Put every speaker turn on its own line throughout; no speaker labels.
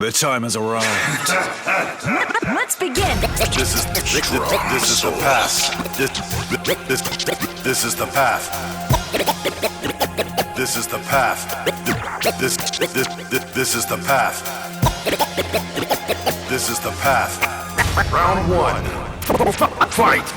The time has arrived.
Let's begin.
This is the path. This is the path. This is the path. This is the path. This is the path.
Round one. Fight.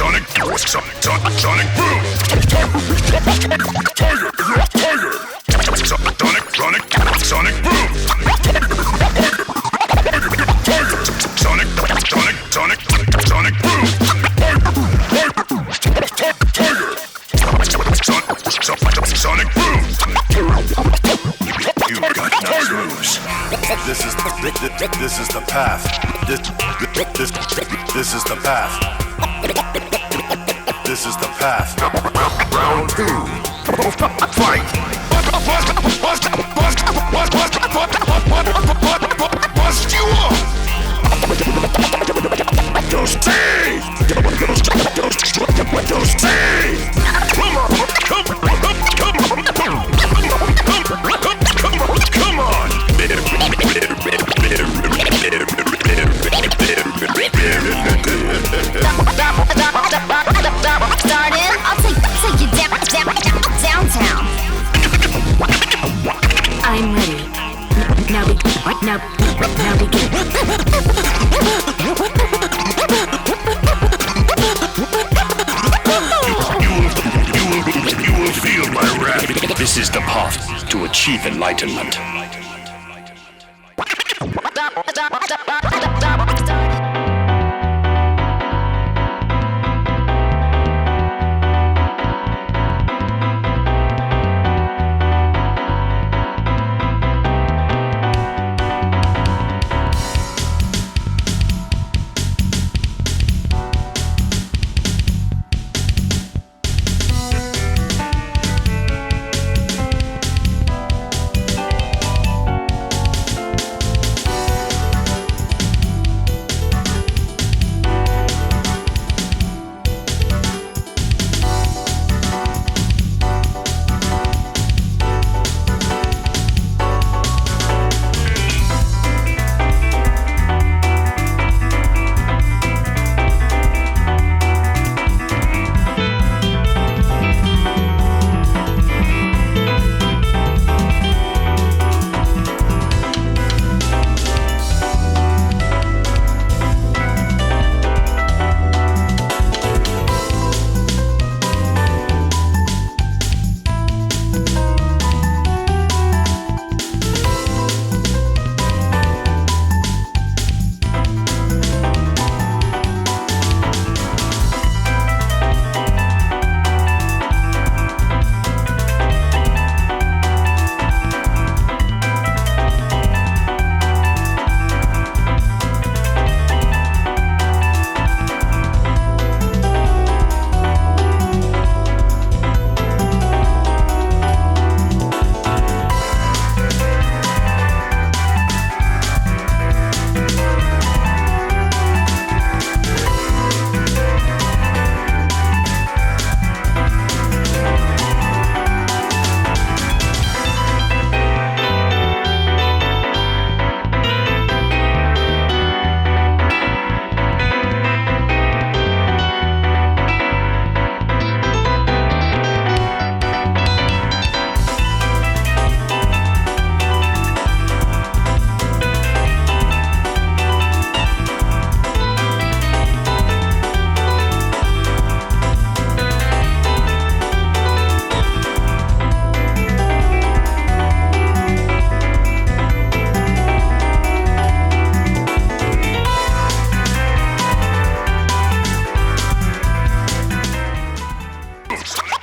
Sonic boom! Tiger! Sonic boom! Tiger! Sonic boom! Tiger! Sonic boom!
You've got no moves. This is the path. This is the path. This is the path.
Round two. Fight.
Bust you up! Stay! Come on!
Start in? I'll take you downtown. I'm ready. Now begin.
You will feel my wrath.
This is the path to achieve enlightenment.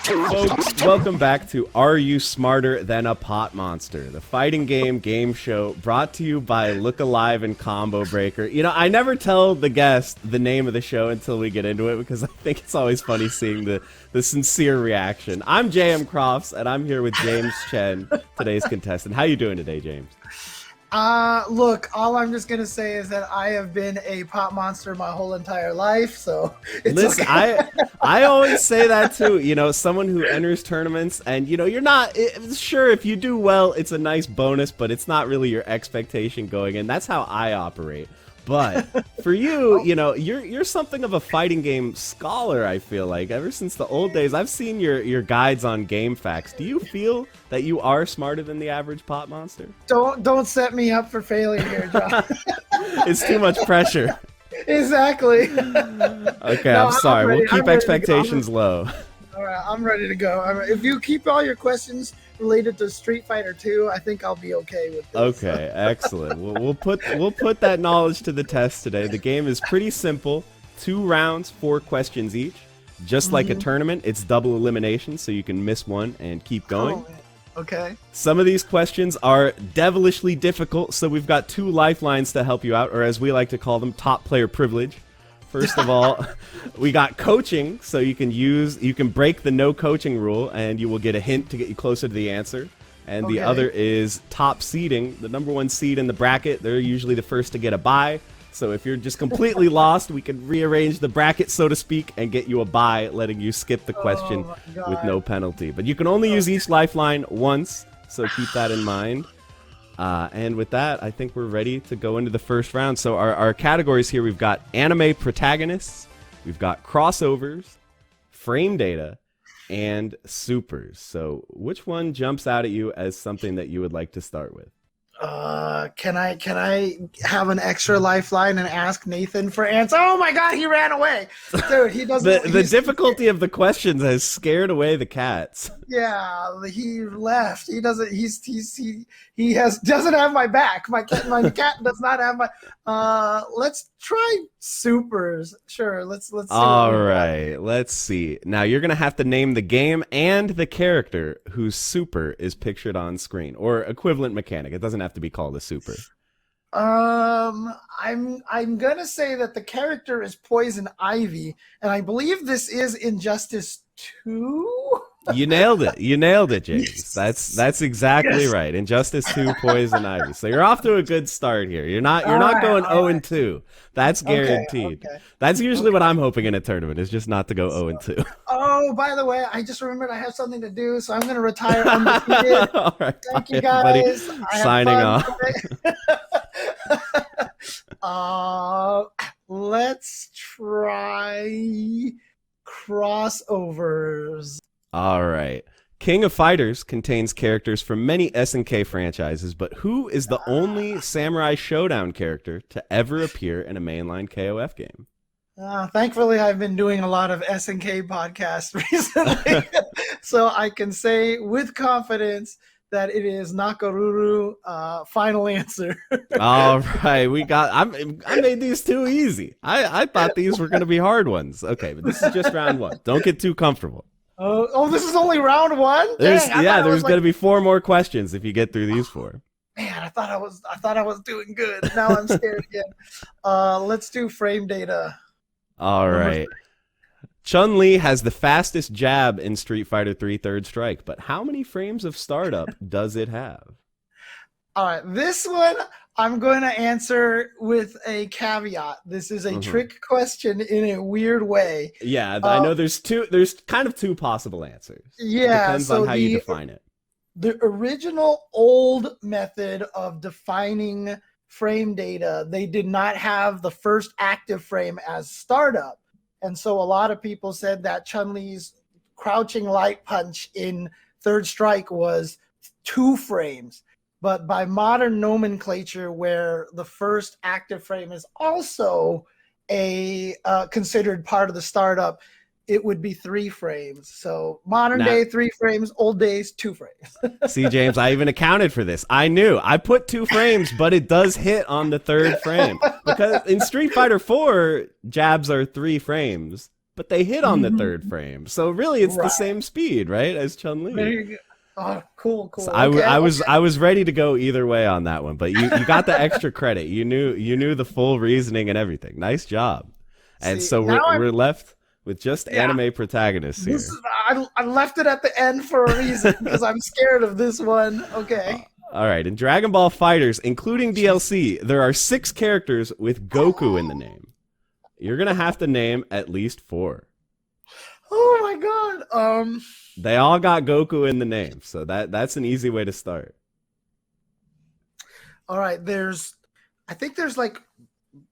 Folks, welcome back to Are You Smarter Than a Pot Monster? The fighting game show brought to you by Look Alive and Combo Breaker. You know, I never tell the guest the name of the show until we get into it because I think it's always funny seeing the sincere reaction. I'm JMPardy, and I'm here with James Chen, today's contestant. How you doing today, James?
Look, all I'm just gonna say is that I have been a pot monster my whole entire life, so it's okay.
I always say that too. You know, someone who enters tournaments and, you know, you're not sure if you do well, it's a nice bonus, but it's not really your expectation going in. That's how I operate. But for you, you know, you're something of a fighting game scholar, I feel like. Ever since the old days, I've seen your guides on Game Facts. Do you feel that you are smarter than the average pot monster?
Don't set me up for failure here, John.
It's too much pressure.
Exactly.
Okay, no, I'm sorry. We'll keep expectations low.
All right, I'm ready to go. If you keep all your questions related to Street Fighter 2, I think I'll be okay with this.
Okay, excellent. We'll put that knowledge to the test today. The game is pretty simple. 2 rounds, 4 questions each. Just like a tournament, it's double elimination, so you can miss one and keep going.
Oh, okay. Some
of these questions are devilishly difficult, so we've got 2 lifelines to help you out, or as we like to call them, top player privilege. First of all, we got coaching, so you can break the no coaching rule, and you will get a hint to get you closer to the answer. And the other is top seeding. The number 1 seed in the bracket, they're usually the first to get a bye. So if you're just completely lost, we can rearrange the bracket, so to speak, and get you a bye, letting you skip the question with no penalty. But you can only use each lifeline once, so keep that in mind. And with that, I think we're ready to go into the first round. So our categories here, we've got anime protagonists, we've got crossovers, frame data, and supers. So which one jumps out at you as something that you would like to start with?
Can I have an extra lifeline and ask Nathan for answer? Oh my God, he ran away, dude. He doesn't.
the difficulty of the questions has scared away the cats.
Yeah, he left. He doesn't. Doesn't have my back. My cat does not have my. Let's try supers. Sure. Let's. See
All right. Let's see. Now you're gonna have to name the game and the character whose super is pictured on screen, or equivalent mechanic. It doesn't have to be called a super.
I'm gonna say that the character is Poison Ivy, and I believe this is Injustice 2.
You nailed it. You nailed it, James. That's exactly right. Injustice 2, Poison Ivy. So you're off to a good start here. You're not going 0-2. That's guaranteed. Okay. That's usually what I'm hoping in a tournament, is just not to go 0-2.
Oh, by the way, I just remembered I have something to do, so I'm going to retire undefeated.
All right.
Thank you, guys.
Signing off.
Let's try crossovers.
All right. King of Fighters contains characters from many SNK franchises, but who is the only Samurai Showdown character to ever appear in a mainline KOF game?
Thankfully, I've been doing a lot of SNK podcasts recently, so I can say with confidence that it is Nakaruru. Final answer.
All right, I made these too easy. I thought these were going to be hard ones. Okay, but this is just round 1. Don't get too comfortable.
Oh, this is only round 1?
There's going to be 4 more questions if you get through these 4.
Man, I thought I was doing good. Now I'm scared again. Let's do frame data.
All right. Chun-Li has the fastest jab in Street Fighter 3 Third Strike, but how many frames of startup does it have?
All right, this one I'm going to answer with a caveat. This is a trick question in a weird way.
Yeah, I know there's kind of 2 possible answers.
Yeah,
it depends on how you define it.
The original old method of defining frame data, they did not have the first active frame as startup. And so a lot of people said that Chun-Li's crouching light punch in Third Strike was 2 frames. But by modern nomenclature, where the first active frame is also considered part of the startup, it would be 3 frames. So modern day 3 frames, old days 2 frames.
See, James, I even accounted for this. I knew. I put 2 frames, but it does hit on the 3rd frame. Because in Street Fighter 4, jabs are 3 frames. but they hit on the third frame. So really, it's the same speed, right, as Chun-Li.
There you go. Oh, cool.
So I was ready to go either way on that one, but you got the extra credit. You knew the full reasoning and everything. Nice job. And so we're left with just anime protagonists here.
I left it at the end for a reason because I'm scared of this one. Okay.
All right. In Dragonball FighterZ, including DLC, there are 6 characters with Goku in the name. You're gonna have to name at least 4.
Oh my god.
They all got Goku in the name, so that's an easy way to start.
All right, I think there's like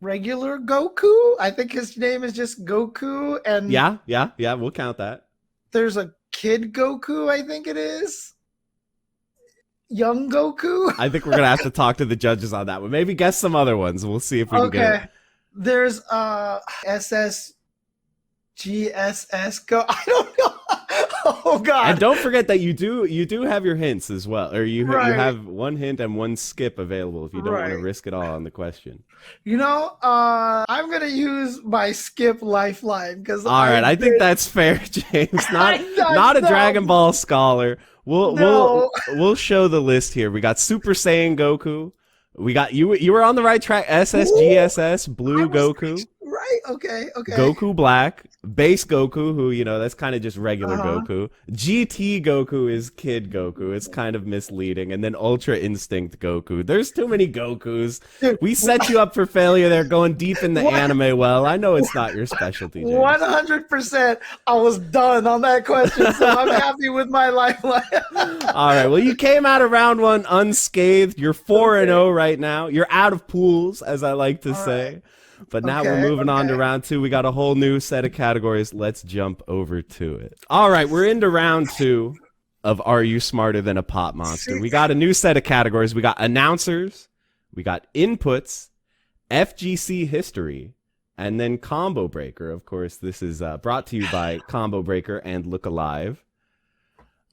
regular Goku. I think his name is just Goku, and
yeah, we'll count that.
There's a kid Goku, I think it is. Young Goku.
I think we're gonna have to talk to the judges on that one. Maybe guess some other ones. We'll see if we can get it.
There's GSS Go. I don't know. Oh god!
And don't forget that you do have your hints as well, or you have one hint and one skip available if you don't want to risk it all on the question.
You know, I'm gonna use my skip lifeline because.
All right, I think that's fair, James. Not a Dragon Ball scholar. We'll show the list here. We got Super Saiyan Goku. We got you were on the right track. SSGSS Blue Goku.
Right. Okay.
Goku Black, Base Goku, who that's kind of just regular Goku. GT Goku is Kid Goku. It's kind of misleading, and then Ultra Instinct Goku. There's too many Gokus. We set you up for failure there, going deep in the anime well. I know it's not your specialty, James.
100%. I was done on that question, so I'm happy with my lifeline.
All right. Well, you came out of round 1 unscathed. You're 4-0 right now. You're out of pools, as I like to say. Right. But now we're moving on to round 2. We got a whole new set of categories. Let's jump over to it. All right, we're into round 2 of Are You Smarter Than a Pop Monster? We got a new set of categories. We got announcers, we got inputs, FGC history, and then Combo Breaker. Of course, this is brought to you by Combo Breaker and Look Alive.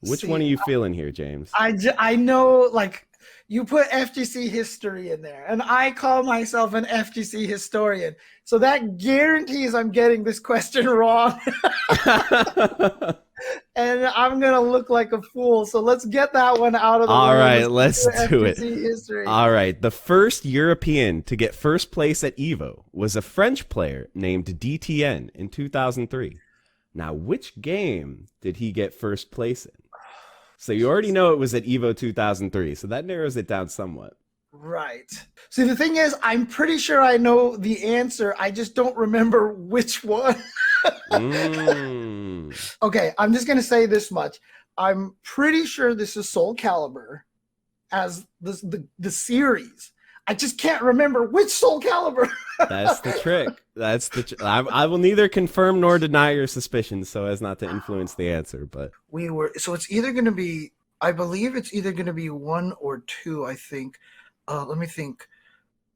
Which one are you feeling here, James?
I know, like, you put FGC history in there, and I call myself an FGC historian. So that guarantees I'm getting this question wrong. And I'm going to look like a fool. So let's get that one out of the way.
All right, let's do it.
History.
All right, the first European to get first place at EVO was a French player named DTN in 2003. Now, which game did he get first place in? So you already know it was at EVO 2003, so that narrows it down somewhat.
Right. See, the thing is, I'm pretty sure I know the answer. I just don't remember which one. Okay, I'm just going to say this much. I'm pretty sure this is Soul Calibur as the series. I just can't remember which Soul Calibur.
That's the trick. I will neither confirm nor deny your suspicions so as not to influence the answer. But
so it's either going to be, I believe it's either going to be 1 or 2, I think. Let me think.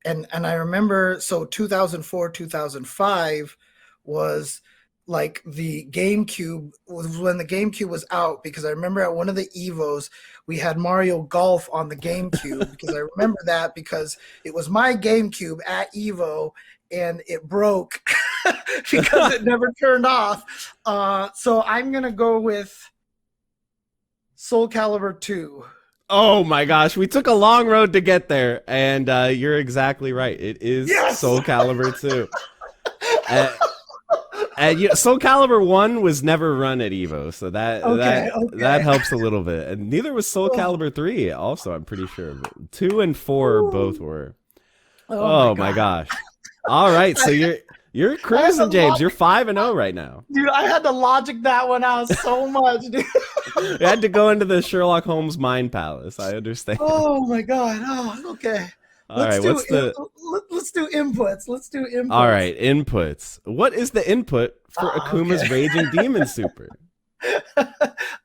And I remember, so 2004, 2005 was like the GameCube, was when the GameCube was out, because I remember at one of the EVOs we had Mario Golf on the GameCube because I remember that because it was my GameCube at EVO and it broke because it never turned off. So I'm gonna go with Soul Calibur 2.
Oh my gosh, we took a long road to get there, and you're exactly right. It is Soul Calibur 2. Soul Calibur 1 was never run at EVO, so that helps a little bit. And neither was Soul Calibur 3 also, I'm pretty sure. 2 and 4 both were. Oh my gosh. All right, so you're cruising, James. You're 5-0 right now.
Dude, I had to logic that one out so much, dude.
You had to go into the Sherlock Holmes mind palace. I understand.
Oh my god. Oh, okay. Let's do inputs. Let's do inputs.
All right, inputs. What is the input for Akuma's Raging Demon Super?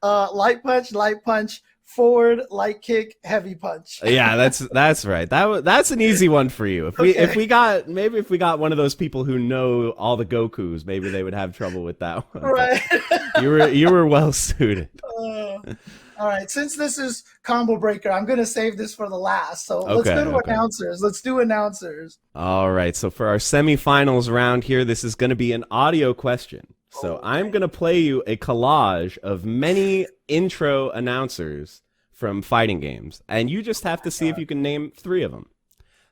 Light punch, forward, light kick, heavy punch.
Yeah, that's right. That's an easy one for you. If we got one of those people who know all the Gokus, maybe they would have trouble with that one.
Right.
You were well suited.
All right, since this is Combo Breaker, I'm going to save this for the last. So let's go to announcers. Let's do announcers.
All right, so for our semifinals round here, this is going to be an audio question. So I'm going to play you a collage of many intro announcers from fighting games, and you just have to see if you can name 3 of them.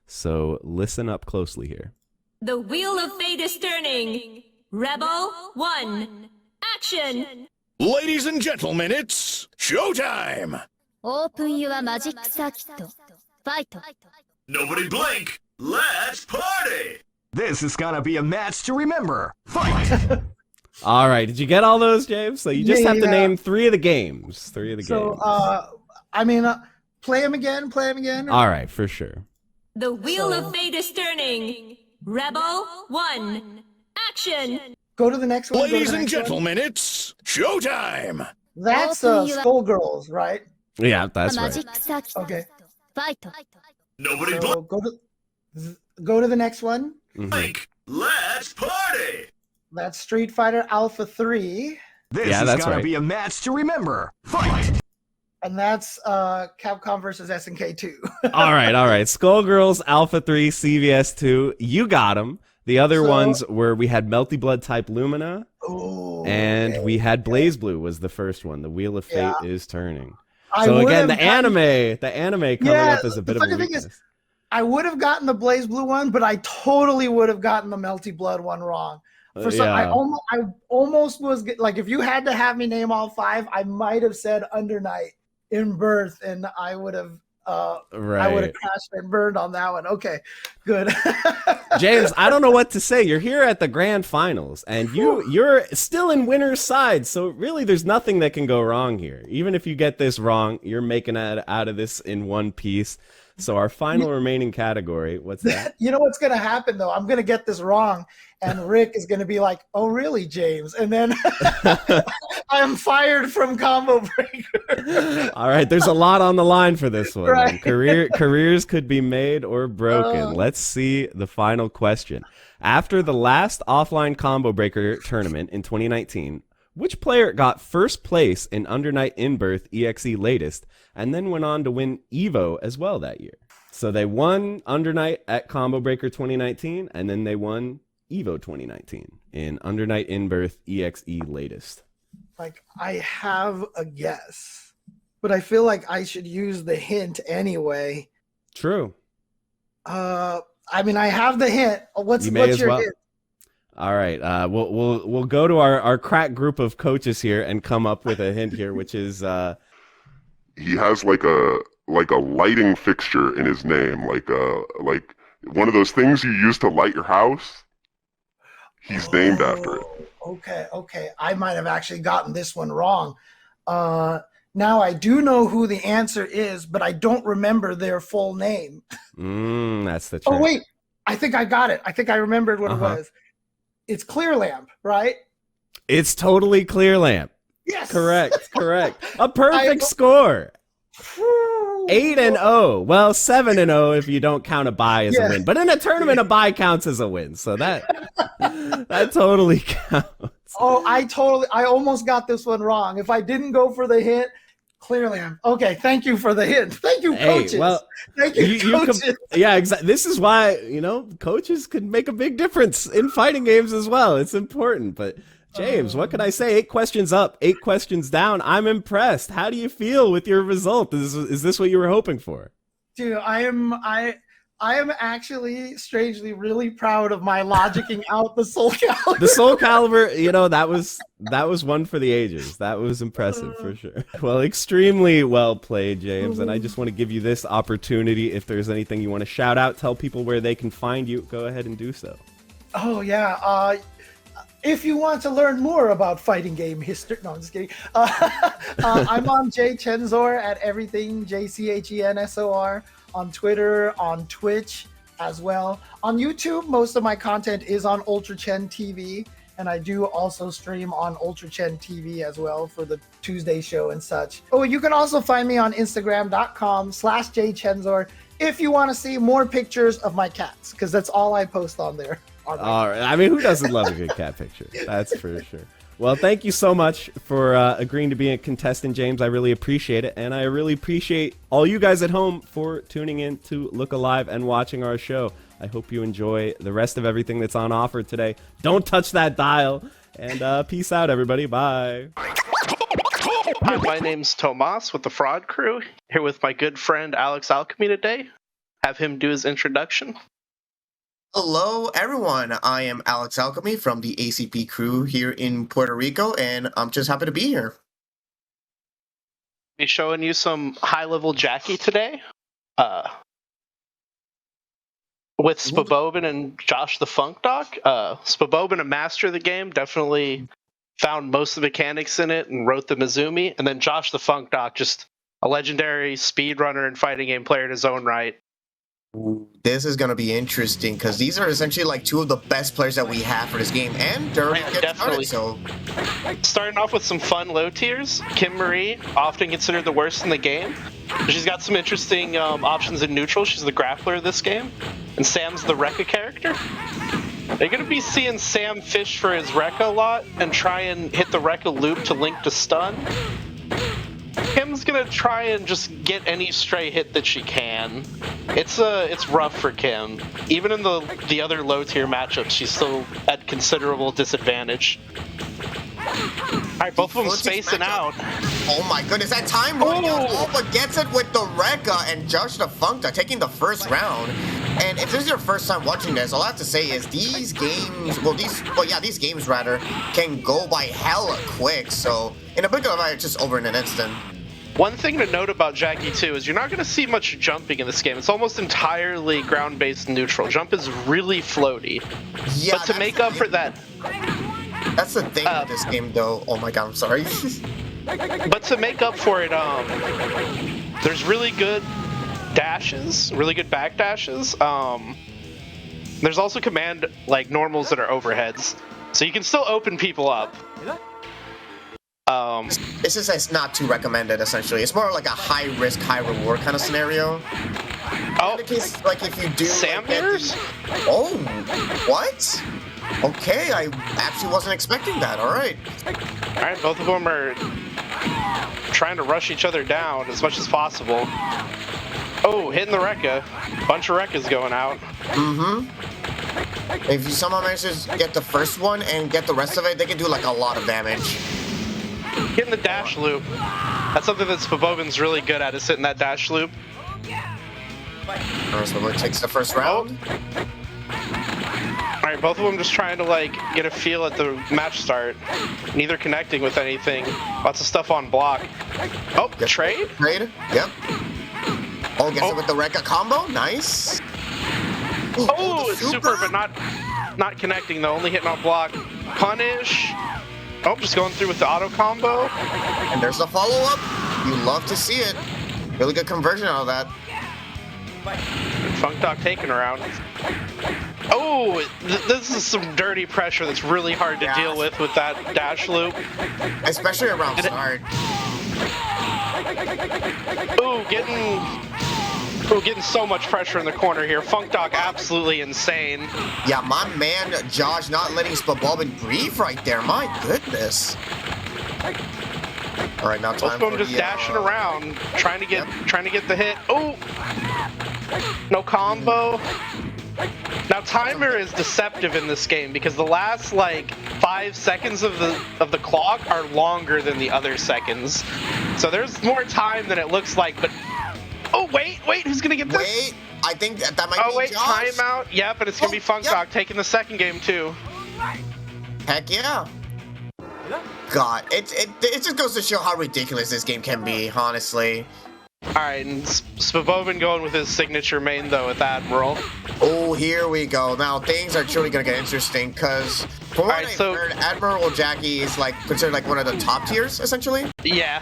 So listen up closely here.
The wheel of fate is turning. Rebel 1. Action!
Ladies and gentlemen, it's showtime!
Open your magic circuit. Fight.
Nobody blink! Let's party!
This is gonna be a match to remember. Fight!
All right, did you get all those, James? So you just have to name 3 of the games. 3 of the games.
Play them again.
All right, for sure.
The wheel of fate is turning. Rebel 1. Action!
Go to the next one.
Ladies and gentlemen, it's showtime!
That's Skullgirls, right?
Yeah, that's right.
Okay.
Fight.
Nobody
So go to the next one.
blink! Let's party!
That's Street Fighter Alpha 3.
This
Yeah,
is
that's
gonna
right.
be a match to remember. Fight!
And that's Capcom versus SNK 2.
All right. Skullgirls, Alpha 3, CVS 2. You got them. The other ones were, we had Melty Blood type Lumina, and we had Blaze Blue was the first one. The Wheel of Fate is turning. So again, the anime coming up is a bit of a weakness.
I would have gotten the Blaze Blue one, but I totally would have gotten the Melty Blood one wrong. I almost was like, if you had to have me name all 5, I might have said Under Night in Birth, and I would have crashed and burned on that one. Okay, good.
James, I don't know what to say. You're here at the grand finals, and you're still in winner's side. So really, there's nothing that can go wrong here. Even if you get this wrong, you're making it out of this in one piece. So our final remaining category, what's that?
You know what's going to happen, though? I'm going to get this wrong, and Rick is going to be like, oh, really, James? And then I'm fired from Combo Breaker.
All right, there's a lot on the line for this one. Right. Careers could be made or broken. Let's see the final question. After the last offline Combo Breaker tournament in 2019, which player got first place in Under Night In-Birth EXE Latest and then went on to win EVO as well that year? So they won Under Night at Combo Breaker 2019, and then they won EVO 2019 in Under Night In-Birth EXE Latest.
Like, I have a guess, but I feel like I should use the hint anyway.
True.
I mean, I have the hint. What's your hint?
All right, we'll go to our crack group of coaches here and come up with a hint here, which is
he has like a lighting fixture in his name, like one of those things you use to light your house. He's named after it.
Okay. I might have actually gotten this one wrong. Now I do know who the answer is, but I don't remember their full name.
That's the trick.
Oh wait, I think I got it. I think I remembered what it was. It's Clear Lamp, right?
It's totally Clear Lamp.
Yes.
Correct. A perfect score. 8-0. Well, 7-0 if you don't count a bye as a win. But in a tournament, a bye counts as a win. So that totally counts.
Oh, I almost got this one wrong. If I didn't go for the hint, Clear Lamp. Okay, thank you for the hint. Thank you, coaches. Thank you, coaches.
Yeah, exactly. This is why, coaches can make a big difference in fighting games as well. It's important. But James, what can I say? 8 questions up, 8 questions down. I'm impressed. How do you feel with your result? Is this what you were hoping for?
Dude, I am actually strangely really proud of my logicking out the Soul Calibur.
The Soul Calibur, that was one for the ages. That was impressive for sure. Well, extremely well played, James. And I just want to give you this opportunity. If there's anything you want to shout out, tell people where they can find you, go ahead and do so. Oh, yeah.
If you want to learn more about fighting game history, no, I'm just kidding. I'm on JChensor at everything, JCHENSOR, on Twitter, on Twitch as well. On YouTube, most of my content is on Ultra Chen TV, and I do also stream on Ultra Chen TV as well for the Tuesday show and such. Oh, you can also find me on Instagram.com/JChensor if you want to see more pictures of my cats, because that's all I post on there.
All right. I mean, who doesn't love a good cat picture? That's for sure. Well, thank you so much for agreeing to be a contestant, James. I really appreciate it. And I really appreciate all you guys at home for tuning in to Look Alive and watching our show. I hope you enjoy the rest of everything that's on offer today. Don't touch that dial. And peace out, everybody. Bye.
Hi, my name's Tomas with the Fraud Crew, here with my good friend Alex Alchemy today. Have him do his introduction.
Hello, everyone. I am Alex Alchemy from the ACP crew here in Puerto Rico, and I'm just happy to be here.
Be showing you some high-level Jackie today. With Spabobin and Josh the Funk Doc. Spabobin, a master of the game, definitely found most of the mechanics in it and wrote the Mizumi. And then Josh the Funk Doc, just a legendary speedrunner and fighting game player in his own right.
This is going to be interesting because these are essentially like two of the best players that we have for this game, and they're
definitely
started, so
starting off with some fun low tiers. Kim Marie, often considered the worst in the game. She's got some interesting options in neutral. She's the grappler of this game. And Sam's the Rekka character. They're going to be seeing Sam fish for his Rekka a lot and try and hit the Rekka loop to link to stun. Kim's going to try and just get any stray hit that she can. It's rough for Kim. Even in the other low tier matchups, she's still at considerable disadvantage. Alright, both of them spacing out.
Oh my goodness, that time running out all but gets it with the Rekka, and Josh the Funk Doc taking the first round. And if this is your first time watching this, all I have to say is these games, these games rather, can go by hella quick. So in a big of a fight, it's just over in an instant.
One thing to note about Jackie too is you're not going to see much jumping in this game. It's almost entirely ground-based neutral. Jump is really floaty.
Yeah,
but to make up for that...
That's the thing with this game, though. Oh my god, I'm sorry.
But to make up for it, there's really good dashes, really good back dashes. There's also command like normals that are overheads, so you can still open people up.
It's just it's not too recommended. Essentially, it's more like a high risk, high reward kind of scenario.
Oh,
in case, like if you do
Sam mirrors?
Oh, what? Okay, I actually wasn't expecting that. All right.
All right, both of them are trying to rush each other down as much as possible. Oh, hitting the Rekka. Bunch of Rekkas going out.
If you somehow manage to get the first one and get the rest of it, they can do like a lot of damage.
Hitting the dash loop. That's something that Spabobin's really good at, is hitting that dash loop.
Spabobin takes the first round.
Alright, both of them just trying to like get a feel at the match start. Neither connecting with anything. Lots of stuff on block. Oh,
yep.
Trade?
Trade, yep. Oh, gets it with the Rekka combo. Nice.
Oh, super, but not connecting though. Only hitting on block. Punish. Oh, just going through with the auto combo.
And there's the follow-up. You love to see it. Really good conversion out of that.
Funk Doc taking her out. Oh, this is some dirty pressure that's really hard to deal with that dash loop.
Especially around start.
Ooh, getting so much pressure in the corner here. Funk Doc absolutely insane.
Yeah, my man Josh not letting Spabobin breathe right there. My goodness. All right, now time
both of them just dashing around, trying to get the hit. Oh, no combo. Now timer is deceptive in this game because the last like 5 seconds of the clock are longer than the other seconds. So there's more time than it looks like, but oh wait, who's gonna get this?
Wait, I think that might be Josh.
Timeout. Yep, but it's gonna be Funk Doc taking the second game too.
Heck yeah. God, it just goes to show how ridiculous this game can be, honestly.
Alright, and Spabobin going with his signature main though with Admiral.
Oh, here we go. Now things are truly gonna get interesting because from what I've heard, Admiral Jackie is like considered like one of the top tiers, essentially.
Yeah.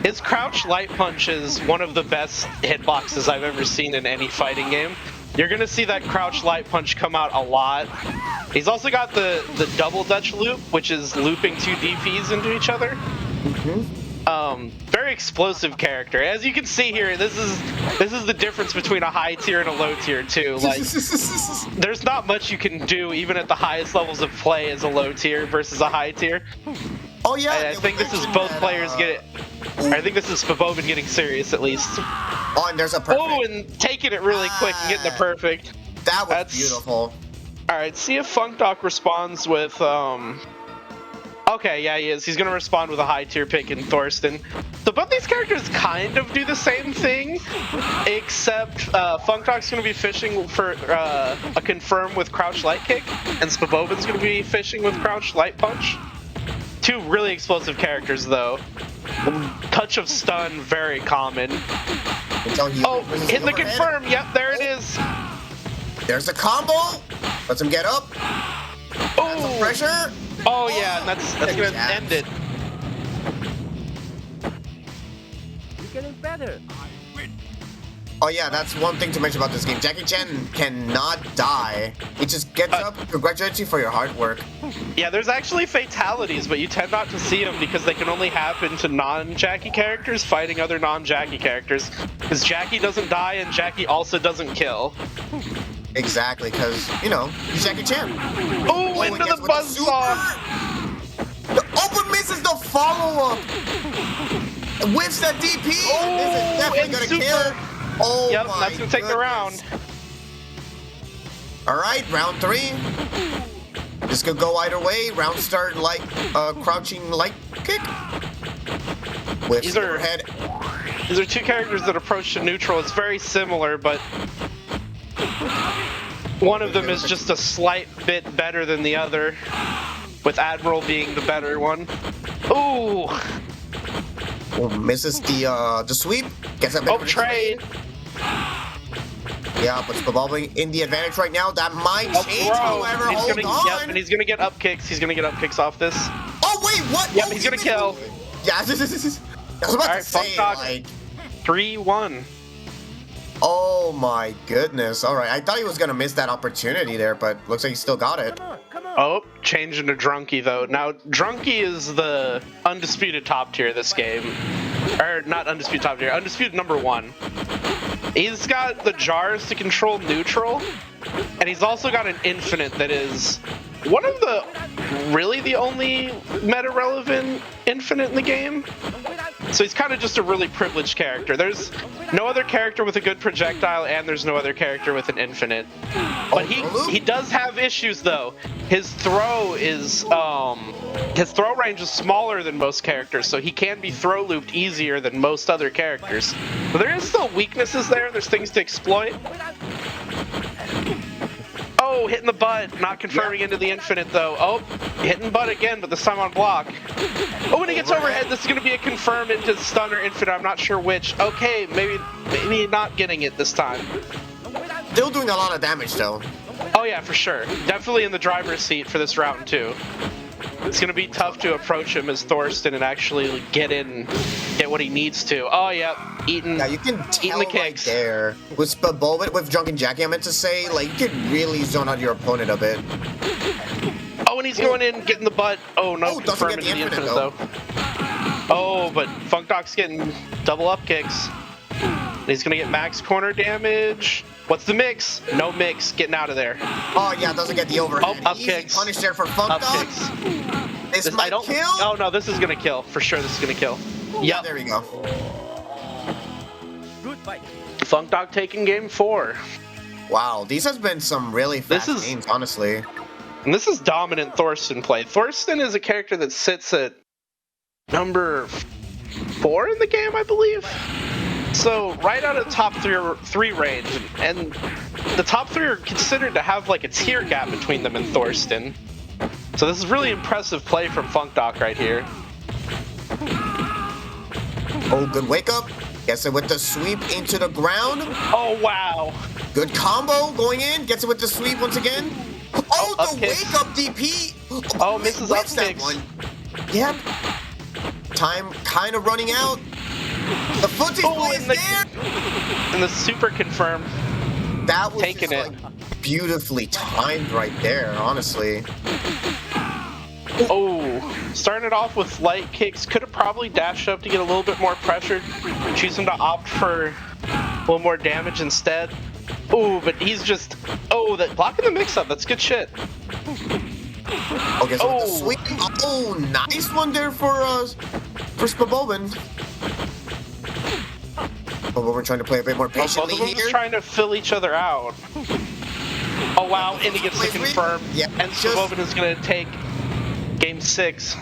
His crouch light punch is one of the best hitboxes I've ever seen in any fighting game. You're gonna see that crouch light punch come out a lot. He's also got the double Dutch loop, which is looping two DPs into each other. Very explosive character. As you can see here, this is the difference between a high tier and a low tier too. Like, there's not much you can do even at the highest levels of play as a low tier versus a high tier.
Oh yeah.
I think this is both players get. I think this is Spabobin getting serious at least.
Oh, and there's a perfect.
Oh, and taking it really quick and getting the perfect.
That was beautiful.
All right, see if Funk Doc responds with Okay, yeah, he is. He's gonna respond with a high tier pick in Thorsten. So both these characters kind of do the same thing, except Funkdog's gonna be fishing for a confirm with crouch light kick, and Spabobin's gonna be fishing with crouch light punch. Two really explosive characters, though. Touch of stun, very common. Oh, hit the confirm. Yep, there it is.
There's a combo. Lets him get up.
Oh,
pressure.
Oh yeah, and that's gonna end it.
You're getting better.
Oh yeah, that's one thing to mention about this game. Jackie Chan cannot die. He just gets up, congratulates you for your hard work.
Yeah, there's actually fatalities, but you tend not to see them because they can only happen to non-Jackie characters fighting other non-Jackie characters. Because Jackie doesn't die and Jackie also doesn't kill.
Exactly, because, you know, he's Jackie Chan.
Oh, into the buzzsaw!
The open misses the follow-up! Whiffs that DP!
Oh,
this is definitely gonna kill! Oh
yep,
my
that's gonna take the round.
Alright, round 3. This could go either way. Round start like crouching light kick. Whiffs
These are two characters that approach to neutral. It's very similar, but one of them is just a slight bit better than the other, with Admiral being the better one. Ooh!
Oh, misses the sweep. Gets a bit of a
trade.
Yeah, but Spabobin in the advantage right now. That might change, however. Hold on.
Yep, and he's gonna get up kicks. He's gonna get up kicks off this.
Oh wait, what?
Yep,
oh,
he's gonna kill.
Yeah, I was about to say, like
3-1.
Oh my goodness. All right, I thought he was gonna miss that opportunity there, but looks like he still got it.
Oh, changing to Drunky though. Now, Drunky is the undisputed top tier of this game. Or, not undisputed top tier, undisputed number 1. He's got the jars to control neutral, and he's also got an infinite that is one of the, really the only meta-relevant infinite in the game. So he's kind of just a really privileged character. There's no other character with a good projectile, and there's no other character with an infinite. But he does have issues though. His throw is his throw range is smaller than most characters, so he can be throw looped easier than most other characters. But there is still weaknesses there. There's things to exploit. Oh, hitting the butt, not confirming into the infinite though. Oh, hitting butt again, but this time on block. Oh, when he gets overhead, this is going to be a confirm into stun or infinite. I'm not sure which. Okay, maybe not getting it this time.
Still doing a lot of damage though.
Oh yeah, for sure. Definitely in the driver's seat for this round too. It's going to be tough to approach him as Thorsten and actually get what he needs to. Oh yeah,
yeah, you can tell the kicks right there. With Spabobin, with Drunken Jackie, I meant to say, like, you can really zone out your opponent a bit.
Oh, and he's going in, getting the butt. Oh no, confirming the infinite though. Oh, but Funkdog's getting double up kicks. He's gonna get max corner damage. What's the mix? No mix. Getting out of there.
Oh yeah, doesn't get the overhead.
Oh, up kicks.
Punish there for Funkdog. This might kill.
Oh no, this is gonna kill for sure. This is gonna kill.
Yeah, there we go.
Good fight.
Funkdog taking game 4.
Wow, these has been some really fast games, honestly.
And this is dominant Thorsten play. Thorsten is a character that sits at number 4 in the game, I believe. So right out of the top 3 range, and the top 3 are considered to have like a tier gap between them and Thorsten. So this is really impressive play from Funkdog right here.
Oh, good wake up. Gets it with the sweep into the ground.
Oh, wow.
Good combo going in. Gets it with the sweep once again. Oh, the wake up DP.
Oh, misses up kicks.
One. Yep. Time kind of running out. The footage plays there.
And the super confirm.
That was
taking it.
Like, beautifully timed right there, honestly.
Oh, starting it off with light kicks. Could have probably dashed up to get a little bit more pressure. Choosing to opt for a little more damage instead. Oh, but he's just... Oh, that blocking the mix-up. That's good shit.
Okay, so with the sweep. Oh, nice one there for Spabobin. Spabobin trying to play a bit more patiently
both of them
here.
Trying to fill each other out. Oh, wow, and he gets to confirm.
Yep.
And Spabobin is going to take Game 6.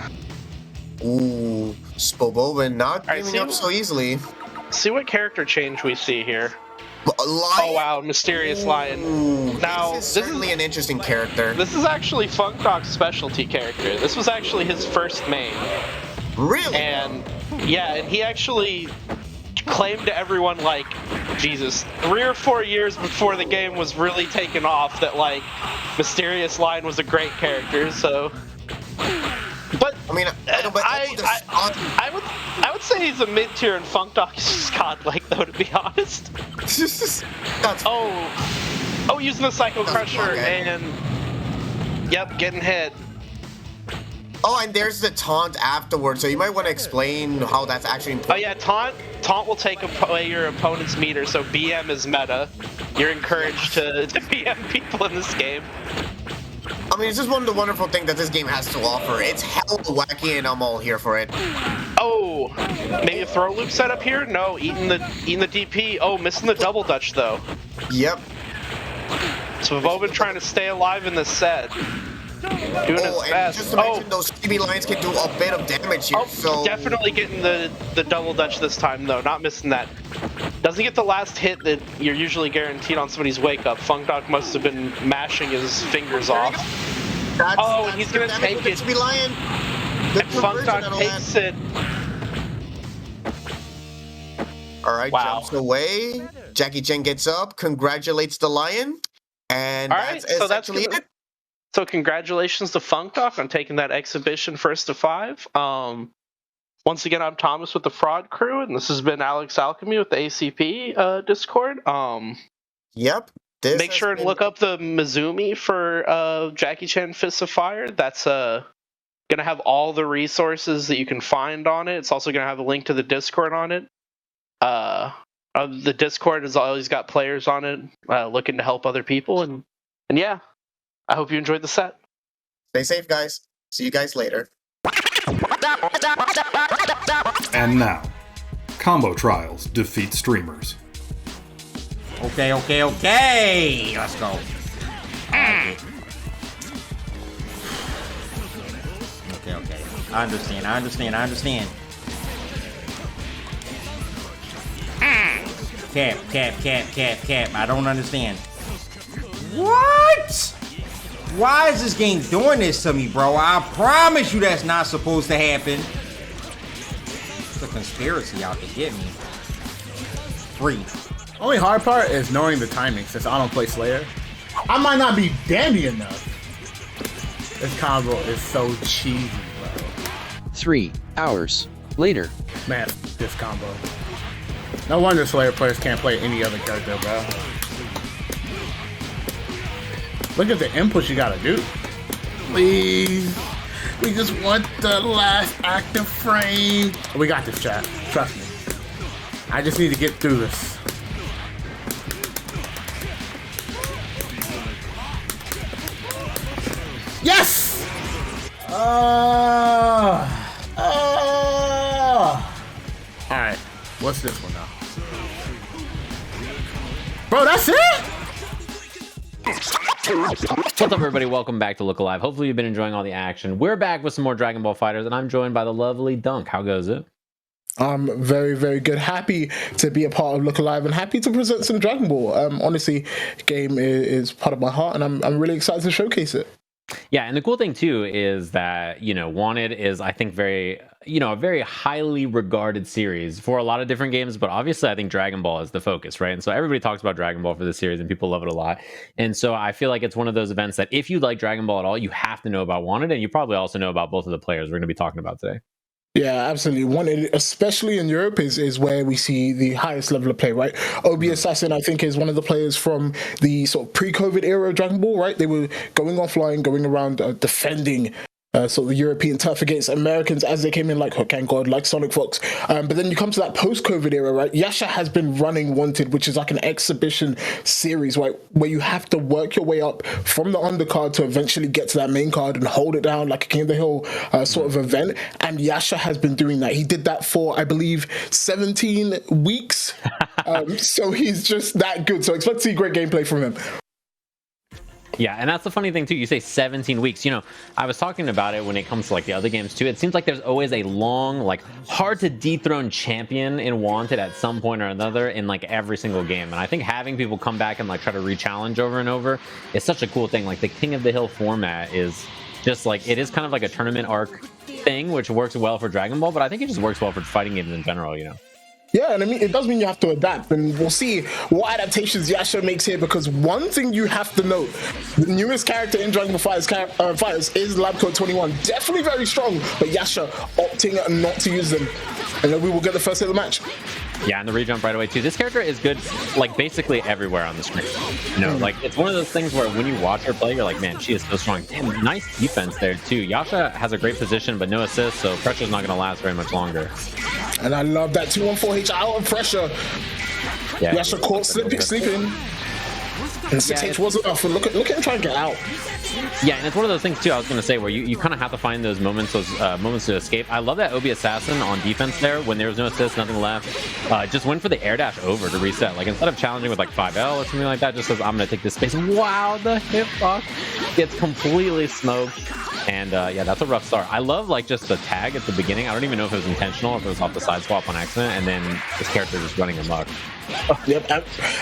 Ooh, Spoboba not giving up so easily.
See what character change we see here.
Lion?
Oh wow, Mysterious Lion.
Ooh,
Now,
this is certainly an interesting character.
This is actually Funk Doc's specialty character. This was actually his first main.
Really?
And yeah, and he actually claimed to everyone, like, Jesus, 3 or 4 years before the game was really taken off that, like, Mysterious Lion was a great character, so... But
I mean,
I would say he's a mid-tier, and Funk Doc is just godlike, though, to be honest. Oh, using the Psycho Crusher, and yep, getting hit.
Oh, and there's the taunt afterwards, so you might want to explain how that's actually important.
Oh yeah, taunt will take away your opponent's meter, so BM is meta. You're encouraged to BM people in this game.
I mean, it's just one of the wonderful things that this game has to offer. It's hella wacky, and I'm all here for it.
Oh, maybe a throw loop setup here? No, eating the DP. Oh, missing the double dutch though.
Yep.
So Vovin trying to stay alive in this set. Doing his best.
Just to mention, those CB lines can do a bit of damage here. So
definitely getting the double dutch this time though, not missing that. Doesn't get the last hit that you're usually guaranteed on somebody's wake up. Funk Doc must have been mashing his fingers off. And he's gonna take it.
CB Lion.
And Funk Doc takes it.
Alright, jumps away. Jackie Chan gets up, congratulates the lion, and that's essentially it.
So congratulations to Funk Doc on taking that exhibition first to 5. Once again, I'm Thomas with the Fraud Crew, and this has been Alex Alchemy with the ACP Discord.
Yep.
Make sure and look up the Mizumi for Jackie Chan Fists of Fire. That's gonna have all the resources that you can find on it. It's also gonna have a link to the Discord on it. The Discord has always got players on it looking to help other people, and yeah, I hope you enjoyed the set.
Stay safe, guys. See you guys later.
And now, Combo Trials defeat streamers.
Okay. Let's go. Okay. I understand. Cap. I don't understand. What? Why is this game doing this to me, bro? I promise you that's not supposed to happen. It's a conspiracy out to get me. 3.
Only hard part is knowing the timing, since I don't play Slayer. I might not be dandy enough. This combo is so cheesy, bro.
3 hours later.
Man, this combo. No wonder Slayer players can't play any other character, bro. Look at the inputs you gotta do. Please. We just want the last active frame. We got this, chat. Trust me. I just need to get through this. Yes! Alright. What's this one now? Bro, that's it?
What's up, everybody? Welcome back to Look Alive. Hopefully you've been enjoying all the action. We're back with some more Dragonball FighterZ, and I'm joined by the lovely Dunk. How goes it?
I'm very, very good. Happy to be a part of Look Alive and happy to present some Dragon Ball. Honestly, game is part of my heart, and I'm really excited to showcase it.
Yeah, and the cool thing too is that, Wanted is, I think, very, a very highly regarded series for a lot of different games, but obviously I think Dragon Ball is the focus, right? And so everybody talks about Dragon Ball for the series and people love it a lot. And so I feel like it's one of those events that if you like Dragon Ball at all, you have to know about Wanted, and you probably also know about both of the players we're going to be talking about today.
Yeah, absolutely. Wanted, especially in Europe, is where we see the highest level of play, right? OB Assassin, I think, is one of the players from the sort of pre-COVID era of Dragon Ball, right? They were going offline, going around defending sort of the European turf against Americans as they came in, like Hook and God, like Sonic Fox. But then you come to that post-COVID era, right? Yasha has been running Wanted, which is like an exhibition series, right? Where you have to work your way up from the undercard to eventually get to that main card and hold it down like a King of the Hill sort of event. And Yasha has been doing that. He did that for, I believe, 17 weeks. So he's just that good. So expect to see great gameplay from him.
Yeah, and that's the funny thing too. You say 17 weeks. You know, I was talking about it when it comes to like the other games too. It seems like there's always a long, like hard to dethrone champion in Wanted at some point or another in like every single game. And I think having people come back and like try to re-challenge over and over is such a cool thing. Like the King of the Hill format is just like, it is kind of like a tournament arc thing, which works well for Dragon Ball, but I think it just works well for fighting games in general, you know?
Yeah, and I mean, it does mean you have to adapt, and we'll see what adaptations Yasha makes here, because one thing you have to note, the newest character in Dragonball FighterZ is Labcode 21. Definitely very strong, but Yasha opting not to use them. And then we will get the first hit of the match.
Yeah, and the rejump right away too. This character is good, like basically everywhere on the screen. You know, like it's one of those things where when you watch her play, you're like, man, she is so strong. Damn, nice defense there too. Yasha has a great position, but no assist, so pressure's not going to last very much longer.
And I love that 214H out of pressure.
Yeah,
Yasha caught sleeping. And 6H wasn't enough. Look at him trying to get out.
Yeah, and it's one of those things too, I was going to say, where you kind of have to find those moments to escape. I love that OB Assassin on defense there, when there was no assist, nothing left. Just went for the air dash over to reset. Like, instead of challenging with like 5L or something like that, just says, I'm going to take this space. Wow, the hitbox gets completely smoked. And yeah, that's a rough start. I love like just the tag at the beginning. I don't even know if it was intentional, if it was off the side swap on accident, and then this character just running amok.
Yep.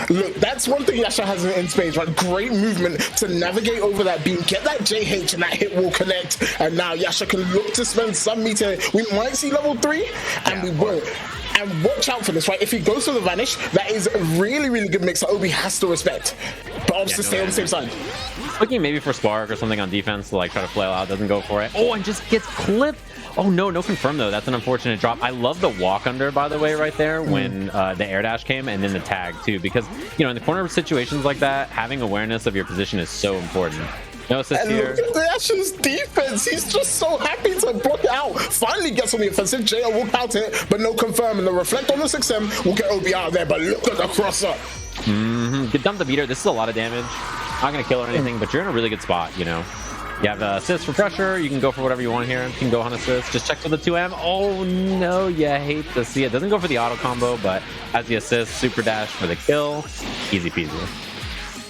Look, that's one thing Yasha has in space, right? Great movement to navigate over that beam, get that JH, and that hit will connect. And now Yasha can look to spend some meter. We might see level 3, and we will. And watch out for this, right? If he goes for the vanish, that is a really, really good mix that Obi has to respect. But obviously stay on the same side.
Looking maybe for Spark or something on defense to like try to flail out, doesn't go for it. Oh, and just gets clipped. Oh no, no confirm though. That's an unfortunate drop. I love the walk under, by the way, right there when the air dash came, and then the tag too, because you know in the corner situations like that, having awareness of your position is so important. No assist here.
Look at Yasha's defense. He's just so happy to block it out. Finally gets on the offensive. JL will count it, but no confirm. And the reflect on the 6M will get OB out there. But look at the crosser.
Get dump the beater. This is a lot of damage. Not gonna kill or anything, but you're in a really good spot. You know, you have assist for pressure. You can go for whatever you want here. You can go on assist. Just check for the 2M. Oh no, you hate to see it. Doesn't go for the auto combo, but has the assist, super dash for the kill. Easy peasy.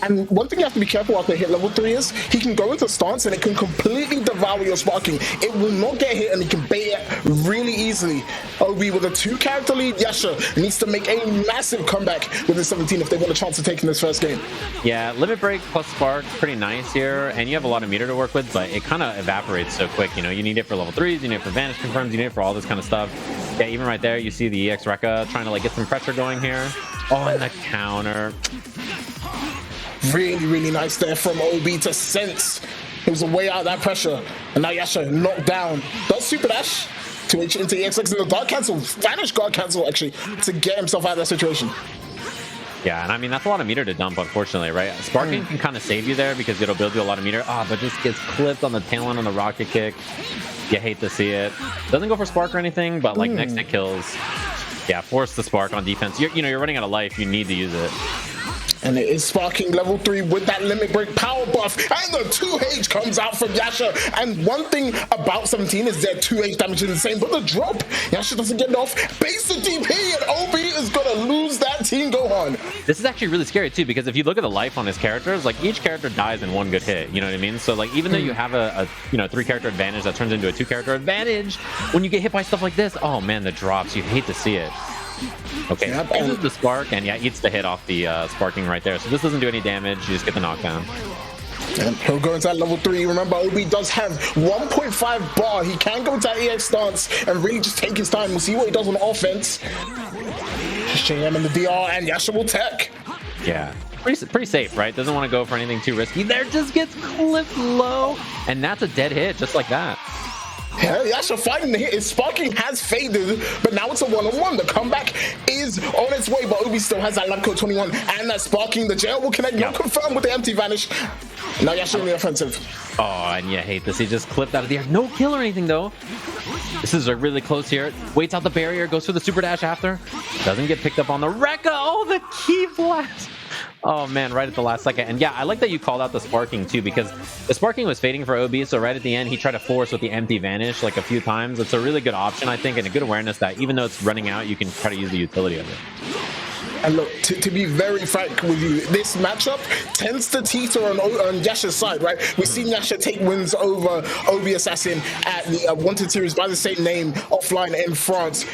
And one thing you have to be careful after hit level 3 is he can go into stance and it can completely devour your sparking. It will not get hit and he can bait it really easily. OB with a 2-character lead, Yasha needs to make a massive comeback with the 17 if they want a chance of taking this first game.
Yeah, limit break plus spark, pretty nice here, and you have a lot of meter to work with, but it kind of evaporates so quick. You know, you need it for level 3s, you need it for vanish confirms, you need it for all this kind of stuff. Yeah, even right there, you see the EX Rekka trying to like get some pressure going here. Oh, and the counter.
Really, really nice there from OB to sense. It was a way out of that pressure. And now Yasha knocked down. Does super dash to H into EX6 and the guard cancel. Vanish guard cancel actually to get himself out of that situation.
Yeah, and I mean, that's a lot of meter to dump, unfortunately, right? Sparking can kind of save you there because it'll build you a lot of meter. But just gets clipped on the tail end on the rocket kick. You hate to see it. Doesn't go for spark or anything, but like next hit kills. Yeah, force the spark on defense. You're running out of life. You need to use it.
And it is sparking level 3 with that limit break power buff. And the 2H comes out from Yasha. And one thing about 17 is their 2H damage is insane, but the drop, Yasha doesn't get it off. Base the DP and OB is going to lose that team Gohan.
This is actually really scary too, because if you look at the life on his characters, like each character dies in one good hit. You know what I mean? So like even though you have a 3-character advantage that turns into a 2-character advantage, when you get hit by stuff like this, oh man, the drops, you hate to see it. Okay, this is the spark, and yeah, eats the hit off the sparking right there. So this doesn't do any damage, you just get the knockdown.
And he'll go into that level 3. Remember, OB does have 1.5 bar. He can go into that EX stance and really just take his time. We'll see what he does on offense. JM in the DR, and Yasha will tech.
Yeah, pretty safe, right? Doesn't want to go for anything too risky. There, just gets clipped low, and that's a dead hit, just like that.
Yeah, Yasha fighting the hit. His sparking has faded, but now it's a 1-on-1. The comeback is on its way, but Obi still has that lab code 21 and that sparking. The jail will connect. No confirm with the empty vanish. Now Yasha in the offensive.
Oh, and you hate this. He just clipped out of the air. No kill or anything, though. This is really close here. Waits out the barrier, goes for the super dash after. Doesn't get picked up on the Rekka. Oh, the key blast. Oh man, right at the last second. And yeah, I like that you called out the sparking too, because the sparking was fading for OB, so right at the end he tried to force with the empty vanish like a few times. It's a really good option, I think, and a good awareness that even though it's running out, you can try to use the utility of it.
And look, to be very frank with you, this matchup tends to teeter on Yasha's side, right? We've seen Yasha take wins over Obi Assassin at the Wanted Series by the same name offline in France.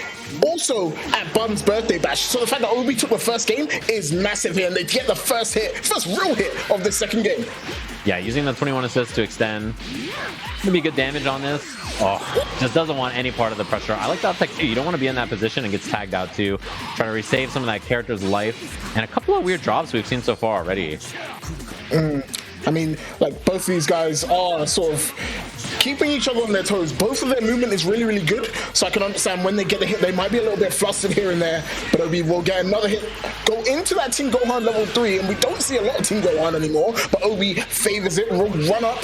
Also at Bun's birthday bash. So the fact that Obi took the first game is massive here, and they get the first real hit of the second game.
Yeah, using the 21 assists to extend. Gonna be good damage on this. Oh, just doesn't want any part of the pressure. I like that tech too. You don't want to be in that position and gets tagged out too. Trying to resave some of that character's life. And a couple of weird drops we've seen so far already.
I mean, like, both of these guys are sort of keeping each other on their toes. Both of their movement is really, really good. So I can understand when they get a hit, they might be a little bit flustered here and there. But Obi will get another hit, go into that Team Gohan level 3. And we don't see a lot of Team Gohan anymore. But Obi favors it, will run up.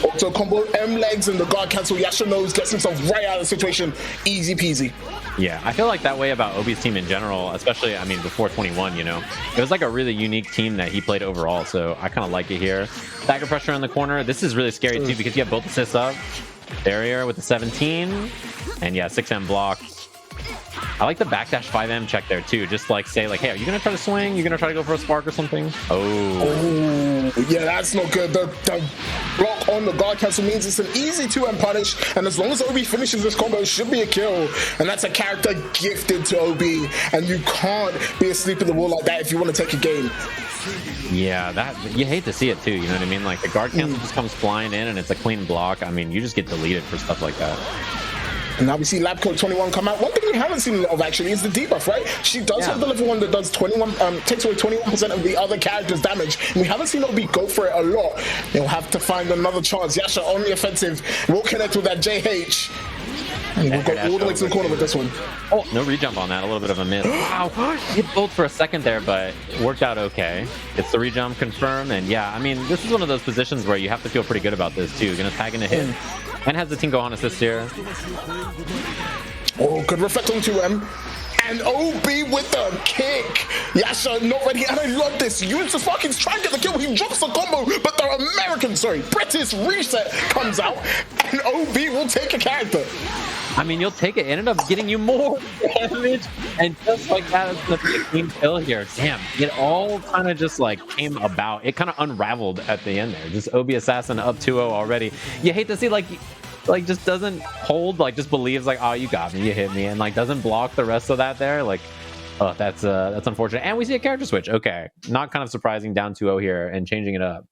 Auto combo, M legs, and the guard cancel. Yasha knows, gets himself right out of the situation. Easy peasy.
Yeah, I feel like that way about Obi's team in general, especially, I mean, before 21, you know. It was like a really unique team that he played overall, so I kind of like it here. Dagger pressure in the corner. This is really scary, too, because you have both assists up. Barrier with the 17. And, yeah, 6M block. I like the backdash 5M check there, too. Just, like, say, like, hey, are you going to try to swing? You're going to try to go for a spark or something?
Oh, yeah, that's not good. The block on the guard cancel means it's an easy 2M punish, and as long as Obi finishes this combo, it should be a kill. And that's a character gifted to Obi, and you can't be asleep at the wall like that if you want to take a game.
Yeah, that you hate to see it too, you know what I mean? Like the guard cancel just comes flying in and it's a clean block. I mean, you just get deleted for stuff like that.
And now we see Lab Coat 21 come out. One thing we haven't seen a lot of actually is the debuff, right? She does have the level 1 that does 21, takes away 21% of the other character's damage. And we haven't seen Obi go for it a lot. They'll have to find another chance. Yasha on the offensive will connect with that JH. And we'll go all the way to the corner with this one.
Oh, no rejump on that. A little bit of a miss. Wow. Hit both for a second there, but it worked out okay. It's the rejump confirmed. And yeah, I mean, this is one of those positions where you have to feel pretty good about this too. You're going to tag in a hit. And has the Team Gohan assist here.
Oh, good reflect on 2M. And Obi with the kick. Yasha not ready, and I love this. Uses the fucking try and get the kill. He drops the combo, but the British reset comes out, and Obi will take a character.
I mean, you'll take it. It ended up getting you more damage, and just like that, it's gonna be a clean kill here. Damn, it all kind of just like came about. It kind of unraveled at the end there. Just Obi Assassin up 2-0 already. You hate to see like just doesn't hold, like just believes like, oh, you got me, you hit me, and like doesn't block the rest of that there. Like, oh, that's unfortunate. And we see a character switch. Okay, not kind of surprising, down 2-0 here and changing it up.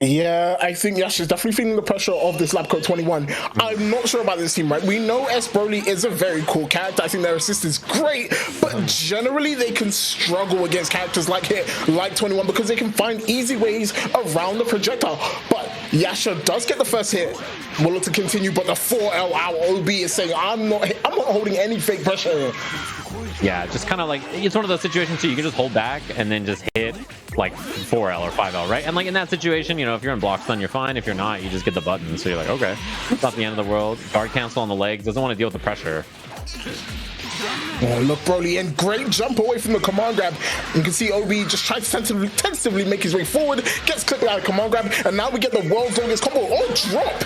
Yeah, I think Yasha's definitely feeling the pressure of this Lab Coat 21. I'm not sure about this team, right? We know S. Broly is a very cool character. I think their assist is great, but generally they can struggle against characters like 21 because they can find easy ways around the projectile. But Yasha does get the first hit. Will look to continue, but the 4L out OB is saying, I'm not holding any fake pressure here.
Yeah, just kind of like, it's one of those situations too, you can just hold back and then just hit like 4L or 5L, right? And like in that situation, you know, if you're in block stun, you're fine. If you're not, you just get the button. So you're like, okay, it's not the end of the world. Guard cancel on the legs, doesn't want to deal with the pressure.
Oh, look, Broly, and great jump away from the command grab. You can see Obi just tries to tentatively make his way forward, gets clipped out of command grab, and now we get the world's longest combo. Oh, drop!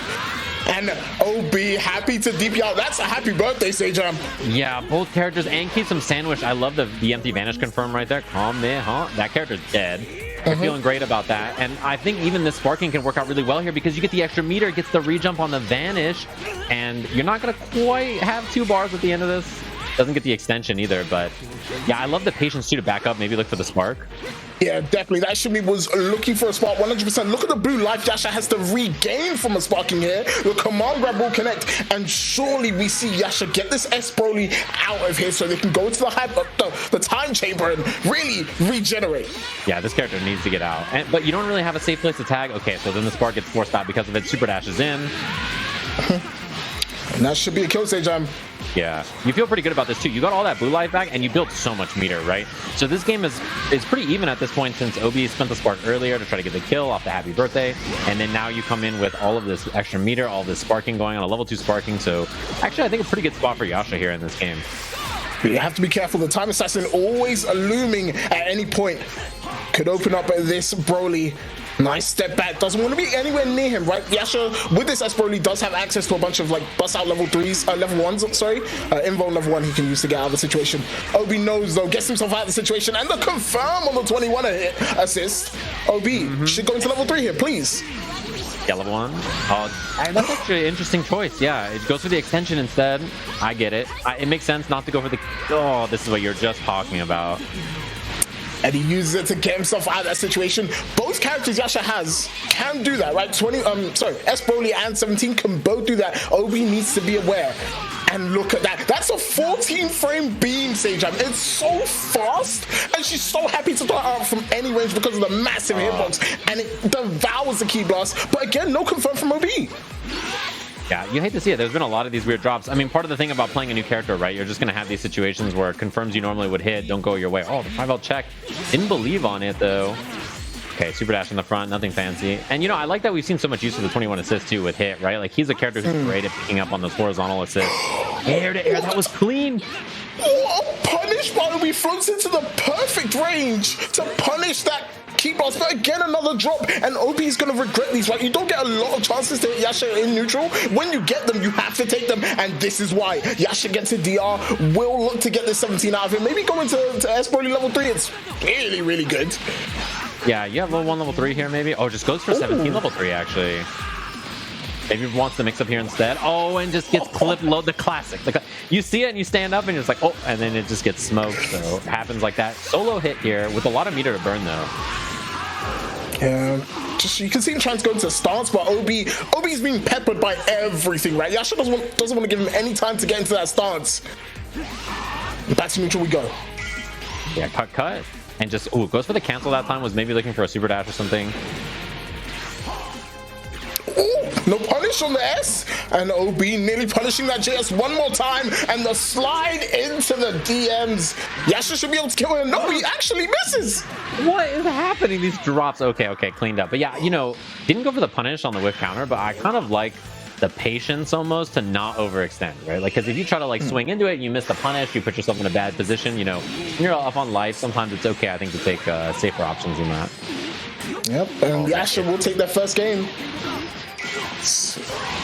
And OB happy to DP out. That's a happy birthday, Sejam.
Yeah, both characters, and keep some sandwich. I love the empty vanish confirm right there. Calm there, huh? That character's dead. You're feeling great about that. And I think even this sparking can work out really well here because you get the extra meter, gets the rejump on the vanish, and you're not going to quite have 2 bars at the end of this. Doesn't get the extension either, but yeah, I love the patience too to back up, maybe look for the spark.
Yeah, definitely. That Shimi was looking for a spark 100%. Look at the blue life Yasha has to regain from a sparking here. The command grab will connect, and surely we see Yasha get this S Broly out of here so they can go into the time chamber and really regenerate.
Yeah, this character needs to get out. But you don't really have a safe place to tag. Okay, so then the spark gets forced out because of it. Super dash is in.
And that should be a kill, Sejam.
Yeah, you feel pretty good about this too. You got all that blue life back and you built so much meter, right? So this game is pretty even at this point since Obi spent the spark earlier to try to get the kill off the happy birthday. And then now you come in with all of this extra meter, all this sparking going on, a level 2 sparking. So actually I think a pretty good spot for Yasha here in this game.
You have to be careful. The time assassin always looming at any point. Could open up this Broly. Nice step back. Doesn't want to be anywhere near him, right? Yasha, with this S Broly, does have access to a bunch of like bust out level 3s, level 1s, sorry. Invo level 1 he can use to get out of the situation. Obi knows though, gets himself out of the situation, and the confirm on the 21 hit assist. Obi should go into level 3 here, please.
Yeah, level 1. Oh, and that's actually an interesting choice. Yeah, it goes for the extension instead. I get it. It makes sense not to go for the... Oh, this is what you're just talking about.
And he uses it to get himself out of that situation. Both characters Yasha has can do that, right? S Broly and 17 can both do that. Obi needs to be aware. And look at that. That's a 14-frame beam, Sajam. It's so fast. And she's so happy to throw it out from any range because of the massive hitbox. And it devours the Ki Blast. But again, no confirm from Obi.
Yeah, you hate to see it. There's been a lot of these weird drops. I mean, part of the thing about playing a new character, right? You're just going to have these situations where confirms you normally would hit don't go your way. Oh, the 5L check. Didn't believe on it, though. Okay, super dash in the front, nothing fancy. And, you know, I like that we've seen so much use of the 21 assist, too, with hit, right? Like, he's a character who's great at picking up on those horizontal assists. Air to air, that was clean.
Oh, punish by Obi floats into the perfect range to punish that Ki Blast, but again another drop, and Obi is going to regret these, right? You don't get a lot of chances to hit Yasha in neutral. When you get them, you have to take them, and this is why Yasha gets a DR, will look to get this 17 out of him. Maybe go into S Broly level 3. It's really, really good.
Yeah, you have level 1, level 3 here, maybe. Oh, just goes for 17 level 3, actually. Maybe wants to mix up here instead. Oh, and just gets clip load, the classic. You see it and you stand up and you're just like, oh, and then it just gets smoked. So it happens like that. Solo hit here with a lot of meter to burn, though.
Yeah, just you can see him trying to go into stance, but Obi's being peppered by everything, right? Yasha doesn't want to give him any time to get into that stance. Back to neutral we go.
Yeah, cut. And just, oh, goes for the cancel that time, was maybe looking for a super dash or something.
Ooh, no punish on the S, and OB nearly punishing that JS one more time, and the slide into the DMs. Yasha should be able to kill him. No, he actually misses.
What is happening? These drops. Okay, cleaned up. But yeah, you know, didn't go for the punish on the whiff counter, but I kind of like the patience almost to not overextend, right? Like, because if you try to like swing into it, you miss the punish, you put yourself in a bad position. You know, when you're up on life, sometimes it's okay, I think, to take safer options than that.
Yep, and Yasha will take that first game.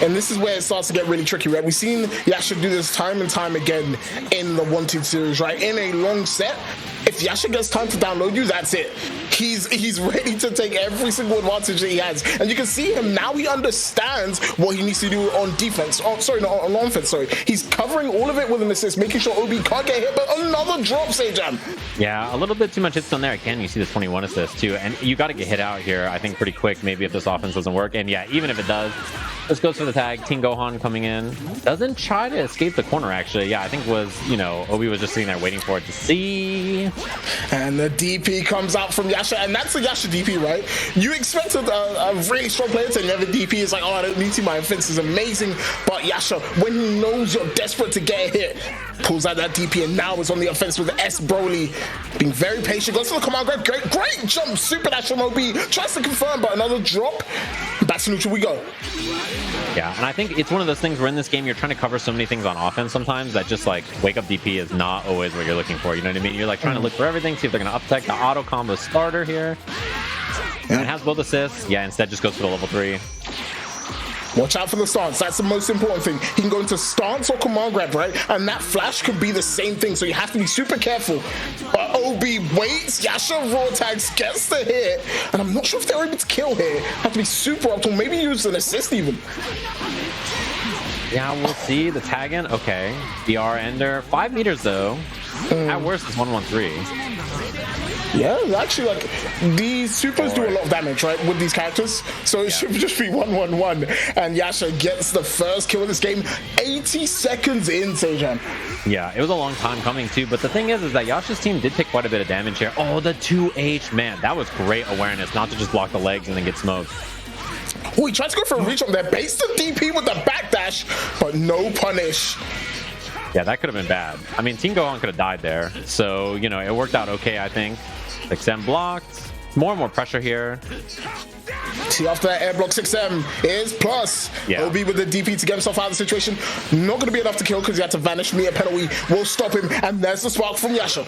And this is where it starts to get really tricky, right? We've seen Yasha do this time and time again in the 1-2 series, right? In a long set, if Yasha gets time to download you, that's it. He's ready to take every single advantage that he has. And you can see him now, he understands what he needs to do on defense. Oh, sorry, not on offense, sorry. He's covering all of it with an assist, making sure OB can't get hit, but another drop, Sajam.
Yeah, a little bit too much hits on there. Again, you see this 21 assist too, and you got to get hit out here, I think, pretty quick, maybe if this offense doesn't work. And yeah, even if it does, this goes for the tag. Team Gohan coming in. Doesn't try to escape the corner, actually. Yeah, I think was, you know, Obi was just sitting there waiting for it to see.
And the DP comes out from Yasha, and that's the Yasha DP, right? You expected a really strong player to never DP. It's like, oh, I don't need to, my offense is amazing. But Yasha, when he knows you're desperate to get a hit, pulls out that DP, and now is on the offense with S Broly. Being very patient, goes for the command grab. Great jump, super dash from OB. Tries to confirm, but another drop. Back to neutral we go.
Yeah, and I think it's one of those things where in this game you're trying to cover so many things on offense sometimes that just like wake up DP is not always what you're looking for. You know what I mean? You're like trying to look for everything, see if they're going to up-tech the auto combo starter here. And it has both assists. Yeah, instead just goes for the level 3.
Watch out for the stance. That's the most important thing. He can go into stance or command grab, right? And that flash could be the same thing, so you have to be super careful. But OB waits. Yasha raw tags, gets the hit. And I'm not sure if they're able to kill here. Have to be super optimal. Maybe use an assist even.
Yeah, we'll see. The tag in. Okay. DR ender. 5 meters, though. At worst, it's 113.
Yeah, actually, like, these supers do a lot of damage, right, with these characters. So it should just be 111. And Yasha gets the first kill of this game 80 seconds in, Sejan.
Yeah, it was a long time coming, too. But the thing is that Yasha's team did take quite a bit of damage here. Oh, the 2H. Man, that was great awareness, not to just block the legs and then get smoked.
Oh, he tried to go for a reach on there. Base the DP with the backdash, but no punish.
Yeah, that could have been bad. I mean, Team Gohan could have died there. So, you know, it worked out okay, I think. XM blocked. More and more pressure here.
See, after that air block 6M is plus.
Yeah.
OB with the DP to get himself out of the situation. Not going to be enough to kill because he had to vanish. Meter penalty will stop him. And there's the spark from Yasha.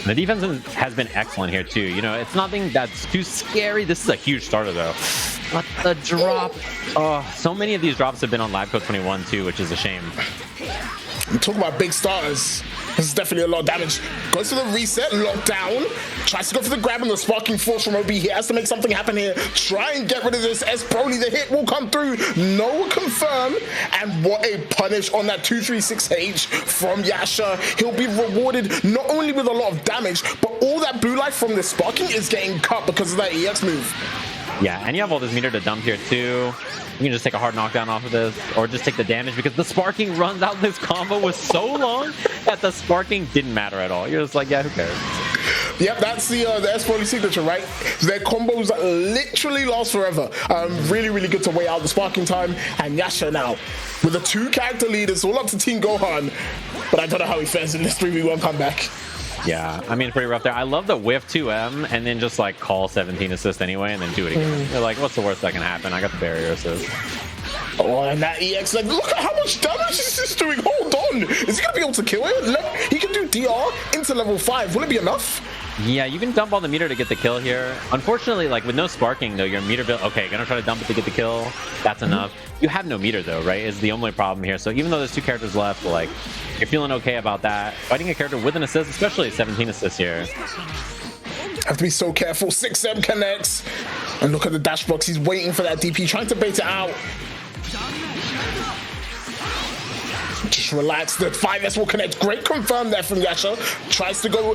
The defense has been excellent here too. You know, it's nothing that's too scary. This is a huge starter though. But the drop, oh, so many of these drops have been on Lab Code 21 too, which is a shame.
I'm talking about big starters. This is definitely a lot of damage. Goes for the reset, lockdown. Tries to go for the grab and the sparking force from OB. He has to make something happen here. Try and get rid of this. S Broly, the hit will come through. No confirm. And what a punish on that 236H from Yasha. He'll be rewarded not only with a lot of damage, but all that blue life from the sparking is getting cut because of that EX move.
Yeah, and you have all this meter to dump here too. You can just take a hard knockdown off of this, or just take the damage because the sparking runs out. This combo was so long that the sparking didn't matter at all. You're just like, yeah, who cares?
Yep, that's the S40 signature, right? Their combos literally last forever. Really, really good to weigh out the sparking time. And Yasha now, with a 2-character lead, it's all up to Team Gohan. But I don't know how he fares in this 3v1 comeback.
Yeah, I mean, it's pretty rough there. I love the whiff 2M and then just like call 17 assist anyway and then do it again. They're like, what's the worst that can happen? I got the barrier assist.
Oh, and that EX, like, look at how much damage is this doing. Hold on. Is he going to be able to kill it? He can do DR into level 5. Will it be enough?
Yeah, you can dump all the meter to get the kill here. Unfortunately, like with no sparking though, your meter build, okay, gonna try to dump it to get the kill. That's enough. You have no meter though, right? Is the only problem here. So even though there's 2 characters left, like you're feeling okay about that. Fighting a character with an assist, especially 17 assists here.
Have to be so careful. 6M connects. And look at the dash box. He's waiting for that DP, trying to bait it out. Just relax. The 5S will connect. Great confirm there from Yasha. He tries to go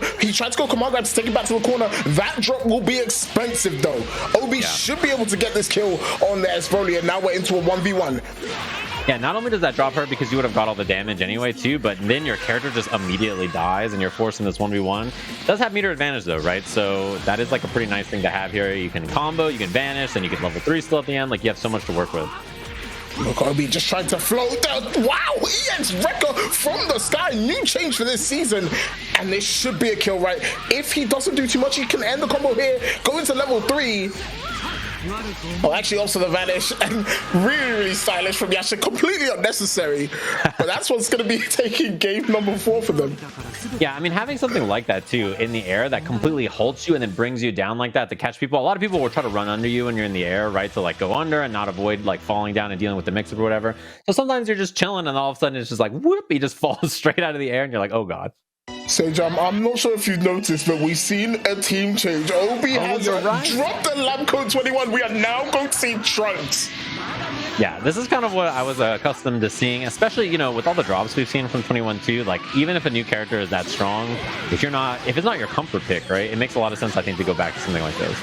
command grab to take it back to the corner. That drop will be expensive though. OB should be able to get this kill on the S Broly, and now we're into a 1v1.
Yeah, not only does that drop hurt because you would have got all the damage anyway too, but then your character just immediately dies and you're forcing this 1v1. It does have meter advantage though, right? So that is like a pretty nice thing to have here. You can combo, you can vanish, and you can level 3 still at the end. Like you have so much to work with.
Look, OB just trying to float down. Wow, EX Wrecker from the sky. New change for this season. And this should be a kill, right? If he doesn't do too much, he can end the combo here. Go into level 3. Oh, actually also the vanish, and really, really stylish from Yasha. Completely unnecessary. But that's what's going to be taking game number 4 for them.
Yeah, I mean, having something like that too in the air that completely halts you and then brings you down like that to catch people. A lot of people will try to run under you when you're in the air, right? To like go under and not avoid like falling down and dealing with the mix-up or whatever. So sometimes you're just chilling and all of a sudden it's just like, whoop, he just falls straight out of the air and you're like, oh God.
Sage, I'm not sure if you've noticed, but we've seen a team change. OB has dropped the Lab Code 21. We are now going to see Trunks.
Yeah, this is kind of what I was accustomed to seeing, especially, you know, with all the drops we've seen from 21-2. Like, even if a new character is that strong, if it's not your comfort pick, right, it makes a lot of sense, I think, to go back to something like this.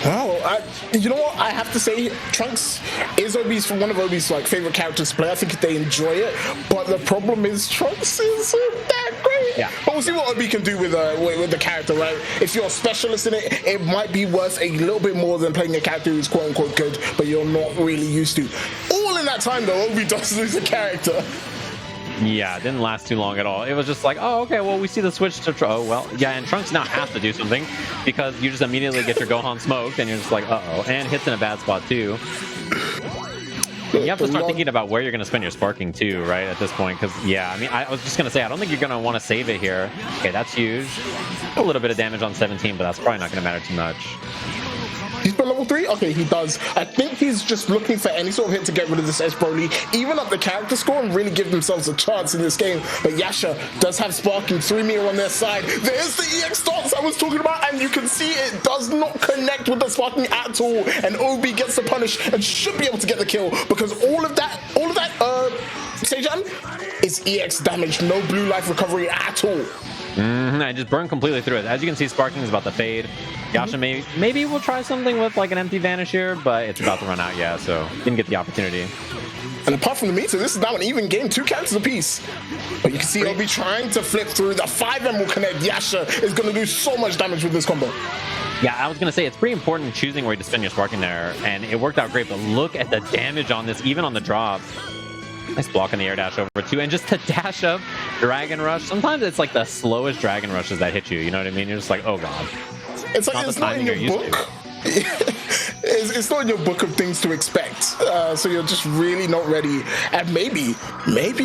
Oh, you know what? I have to say, Trunks is one of OB's like favorite characters to play. I think they enjoy it, but the problem is Trunks isn't that great.
Yeah.
But we'll see what OB can do with the character, right? If you're a specialist in it, it might be worth a little bit more than playing a character who's quote unquote good, but you're not really used to. All in that time though, OB does lose a character.
Yeah, it didn't last too long at all. It was just like, oh, okay, well, we see the switch to... Oh, well, yeah, and Trunks now has to do something because you just immediately get your Gohan smoked and you're just like, uh-oh. And hits in a bad spot, too. You have to start thinking about where you're going to spend your sparking, too, right, at this point. Because, yeah, I mean, I was just going to say, I don't think you're going to want to save it here. Okay, that's huge. A little bit of damage on 17, but that's probably not going to matter too much.
He's been level 3? Okay, he does. I think he's just looking for any sort of hit to get rid of this S Broly, even up the character score and really give themselves a chance in this game. But Yasha does have sparking 3 meter on their side. There's the EX starts I was talking about, and you can see it does not connect with the sparking at all. And OB gets the punish and should be able to get the kill because all of that, Sejan, is EX damage. No blue life recovery at all.
I just burned completely through it. As you can see, sparking is about to fade. Yasha maybe we'll try something with like an empty vanish here, but it's about to run out, yeah, so didn't get the opportunity.
And apart from the meter, this is now an even game, 2 characters apiece. But you can see OB trying to flip through. The 5M will connect. Yasha is going to do so much damage with this combo.
Yeah, I was going to say, it's pretty important choosing where to spend your sparking there, and it worked out great, but look at the damage on this, even on the drop. Nice block in the air dash over too, and just to dash up Dragon Rush. Sometimes it's like the slowest Dragon Rushes that hit you. You know what I mean? You're just like, oh god.
It's like it's not in your book. it's not in your book of things to expect. So you're just really not ready. And maybe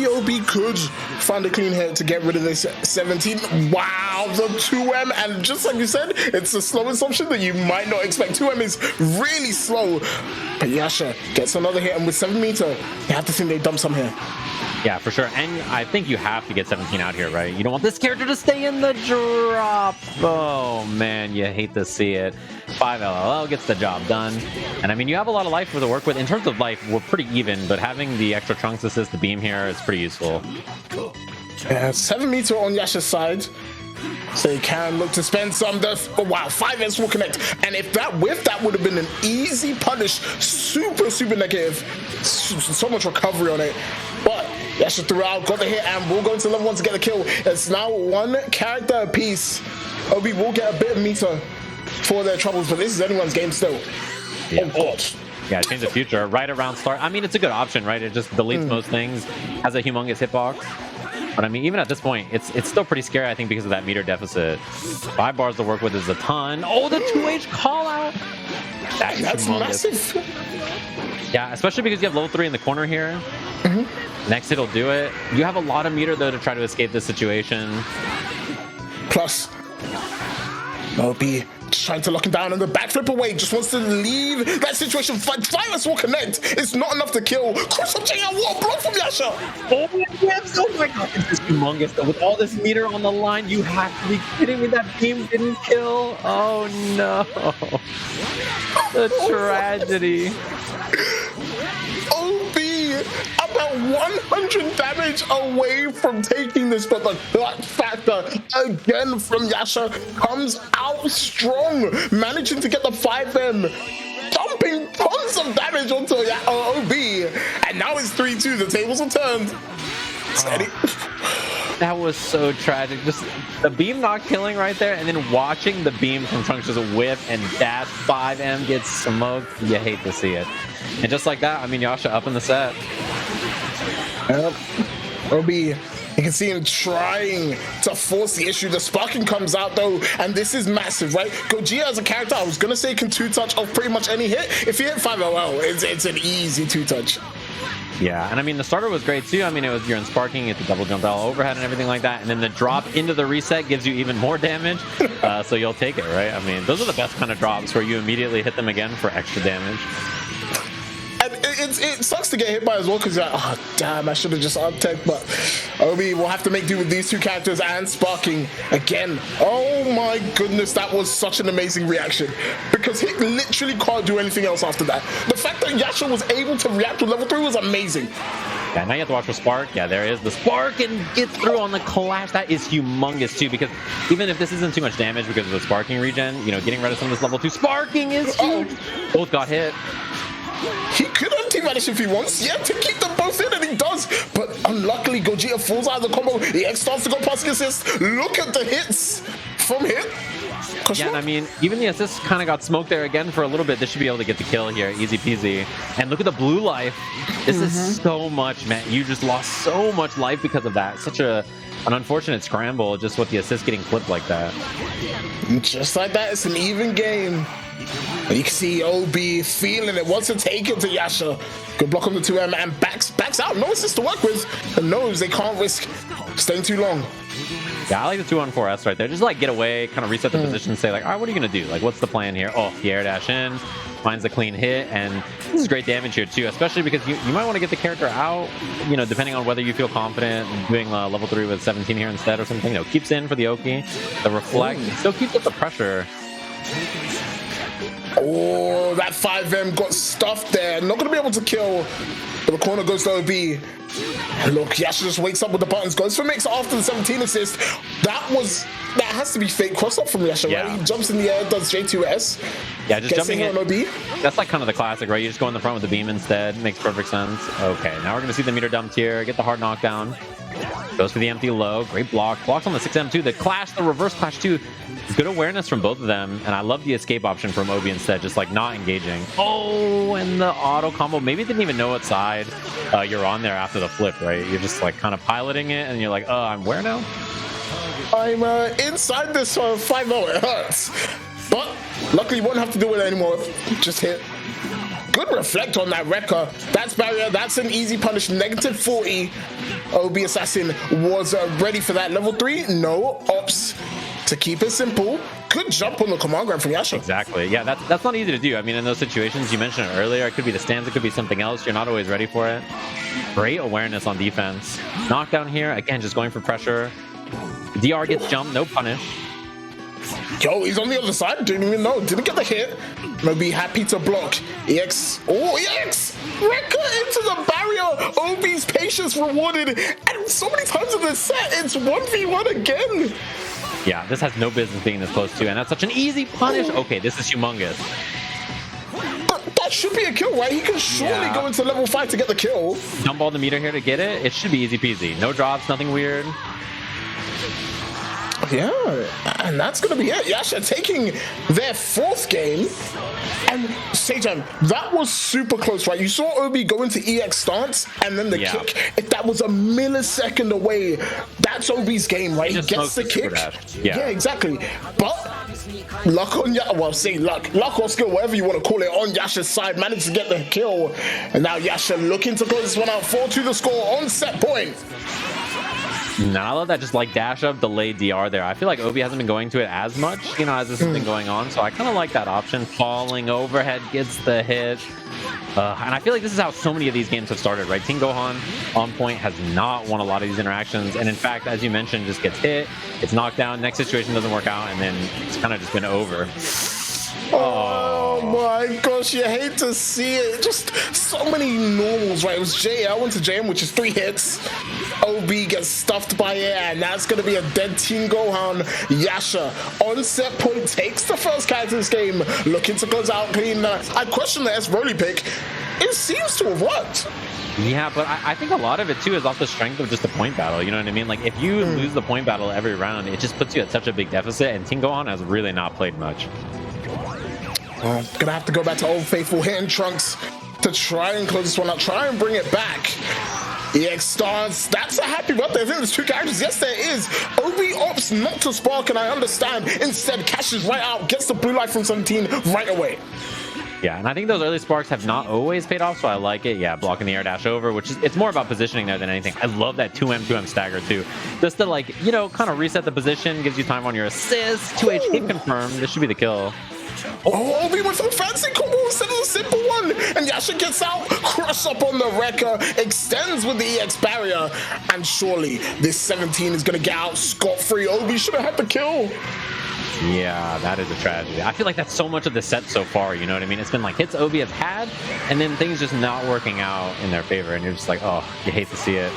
OB could find a clean hit to get rid of this 17. Wow, the 2M. And just like you said, it's the slowest option that you might not expect. 2M is really slow. But Yasha gets another hit. And with 7 meter, you have to think they dump some here.
Yeah, for sure. And I think you have to get 17 out here, right? You don't want this character to stay in the drop. Oh, man, you hate to see it. 5 LLL gets the job done. And I mean, you have a lot of life to work with. In terms of life, we're pretty even, but having the extra Trunks assist, the beam here, is pretty useful.
Yeah, 7 meter on Yasha's side. So you can look to spend some. Oh, wow, 5S will connect. And if that whiff, that would have been an easy punish. Super, super negative. So much recovery on it. But Yasha threw out, got the hit, and we'll go into level 1 to get the kill. It's now 1 character apiece. OB will get a bit of meter for their troubles, but this is anyone's game still.
Yeah.
Oh, God.
Yeah, change the future right around start. I mean, it's a good option, right? It just deletes most things, has a humongous hitbox. But I mean, even at this point, it's still pretty scary, I think, because of that meter deficit. 5 bars to work with is a ton. Oh, the 2H call out! That's
massive.
Yeah, especially because you have level 3 in the corner here. Next hit will do it. You have a lot of meter, though, to try to escape this situation.
Plus, OB just trying to lock him down on the backflip away. Just wants to leave that situation. Violence will connect. It's not enough to kill. Cross up Jing, what block from Yasha?
Oh my god, this is humongous. Though. With all this meter on the line, you have to be kidding me. That beam didn't kill. Oh no. The tragedy.
OB about 100 damage away from taking this, but the gut factor again from Yasha comes out strong, managing to get the 5M, dumping tons of damage onto OB, and now it's 3-2. The tables are turned. Steady.
That was so tragic. Just the beam not killing right there, and then watching the beam from Trunks just whiff and dash 5M gets smoked. You hate to see it. And just like that, I mean, Yasha up in the set.
Yep. OB, you can see him trying to force the issue. The sparking comes out though, and this is massive, right? Gogeta as a character, I was gonna say can 2-touch off pretty much any hit. If you hit 5LL, it's an easy 2-touch.
Yeah, and I mean, the starter was great too. I mean, you're in sparking, it's a double jump L overhead and everything like that. And then the drop into the reset gives you even more damage. So you'll take it, right? I mean, those are the best kind of drops where you immediately hit them again for extra damage.
And it sucks to get hit by as well because you're like, oh damn, I should have just up-tech, but OB will have to make do with these 2 characters and sparking again. Oh my goodness, that was such an amazing reaction because he literally can't do anything else after that. The fact that Yasha was able to react to level 3 was amazing.
Yeah, now you have to watch for Spark. Yeah, there is the Spark and get through on the Clash. That is humongous too, because even if this isn't too much damage because of the sparking regen, you know, getting rid of some of this level 2 sparking is huge. Both got hit.
He could anti-vanish if he wants, yeah, to keep them both in, and he does. But unluckily, Gogeta falls out of the combo. The X starts to go past the assist. Look at the hits from hit.
Yeah, and I mean, even the assist kind of got smoked there again for a little bit. This should be able to get the kill here, easy peasy. And look at the blue life. This is so much, man. You just lost so much life because of that. Such an unfortunate scramble, just with the assist getting clipped like that.
Just like that, it's an even game. And you can see OB feeling it, wants to take it to Yasha. Good block on the 2M and backs out. No assist to work with, and knows they can't risk staying too long.
Yeah, I like the 2-on-4S right there. Just like get away, kind of reset the position, say like, all right, what are you gonna do? Like, what's the plan here? Oh, the air dash in, finds the clean hit, and this is great damage here too, especially because you might want to get the character out, you know, depending on whether you feel confident doing level 3 with 17 here instead or something. You know, keeps in for the Oki, the reflect, still keeps up the pressure.
Oh, that 5M got stuffed there. Not going to be able to kill. But the corner goes to OB. And look, Yasha just wakes up with the buttons. Goes for mix after the 17 assist. That has to be fake cross-up from Yasha, right? He jumps in the air, does J2S.
Yeah, just jumping in.
On OB.
That's like kind of the classic, right? You just go in the front with the beam instead. Makes perfect sense. Okay, now we're going to see the meter dumped here. Get the hard knockdown. Goes for the empty low. Great block. Blocks on the 6M too. The clash, the reverse clash too. Good awareness from both of them. And I love the escape option from Obi instead. Just like not engaging. Oh, and the auto combo. Maybe didn't even know what side you're on there after the flip, right? You're just like kind of piloting it. And you're like, oh, I'm where now?
I'm inside this 5-0. It hurts. But luckily, you won't have to do it anymore. Just hit. Good reflect on that Rekka. That's barrier. That's an easy punish. Negative 40. OB Assassin was ready for that. Level 3, no ops to keep it simple. Good jump on the command grab from Yasha.
Exactly. Yeah, that's not easy to do. I mean, in those situations, you mentioned it earlier, it could be the stance, it could be something else. You're not always ready for it. Great awareness on defense. Knockdown here, again, just going for pressure. DR gets jumped, no punish.
Yo, he's on the other side. Didn't even know. Didn't get the hit. Maybe happy to block. EX. Oh, EX! Rekka into the barrier. OB's patience rewarded. And so many times in this set, it's 1v1 again.
Yeah, this has no business being this close to, and that's such an easy punish. Okay, this is humongous.
That should be a kill, right? He can surely go into level 5 to get the kill.
Dump all the meter here to get it. It should be easy peasy. No drops, nothing weird.
Yeah, and that's going to be it. Yasha taking their 4th game. And Seijan, that was super close, right? You saw Obi go into EX stance and then the kick. If that was a millisecond away, that's Obi's game, right? He gets the kick. Yeah, exactly. But luck on Yasha, well, say luck or skill, whatever you want to call it, on Yasha's side, managed to get the kill. And now Yasha looking to close this one out, 4-2 the score on set point.
Now, I love that just like dash up, delay DR there. I feel like Obi hasn't been going to it as much, you know, as this has been going on. So I kind of like that option. Falling overhead gets the hit. And I feel like this is how so many of these games have started, right? Team Gohan on point has not won a lot of these interactions. And in fact, as you mentioned, just gets hit, it's knocked down, next situation doesn't work out, and then it's kind of just been over.
Oh my gosh, you hate to see it. Just so many normals, right? It was JL went to JM, which is 3 hits. OB gets stuffed by air, and that's going to be a dead Team Gohan. Yasha on set point takes the first character this game, looking to close out clean. I question the S Broly pick. It seems to have worked.
Yeah, but I think a lot of it too is off the strength of just the point battle. You know what I mean? Like if you lose the point battle every round, it just puts you at such a big deficit, and Team Gohan has really not played much.
Well, gonna have to go back to Old Faithful hitting Trunks to try and close this one out, try and bring it back. EX stars, that's a happy birthday. I think there's 2 characters. Yes, there is. OB opts not to spark, and I understand. Instead, cashes right out, gets the blue light from 17 right away.
Yeah, and I think those early sparks have not always paid off, so I like it. Yeah, blocking the air dash over, which is, it's more about positioning there than anything. I love that 2M stagger too. Just to like, you know, kind of reset the position, gives you time on your assist. 2H hit confirmed. This should be the kill.
Oh, we went for the fancy combo instead of the simple one. And Yasha gets out, crush up on the Rekka, extends with the EX barrier. And surely this 17 is going to get out scot-free. Obi should have had the kill.
Yeah, that is a tragedy. I feel like that's so much of the set so far, you know what I mean? It's been like hits Obi has had, and then things just not working out in their favor. And you're just like, oh, you hate to see it.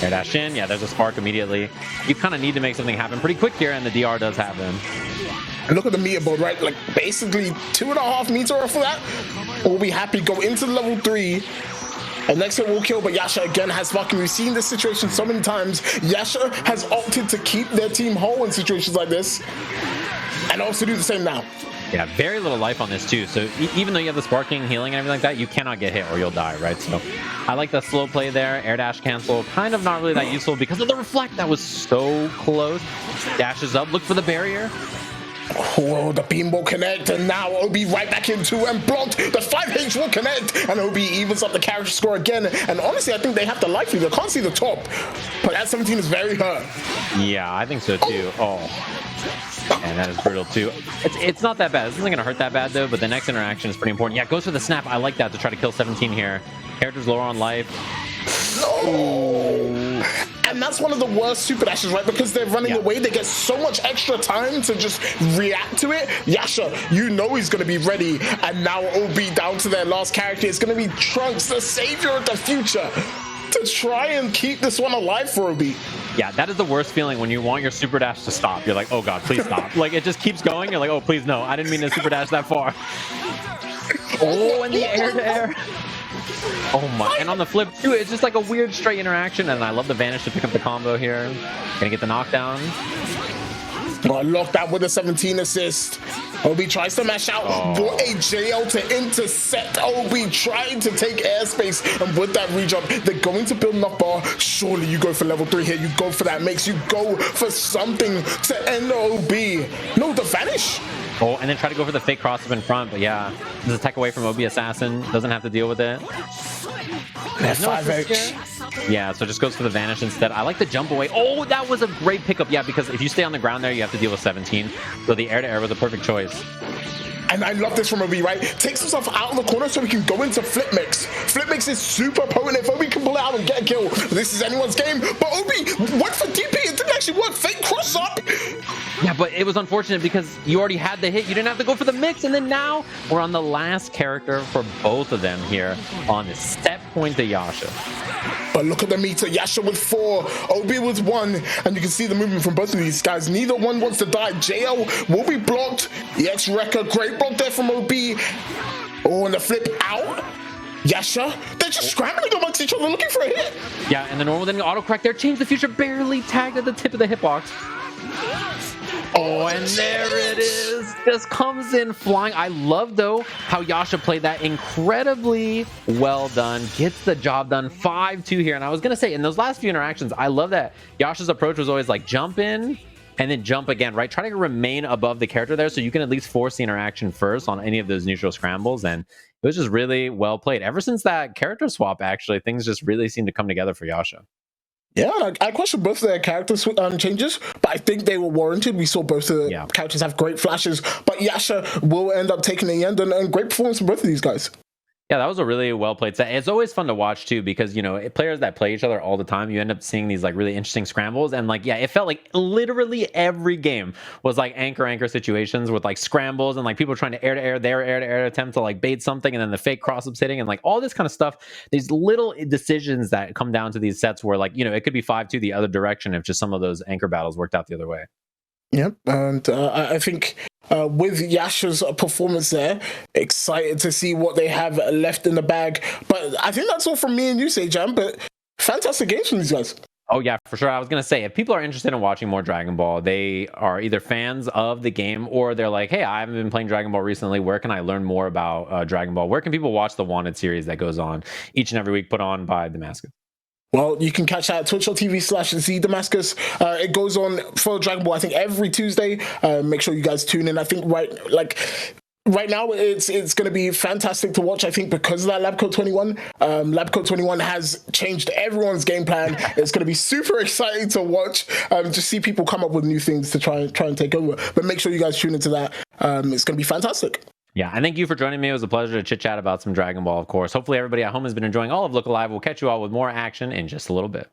Air dash in, yeah, there's a spark immediately. You kind of need to make something happen pretty quick here, and the DR does happen.
And look at the meter board, right? Like basically 2.5 meters off of that. We'll be happy, go into level 3. And next hit will kill, but Yasha again has fucking, we've seen this situation so many times. Yasha has opted to keep their team whole in situations like this. And also do the same now.
Yeah, very little life on this too. So even though you have the sparking, healing, and everything like that, you cannot get hit or you'll die, right? So I like the slow play there. Air dash cancel, kind of not really that useful because of the reflect. That was so close. Dashes up, look for the barrier.
Oh, the beam will connect, and now Obi right back into and blocked. The 5H will connect, and Obi evens up the character score again. And honestly, I think they have the life lead. I can't see the top, but that 17 is very hurt.
Yeah, I think so too. Oh. And that is brutal too. It's not that bad. This isn't going to hurt that bad though, but the next interaction is pretty important. Yeah, goes for the snap. I like that to try to kill 17 here. Character's lower on life.
No! And that's one of the worst super dashes, right? Because they're running away, they get so much extra time to just react to it. Yasha, you know he's going to be ready. And now OB down to their last character. It's going to be Trunks, the savior of the future, to try and keep this one alive for OB.
Yeah, that is the worst feeling when you want your super dash to stop. You're like, oh god, please stop. Like, it just keeps going. You're like, oh, please no. I didn't mean to super dash that far. Oh, and the air to air. Oh my, and on the flip too, it's just like a weird straight interaction, and I love the vanish to pick up the combo here. Gonna get the knockdown.
Oh, locked out with a 17 assist. Obi tries to mash out for a JL to intercept. Obi trying to take airspace, and with that rejump, they're going to build enough bar. Surely you go for level 3 here. You go for that, makes you go for something to end OB. No, the vanish.
Oh, and then try to go for the fake cross up in front, but yeah, this is a tech away from OB Assassin, doesn't have to deal with it.
That's
No
5H.
Yeah, so just goes for the vanish instead. I like the jump away. Oh, that was a great pickup. Yeah, because if you stay on the ground there, you have to deal with 17. So the air to air was a perfect choice.
And I love this from Obi, right? Takes himself out of the corner so he can go into flip mix. Flip mix is super potent. If Obi can pull it out and get a kill, this is anyone's game. But Obi went for DP. It didn't actually work. Fake cross up.
Yeah, but it was unfortunate because you already had the hit. You didn't have to go for the mix. And then now we're on the last character for both of them here on the set point to Yasha.
But look at the meter. Yasha with 4, Obi with 1, and you can see the movement from both of these guys. Neither one wants to die. JL will be blocked. EX Wrecker, great block there from Obi. Oh, and the flip out. Yasha, they're just scrambling amongst each other looking for a hit.
Yeah, and the normal then auto correct there. Change the future, barely tagged at the tip of the hitbox. Oh, and there it is. Just comes in flying. I love, though, how Yasha played that incredibly well done. Gets the job done. 5-2 here. And I was going to say, in those last few interactions, I love that Yasha's approach was always like jump in and then jump again, right? Try to remain above the character there so you can at least force the interaction first on any of those neutral scrambles. And it was just really well played. Ever since that character swap, actually, things just really seem to come together for Yasha.
Yeah, I question both their character changes, but I think they were warranted. We saw both the characters have great flashes, but Yasha will end up taking the end, and great performance from both of these guys.
Yeah, that was a really well played set. It's always fun to watch too because, you know, players that play each other all the time, you end up seeing these like really interesting scrambles. And like, yeah, it felt like literally every game was like anchor situations with like scrambles and like people trying to air to air attempt to like bait something and then the fake cross ups hitting and like all this kind of stuff. These little decisions that come down to these sets where like, you know, it could be 5-2 the other direction if just some of those anchor battles worked out the other way.
Yep, and I think with Yasha's performance there, excited to see what they have left in the bag. But I think that's all from me and you, Jam. But fantastic games from these guys.
Oh, yeah, for sure. I was going to say, if people are interested in watching more Dragon Ball, they are either fans of the game or they're like, hey, I haven't been playing Dragon Ball recently. Where can I learn more about Dragon Ball? Where can people watch the Wanted series that goes on each and every week put on by Damascus?
Well, you can catch that at twitch.tv/Z Damascus. It goes on for Dragon Ball, I think, every Tuesday. Make sure you guys tune in. I think right now it's going to be fantastic to watch, I think, because of that Lab Coat 21. Lab Coat 21 has changed everyone's game plan. It's going to be super exciting to watch. Just see people come up with new things to try and take over. But make sure you guys tune into that. It's going to be fantastic.
Yeah, and thank you for joining me. It was a pleasure to chit-chat about some Dragon Ball, of course. Hopefully everybody at home has been enjoying all of Look Alive. We'll catch you all with more action in just a little bit.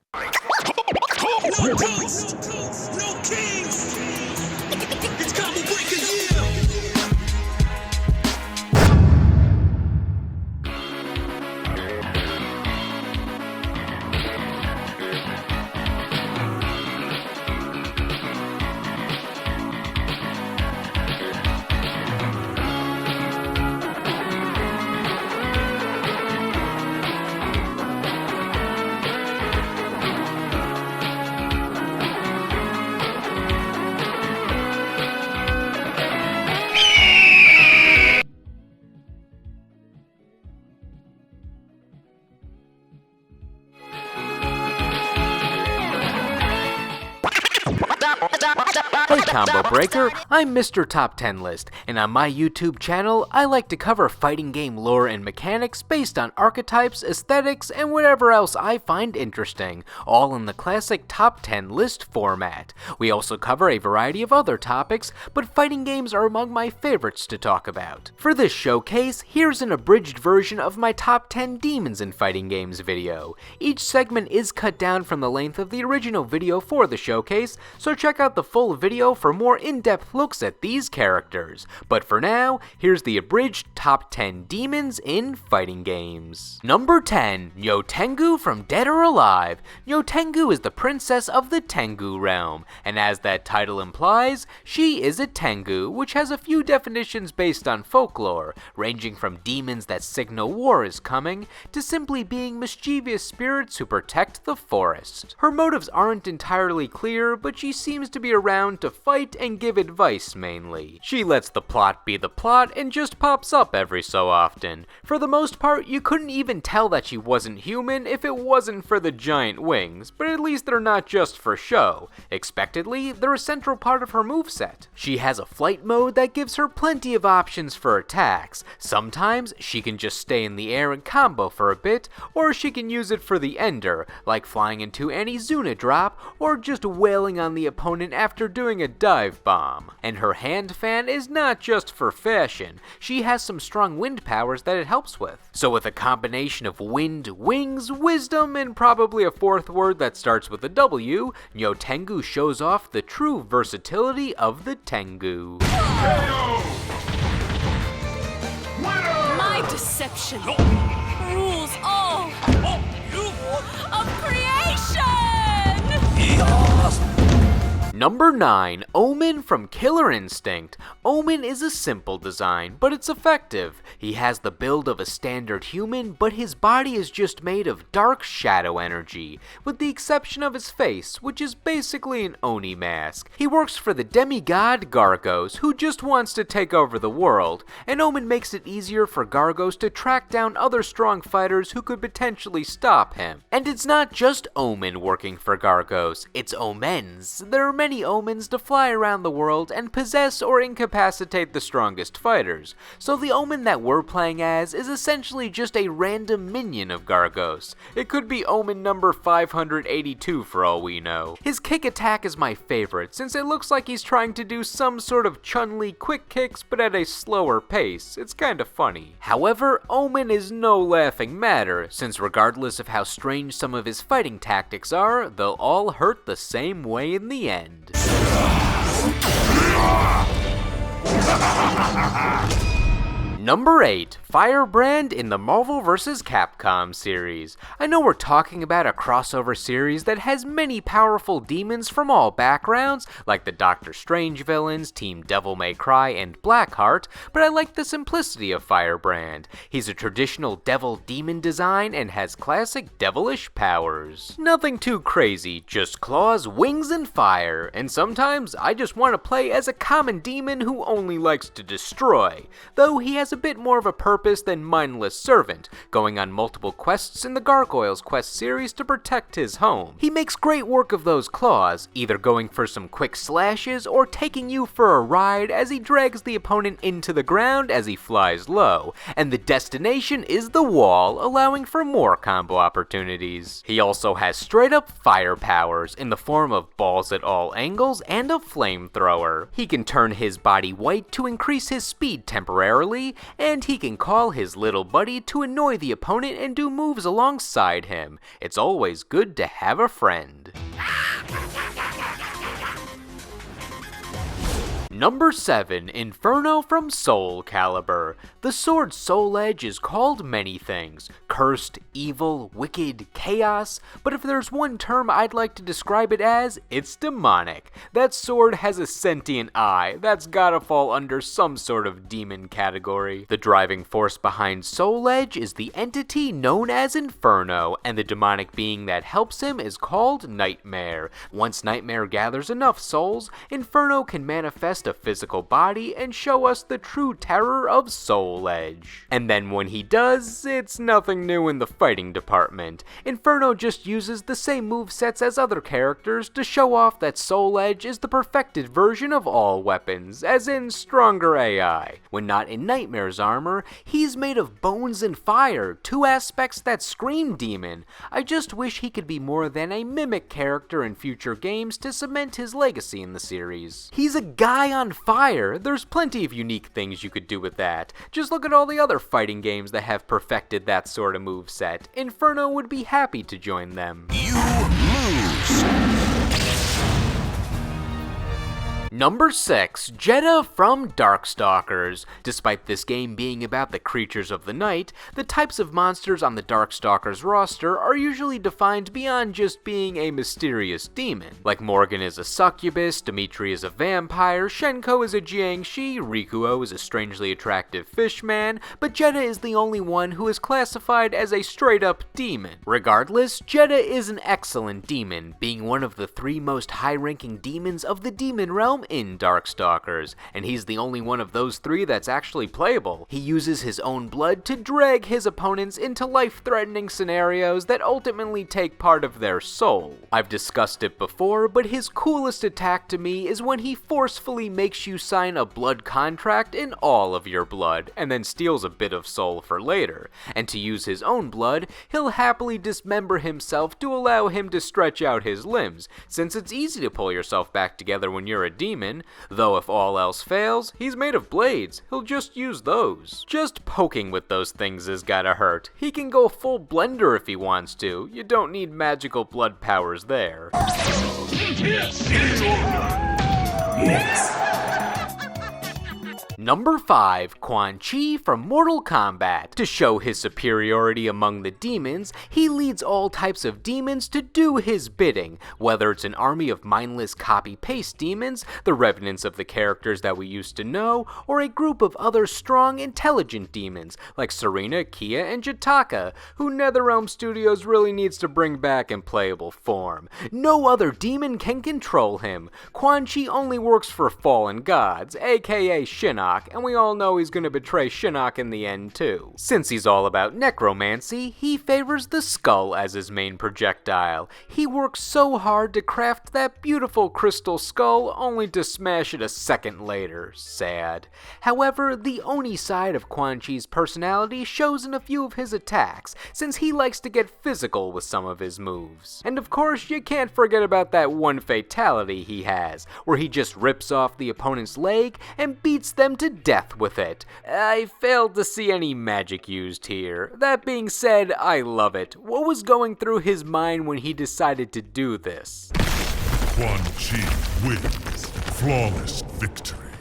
Hey Combo Breaker, I'm Mr. Top 10 List, and on my YouTube channel, I like to cover fighting game lore and mechanics based on archetypes, aesthetics, and whatever else I find interesting, all in the classic Top 10 List format. We also cover a variety of other topics, but fighting games are among my favorites to talk about. For this showcase, here's an abridged version of my Top 10 Demons in Fighting Games video. Each segment is cut down from the length of the original video for the showcase, so check out the full video for more in-depth looks at these characters. But for now, here's the abridged Top 10 Demons in Fighting Games. Number 10, Nyo Tengu from Dead or Alive. Nyo Tengu is the princess of the Tengu realm, and as that title implies, she is a Tengu, which has a few definitions based on folklore, ranging from demons that signal war is coming, to simply being mischievous spirits who protect the forest. Her motives aren't entirely clear, but she seems seems to be around to fight and give advice mainly. She lets the plot be the plot and just pops up every so often. For the most part, you couldn't even tell that she wasn't human if it wasn't for the giant wings, but at least they're not just for show. Expectedly, they're a central part of her moveset. She has a flight mode that gives her plenty of options for attacks. Sometimes she can just stay in the air and combo for a bit, or she can use it for the ender, like flying into any Zuna drop, or just wailing on the opponent after doing a dive bomb. And her hand fan is not just for fashion, she has some strong wind powers that it helps with. So with a combination of wind, wings, wisdom, and probably a fourth word that starts with a W, Nyo Tengu shows off the true versatility of the Tengu.
My deception rules all of creation!
Number 9, Omen from Killer Instinct. Omen is a simple design, but it's effective. He has the build of a standard human, but his body is just made of dark shadow energy, with the exception of his face, which is basically an Oni mask. He works for the demigod Gargos, who just wants to take over the world, and Omen makes it easier for Gargos to track down other strong fighters who could potentially stop him. And it's not just Omen working for Gargos, it's Omens. There are many Omens to fly around the world and possess or incapacitate the strongest fighters, so the Omen that we're playing as is essentially just a random minion of Gargos. It could be Omen number 582 for all we know. His kick attack is my favorite, since it looks like he's trying to do some sort of Chun-Li quick kicks but at a slower pace. It's kinda funny. However, Omen is no laughing matter, since regardless of how strange some of his fighting tactics are, they'll all hurt the same way in the end. Number 8, Firebrand in the Marvel vs. Capcom series. I know we're talking about a crossover series that has many powerful demons from all backgrounds, like the Doctor Strange villains, Team Devil May Cry, and Blackheart, but I like the simplicity of Firebrand. He's a traditional devil-demon design and has classic devilish powers. Nothing too crazy, just claws, wings, and fire, and sometimes I just want to play as a common demon who only likes to destroy, though he has a bit more of a purpose than Mindless Servant, going on multiple quests in the Gargoyles quest series to protect his home. He makes great work of those claws, either going for some quick slashes or taking you for a ride as he drags the opponent into the ground as he flies low, and the destination is the wall, allowing for more combo opportunities. He also has straight up fire powers in the form of balls at all angles and a flamethrower. He can turn his body white to increase his speed temporarily, and he can call his little buddy to annoy the opponent and do moves alongside him. It's always good to have a friend. Number 7, Inferno from Soul Calibur. The sword Soul Edge is called many things: cursed, evil, wicked, chaos, but if there's one term I'd like to describe it as, it's demonic. That sword has a sentient eye that's gotta fall under some sort of demon category. The driving force behind Soul Edge is the entity known as Inferno, and the demonic being that helps him is called Nightmare. Once Nightmare gathers enough souls, Inferno can manifest a physical body and show us the true terror of Soul Edge. And then when he does, it's nothing new in the fighting department. Inferno just uses the same movesets as other characters to show off that Soul Edge is the perfected version of all weapons, as in stronger AI. When not in Nightmare's armor, he's made of bones and fire, two aspects that scream demon. I just wish he could be more than a mimic character in future games to cement his legacy in the series. He's a guy on fire. There's plenty of unique things you could do with that. Just look at all the other fighting games that have perfected that sort of moveset. Inferno would be happy to join them.
You lose.
Number 6, Jeddah from Darkstalkers. Despite this game being about the creatures of the night, the types of monsters on the Darkstalkers roster are usually defined beyond just being a mysterious demon. Like Morgan is a succubus, Dimitri is a vampire, Shenko is a Jiangshi, Rikuo is a strangely attractive fishman, but Jeddah is the only one who is classified as a straight-up demon. Regardless, Jeddah is an excellent demon, being one of the 3 most high-ranking demons of the demon realm in Darkstalkers, and he's the only one of those 3 that's actually playable. He uses his own blood to drag his opponents into life-threatening scenarios that ultimately take part of their soul. I've discussed it before, but his coolest attack to me is when he forcefully makes you sign a blood contract in all of your blood, and then steals a bit of soul for later. And to use his own blood, he'll happily dismember himself to allow him to stretch out his limbs, since it's easy to pull yourself back together when you're a demon, though if all else fails, he's made of blades, he'll just use those. Just poking with those things is gotta hurt. He can go full blender if he wants to, you don't need magical blood powers there. Number 5, Quan Chi from Mortal Kombat. To show his superiority among the demons, he leads all types of demons to do his bidding, whether it's an army of mindless copy-paste demons, the revenants of the characters that we used to know, or a group of other strong, intelligent demons, like Serena, Kia, and Jataka, who NetherRealm Studios really needs to bring back in playable form. No other demon can control him. Quan Chi only works for fallen gods, aka Shinnok, and we all know he's gonna betray Shinnok in the end too. Since he's all about necromancy, he favors the skull as his main projectile. He works so hard to craft that beautiful crystal skull only to smash it a second later. Sad. However, the Oni side of Quan Chi's personality shows in a few of his attacks, since he likes to get physical with some of his moves. And of course, you can't forget about that one fatality he has, where he just rips off the opponent's leg and beats them to death with it. I failed to see any magic used here. That being said, I love it. What was going through his mind when he decided to do this?
Quan Chi wins. Flawless victory.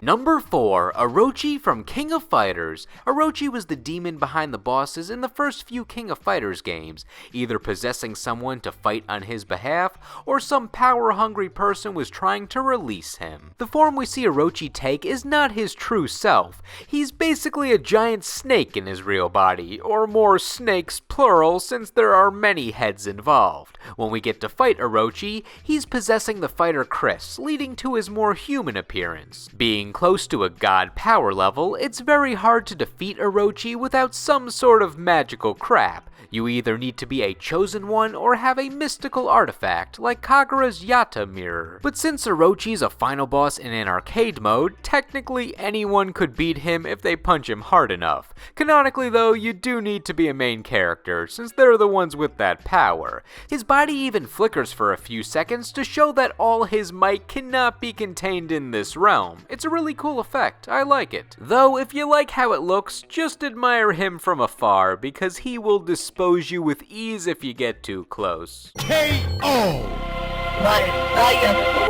Number 4, Orochi from King of Fighters. Orochi was the demon behind the bosses in the first few King of Fighters games, either possessing someone to fight on his behalf, or some power-hungry person was trying to release him. The form we see Orochi take is not his true self. He's basically a giant snake in his real body, or more snakes plural since there are many heads involved. When we get to fight Orochi, he's possessing the fighter Chris, leading to his more human appearance. Being close to a god power level, it's very hard to defeat Orochi without some sort of magical crap. You either need to be a chosen one or have a mystical artifact, like Kagura's Yata mirror. But since Orochi's a final boss in an arcade mode, technically anyone could beat him if they punch him hard enough. Canonically though, you do need to be a main character, since they're the ones with that power. His body even flickers for a few seconds to show that all his might cannot be contained in this realm. It's a really cool effect, I like it. Though if you like how it looks, just admire him from afar, because he will dispose you with ease if you get too close.
KO!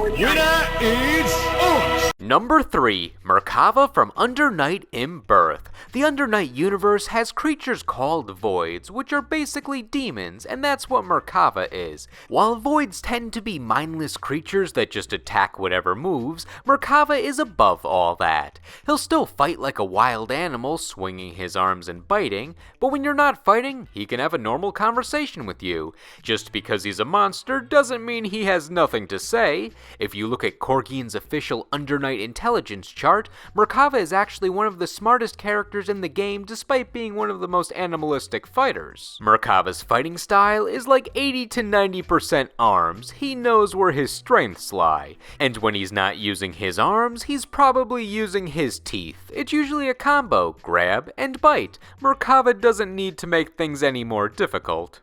Winner is
Number 3, Merkava from Under Night in Birth. The Under Night universe has creatures called voids, which are basically demons, and that's what Merkava is. While voids tend to be mindless creatures that just attack whatever moves, Merkava is above all that. He'll still fight like a wild animal, swinging his arms and biting, but when you're not fighting, he can have a normal conversation with you. Just because he's a monster doesn't mean he has nothing to say. If you look at Corgian's official Under Night intelligence chart, Merkava is actually one of the smartest characters in the game despite being one of the most animalistic fighters. Merkava's fighting style is like 80 to 90% arms. He knows where his strengths lie. And when he's not using his arms, he's probably using his teeth. It's usually a combo, grab and bite. Merkava doesn't need to make things any more difficult.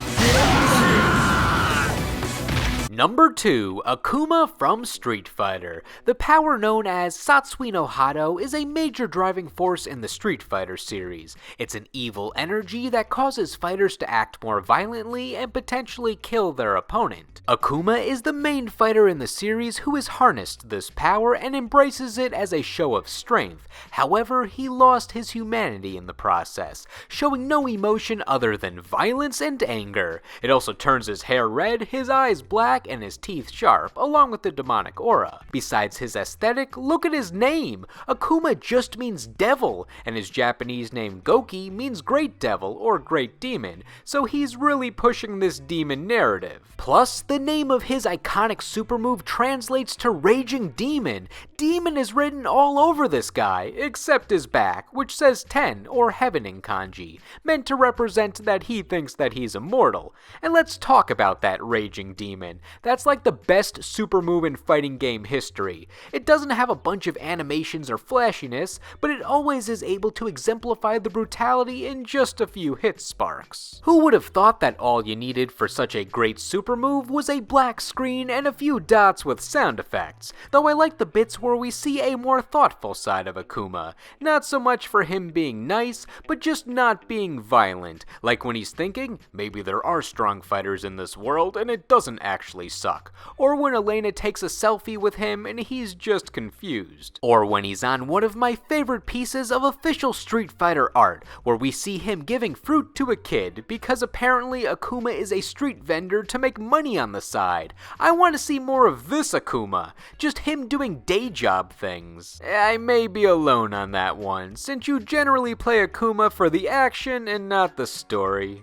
Number 2, Akuma from Street Fighter. The power known as Satsui no Hado is a major driving force in the Street Fighter series. It's an evil energy that causes fighters to act more violently and potentially kill their opponent. Akuma is the main fighter in the series who has harnessed this power and embraces it as a show of strength. However, he lost his humanity in the process, showing no emotion other than violence and anger. It also turns his hair red, his eyes black, and his teeth sharp, along with the demonic aura. Besides his aesthetic, look at his name! Akuma just means devil, and his Japanese name Goki means great devil or great demon, so he's really pushing this demon narrative. Plus, the name of his iconic super move translates to Raging Demon. Demon is written all over this guy, except his back, which says 10 or heaven in kanji, meant to represent that he thinks that he's immortal. And let's talk about that Raging Demon. That's like the best super move in fighting game history. It doesn't have a bunch of animations or flashiness, but it always is able to exemplify the brutality in just a few hit sparks. Who would have thought that all you needed for such a great super move was a black screen and a few dots with sound effects, though I like the bits where we see a more thoughtful side of Akuma. Not so much for him being nice, but just not being violent, like when he's thinking, maybe there are strong fighters in this world and it doesn't actually suck, or when Elena takes a selfie with him and he's just confused, or when he's on one of my favorite pieces of official Street Fighter art, where we see him giving fruit to a kid, because apparently Akuma is a street vendor to make money on the side. I want to see more of this Akuma, just him doing day job things. I may be alone on that one, since you generally play Akuma for the action and not the story.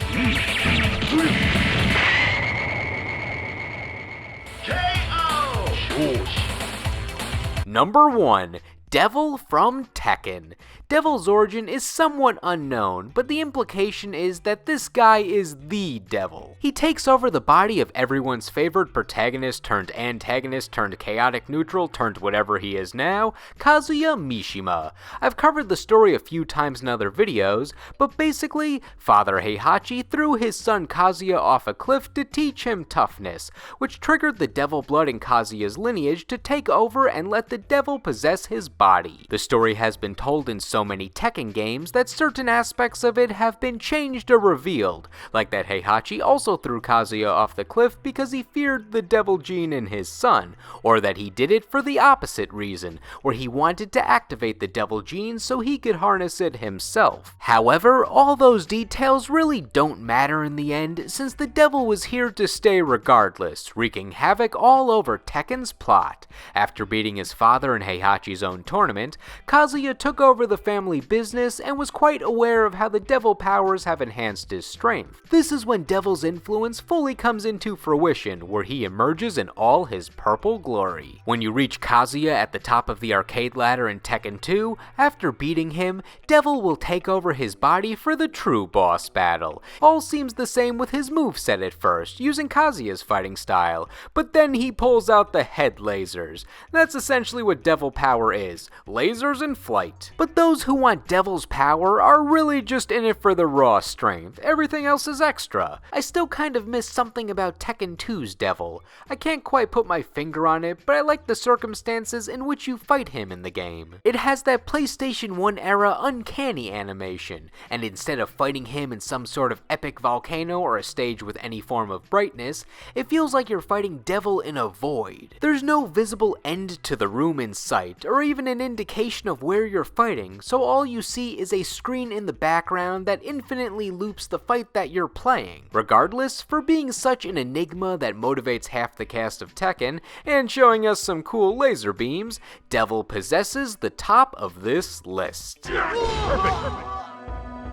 Number 1, Devil from Tekken. Devil's origin is somewhat unknown, but the implication is that this guy is the devil. He takes over the body of everyone's favorite protagonist turned antagonist turned chaotic neutral turned whatever he is now, Kazuya Mishima. I've covered the story a few times in other videos, but basically, Father Heihachi threw his son Kazuya off a cliff to teach him toughness, which triggered the devil blood in Kazuya's lineage to take over and let the devil possess his body. The story has been told in so many Tekken games that certain aspects of it have been changed or revealed, like that Heihachi also threw Kazuya off the cliff because he feared the devil gene in his son, or that he did it for the opposite reason, where he wanted to activate the devil gene so he could harness it himself. However, all those details really don't matter in the end, since the devil was here to stay regardless, wreaking havoc all over Tekken's plot. After beating his father in Heihachi's own tournament, Kazuya took over the family business and was quite aware of how the devil powers have enhanced his strength. This is when Devil's influence fully comes into fruition, where he emerges in all his purple glory. When you reach Kazuya at the top of the arcade ladder in Tekken 2, after beating him, Devil will take over his body for the true boss battle. All seems the same with his moveset at first, using Kazuya's fighting style, but then he pulls out the head lasers. That's essentially what devil power is, lasers and flight. But those who want Devil's power are really just in it for the raw strength. Everything else is extra. I still kind of miss something about Tekken 2's Devil. I can't quite put my finger on it, but I like the circumstances in which you fight him in the game. It has that PlayStation 1 era uncanny animation, and instead of fighting him in some sort of epic volcano or a stage with any form of brightness, it feels like you're fighting Devil in a void. There's no visible end to the room in sight, or even an indication of where you're fighting, so all you see is a screen in the background that infinitely loops the fight that you're playing. Regardless, for being such an enigma that motivates half the cast of Tekken, and showing us some cool laser beams, Devil possesses the top of this list.
Perfect.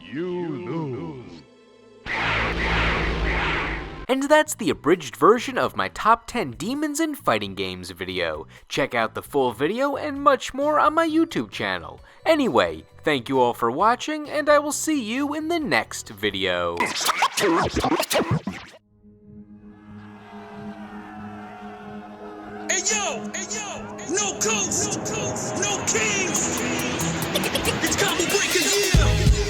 You lose.
And that's the abridged version of my top 10 demons in fighting games video. Check out the full video and much more on my YouTube channel. Anyway, thank you all for watching, and I will see you in the next video.
Hey yo, no coats, no kings. It's Combo Breaker, yeah.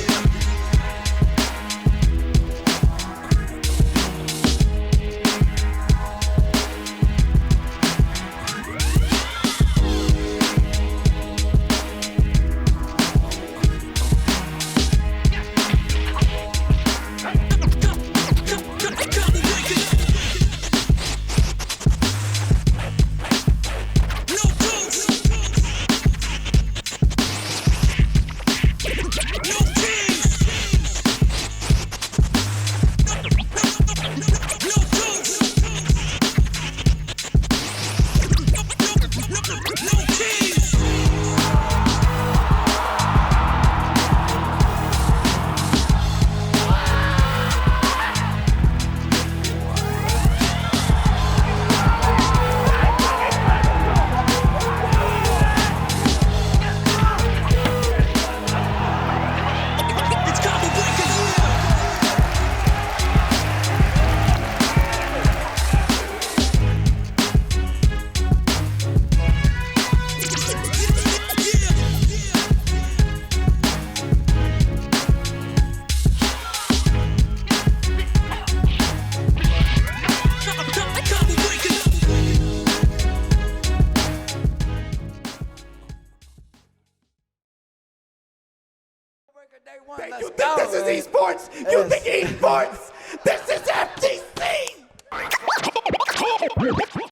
You think this is esports? You think esports? This is FTC!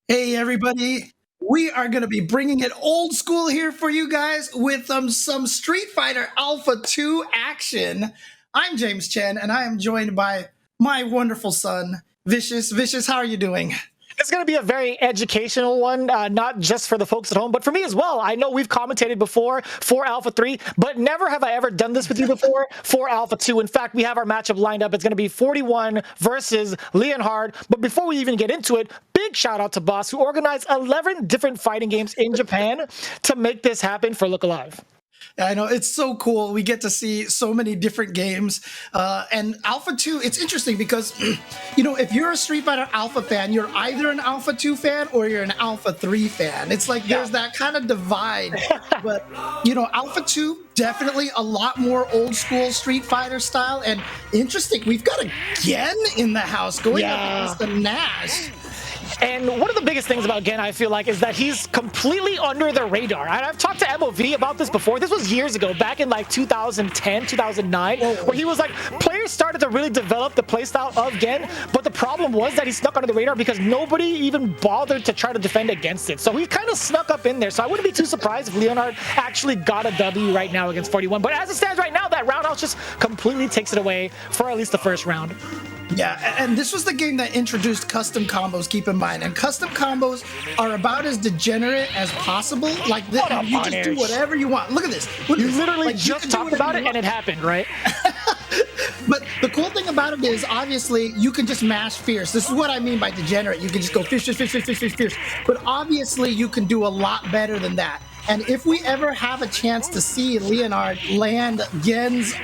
Hey everybody, we are going to be bringing it old school here for you guys with some Street Fighter Alpha 2 action. I'm James Chen, and I am joined by my wonderful son, Vicious. Vicious, how are you doing?
It's going to be a very educational one, not just for the folks at home, but for me as well. I know we've commentated before for Alpha 3, but never have I ever done this with you before for Alpha 2. In fact, we have our matchup lined up. It's going to be 41 versus Leonhard. But before we even get into it, big shout out to Boss, who organized 11 different fighting games in Japan to make this happen for Look Alive.
I know, it's so cool. We get to see so many different games. And Alpha 2, it's interesting because, you know, if you're a Street Fighter Alpha fan, you're either an Alpha 2 fan or you're an Alpha 3 fan. It's like there's that kind of divide. But, you know, Alpha 2, definitely a lot more old school Street Fighter style. And interesting, we've got a Gen in the house going up against the Nash.
And one of the biggest things about Gen, I feel like, is that he's completely under the radar. And I've talked to MOV about this before. This was years ago, back in like 2010, 2009, where he was like, players started to really develop the playstyle of Gen, but the problem was that he snuck under the radar because nobody even bothered to try to defend against it. So he kind of snuck up in there. So I wouldn't be too surprised if Leonhard actually got a W right now against 41. But as it stands right now, that roundhouse just completely takes it away for at least the first round.
Yeah, and this was the game that introduced custom combos, keep in mind. And custom combos are about as degenerate as possible. Like, you just do whatever you want. Look at this.
You literally just talked about it and it happened, right?
But the cool thing about it is, obviously, you can just mash fierce. This is what I mean by degenerate. You can just go fierce, fierce, fierce, fierce, fierce, fierce. But obviously, you can do a lot better than that. And if we ever have a chance to see Leonhard land Gen's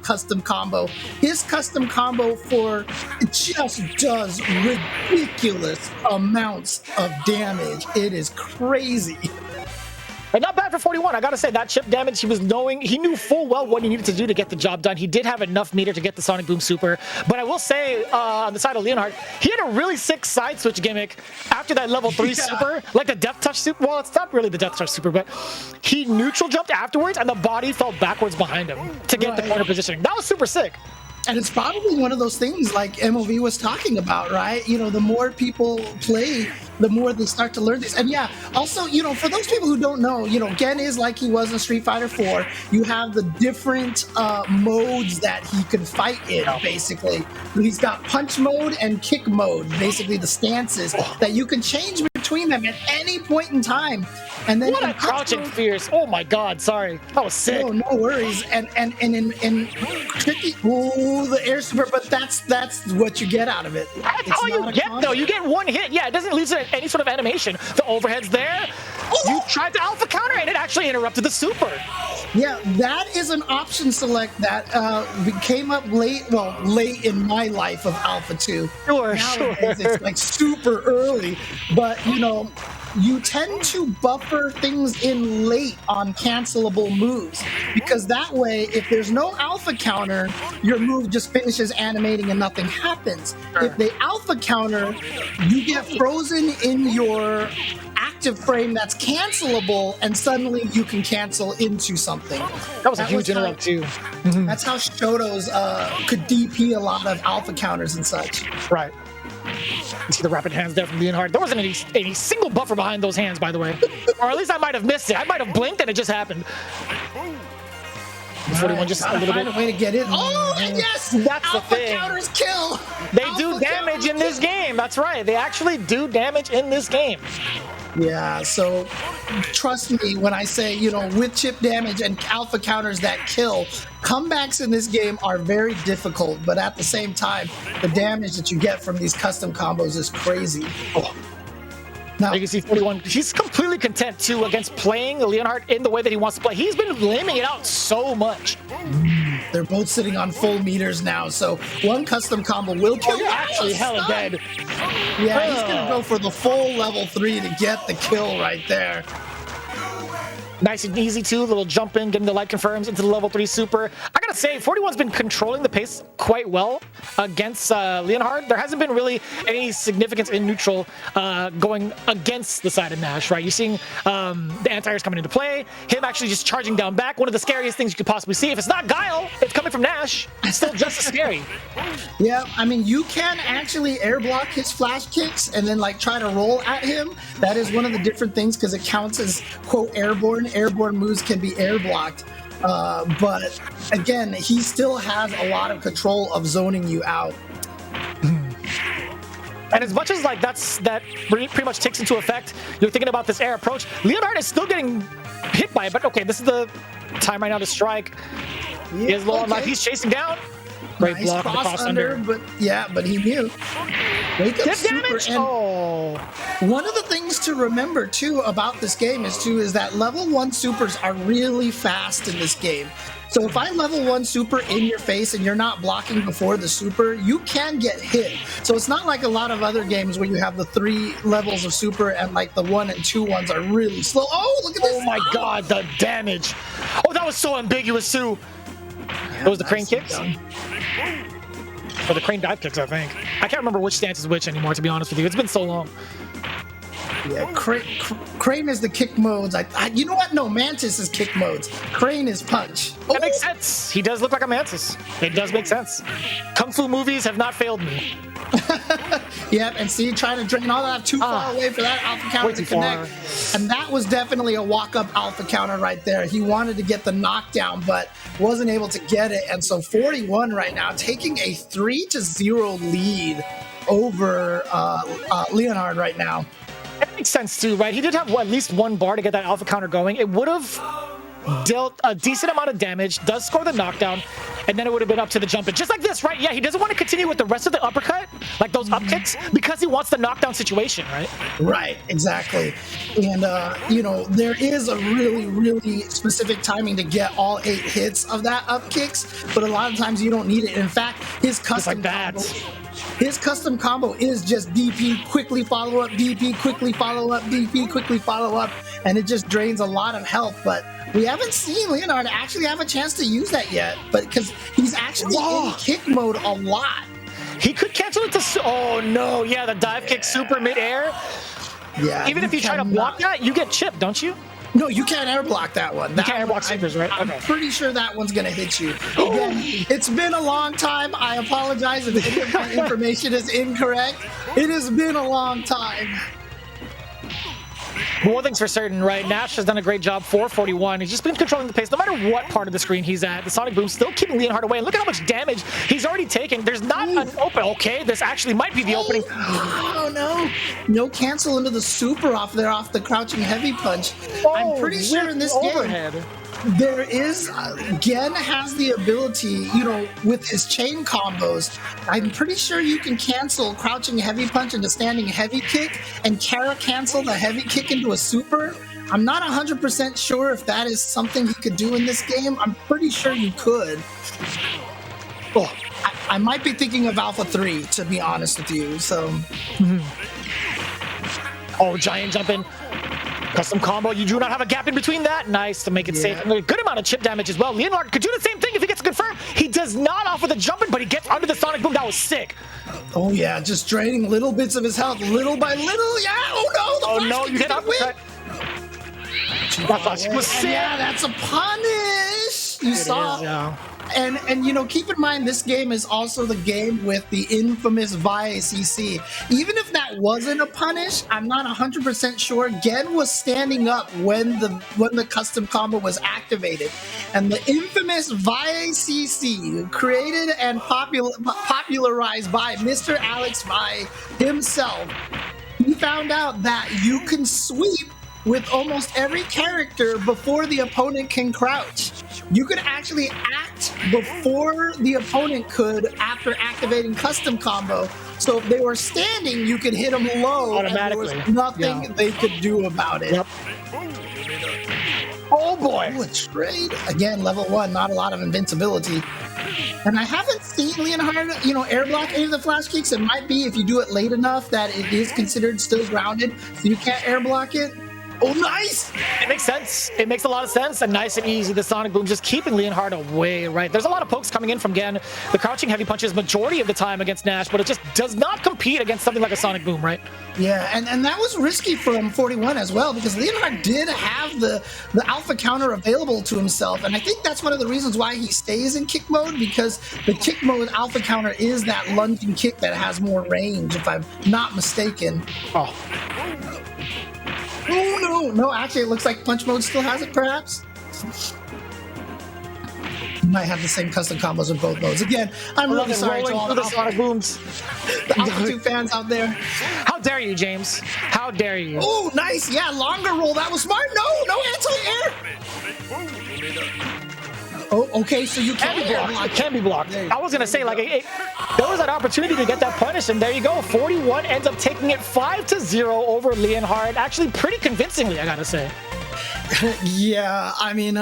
custom combo, his custom combo for just does ridiculous amounts of damage. It is crazy.
But not bad for 41. I gotta say, that chip damage, he knew full well what he needed to do to get the job done. He did have enough meter to get the Sonic Boom Super. But I will say, on the side of Leonhard, he had a really sick side switch gimmick after that level 3 super, like the Death Touch super. Well, it's not really the Death Touch super, but he neutral jumped afterwards and the body fell backwards behind him to get the corner positioning. That was super sick.
And it's probably one of those things like MOV was talking about, right? You know, the more people play, the more they start to learn this. And yeah, also, you know, for those people who don't know, you know, Gen is like he was in Street Fighter 4. You have the different modes that he can fight in, basically. He's got punch mode and kick mode, basically the stances that you can change between them at any point in time. And then
what a crouching fierce! Oh my God, sorry, that was sick.
Oh, no worries. And in tricky, ooh, the air super, but that's what you get out of it.
That's all you get, though. You get one hit. Yeah, it doesn't lead to any sort of animation. The overhead's there. You tried the alpha counter, and it actually interrupted the super.
Yeah, that is an option select that came up late in my life of Alpha 2.
Sure.
It's like super early, but you know, you tend to buffer things in late on cancelable moves because that way, if there's no alpha counter, your move just finishes animating and nothing happens. Sure. If they alpha counter, you get frozen in your active frame that's cancelable, and suddenly you can cancel into something.
That was a huge interrupt too.
That's how Shotos could DP a lot of alpha counters and such.
Right. You see the rapid hands there from Leonhard. There wasn't any single buffer behind those hands, by the way. Or at least I might have missed it. I might have blinked and it just happened. 41 just a little bit.
Find a way to get in. Oh, yes!
That's
alpha
the thing.
Counters kill!
They do damage in this game. That's right. They actually do damage in this game.
Yeah, so trust me when I say, you know, with chip damage and alpha counters that kill, comebacks in this game are very difficult, but at the same time, the damage that you get from these custom combos is crazy.
Now, you can see 41, he's completely content too against playing Leonhard in the way that he wants to play. He's been laming it out so much.
They're both sitting on full meters now, so one custom combo will kill.
You're actually hella dead.
Yeah, he's gonna go for the full level 3 to get the kill right there.
Nice and easy too, little jump in, getting the light confirms into the level 3 super. I gotta gotta say, 41's been controlling the pace quite well against Leonhard. There hasn't been really any significance in neutral going against the side of Nash, right? You're seeing the anti-airs coming into play, him actually just charging down back. One of the scariest things you could possibly see. If it's not Guile, it's coming from Nash. It's still just as scary.
Yeah, I mean, you can actually air block his flash kicks and then like try to roll at him. That is one of the different things because it counts as, quote, airborne. Airborne moves can be air blocked. But again, he still has a lot of control of zoning you out.
And as much as like that pretty much takes into effect, you're thinking about this air approach, Leonhard is still getting hit by it, but okay, this is the time right now to strike. He is low on life, he's chasing down. Great
nice
block,
cross under, but he knew. Wake up super,
damage!
And one of the things to remember too about this game is that level 1 supers are really fast in this game. So if I level 1 super in your face and you're not blocking before the super, you can get hit. So it's not like a lot of other games where you have the 3 levels of super and like the 1 and 2 ones are really slow. Oh, look at this!
Oh my god, the damage! Oh, that was so ambiguous too. It was the crane kicks? Or the crane dive kicks, I think. I can't remember which stance is which anymore, to be honest with you. It's been so long.
Yeah, Crane is the kick modes. You know what? No, Mantis is kick modes. Crane is punch.
That makes sense. He does look like a Mantis. It does make sense. Kung Fu movies have not failed me.
Yep, and see, trying to drain all that too far away for that alpha counter to connect. And that was definitely a walk-up alpha counter right there. He wanted to get the knockdown, but wasn't able to get it. And so 41 right now, taking a 3-0 lead over Leonhard right now.
That makes sense too, right? He did have at least one bar to get that alpha counter going. It would have dealt a decent amount of damage, does score the knockdown, and then it would have been up to the jump in. Just like this, right? Yeah, he doesn't want to continue with the rest of the uppercut, like those up kicks, because he wants the knockdown situation, right?
Right, exactly. And, there is a really, really specific timing to get all 8 hits of that up kicks, but a lot of times you don't need it. In fact, his custom combo is just DP, quickly follow up, DP, quickly follow up, DP, quickly follow up, and it just drains a lot of health. But we haven't seen Leonhard actually have a chance to use that yet, but because he's actually in kick mode a lot.
He could cancel it to... Oh, no. Yeah, the dive kick super mid-air.
Yeah.
Even if you try to block that, you get chipped, don't you?
No, you can't air block that one.
You can't air block supers, right?
I'm pretty sure that one's going to hit you. Again, it's been a long time. I apologize if any of my information is incorrect. It has been a long time.
But one thing's for certain, right? Nash has done a great job for 41. He's just been controlling the pace. No matter what part of the screen he's at, the Sonic Boom still keeping Leonhard away. And look at how much damage he's already taken. There's not an open. Okay, this actually might be the opening.
Oh, no. No cancel into the super off the crouching heavy punch. I'm pretty sure in this game, there is, Gen has the ability, with his chain combos, I'm pretty sure you can cancel crouching heavy punch into standing heavy kick and Kara cancel the heavy kick into a super. I'm not 100% sure if that is something he could do in this game. I'm pretty sure you could. Oh, I might be thinking of Alpha 3, to be honest with you, so.
Oh, giant jump in. Custom combo, you do not have a gap in between that. Nice to make it safe. And a good amount of chip damage as well. Leonhard could do the same thing if he gets confirmed. He does not off with a jump in, but he gets under the Sonic Boom. That was sick.
Oh, yeah, just draining little bits of his health, little by little. Yeah, oh, no.
You hit up. That was sick.
Yeah, that's a punish. You saw.
Yeah.
And keep in mind, this game is also the game with the infamous Via CC. Even if that wasn't a punish, I'm not 100% sure. Gen was standing up when the custom combo was activated. And the infamous Via CC, created and popularized by Mr. Alex Vi himself, he found out that you can sweep with almost every character before the opponent can crouch. You could actually act before the opponent could after activating custom combo. So if they were standing, you could hit them low
automatically.
And there was nothing they could do about it.
Yep. Oh boy.
Ooh, a trade. Again, level 1, not a lot of invincibility. And I haven't seen Leonhard, air block any of the flash kicks. It might be if you do it late enough that it is considered still grounded, so you can't air block it. Oh, nice!
It makes sense. It makes a lot of sense, and nice and easy. The Sonic Boom just keeping Leonhard away, right? There's a lot of pokes coming in from Gen. The crouching heavy punches majority of the time against Nash, but it just does not compete against something like a Sonic Boom, right?
Yeah, and that was risky from 41 as well, because Leonhard did have the alpha counter available to himself, and I think that's one of the reasons why he stays in kick mode, because the kick mode alpha counter is that lunging kick that has more range, if I'm not mistaken.
Oh.
Oh, no, actually, it looks like punch mode still has it, perhaps. You might have the same custom combos in both modes. Again, I'm really sorry to all
the Sonic Booms.
The Alpha 2 fans out there.
How dare you, James? How dare you?
Oh, nice. Yeah, longer roll. That was smart. No anti-air. Oh, okay, so you can be blocked.
It can be blocked. I was going to say, like, there was an opportunity to get that punish, and there you go. 41 ends up taking it 5-0 over Leonhard. Actually, pretty convincingly, I got to say.
Yeah, I mean,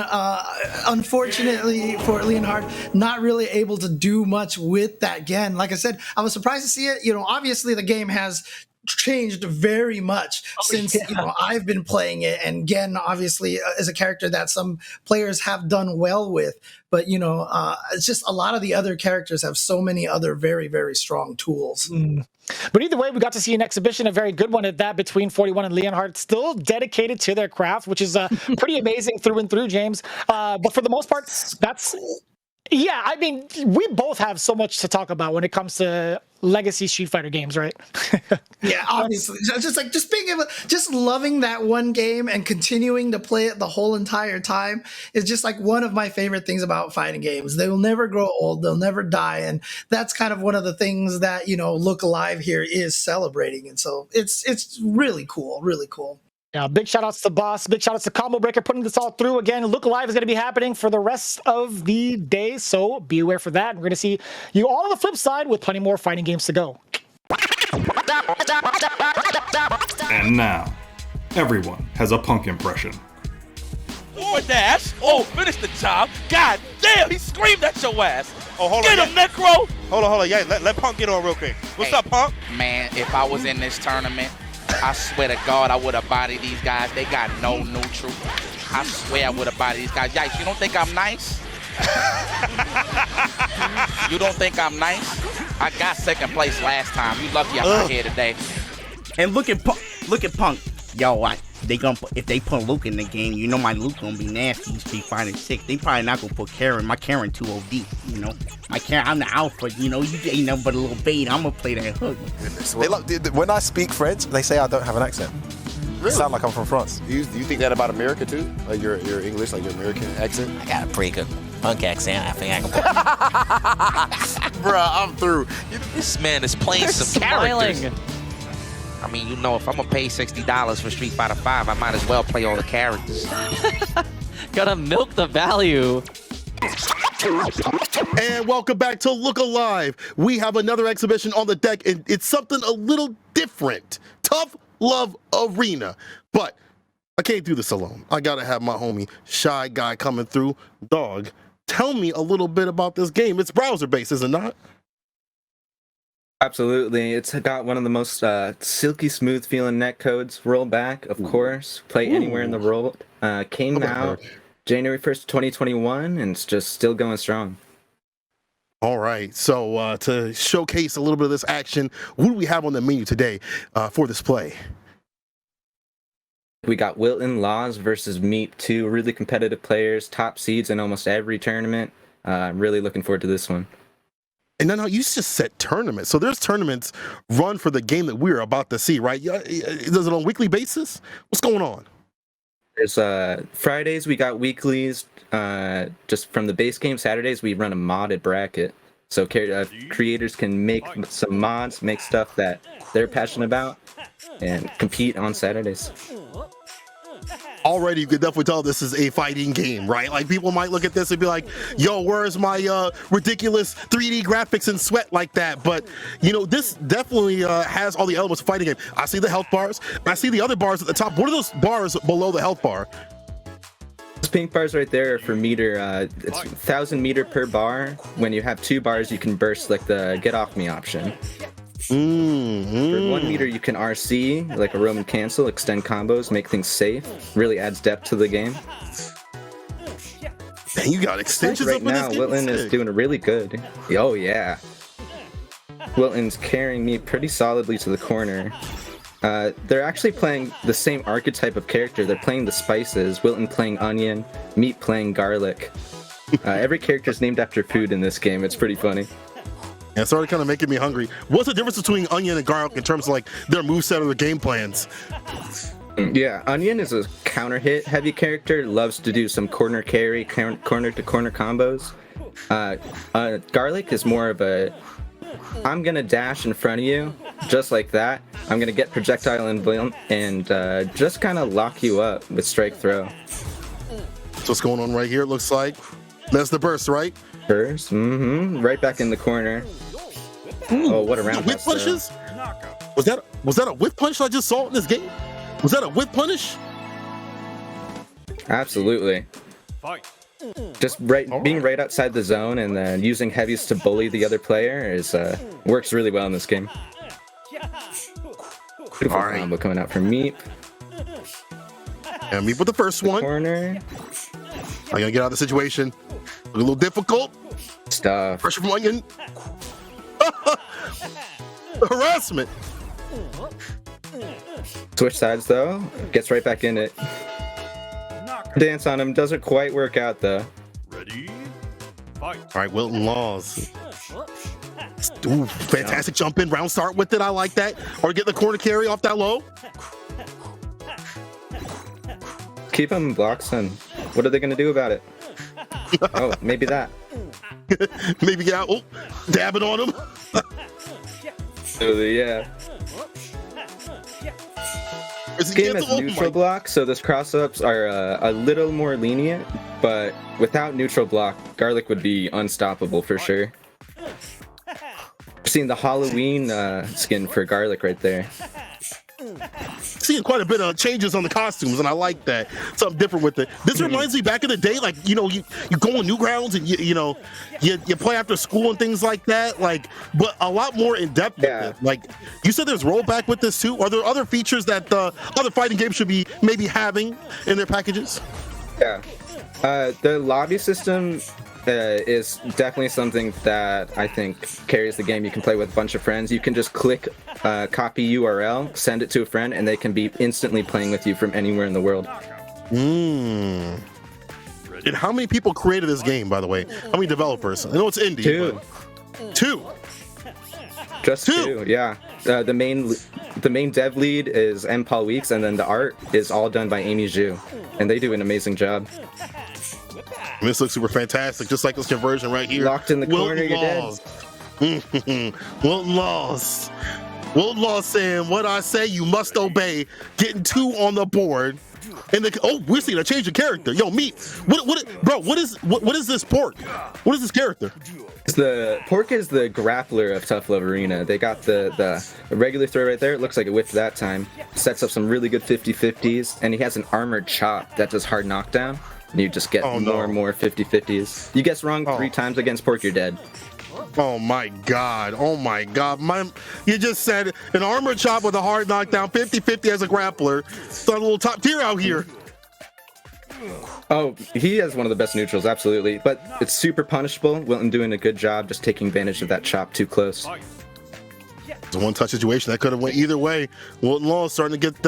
unfortunately for Leonhard, not really able to do much with that Gen. Like I said, I was surprised to see it. You know, obviously the game has changed very much since you know I've been playing it, and Gen obviously is a character that some players have done well with, but you know it's just a lot of the other characters have so many other very, very strong tools.
But either way, we got to see an exhibition, a very good one at that, between 41 and Leonhard, still dedicated to their craft, which is pretty amazing through and through, James. But for the most part, that's... Yeah, I mean, we both have so much to talk about when it comes to legacy Street Fighter games, right?
Yeah, obviously. Just being able, just loving that one game and continuing to play it the whole entire time is just like one of my favorite things about fighting games. They will never grow old, they'll never die, and that's kind of one of the things that, you know, Look Alive here is celebrating, and so it's really cool, really cool.
Yeah, big shout outs to Boss, big shout outs to Combo Breaker putting this all through. Again, Look Alive is going to be happening for the rest of the day, so be aware for that. We're going to see you all on the flip side with plenty more fighting games to go.
And now, everyone has a Punk impression.
Forward dash. Oh, finish the job. God damn, he screamed at your ass. Oh, hold on. Get him, Necro.
Hold on. Yeah, let Punk get on real quick.
What's up, Punk?
Man, if I was in this tournament, I swear to God, I would have bodied these guys. They got no neutral. I swear I would have bodied these guys. Yikes, you don't think I'm nice? You don't think I'm nice? I got second place last time. You lucky I'm not here today.
And look at Punk. Yo, if they put Luke in the game, you know my Luke gonna be nasty. Street Fighter 6. They probably not gonna put Karen. My Karen too OD. You know, my Karen. I'm the alpha. You know, you ain't nothing but a little bait. I'm gonna play that hook.
When I speak French, they say I don't have an accent. Really? Sound like I'm from France.
Do you think that about America too? Like your English, like your American accent?
I got a pretty good Punk accent. I think I can.
Bruh, I'm through. This man is playing some characters. I mean, you know, if I'm gonna pay $60 for Street Fighter 5, I might as well play all the characters.
Gotta milk the value.
And welcome back to Look Alive. We have another exhibition on the deck, and it's something a little different. Tough Love Arena. But I can't do this alone. I gotta have my homie Shy Guy coming through. Dog, tell me a little bit about this game. It's browser-based, is it not?
Absolutely. It's got one of the most silky smooth feeling netcodes. Roll back, of course. Play anywhere in the world. Came out January 1st, 2021, and it's just still going strong.
All right. So to showcase a little bit of this action, what do we have on the menu today for this play?
We got Wilton Laws versus Meat, two really competitive players, top seeds in almost every tournament. Really looking forward to this one.
And then you just said tournaments. So there's tournaments run for the game that we're about to see, right? Is it on a weekly basis? What's going on?
There's Fridays we got weeklies. Just from the base game. Saturdays we run a modded bracket. So creators can make some mods, make stuff that they're passionate about, and compete on Saturdays.
Already, you could definitely tell this is a fighting game, right? Like, people might look at this and be like, yo, where's my ridiculous 3D graphics and sweat like that? But, you know, this definitely has all the elements of fighting game. I see the health bars. I see the other bars at the top. What are those bars below the health bar?
Those pink bars right there are for meter. It's 1,000 meter per bar. When you have two bars, you can burst like the get off me option. For 1 meter, you can RC, like a Roman cancel, extend combos, make things safe. Really adds depth to the game.
And you got extensions
right
up in this
now,
game?
Wilton is
Sick.
doing really good. Oh, yeah. Wilton's carrying me pretty solidly to the corner. They're actually playing the same archetype of character. They're playing the spices, Wilton playing onion, Meat playing garlic. Every character is named after food in this game. It's pretty funny.
Yeah, it's already kind of making me hungry. What's the difference between onion and garlic in terms of like their moveset or their game plans?
Yeah, Onion is a counter hit heavy character, loves to do some corner carry, corner to corner combos. Garlic is more of a, I'm gonna dash in front of you, just like that. I'm gonna get projectile and just kind of lock you up with strike throw.
So what's going on right here? It looks like that's the burst, right?
Burst, right back in the corner.
Ooh,
oh, what a round!
Whip punishes? Was that a whip punish I just saw in this game? Was that a whip punish?
Absolutely. Just being right outside the zone and then using heavies to bully the other player is works really well in this game. Beautiful combo coming out from Meep.
And Meep with the first one.
Corner.
I'm gonna get out of the situation. A little difficult.
Stuff.
Pressure from Onion. Harassment.
Switch sides though. Gets right back in it. Dance on him doesn't quite work out though.
All right, Wilton Laws. Ooh, fantastic jump in, round start with it. I like that. Or get the corner carry off that low.
Keep him in blocks, and what are they gonna do about it? Oh, maybe that.
Maybe get out. Oh, dabbing on him.
Yeah. This game has neutral block, so those cross-ups are a little more lenient, but without neutral block, Garlic would be unstoppable for sure. Seeing the Halloween skin for Garlic right there.
Seeing quite a bit of changes on the costumes, and I like that. Something different with it. This reminds me back in the day, like, you know, you go on Newgrounds and you play after school and things like that, like, but a lot more in depth with it. Like, you said there's rollback with this too. Are there other features that other fighting games should be maybe having in their packages?
Yeah. The lobby system is definitely something that I think carries the game. You can play with a bunch of friends. You can just click copy URL, send it to a friend, and they can be instantly playing with you from anywhere in the world.
And how many people created this game, by the way? How many developers? I know it's indie. Two.
Just two, yeah. The main dev lead is M. Paul Weeks, and then the art is all done by Amy Zhu, and they do an amazing job.
This looks super fantastic, just like this conversion right here.
Locked in the corner, you're dead.
Wilton Laws. Wilton Laws saying, what I say, you must obey. Getting 2 on the board. And we're seeing a change of character. Yo, Meat. What is this Pork? What is this character?
The Pork is the grappler of Tough Love Arena. They got the regular throw right there. It looks like it whipped that time. Sets up some really good 50-50s, and he has an armored chop that does hard knockdown. And you just get more and more 50-50s. You guess wrong 3 times against Pork, you're dead.
Oh my god. You just said an armor chop with a hard knockdown, 50-50 as a grappler. It's a little top tier out here.
Oh, he has one of the best neutrals, absolutely. But it's super punishable. Wilton doing a good job just taking advantage of that chop too close.
It's a one-touch situation that could have went either way. Wilton Law is starting to get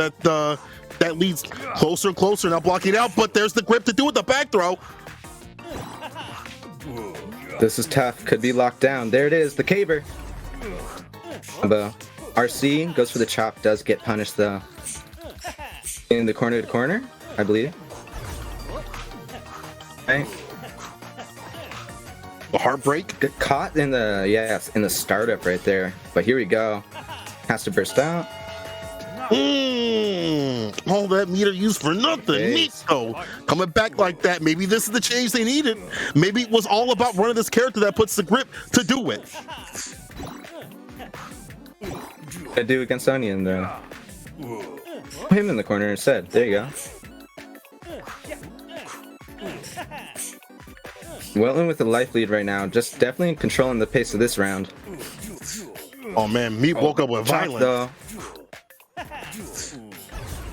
that leads closer and closer, now blocking it out, but there's the grip to do it, the back throw.
This is tough, could be locked down. There it is, the caver. RC goes for the chop, does get punished though. In the corner to corner, I believe. Okay.
A heartbreak.
Get caught in the startup right there. But here we go. Has to burst out.
All that meter used for nothing. Neat though. Coming back like that. Maybe this is the change they needed. Maybe it was all about running this character that puts the grip to do it.
I do against Onion though. Put him in the corner instead. There you go. Wilton with the life lead right now, just definitely controlling the pace of this round.
Oh man, Meat woke up with
Chop,
violence.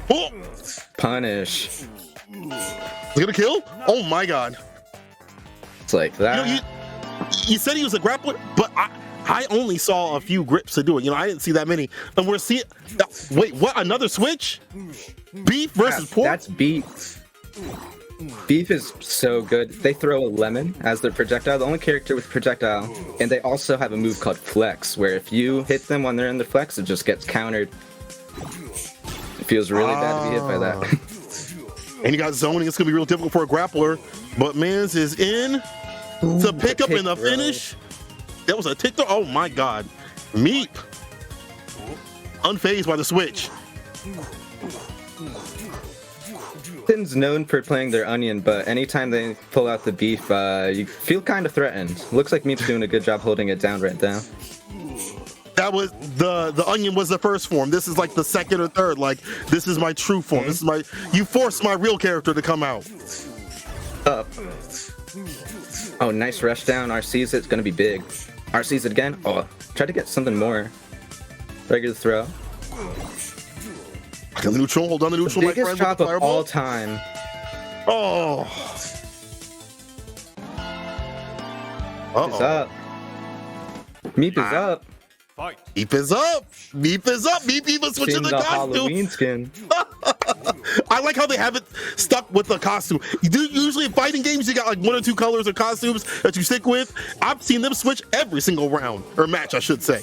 Oh.
Punish.
Is he gonna kill? Oh my god.
It's like that.
You know, you said he was a grappler, but I only saw a few grips to do it. You know, I didn't see that many. And we're seeing. Wait, what? Another switch? Beef versus pork?
That's beef. Beef is so good. They throw a lemon as their projectile, the only character with projectile, and they also have a move called flex, where if you hit them when they're in the flex, it just gets countered. It feels really bad to be hit by that.
And you got zoning. It's gonna be real difficult for a grappler, but Mans is in to pick up in the finish. That was a tick throw. Oh my god. Meep unfazed by the switch.
Tin's known for playing their onion, but anytime they pull out the beef, you feel kind of threatened. Looks like Meep's doing a good job holding it down right now.
That was the onion was the first form. This is like the second or third. Like, this is my true form. This is my, you forced my real character to come out.
Up. Oh, nice rush down. RC's it's gonna be big. RC's it again. Oh, try to get something more. Regular throw.
The neutral, hold on the neutral.
The biggest chop of all time.
Oh.
Meep is up. Meep is up.
Meep is up. Meep is up. Meep even switching the costume.
Halloween skin.
I like how they have it stuck with the costume. Usually in fighting games, you got like 1 or 2 colors of costumes that you stick with. I've seen them switch every single round, or match, I should say.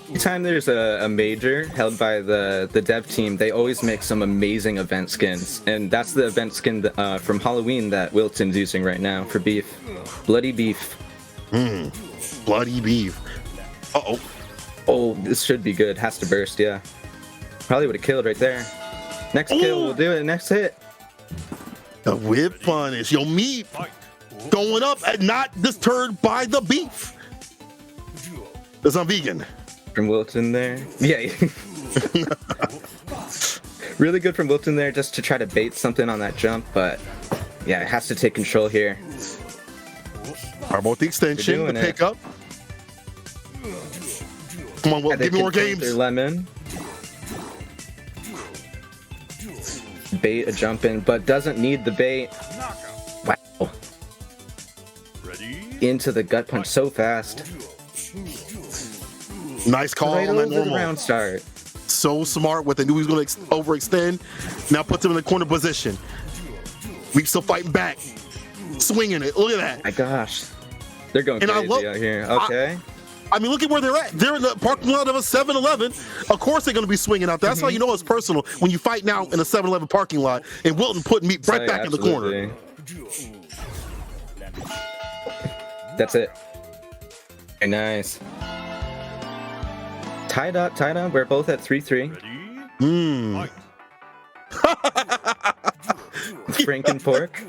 Anytime there's a major held by the dev team, they always make some amazing event skins. And that's the event skin from Halloween that Wilton's using right now for beef. Bloody beef.
Bloody beef. Uh-oh.
Oh, this should be good. Has to burst, yeah. Probably would have killed right there. Next kill will do it. Next hit.
The whip punish. Yo, Meep going up and not deterred by the beef. Because I'm vegan.
From Wilton there. Yeah. Really good from Wilton there just to try to bait something on that jump, but yeah, it has to take control here.
How about the extension, the pickup? Come on, Will, give me more games.
Lemon. Bait a jump in, but doesn't need the bait. Wow. Into the gut punch so fast.
Nice call
right
on that
over
normal.
The round start.
So smart with it. Knew he was going to overextend. Now puts him in the corner position. We still fighting back. Swinging it. Look at that.
My gosh. They're going
and
crazy out here. Okay.
I mean, look at where they're at. They're in the parking lot of a 7-Eleven. Of course they're going to be swinging out. That's how you know it's personal. When you fight now in a 7-Eleven parking lot and Wilton put Meat right back in the corner.
That's it. Very nice. Tied up. We're both at 3-3. Franken pork.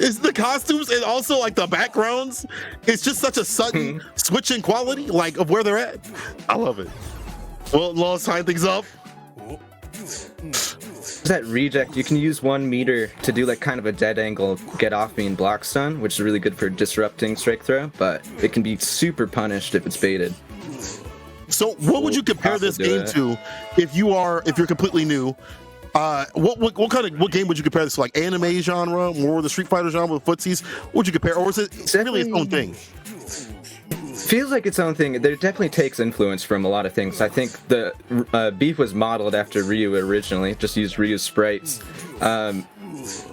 It's the costumes and also like the backgrounds. It's just such a sudden switch in quality, like of where they're at. I love it. Well, let's tie things up.
That reject, you can use 1 meter to do like kind of a dead angle get off me and block stun, which is really good for disrupting strike throw, but it can be super punished if it's baited.
So what would you compare this game to if you're completely new? What game would you compare this to? Like anime genre, more the Street Fighter genre with footsies? What would you compare, or is it really its own thing?
Feels like its own thing. There definitely takes influence from a lot of things. I think the beef was modeled after Ryu originally, just used Ryu's sprites.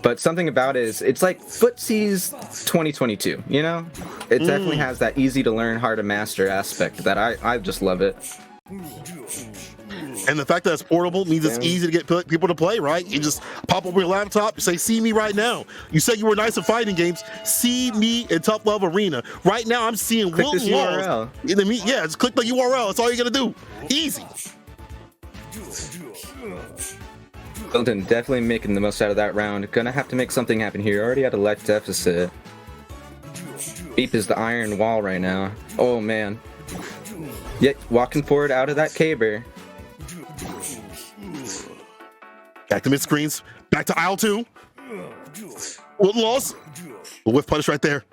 But something about it is, it's like footsies 2022, you know? It definitely has that easy to learn, hard to master aspect that I just love it.
And the fact that it's portable means it's easy to get people to play, right? You just pop up your laptop, you say, see me right now. You said you were nice at fighting games. See me in Tough Love Arena. Right now, I'm seeing
click this URL.
Yeah, just click the URL. That's all you got to do. Easy.
Wilton definitely making the most out of that round. Gonna have to make something happen here. Already at a leg deficit. Beep is the iron wall right now. Oh, man. Yet, walking forward out of that caber.
Back to mid screens. Back to aisle 2. Wilton lost. Whiff punish right there.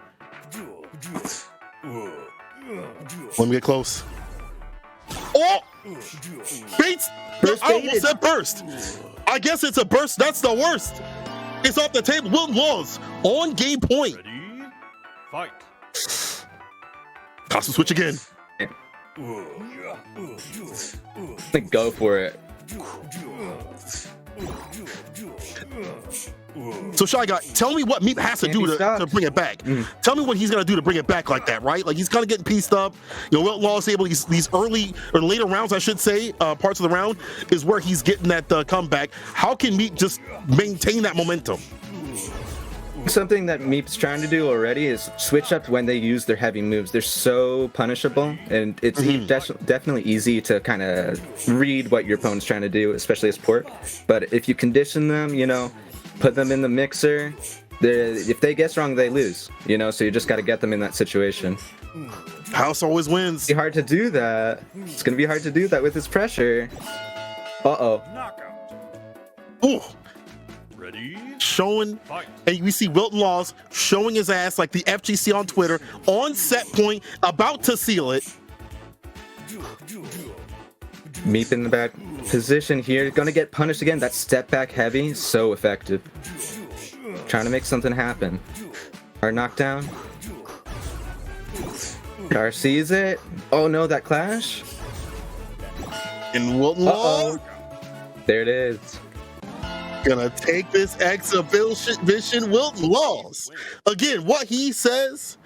Let me get close. Oh! Bates! I almost said burst. I guess it's a burst. That's the worst. It's off the table. Wilton Laws on game point.
Ready? Fight.
Costume switch again.
Like, go for it.
So Shy Guy, tell me what Meep has to do to bring it back. Tell me what he's gonna do to bring it back like that, right? Like he's kind of getting pieced up. You know, Wilton Law is able these early or later rounds, I should say, parts of the round is where he's getting that comeback. How can Meep just maintain that momentum?
Something that Meep's trying to do already is switch up when they use their heavy moves. They're so punishable, and it's definitely easy to kind of read what your opponent's trying to do, especially as Pork. But if you condition them, you know, put them in the mixer, if they guess wrong, they lose, you know, so you just got to get them in that situation.
House always wins.
It's hard to do that. It's going to be hard to do that with this pressure. Uh-oh.
Ooh.
Ready?
Showing, and we see Wilton Laws showing his ass like the FGC on Twitter, on set point, about to seal it.
Meep in the back position here, gonna get punished again. That step back heavy, so effective. Trying to make something happen. Hard knockdown. Gar sees it. Oh no, that clash.
And Wilton Laws.
There it is.
Gonna take this exhibition. Wilton Laws. Again, what he says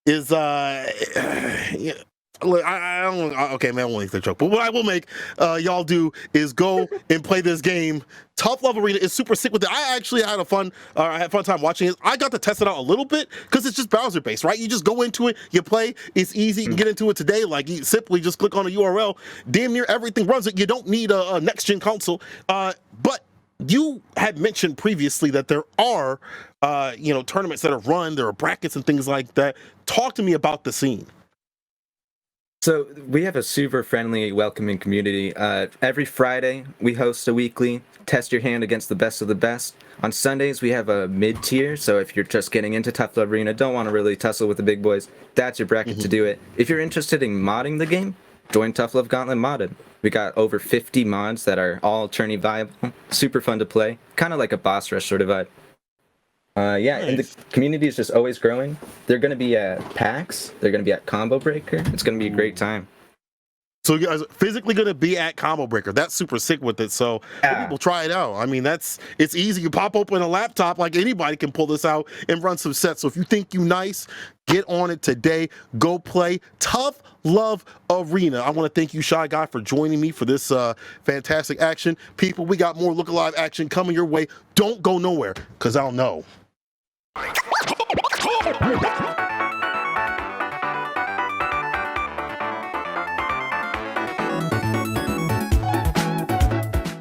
is yeah. Look, I don't. Okay, man, I won't make the joke. But what I will make y'all do is go and play this game. Tough Love Arena is super sick with it. I actually had fun time watching it. I got to test it out a little bit because it's just browser based, right? You just go into it, you play. It's easy. You can get into it today. Like you simply just click on a URL. Damn near everything runs it. You don't need a next gen console. But you had mentioned previously that there are, tournaments that are run. There are brackets and things like that. Talk to me about the scene.
So we have a super friendly, welcoming community. Every Friday, we host a weekly Test Your Hand Against the Best of the Best. On Sundays, we have a mid-tier, so if you're just getting into Tough Love Arena, don't want to really tussle with the big boys, that's your bracket to do it. If you're interested in modding the game, join Tough Love Gauntlet Modded. We got over 50 mods that are all tourney viable, super fun to play, kind of like a boss rush sort of vibe. And the community is just always growing. They're going to be at PAX. They're going to be at Combo Breaker. It's going to be a great time.
So you guys are physically going to be at Combo Breaker. That's super sick with it. So people try it out. I mean, it's easy. You pop open a laptop, like anybody can pull this out and run some sets. So if you think you nice, get on it today. Go play Tough Love Arena. I want to thank you, Shy Guy, for joining me for this fantastic action. People, we got more Look Alive action coming your way. Don't go nowhere, because I'll know.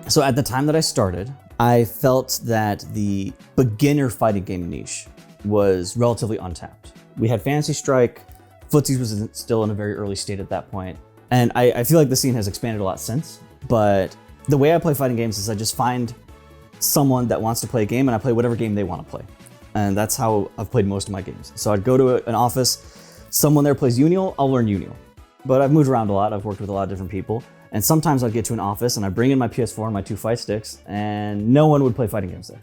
So at the time that I started, I felt that the beginner fighting game niche was relatively untapped. We had Fantasy Strike, Footsies was still in a very early state at that point, and I feel like the scene has expanded a lot since, but the way I play fighting games is I just find someone that wants to play a game and I play whatever game they want to play. And that's how I've played most of my games. So I'd go to an office, someone there plays Unial, I'll learn Unial. But I've moved around a lot, I've worked with a lot of different people, and sometimes I'd get to an office and I bring in my PS4 and my 2 fight sticks, and no one would play fighting games there.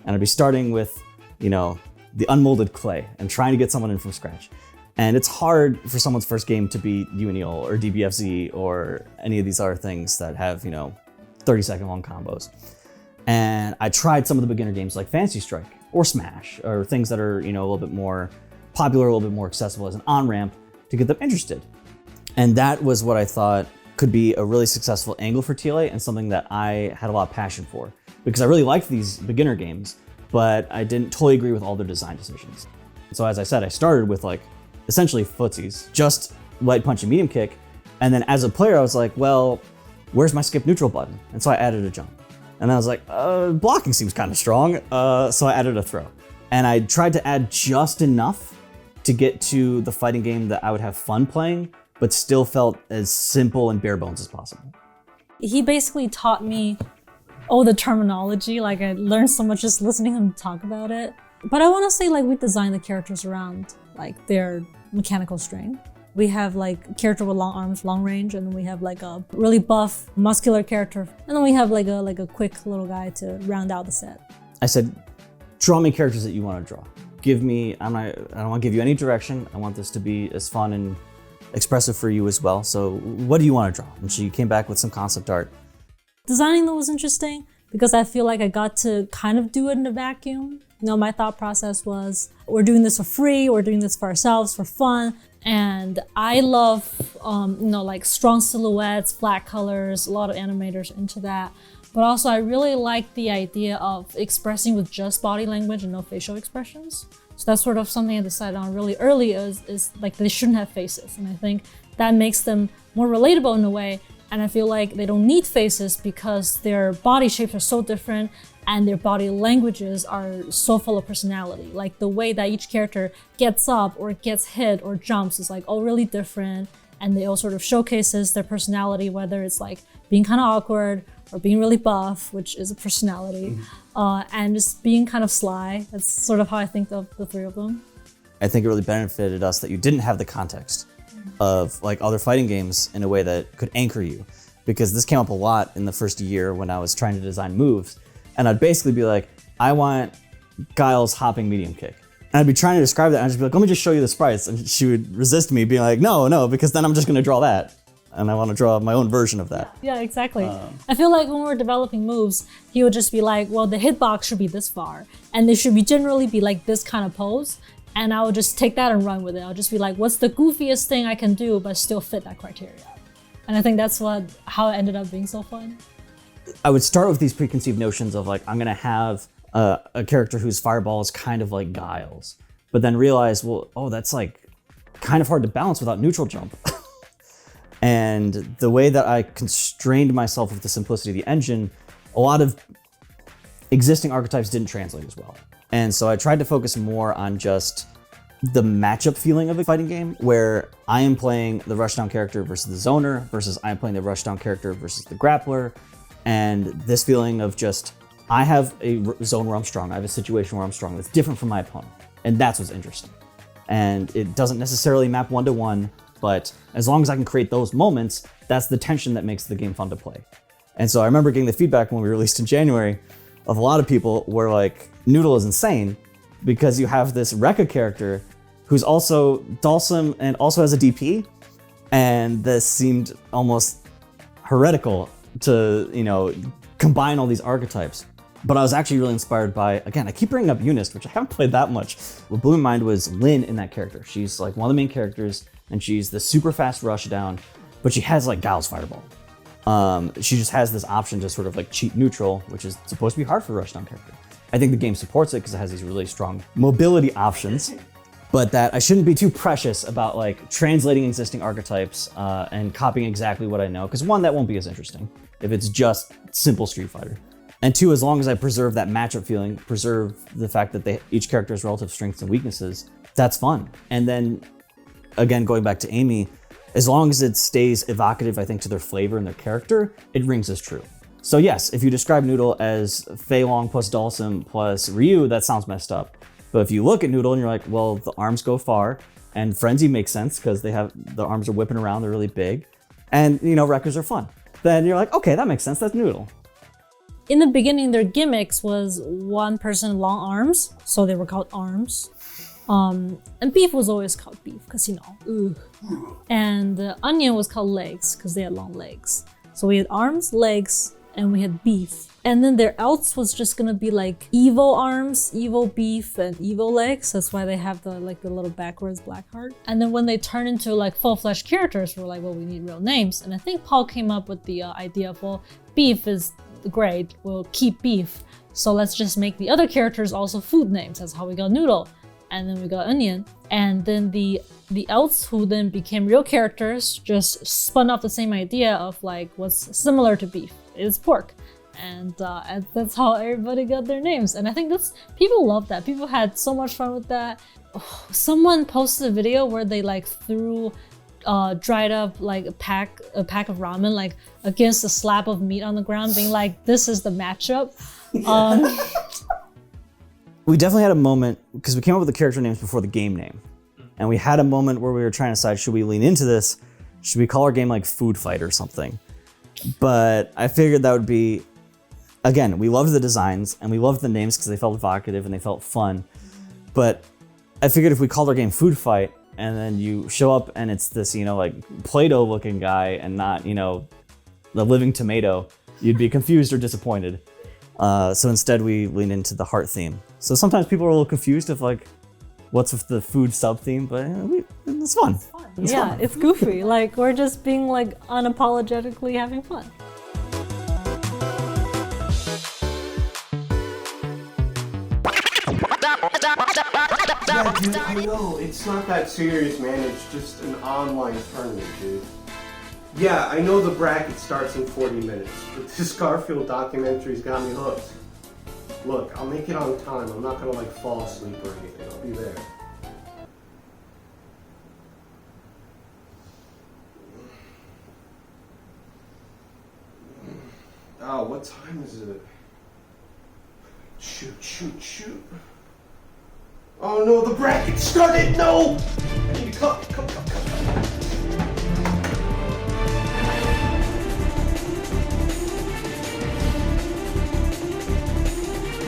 And I'd be starting with, the unmolded clay and trying to get someone in from scratch. And it's hard for someone's first game to beat Unial or DBFZ or any of these other things that have, 30-second long combos. And I tried some of the beginner games like Fantasy Strike or Smash, or things that are, a little bit more popular, a little bit more accessible as an on-ramp to get them interested. And that was what I thought could be a really successful angle for TLA and something that I had a lot of passion for. Because I really liked these beginner games, but I didn't totally agree with all their design decisions. So as I said, I started with essentially footsies, just light punch and medium kick. And then as a player, I was like, well, where's my skip neutral button? And so I added a jump. And then I was like, blocking seems kind of strong. So I added a throw. And I tried to add just enough to get to the fighting game that I would have fun playing, but still felt as simple and bare bones as possible.
He basically taught me all the terminology. I learned so much just listening to him talk about it. But I want to say we designed the characters around their mechanical strength. We have like a character with long arms, long range, and then we have like a really buff, muscular character, and then we have like a quick little guy to round out the set.
I said, draw me characters that you want to draw. Give me, I don't want to give you any direction. I want this to be as fun and expressive for you as well. So what do you want to draw? And she came back with some concept art.
Designing though was interesting because I feel like I got to kind of do it in a vacuum. You know, my thought process was, we're doing this for free, we're doing this for ourselves, for fun. And I love, you know, like strong silhouettes, flat colors, a lot of animators into that. But also I really like the idea of expressing with just body language and no facial expressions. So that's sort of something I decided on really early is like they shouldn't have faces. And I think that makes them more relatable in a way. And I feel like they don't need faces because their body shapes are so different and their body languages are so full of personality. Like the way that each character gets up or gets hit or jumps is like all really different. And they all sort of showcases their personality, whether it's like being kind of awkward or being really buff, which is a personality, and just being kind of sly. That's sort of how I think of the three of them.
I think it really benefited us that you didn't have the context of like other fighting games in a way that could anchor you, because this came up a lot in the first year when I was trying to design moves, and I'd basically be like, I want Guile's hopping medium kick. And I'd be trying to describe that and I'd just be like, let me just show you the sprites. And she would resist me being like, no, because then I'm just gonna draw that. And I want to draw my own version of that.
Yeah, exactly. I feel like when we're developing moves, he would just be like, well, the hitbox should be this far. And they should be generally be like this kind of pose. And I would just take that and run with it. I'll just be like, what's the goofiest thing I can do but still fit that criteria? And I think that's how it ended up being so fun.
I would start with these preconceived notions of like, I'm gonna have a character whose fireball is kind of like Guile's, but then realize, well, oh, that's like kind of hard to balance without neutral jump. And the way that I constrained myself with the simplicity of the engine, a lot of existing archetypes didn't translate as well. And so I tried to focus more on just the matchup feeling of a fighting game, where I am playing the rushdown character versus the zoner, versus I am playing the rushdown character versus the grappler. And this feeling of just, I have a zone where I'm strong, I have a situation where I'm strong that's different from my opponent. And that's what's interesting. And it doesn't necessarily map one-to-one, but as long as I can create those moments, that's the tension that makes the game fun to play. And so I remember getting the feedback when we released in January of a lot of people were like, Noodle is insane because you have this Rekka character who's also Dhalsim and also has a DP. And this seemed almost heretical to, you know, combine all these archetypes. But I was actually really inspired by, again, I keep bringing up Eunice, which I haven't played that much. What blew my mind was Lynn in that character. She's like one of the main characters, and she's the super fast rushdown, but she has like Guile's fireball. She just has this option to sort of like cheat neutral, which is supposed to be hard for a rushdown character. I think the game supports it because it has these really strong mobility options, but that I shouldn't be too precious about like translating existing archetypes and copying exactly what I know, because one, that won't be as interesting if it's just simple Street Fighter. And two, as long as I preserve that matchup feeling, preserve the fact that each character has relative strengths and weaknesses, that's fun. And then, again, going back to Amy, as long as it stays evocative, I think, to their flavor and their character, it rings as true. So yes, if you describe Noodle as Fei Long plus Dhalsim plus Ryu, that sounds messed up. But if you look at Noodle and you're like, well, the arms go far, and Frenzy makes sense because the arms are whipping around, they're really big, and you know, Rekkas are fun. Then you're like, okay, that makes sense, that's Noodle.
In the beginning, their gimmicks was one person long arms, so they were called arms. And Beef was always called Beef, because, you know, and Onion was called legs, because they had long legs. So we had arms, legs, and we had Beef. And then their else was just gonna be like evil arms, evil beef, and evil legs. That's why they have the little backwards black heart. And then when they turn into like full-fledged characters, we're like, well, we need real names. And I think Paul came up with the idea of, well, Beef is great, we'll keep Beef. So let's just make the other characters also food names. That's how we got Noodle. And then we got Onion. And then the else who then became real characters just spun off the same idea of like what's similar to beef is pork. And that's how everybody got their names. And I think people love that. People had so much fun with that. Oh, someone posted a video where they like threw dried up like a pack of ramen like against a slab of meat on the ground, being like, this is the matchup.
We definitely had a moment because we came up with the character names before the game name. And we had a moment where we were trying to decide, should we lean into this? Should we call our game like Food Fight or something? But I figured that would be, again, we loved the designs and we loved the names because they felt evocative and they felt fun. But I figured if we called our game Food Fight and then you show up and it's this, like Play-Doh looking guy and not, the living tomato, you'd be confused or disappointed. So instead we lean into the heart theme. So sometimes people are a little confused of like, what's with the food sub theme, but it's fun. It's fun.
It's goofy. Like we're just being like unapologetically having fun.
Yeah, dude, I know. It's not that serious, man. It's just an online tournament, dude. Yeah, I know the bracket starts in 40 minutes, but this Garfield documentary's got me hooked. Look, I'll make it on time. I'm not gonna like fall asleep or anything. I'll be there. Oh, what time is it? Shoot. Oh no, the bracket started! No! I need to come.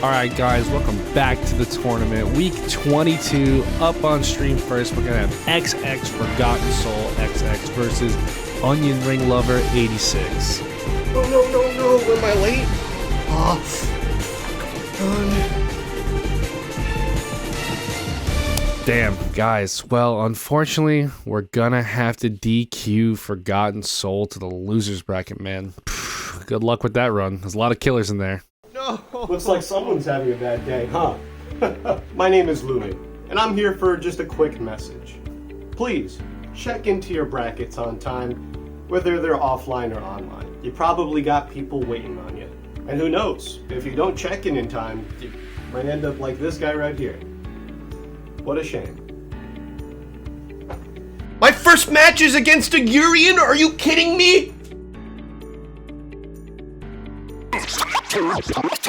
Alright guys, welcome back to the tournament. Week 22, up on stream first, we're gonna have XX Forgotten Soul XX versus Onion Ring Lover 86.
No, am I late?
Damn, guys. Well, unfortunately, we're gonna have to DQ Forgotten Soul to the losers bracket, man. Good luck with that run. There's a lot of killers in there.
No! Looks like someone's having a bad day, huh? My name is Lumi, and I'm here for just a quick message. Please, check into your brackets on time, whether they're offline or online. You probably got people waiting on you. And who knows, if you don't check in time, you might end up like this guy right here. What a shame. My first match is against a Urian? Are you kidding me?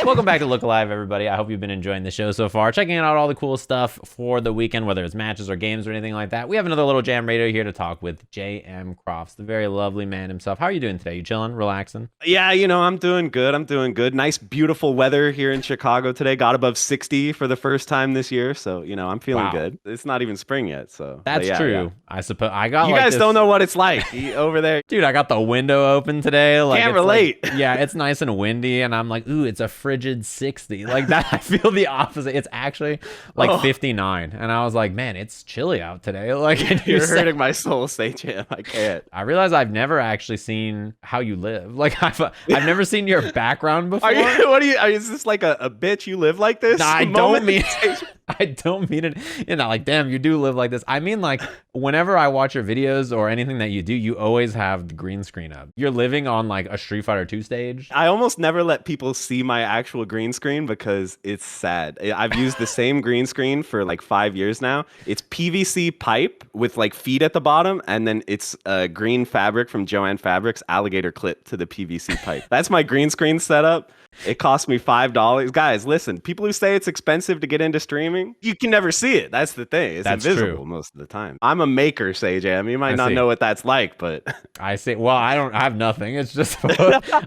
Welcome back to Look Alive, everybody. I hope you've been enjoying the show so far, checking out all the cool stuff for the weekend, whether it's matches or games or anything like that. We have another little jam radio here to talk with JMCrofts, the very lovely man himself. How are you doing today? You chilling, relaxing?
Yeah, I'm doing good. Nice, beautiful weather here in Chicago today. Got above 60 for the first time this year, so I'm feeling good. It's not even spring yet, so
that's true. Yeah. I suppose I got.
You guys don't know what it's like over there,
dude. I got the window open today. Like,
can't relate.
Yeah, it's nice and windy, and I'm like, ooh, it's a frigid 60. Like that, I feel the opposite. It's actually like 59, and I was like, man, it's chilly out today. Like
you're hurting my soul, say Jam. I can't.
I realize I've never actually seen how you live. Like I've never seen your background before.
Is this like a bitch? You live like this?
Nah, I don't mean it. Like, damn, you do live like this. I mean, like, whenever I watch your videos or anything that you do, you always have the green screen up. You're living on like a Street Fighter 2 stage.
I almost never let people see my actual green screen because it's sad. I've used the same green screen for like 5 years now. It's PVC pipe with like feet at the bottom, and then it's green fabric from Joanne Fabrics alligator clip to the PVC pipe. That's my green screen setup. It cost me $5. Guys, listen, people who say it's expensive to get into streaming, you can never see it. That's the thing. It's invisible most of the time. I'm a maker, say Jam. You might not know what that's like, but
I see. Well, I have nothing. It's just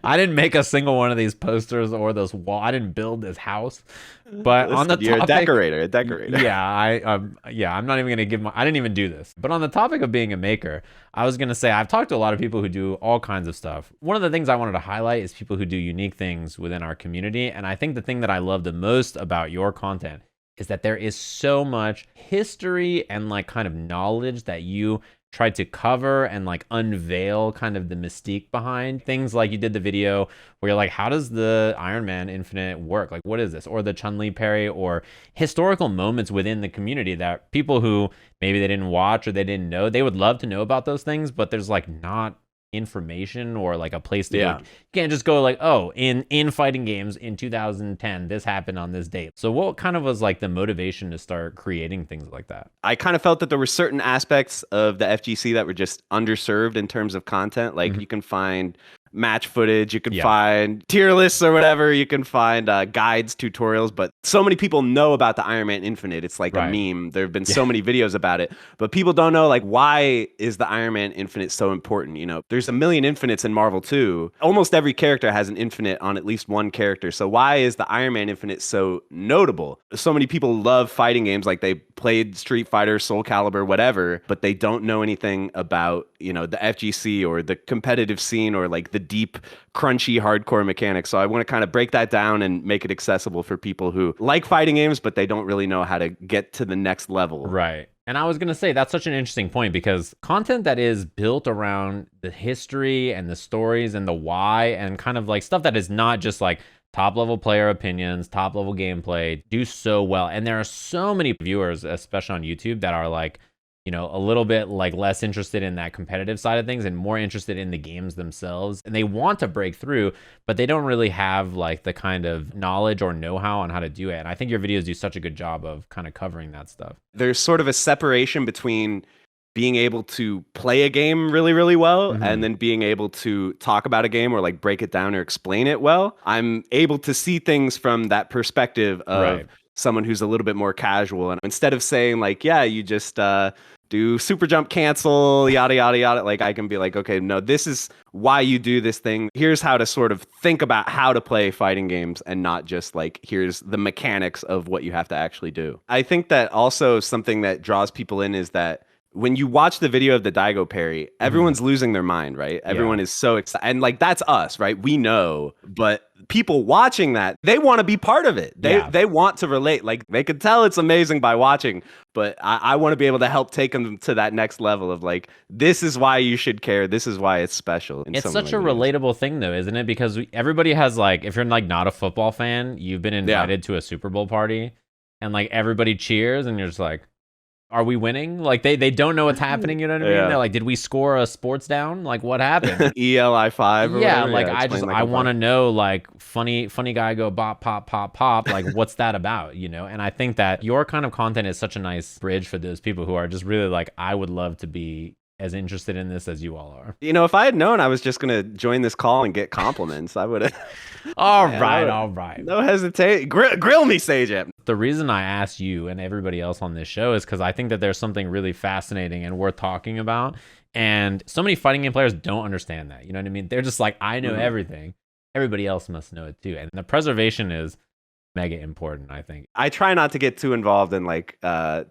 I didn't make a single one of these posters or those wall. I didn't build this house. But
listen,
on the
you're
topic,
a decorator.
Yeah, I'm not even gonna give I didn't even do this. But on the topic of being a maker, I was gonna say I've talked to a lot of people who do all kinds of stuff. One of the things I wanted to highlight is people who do unique things within our community. And I think the thing that I love the most about your content is that there is so much history and like kind of knowledge that you tried to cover and like unveil kind of the mystique behind things. Like you did the video where you're like, how does the Iron Man Infinite work? Like, what is this? Or the Chun-Li parry, or historical moments within the community that people who maybe they didn't watch or they didn't know, they would love to know about those things, but there's like not information or like a place to go. You can't just go like, oh, in fighting games in 2010 this happened on this date. So what kind of was like the motivation to start creating things like that?
I kind of felt that there were certain aspects of the FGC that were just underserved in terms of content. Like you can find match footage, you can find tier lists or whatever, you can find guides, tutorials, but so many people know about the Iron Man Infinite. It's like a meme. There have been so many videos about it, but people don't know, like, why is the Iron Man Infinite so important? You know, there's a million infinites in Marvel too. Almost every character has an infinite on at least one character. So why is the Iron Man Infinite so notable? So many people love fighting games, like they played Street Fighter, Soul Calibur, whatever, but they don't know anything about, you know, the FGC or the competitive scene or like the deep, crunchy, hardcore mechanics. So I want to kind of break that down and make it accessible for people who like fighting games, but they don't really know how to get to the next level.
Right. And I was going to say, that's such an interesting point, because content that is built around the history and the stories and the why and kind of like stuff that is not just like top level player opinions, top level gameplay, do so well. And there are so many viewers, especially on YouTube, that are like, you know, a little bit like less interested in that competitive side of things and more interested in the games themselves. And they want to break through, but they don't really have like the kind of knowledge or know-how on how to do it. And I think your videos do such a good job of kind of covering that stuff.
There's sort of a separation between being able to play a game really, really well and then being able to talk about a game or like break it down or explain it well. I'm able to see things from that perspective of someone who's a little bit more casual. And instead of saying like, yeah, you just do super jump cancel, yada, yada, yada. Like I can be like, okay, no, this is why you do this thing. Here's how to sort of think about how to play fighting games and not just like, here's the mechanics of what you have to actually do. I think that also something that draws people in is that when you watch the video of the Daigo parry, everyone's losing their mind, right? Everyone is so excited. And like, that's us, right? We know, but people watching that, they want to be part of it. They want to relate. Like they could tell it's amazing by watching, but I want to be able to help take them to that next level of like, this is why you should care. This is why it's special.
It's such a relatable thing though, isn't it? Because everybody has like, if you're like not a football fan, you've been invited to a Super Bowl party and like everybody cheers and you're just like, are we winning? Like they don't know what's happening, you know what I mean? They're like, did we score a sports down? Like what happened?
ELI 5 or whatever?
Like I want to know like funny guy go bop pop pop pop, like what's that about, you know? And I think that your kind of content is such a nice bridge for those people who are just really like, I would love to be as interested in this as you all are.
You know, if I had known I was just going to join this call and get compliments, I would have.
All right.
No hesitate. Grill me, Sage.
The reason I asked you and everybody else on this show is because I think that there's something really fascinating and worth talking about. And so many fighting game players don't understand that. You know what I mean? They're just like, I know everything. Everybody else must know it too. And the preservation is mega important, I think.
I try not to get too involved in like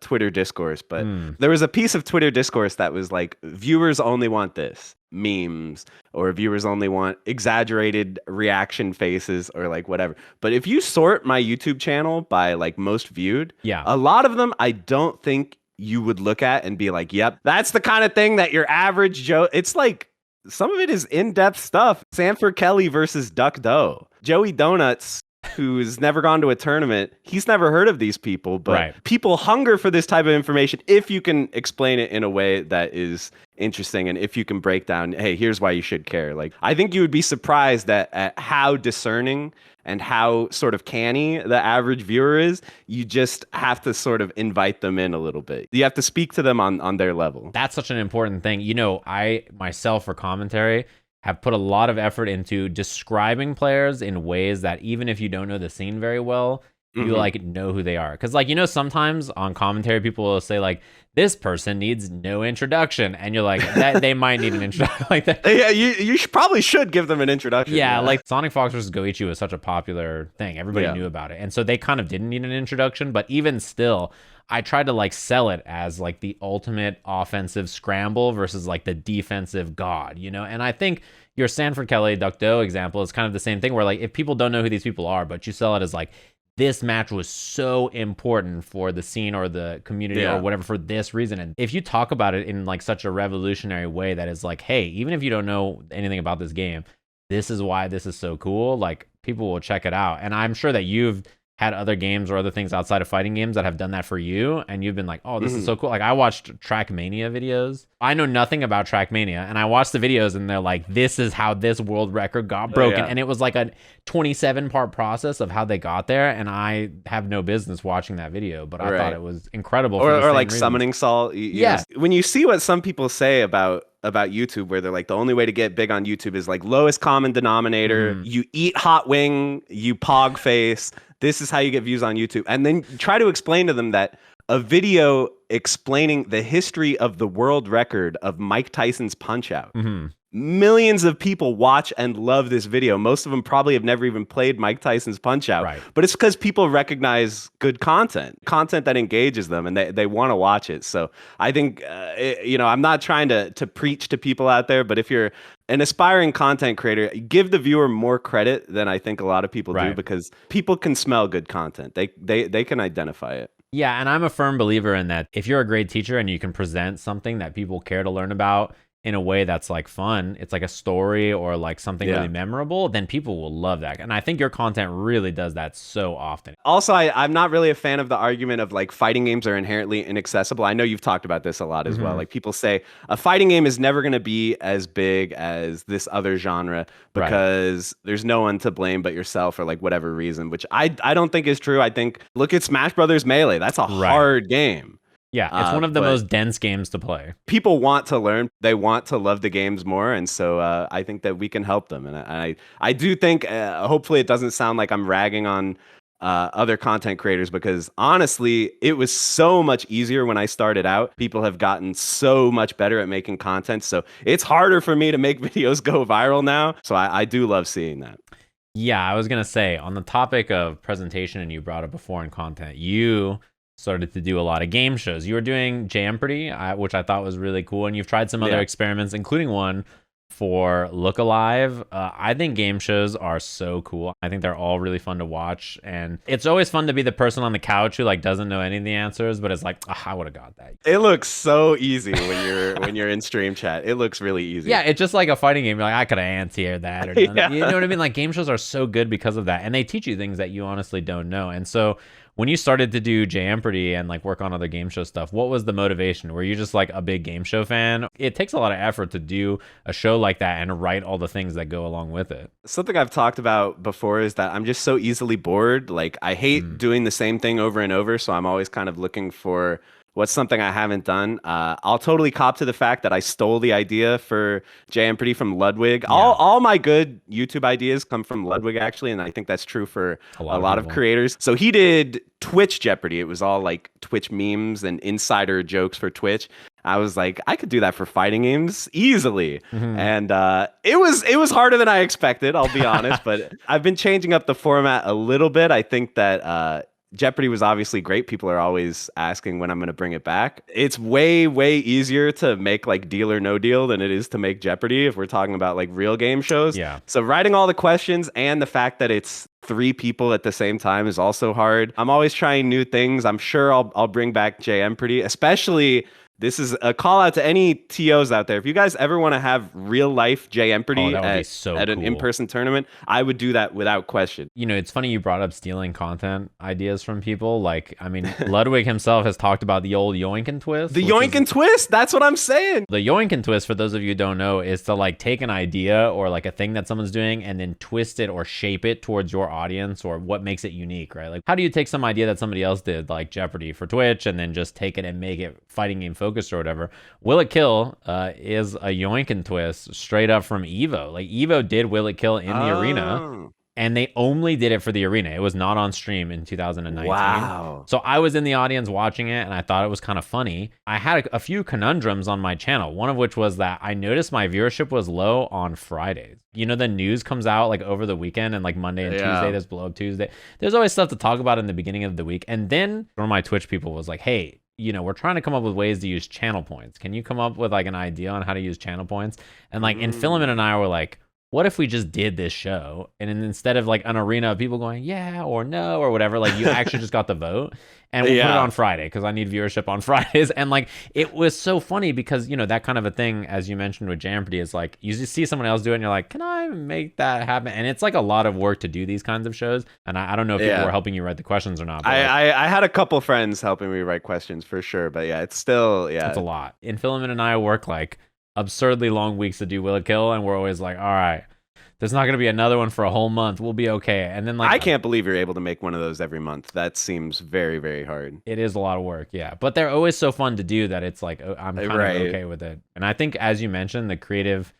Twitter discourse, but there was a piece of Twitter discourse that was like, viewers only want this, memes, or viewers only want exaggerated reaction faces or like whatever. But if you sort my YouTube channel by like most viewed, a lot of them I don't think you would look at and be like, yep, that's the kind of thing that your average Joe, it's like, some of it is in-depth stuff. Sanford Kelly versus Duck Doe. Joey Donuts, who's never gone to a tournament, he's never heard of these people, but people hunger for this type of information if you can explain it in a way that is interesting and if you can break down, hey, here's why you should care. Like, I think you would be surprised at how discerning and how sort of canny the average viewer is. You just have to sort of invite them in a little bit. You have to speak to them on their level.
That's such an important thing. You know, I myself for commentary have put a lot of effort into describing players in ways that even if you don't know the scene very well, you like know who they are. Because like, you know, sometimes on commentary, people will say like, this person needs no introduction. And you're like, that they might need an introduction like that.
Yeah, you probably should give them an introduction.
Yeah, like Sonic Fox vs. Goichi was such a popular thing. Everybody knew about it. And so they kind of didn't need an introduction. But even still, I tried to like sell it as like the ultimate offensive scramble versus like the defensive god, you know? And I think your Sanford Kelly Duck Doe example is kind of the same thing where like, if people don't know who these people are, but you sell it as like, this match was so important for the scene or the community or whatever for this reason. And if you talk about it in like such a revolutionary way that is like, hey, even if you don't know anything about this game, this is why this is so cool, like people will check it out. And I'm sure that you've had other games or other things outside of fighting games that have done that for you, and you've been like, oh, this is so cool. Like I watched Trackmania videos. I know nothing about Trackmania, and I watched the videos and they're like, this is how this world record got broken. And it was like a 27-part process of how they got there, and I have no business watching that video, but I thought it was incredible.
Or like reasons. Summoning Salt. You know, when you see what some people say about about YouTube where they're like, the only way to get big on YouTube is like lowest common denominator. You eat hot wing, you pog face. This is how you get views on YouTube. And then try to explain to them that a video explaining the history of the world record of Mike Tyson's Punch-Out. Millions of people watch and love this video. Most of them probably have never even played Mike Tyson's Punch-Out. But it's because people recognize good content that engages them, and they want to watch it. So I think, I'm not trying to preach to people out there, but if you're an aspiring content creator, give the viewer more credit than I think a lot of people do, because people can smell good content. They can identify it.
Yeah, and I'm a firm believer in that. If you're a great teacher and you can present something that people care to learn about in a way that's like fun, it's like a story or like something really memorable, then people will love that. And I think your content really does that so often.
Also, I'm not really a fan of the argument of like fighting games are inherently inaccessible. I know you've talked about this a lot as well. Like people say a fighting game is never going to be as big as this other genre because there's no one to blame but yourself for like whatever reason, which I don't think is true. I think, look at Smash Brothers Melee. That's a hard game.
Yeah, it's one of the most dense games to play.
People want to learn. They want to love the games more. And so I think that we can help them. And I do think, hopefully it doesn't sound like I'm ragging on other content creators, because honestly, it was so much easier when I started out. People have gotten so much better at making content. So it's harder for me to make videos go viral now. So I do love seeing that.
Yeah, I was going to say, on the topic of presentation, and you brought it before in content, you started to do a lot of game shows. You were doing JMpardy, which I thought was really cool, and you've tried some other experiments, including one for Look Alive. I think game shows are so cool. I think they're all really fun to watch, and it's always fun to be the person on the couch who like doesn't know any of the answers, but it's like, I would have got that.
It looks so easy when you're in stream chat. It looks really easy.
Yeah, it's just like a fighting game. You're like, I could have answered that or done that. You know what I mean? Like game shows are so good because of that, and they teach you things that you honestly don't know. And so when you started to do JMpardy and like work on other game show stuff, what was the motivation? Were you just like a big game show fan? It takes a lot of effort to do a show like that and write all the things that go along with it.
Something I've talked about before is that I'm just so easily bored. Like I hate doing the same thing over and over. So I'm always kind of looking for what's something I haven't done. I'll totally cop to the fact that I stole the idea for JMpardy from Ludwig. All my good YouTube ideas come from Ludwig, actually, and I think that's true for a lot of creators. So he did Twitch Jeopardy. It was all like Twitch memes and insider jokes for Twitch. I was like, I could do that for fighting games easily. And it was harder than I expected, I'll be honest, but I've been changing up the format a little bit. I think that Jeopardy was obviously great. People are always asking when I'm going to bring it back. It's way, way easier to make like Deal or No Deal than it is to make Jeopardy if we're talking about like real game shows.
Yeah.
So writing all the questions and the fact that it's 3 people at the same time is also hard. I'm always trying new things. I'm sure I'll bring back JMpardy, especially. This is a call out to any TOs out there. If you guys ever want to have real life JMpardy at an in-person tournament, I would do that without question.
You know, it's funny you brought up stealing content ideas from people. Like, I mean, Ludwig himself has talked about the old yoink and twist.
The yoink and twist? That's what I'm saying.
The yoink and twist, for those of you who don't know, is to like take an idea or like a thing that someone's doing and then twist it or shape it towards your audience or what makes it unique, right? Like, how do you take some idea that somebody else did, like Jeopardy for Twitch, and then just take it and make it fighting game focused or whatever? Will It Kill is a yoink and twist straight up from Evo. Like Evo did Will It Kill in the arena, and they only did it for the arena. It was not on stream in 2019.
Wow.
So I was in the audience watching it, and I thought it was kind of funny. I had a few conundrums on my channel, one of which was that I noticed my viewership was low on Fridays. You know, the news comes out like over the weekend, and like Monday and Tuesday, there's Blow Up Tuesday. There's always stuff to talk about in the beginning of the week. And then one of my Twitch people was like, hey, you know, we're trying to come up with ways to use channel points. Can you come up with like an idea on how to use channel points? And like in Filament and I were like, what if we just did this show? And then instead of like an arena of people going, yeah, or no, or whatever, like you actually just got the vote. And we put it on Friday because I need viewership on Fridays. And like, it was so funny because, you know, that kind of a thing, as you mentioned with JMpardy, is like, you just see someone else do it and you're like, can I make that happen? And it's like a lot of work to do these kinds of shows. And I don't know if people were helping you write the questions or not. But
I had a couple friends helping me write questions for sure. But yeah, it's still,
it's a lot. In Filament and I work like absurdly long weeks to do Will It Kill. And we're always like, all right, there's not going to be another one for a whole month. We'll be okay. And then like
I can't believe you're able to make one of those every month. That seems very, very hard.
It is a lot of work, yeah. But they're always so fun to do that it's like I'm kind of okay with it. And I think, as you mentioned, the creative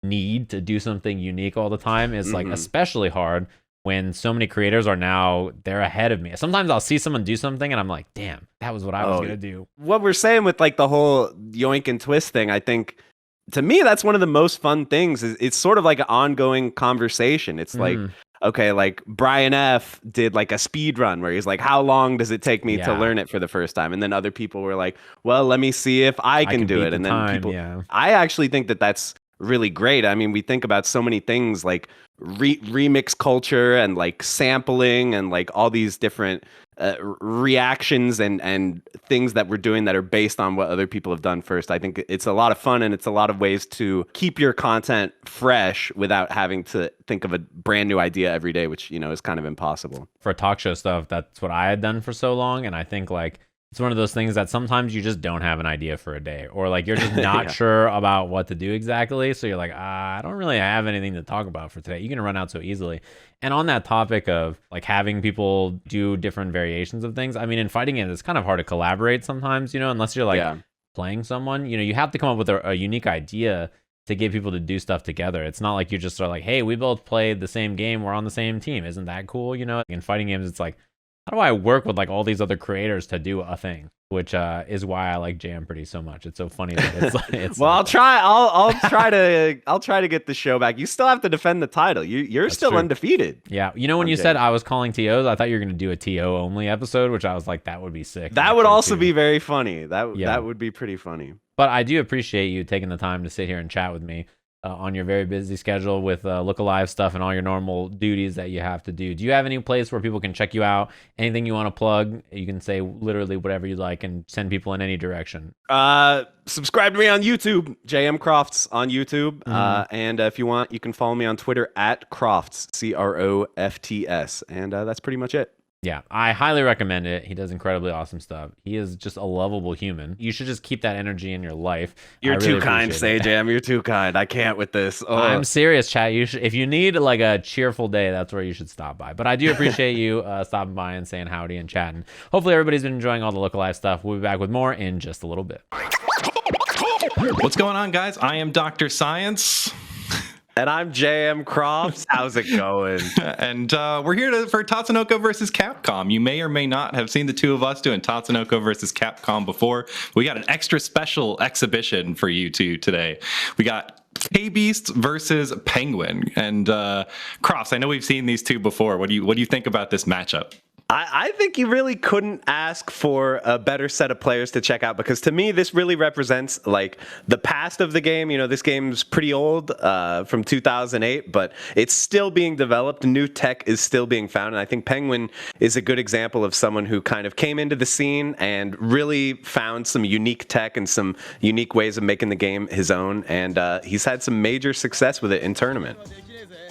need to do something unique all the time is like especially hard when so many creators are now, they're ahead of me. Sometimes I'll see someone do something and I'm like, damn, that was what I was going to do.
What we're saying with like the whole yoink and twist thing, I think, to me, that's one of the most fun things. It's sort of like an ongoing conversation. It's like, okay, like Brian F did like a speed run where he's like, how long does it take me to learn it for the first time? And then other people were like, well, let me see if I can do it. And then people, I actually think that that's really great. I mean, we think about so many things like remix culture and like sampling and like all these different reactions and things that we're doing that are based on what other people have done first. I think it's a lot of fun, and it's a lot of ways to keep your content fresh without having to think of a brand new idea every day, which, you know, is kind of impossible.
For talk show stuff, that's what I had done for so long, and I think like it's one of those things that sometimes you just don't have an idea for a day, or like you're just not sure about what to do exactly. So you're like, I don't really have anything to talk about for today. You're going to run out so easily. And on that topic of like having people do different variations of things, I mean, in fighting games, it's kind of hard to collaborate sometimes, you know, unless you're like playing someone, you know, you have to come up with a unique idea to get people to do stuff together. It's not like you just are like, hey, we both played the same game, we're on the same team. Isn't that cool? You know, in fighting games, it's like, how do I work with like all these other creators to do a thing? Which is why I like JMpardy so much. It's so funny that it's
well, I'll try to get the show back. You still have to defend the title. You're still undefeated.
Yeah. You know, when you said I was calling TOs, I thought you were going to do a TO only episode, which I was like, that would be sick.
That would also be very funny. That would be pretty funny.
But I do appreciate you taking the time to sit here and chat with me on your very busy schedule with Look Alive stuff and all your normal duties that you have to do. Do you have any place where people can check you out? Anything you want to plug? You can say literally whatever you like and send people in any direction.
Subscribe to me on YouTube, JM Crofts on YouTube. And if you want, you can follow me on Twitter at Crofts, CROFTS. And that's pretty much it.
Yeah, I highly recommend it. He does incredibly awesome stuff. He is just a lovable human. You should just keep that energy in your life.
You're too kind, Sajam. You're too kind. I can't with this. Oh.
I'm serious, chat. You should, if you need like a cheerful day, that's where you should stop by. But I do appreciate you stopping by and saying howdy and chatting. Hopefully everybody's been enjoying all the Look Alive stuff. We'll be back with more in just a little bit.
What's going on, guys? I am Dr. Science.
And I'm JM Crofts. How's it going?
And we're here for Tatsunoko versus Capcom. You may or may not have seen the two of us doing Tatsunoko versus Capcom before. We got an extra special exhibition for you two today. We got K-Beast versus Penguin. And Crofts, I know we've seen these two before. What do you think about this matchup?
I think you really couldn't ask for a better set of players to check out, because to me, this really represents like the past of the game. You know, this game's pretty old, from 2008, but it's still being developed. New tech is still being found. And I think Penguin is a good example of someone who kind of came into the scene and really found some unique tech and some unique ways of making the game his own. And he's had some major success with it in tournament.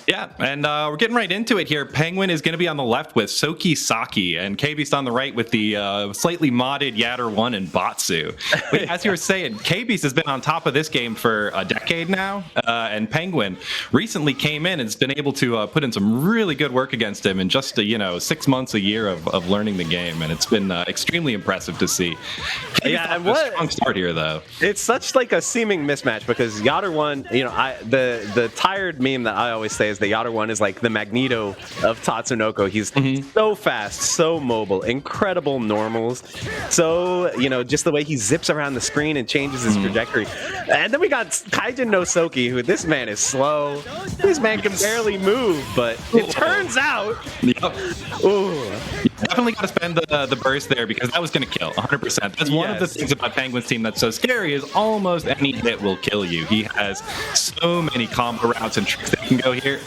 Yeah, and we're getting right into it here. Penguin is going to be on the left with Soki Saki, and K-Beast on the right with the slightly modded Yatter 1 and Batsu. But as you were saying, K-Beast has been on top of this game for a decade now, and Penguin recently came in and has been able to put in some really good work against him in just 6 months, a year of learning the game, and it's been extremely impressive to see.
Yeah, and what
strong start here though.
It's such like a seeming mismatch, because Yatter 1, the tired meme that I always say is the Yatter 1 is like the Magneto of Tatsunoko. He's so fast, so mobile, incredible normals. So, just the way he zips around the screen and changes his trajectory. And then we got Kaijin no Soki, who this man is slow. This man can barely move, but it turns out...
Ooh. Definitely got to spend the burst there, because that was going to kill 100%. That's one of the things about Penguin's team that's so scary, is almost any hit will kill you. He has so many combo routes and tricks that can go here.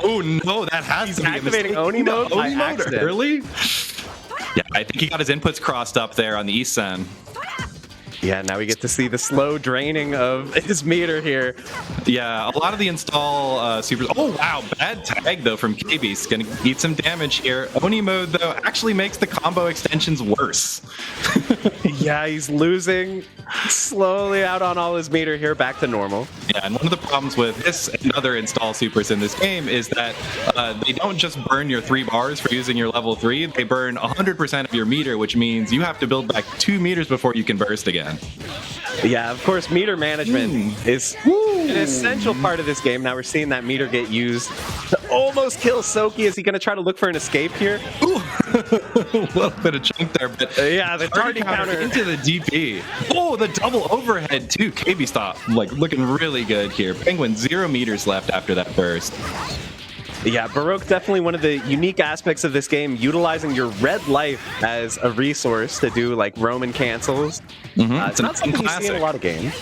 Oh no, that has to be
activating Oni mode by accident.
Early? Yeah, I think he got his inputs crossed up there on the East Sen.
Yeah, now we get to see the slow draining of his meter here.
Yeah, a lot of the install supers. Oh, wow. Bad tag, though, from K-Beast. Going to eat some damage here. Oni mode, though, actually makes the combo extensions worse.
Yeah, he's losing slowly out on all his meter here, back to normal.
Yeah, and one of the problems with this and other install supers in this game is that they don't just burn your 3 bars for using your level 3, they burn 100% of your meter, which means you have to build back 2 meters before you can burst again.
Yeah, of course, meter management is an essential part of this game. Now we're seeing that meter get used to almost kill Soki. Is he going to try to look for an escape here?
Ooh, a little bit of chunk there, but
yeah, the target counter
into the DP. Oh, the double overhead too. KB stop, like looking really good here. Penguin 0 meters left after that burst.
Yeah, Baroque definitely one of the unique aspects of this game, utilizing your red life as a resource to do like Roman cancels. It's not something you see in a lot of games.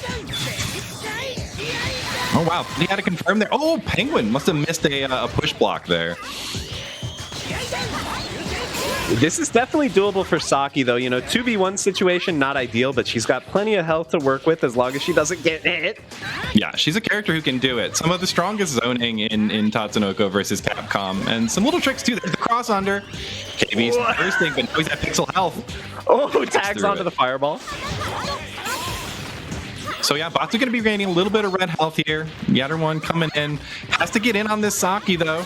Oh wow, he had to confirm there. Oh, Penguin must have missed a push block there.
This is definitely doable for Saki, though. You know, 2v1 situation, not ideal, but she's got plenty of health to work with as long as she doesn't get hit.
Yeah, she's a character who can do it. Some of the strongest zoning in Tatsunoko versus Capcom, and some little tricks too. There's the cross under. KB's bursting, but now he's at pixel health.
Oh, tags onto the fireball.
So yeah, Batsu going to be gaining a little bit of red health here. Yatter1 coming in. Has to get in on this Saki, though.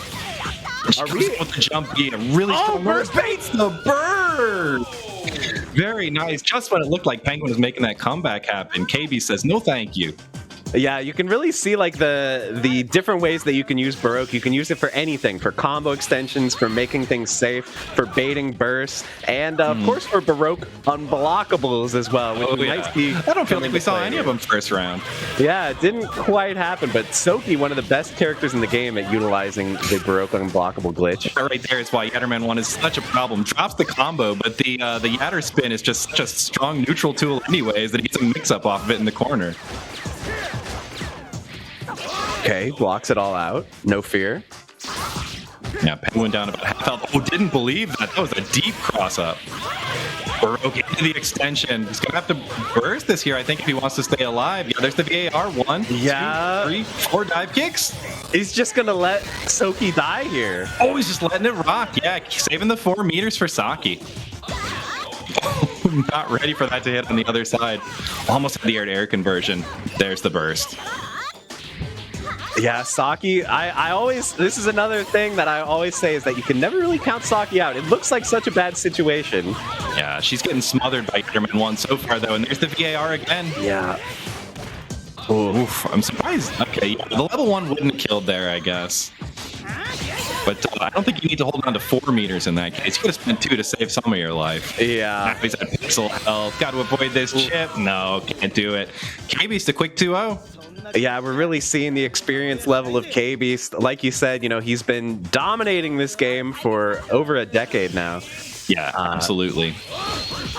Are we with the jump being a really strong burst? Baits the bird! Very nice. Just when it looked like Penguin was making that comeback happen, KB says, no thank you.
Yeah, you can really see like the different ways that you can use Baroque. You can use it for anything, for combo extensions, for making things safe, for baiting bursts, and of course for Baroque unblockables as well. Which we might see.
I don't feel like we saw any of them first round.
Yeah, it didn't quite happen, but Soki, one of the best characters in the game at utilizing the Baroque unblockable glitch.
That right there is why Yatterman 1 is such a problem. Drops the combo, but the Yatter spin is just such a strong neutral tool anyways that he gets a mix-up off of it in the corner.
Okay, blocks it all out. No fear.
Yeah, Penguin down about half health. Oh, didn't believe that. That was a deep cross-up. Baroque into the extension. He's going to have to burst this here, I think, if he wants to stay alive. Yeah, there's the VAR. 1, 2, 3, 4 dive kicks.
He's just going to let Soki die here.
Oh, he's just letting it rock. Yeah, saving the 4 meters for Saki. Not ready for that to hit on the other side. Almost had the air-to-air conversion. There's the burst.
Yeah, Saki, I always, this is another thing that I always say is that you can never really count Saki out. It looks like such a bad situation.
Yeah, she's getting smothered by Yatterman 1 so far, though, and there's the VAR again.
Yeah.
Oof, I'm surprised. Okay, yeah, the level 1 wouldn't have killed there, I guess. But I don't think you need to hold on to 4 meters in that case. You could have spent 2 to save some of your life.
Yeah.
Now he's at pixel health. Got to avoid this chip. No, can't do it. KB's the quick 2-0.
Yeah, we're really seeing the experience level of K-Beast. Like you said, you know, he's been dominating this game for over a decade now.
Yeah, absolutely.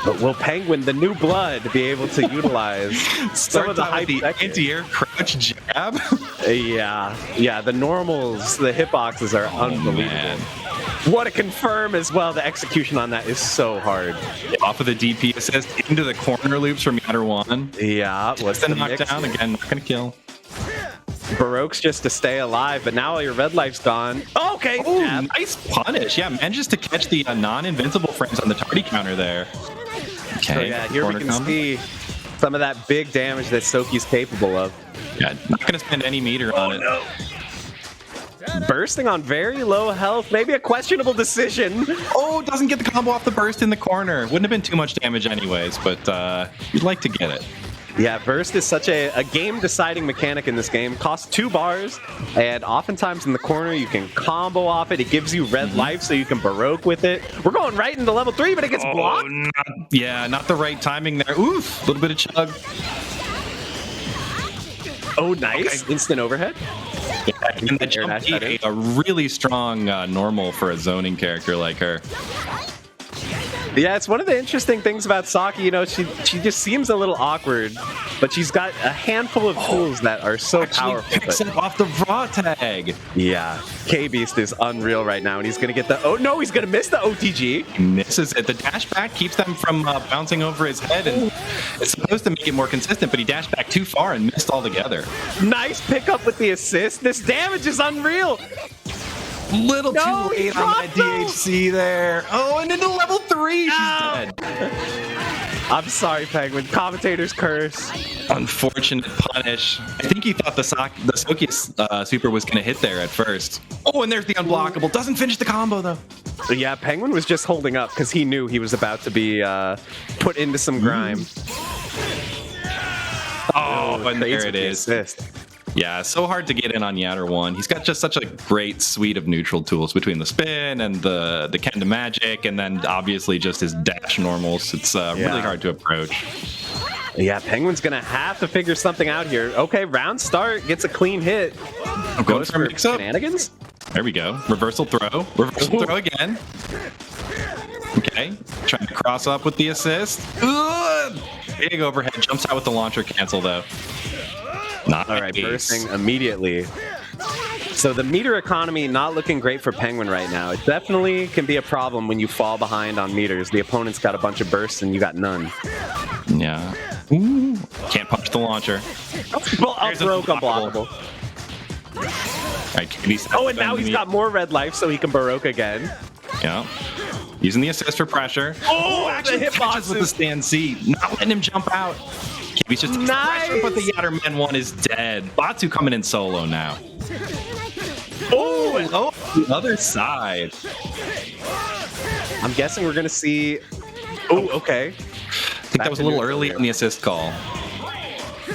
But will Penguin, the new blood, be able to utilize some of the hype
anti-air crouch jab?
Yeah, the normals, the hitboxes are unbelievable. Man. What a confirm as well. The execution on that is so hard.
Off of the DP assist into the corner loops from Yatter1.
Yeah,
what's the knockdown? Again, not gonna kill.
Baroque's just to stay alive, but now your red life's gone. Okay,
nice punish. Yeah, manages to catch the non-invincible frames on the tardy counter there. Okay,
so yeah, here we can see some of that big damage that Soki's capable of.
Yeah, not gonna spend any meter on it.
No. Bursting on very low health, maybe a questionable decision.
Oh, doesn't get the combo off the burst in the corner. Wouldn't have been too much damage anyways, but you'd like to get it.
Yeah, burst is such a game-deciding mechanic in this game. Costs 2 bars, and oftentimes in the corner you can combo off it. It gives you red life so you can Baroque with it. We're going right into level 3, but it gets blocked.
Not the right timing there. Oof, a little bit of chug.
Oh, nice. Okay. Instant overhead.
Yeah, and the jump a really strong normal for a zoning character like her.
Yeah, it's one of the interesting things about Saki. You know, she just seems a little awkward, but she's got a handful of tools that are so powerful.
Picks it off the raw tag.
Yeah, K-Beast is unreal right now, and he's going to get the... Oh, no, he's going to miss the OTG.
He misses it. The dash back keeps them from bouncing over his head, and it's supposed to make it more consistent, but he dashed back too far and missed altogether.
Nice pickup with the assist. This damage is unreal.
Little too late on that DHC there. Oh, and into level 3, she's dead.
I'm sorry, Penguin. Commentator's curse.
Unfortunate punish. I think he thought the Soki super was going to hit there at first. Oh, and there's the unblockable. Doesn't finish the combo, though.
Yeah, Penguin was just holding up because he knew he was about to be put into some grime.
Oh, and there it is. Yeah, so hard to get in on Yatter 1. He's got just such a great suite of neutral tools between the spin and the Kenda Magic, and then obviously just his dash normals. It's really hard to approach.
Yeah, Penguin's going to have to figure something out here. Okay, round start, gets a clean hit.
Goes for mix-up.
Shenanigans?
There we go. Reversal throw. Reversal throw again. Okay, trying to cross up with the assist. Ugh! Big overhead. Jumps out with the launcher cancel, though. Nice.
All right, bursting immediately. So the meter economy not looking great for Penguin right now. It definitely can be a problem when you fall behind on meters. The opponent's got a bunch of bursts and you got none.
Yeah. Ooh. Can't punch the launcher.
Well, broke unblockable.
Right,
oh, and now he's got more red life, so he can Baroque again.
Yeah. Using the assist for pressure.
Oh,
actually catches with the stand C. Not letting him jump out. He's just pressure, but the Yatterman one is dead. Batsu coming in solo now. Oh, the other side.
I'm guessing we're going to see... Oh, okay.
I think that was a little early in the assist call.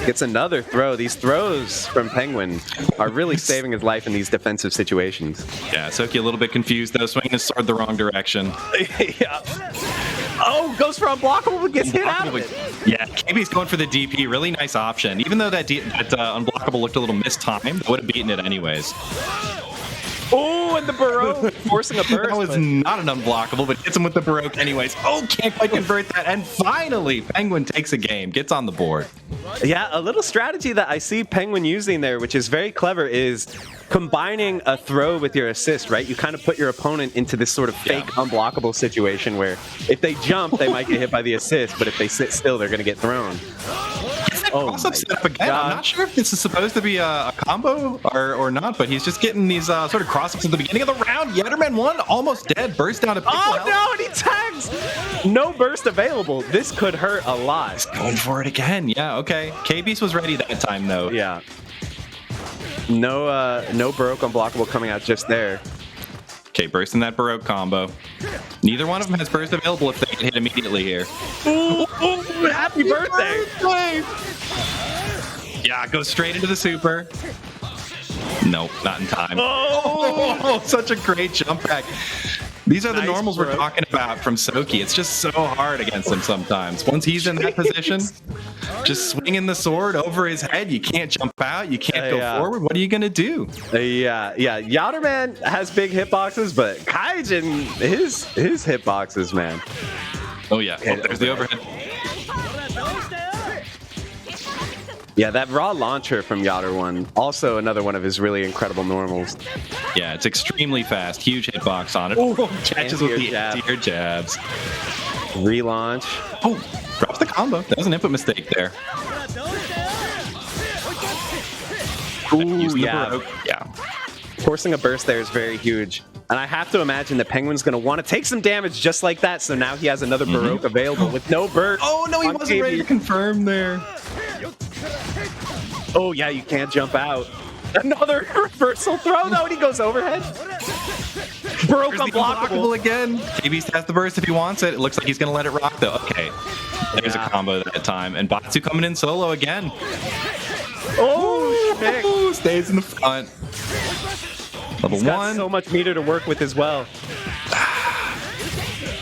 Gets another throw. These throws from Penguin are really saving his life in these defensive situations.
Yeah, Soki a little bit confused, though, swinging his sword the wrong direction.
Yeah. Oh, goes for unblockable, but gets hit out of it.
Yeah, KB's going for the DP. Really nice option. Even though that unblockable looked a little mistimed, would have beaten it anyways.
Oh, and the Baroque forcing a burst.
That was not an unblockable, but hits him with the Baroque anyways. Oh, can't quite convert that. And finally, Penguin takes a game, gets on the board.
Yeah, a little strategy that I see Penguin using there, which is very clever, is combining a throw with your assist, right? You kind of put your opponent into this sort of fake unblockable situation where if they jump, they might get hit by the assist, but if they sit still, they're going to get thrown.
Cross-up setup again. I'm not sure if this is supposed to be a combo or not, but he's just getting these sort of cross-ups at the beginning of the round. Yatterman 1 almost dead. Burst down to pixel health.
No, and he tags! No burst available. This could hurt a lot.
He's going for it again. Yeah, okay. KB's was ready that time, though.
Yeah. No Baroque unblockable coming out just there.
Okay, bursting that Baroque combo. Neither one of them has burst available if they get hit immediately here.
Ooh, happy birthday!
Yeah, goes straight into the super. Nope, not in time.
Oh,
such a great jump back. These are the
Nice
normals we're
Baroque.
talking about from Soki. It's just so hard against him sometimes. Once he's in that position, just swinging the sword over his head. You can't jump out. You can't go forward. What are you going to do?
Yeah. Yatterman has big hitboxes, but Kaijin, his hitboxes, man.
Oh, yeah. Oh, there's the overhead.
Yeah, that raw launcher from Yatter 1, also another one of his really incredible normals.
Yeah, it's extremely fast. Huge hitbox on it. Oh, catches with the anti-air jabs.
Relaunch.
Oh, drops the combo. That was an input mistake there.
Ooh, yeah. Forcing a burst there is very huge. And I have to imagine that Penguin's going to want to take some damage just like that, so now he has another Baroque available with no burst.
Oh, no, he wasn't ready to confirm there.
Oh, yeah, you can't jump out. Another reversal throw, though, and he goes overhead. Baroque unblockable
again. KB has the burst if he wants it. It looks like he's going to let it rock, though. Okay, there's a combo that time. And Batsu coming in solo again.
Oh,
stays in the front. Level
He's got
1.
so much meter to work with as well.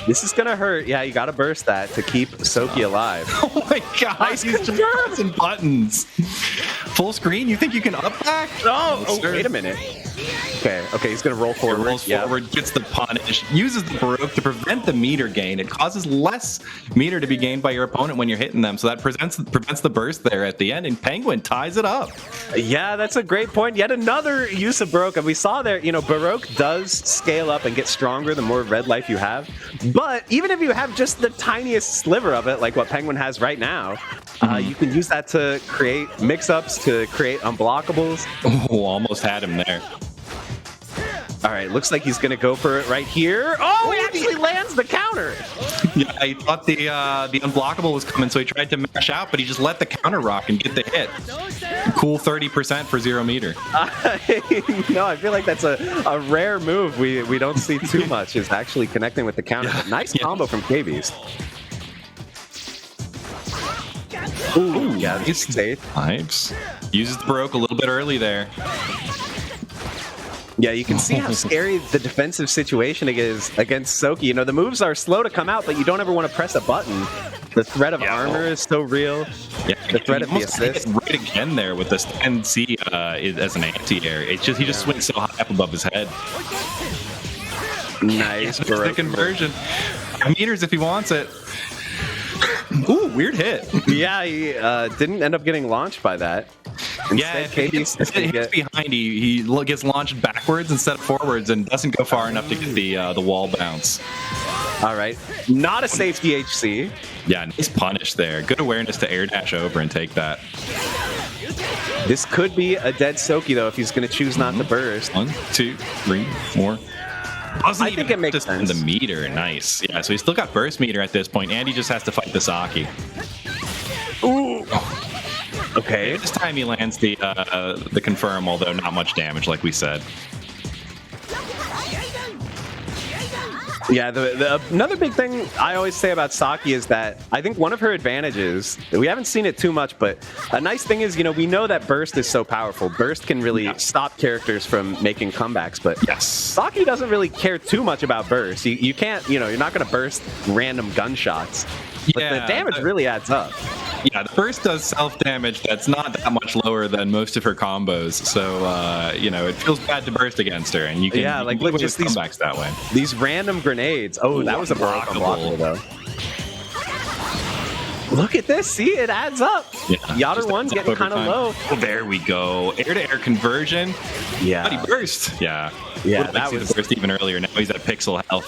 This is gonna hurt. Yeah, you gotta burst that to keep Soki alive.
Oh my god, he's just pressing buttons. Full screen? You think you can up back?
Oh, wait a minute. Okay, he's gonna roll forward.
Rolls forward, gets the punish, uses the Baroque to prevent the meter gain. It causes less meter to be gained by your opponent when you're hitting them, so that prevents the burst there at the end, and Penguin ties it up.
Yeah, that's a great point. Yet another use of Baroque. And we saw there, Baroque does scale up and get stronger the more red life you have. But even if you have just the tiniest sliver of it, like what Penguin has right now, you can use that to create mix-ups, to create unblockables.
Oh, almost had him there.
All right, looks like he's going to go for it right here. Oh, he actually lands the counter.
Yeah, he thought the unblockable was coming, so he tried to mash out, but he just let the counter rock and get the hit. Cool 30% for 0 meter.
No, I feel like that's a rare move we don't see too much, is actually connecting with the counter. But nice combo from KBeast. Ooh, yeah, he's safe.
Pipes. Uses the Baroque a little bit early there.
Yeah, you can see how scary the defensive situation is against Soki. You know, the moves are slow to come out, but you don't ever want to press a button. The threat of armor is so real.
Yeah,
the threat of the assist.
Right again there with this NC as an anti-air. It's just he just swings so high up above his head.
Nice.
The conversion. Meters if he wants it. Ooh, weird hit.
Yeah, he didn't end up getting launched by that.
Instead, if he hits behind, he gets launched backwards instead of forwards and doesn't go far enough to get the wall bounce.
All right, not a safe DHC.
Yeah, nice punish there. Good awareness to air dash over and take that.
This could be a dead Soki though if he's going to choose not to burst.
1, 2, 3, 4.
I think it makes sense.
The meter, nice. Yeah, so he's still got burst meter at this point, and he just has to fight the Saki.
Ooh. Okay.
This time he lands the confirm, although not much damage, like we said.
Yeah, another big thing I always say about Saki is that I think one of her advantages, we haven't seen it too much, but a nice thing is, you know, we know that burst is so powerful. Burst can really stop characters from making comebacks, but Saki doesn't really care too much about burst. You can't, you know, you're not going to burst random gunshots. But the damage really adds up.
Yeah, the burst does self-damage that's not that much lower than most of her combos, so, you know, it feels bad to burst against her, and you can,
look, just these
comebacks that way.
These random grenades. Oh, that was a blockable though. Look at this. See, it adds up. Yeah, Yatter 1 getting kind of low.
Oh, there we go. Air-to-air conversion.
Yeah.
But he burst. Yeah.
Yeah,
that was the burst even earlier. Now he's at pixel health.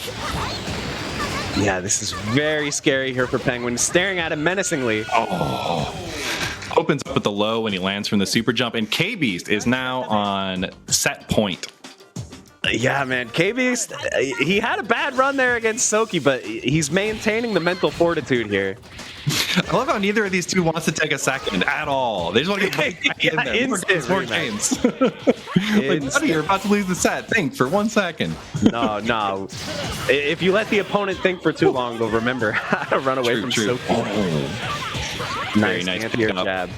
Yeah, this is very scary here for Penguin, staring at him menacingly.
Oh. Opens up with the low when he lands from the super jump, and KBeast is now on set point.
Yeah, man, KBeast, he had a bad run there against Soki, but he's maintaining the mental fortitude here.
I love how neither of these two wants to take a second at all. They just want to get back in there. More games. Like, buddy, you're about to lose the set. Think for 1 second.
No. If you let the opponent think for too long, they'll remember how to run away from Soki.
Oh. Very nice
jab.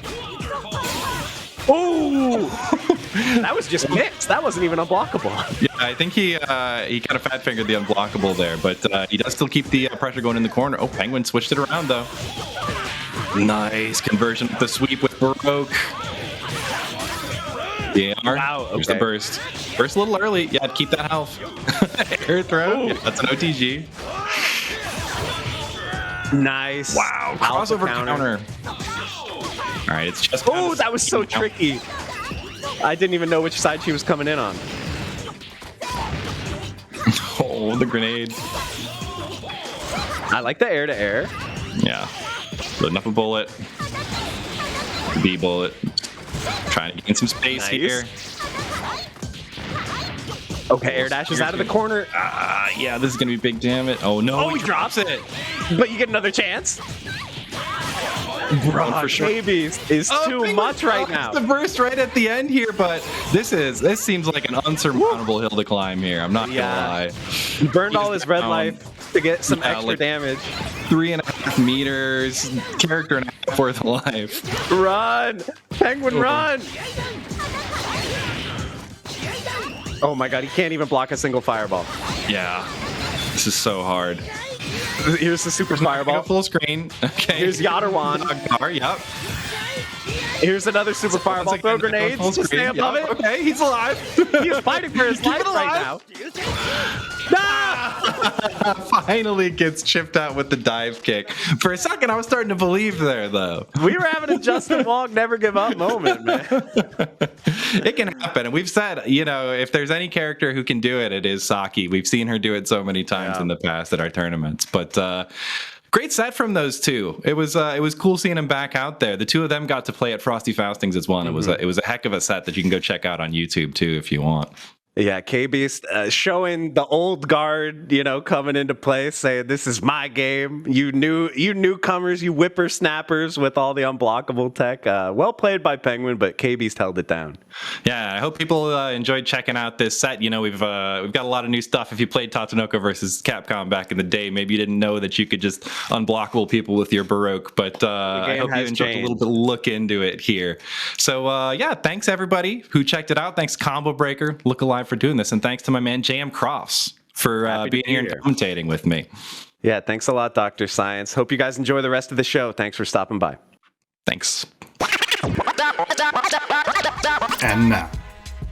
Oh! That was just mixed. That wasn't even unblockable.
Yeah, I think he kind of fat fingered the unblockable there, but he does still keep the pressure going in the corner. Oh, Penguin switched it around though. Nice conversion with the sweep with Baroque. Yeah,
wow,
here's the burst. Burst a little early. Yeah, keep that health. Air throw. Yeah, that's an OTG.
Nice.
Wow, crossover counter. All right, it's just.
Oh, that was so tricky. I didn't even know which side she was coming in on.
Oh, the grenade.
I like the air-to-air.
Yeah. Loading up a bullet. B bullet. Trying to gain some space here.
Okay, air dashes out of the corner.
Yeah, this is going to be big damage. Oh, no.
Oh, he drops it. But you get another chance. Bro, for sure. KBeast is too much right now.
The burst right at the end here, but this seems like an unsurmountable hill to climb here. I'm not gonna lie.
He burned all his red life to get some extra damage.
3.5 meters, character and a half worth of life.
Run, Penguin, run! Oh my god, he can't even block a single fireball.
Yeah, this is so hard.
Here's the super fireball.
Full screen. Okay.
Here's Yatterwan.
Yep.
Here's another super fireball. Throw grenades. Stay above it.
Okay, he's alive.
He's fighting for his life right now.
Finally gets chipped out with the dive kick. For a second, I was starting to believe there, though.
We were having a Justin Wong never give up moment, man.
It can happen. And we've said, you know, if there's any character who can do it, it is Saki. We've seen her do it so many times in the past at our tournaments. But great set from those two. It was cool seeing them back out there. The two of them got to play at Frosty Faustings as one. It was a heck of a set that you can go check out on YouTube too if you want.
Yeah, K-Beast showing the old guard, coming into play, saying this is my game. You newcomers, you whippersnappers with all the unblockable tech. Well played by Penguin, but K-Beast held it down.
Yeah, I hope people enjoyed checking out this set. We've got a lot of new stuff. If you played Tatsunoko versus Capcom back in the day, maybe you didn't know that you could just unblockable people with your Baroque. But I hope you enjoyed a little bit of look into it here. So yeah, thanks everybody who checked it out. Thanks Combo Breaker, Look Alive for doing this, and thanks to my man JMCrofts for being here and commentating with me.
Yeah, thanks a lot, Dr. Science. Hope you guys enjoy the rest of the show. Thanks for stopping by.
Thanks.
And now,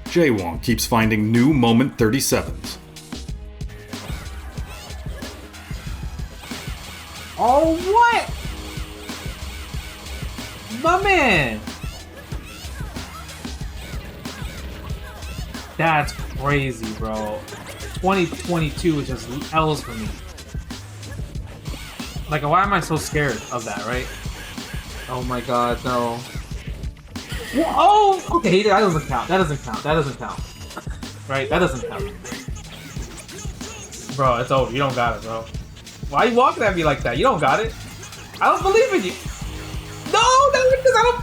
Jaywong keeps finding new moment 37s.
Oh, what? My man. That's crazy, bro. 2022 is just L's for me. Like, why am I so scared of that, right? Oh my god, no. Oh, okay, that doesn't count. That doesn't count. That doesn't count. Right? That doesn't count. Bro, it's over. You don't got it, bro. Why are you walking at me like that? You don't got it. I don't believe in you. No, that's because I don't.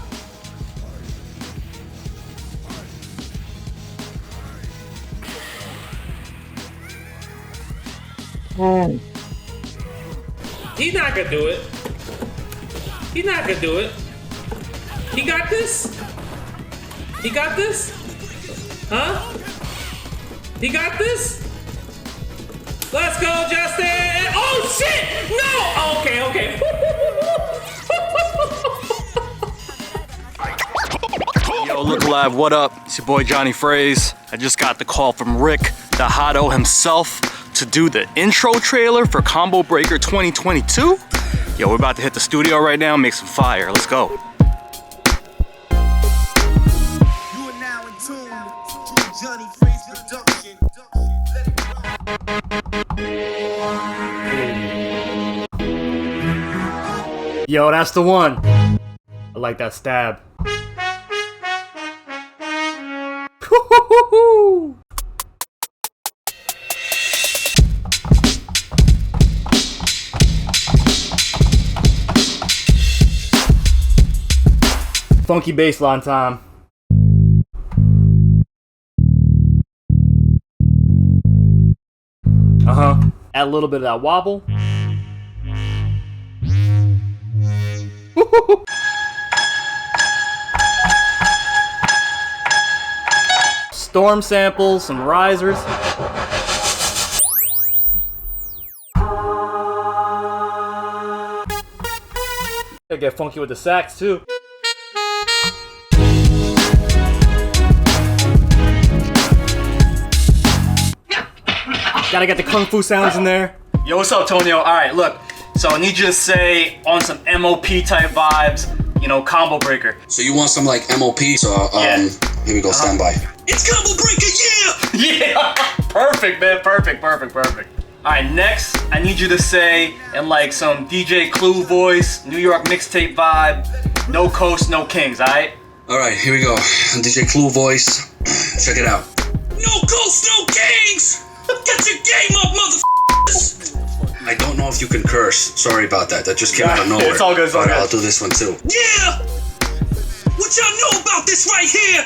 He's not gonna do it. He's not gonna do it. He got this? He got this? Huh? He got this? Let's go, Justin! Oh shit! No! Okay.
Yo, Look Alive, what up? It's your boy Jonyfraze. I just got the call from Rick, the Hotto himself, to do the intro trailer for Combo Breaker 2022. Yo, we're about to hit the studio right now and make some fire. Let's go.
Yo, that's the one. I like that stab. Funky bassline time. Add a little bit of that wobble. Storm samples, some risers. Gotta get funky with the sax too. Gotta get the kung fu sounds in there.
Yo, what's up, Tonio? Alright, look. So I need you to say, on some MOP type vibes, Combo Breaker.
So you want some like MOP, so here we go, stand by.
It's Combo Breaker, yeah!
Yeah! Perfect, man, perfect. Alright, next, I need you to say, in like some DJ Clue voice, New York mixtape vibe, no coast, no kings, alright?
Alright, here we go. DJ Clue voice. Check it out.
No coast, no kings! Get your game up, motherfuckers!
I don't know if you can curse. Sorry about that. That just came out of nowhere.
It's all good,
But I'll do this one too.
Yeah! What y'all know about this right here?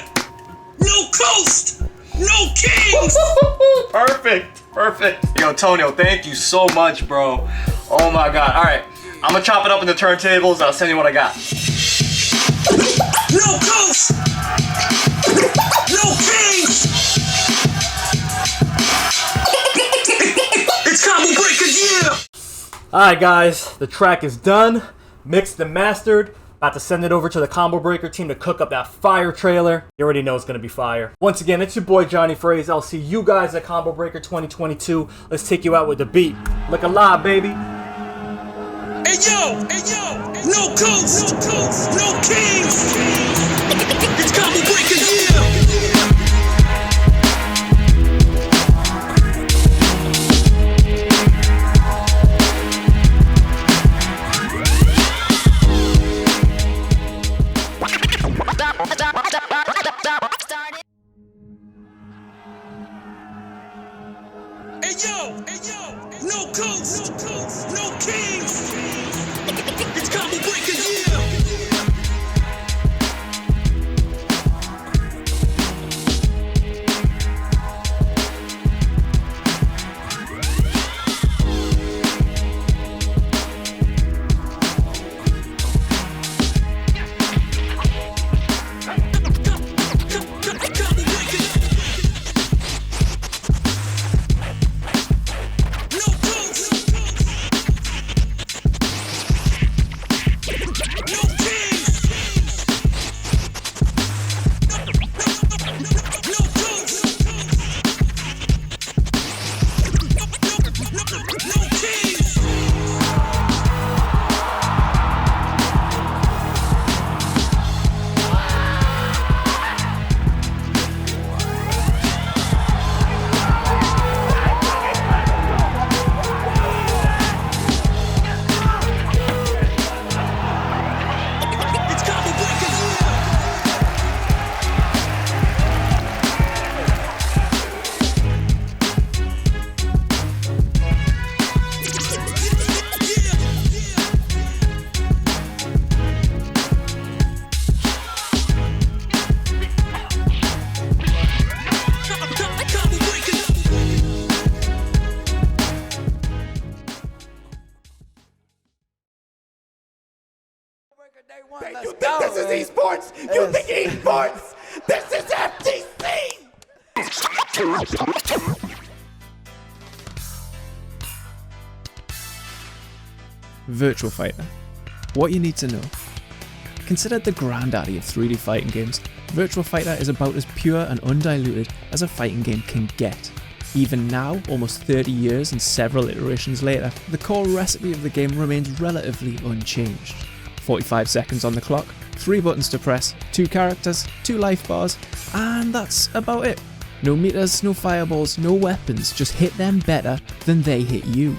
No coast, no kings!
Perfect. Yo, Tonio, thank you so much, bro. Oh my god. Alright, I'm gonna chop it up into turntables. I'll send you what I got.
No coast, no kings! It's Combo Breaker, yeah!
Alright guys, the track is done, mixed and mastered. About to send it over to the Combo Breaker team to cook up that fire trailer. You already know it's gonna be fire. Once again, it's your boy Jonyfraze. I'll see you guys at Combo Breaker 2022. Let's take you out with the beat. Look alive, baby.
Hey yo, no coast, no kings! It's Combo Breaker, yeah!
You think this is esports? You think esports? This is FTC!
Virtua Fighter. What you need to know. Considered the granddaddy of 3D fighting games, Virtua Fighter is about as pure and undiluted as a fighting game can get. Even now, almost 30 years and several iterations later, the core recipe of the game remains relatively unchanged. 45 seconds on the clock, 3 buttons to press, 2 characters, 2 life bars, and that's about it. No meters, no fireballs, no weapons, just hit them better than they hit you.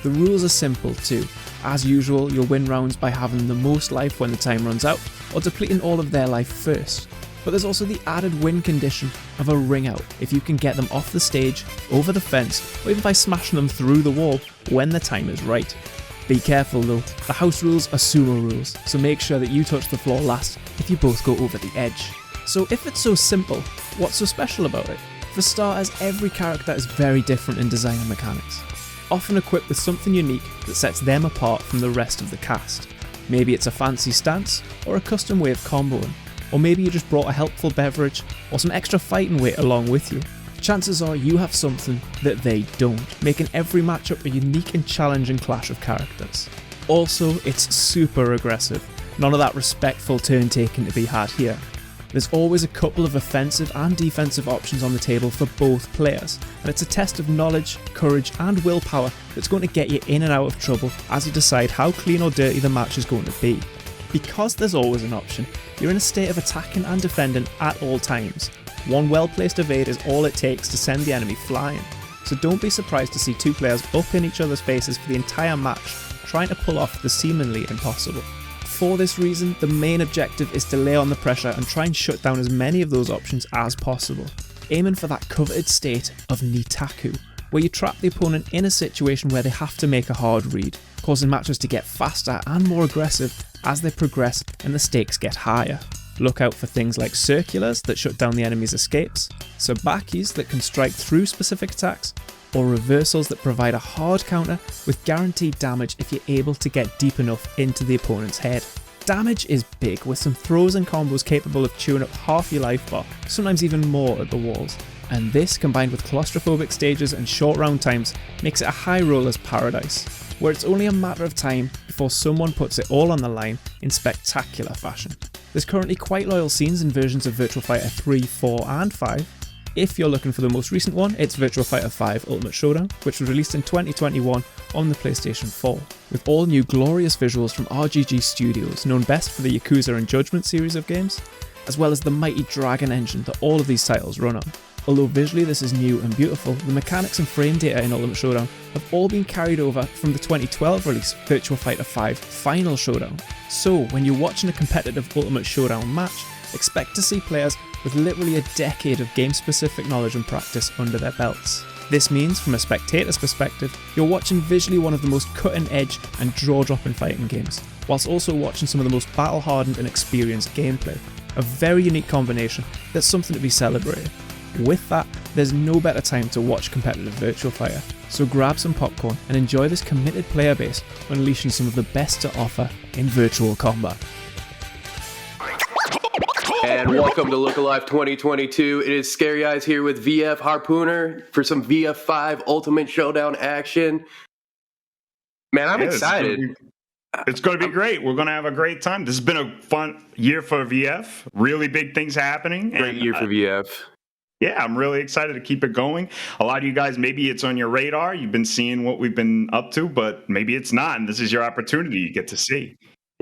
The rules are simple too. As usual, you'll win rounds by having the most life when the time runs out, or depleting all of their life first. But there's also the added win condition of a ring out if you can get them off the stage, over the fence, or even by smashing them through the wall when the time is right. Be careful though, the house rules are sumo rules, so make sure that you touch the floor last if you both go over the edge. So if it's so simple, what's so special about it? For starters, every character is very different in design and mechanics, often equipped with something unique that sets them apart from the rest of the cast. Maybe it's a fancy stance, or a custom way of comboing, or maybe you just brought a helpful beverage, or some extra fighting weight along with you. Chances are you have something that they don't, making every matchup a unique and challenging clash of characters. Also, it's super aggressive, none of that respectful turn taking to be had here. There's always a couple of offensive and defensive options on the table for both players, and it's a test of knowledge, courage and willpower that's going to get you in and out of trouble as you decide how clean or dirty the match is going to be. Because there's always an option, you're in a state of attacking and defending at all times. One well-placed evade is all it takes to send the enemy flying, so don't be surprised to see 2 players up in each other's faces for the entire match, trying to pull off the seemingly impossible. For this reason, the main objective is to lay on the pressure and try and shut down as many of those options as possible, aiming for that coveted state of Nitaku, where you trap the opponent in a situation where they have to make a hard read, causing matches to get faster and more aggressive as they progress and the stakes get higher. Look out for things like circulars that shut down the enemy's escapes, sabakis that can strike through specific attacks, or reversals that provide a hard counter with guaranteed damage if you're able to get deep enough into the opponent's head. Damage is big, with some throws and combos capable of chewing up half your life bar, sometimes even more at the walls. And this, combined with claustrophobic stages and short round times, makes it a high roller's paradise, where it's only a matter of time before someone puts it all on the line in spectacular fashion. There's currently quite loyal scenes in versions of Virtua Fighter 3, 4 and 5. If you're looking for the most recent one, it's Virtua Fighter 5 Ultimate Showdown, which was released in 2021 on the PlayStation 4, with all new glorious visuals from RGG Studios, known best for the Yakuza and Judgment series of games, as well as the mighty Dragon engine that all of these titles run on. Although visually this is new and beautiful, the mechanics and frame data in Ultimate Showdown have all been carried over from the 2012 release Virtua Fighter 5 Final Showdown. So when you're watching a competitive Ultimate Showdown match, expect to see players with literally a decade of game-specific knowledge and practice under their belts. This means, from a spectator's perspective, you're watching visually one of the most cutting-edge and jaw-dropping fighting games, whilst also watching some of the most battle-hardened and experienced gameplay. A very unique combination that's something to be celebrated. With that, there's no better time to watch competitive Virtua Fighter, so grab some popcorn and enjoy this committed player base unleashing some of the best to offer in virtual combat.
And welcome to Look Alive 2022. It is Scary Eyes here with VF Harpooner for some VF5 Ultimate Showdown action. Man, I'm excited.
It's going to be great. We're going to have a great time. This has been a fun year for VF. Really big things happening.
Great year for VF.
Yeah, I'm really excited to keep it going. A lot of you guys, maybe it's on your radar. You've been seeing what we've been up to, but maybe it's not. And this is your opportunity you get to see.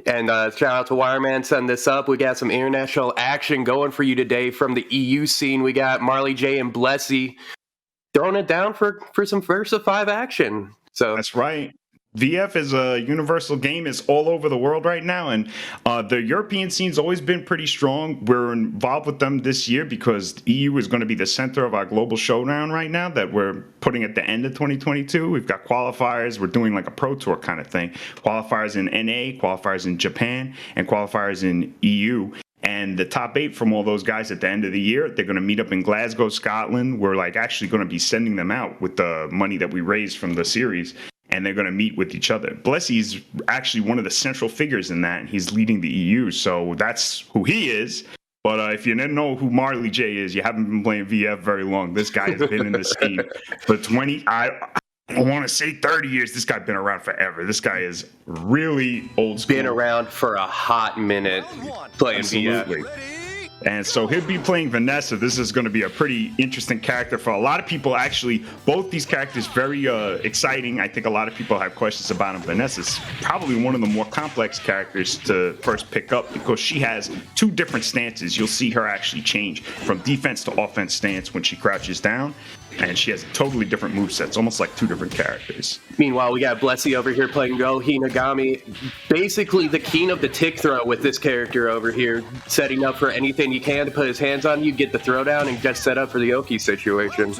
And shout out to WireMan setting this up. We got some international action going for you today from the EU scene. We got Marley J and Blessy throwing it down for some Versa 5 action. So
that's right. VF is a universal game. It's all over the world right now, and the European scene's always been pretty strong. We're involved with them this year because the EU is going to be the center of our global showdown right now that we're putting at the end of 2022. We've got qualifiers. We're doing like a pro tour kind of thing. Qualifiers in NA, qualifiers in Japan, and qualifiers in EU. And the top 8 from all those guys at the end of the year, they're going to meet up in Glasgow, Scotland. We're like actually going to be sending them out with the money that we raised from the series. and they're going to meet with each other. Blessy's actually one of the central figures in that, and he's leading the EU, so that's who he is. But if you didn't know who Marley J is, you haven't been playing VF very long. This guy has been in the scene for 20, I want to say 30 years. This guy's been around forever. This guy is really old school.
Been around for a hot minute playing
Absolutely.
VF.
And so he'll be playing Vanessa. This is going to be a pretty interesting character for a lot of people. Actually, both these characters very exciting. I think a lot of people have questions about him. Vanessa's probably one of the more complex characters to first pick up because she has two different stances. You'll see her actually change from defense to offense stance when she crouches down. And she has totally different movesets, almost like two different characters.
Meanwhile, we got Blessy over here playing Go Hinagami. Basically the king of the tick throw with this character over here, setting up for anything you can to put his hands on you, get the throwdown, and just set up for the Oki situation.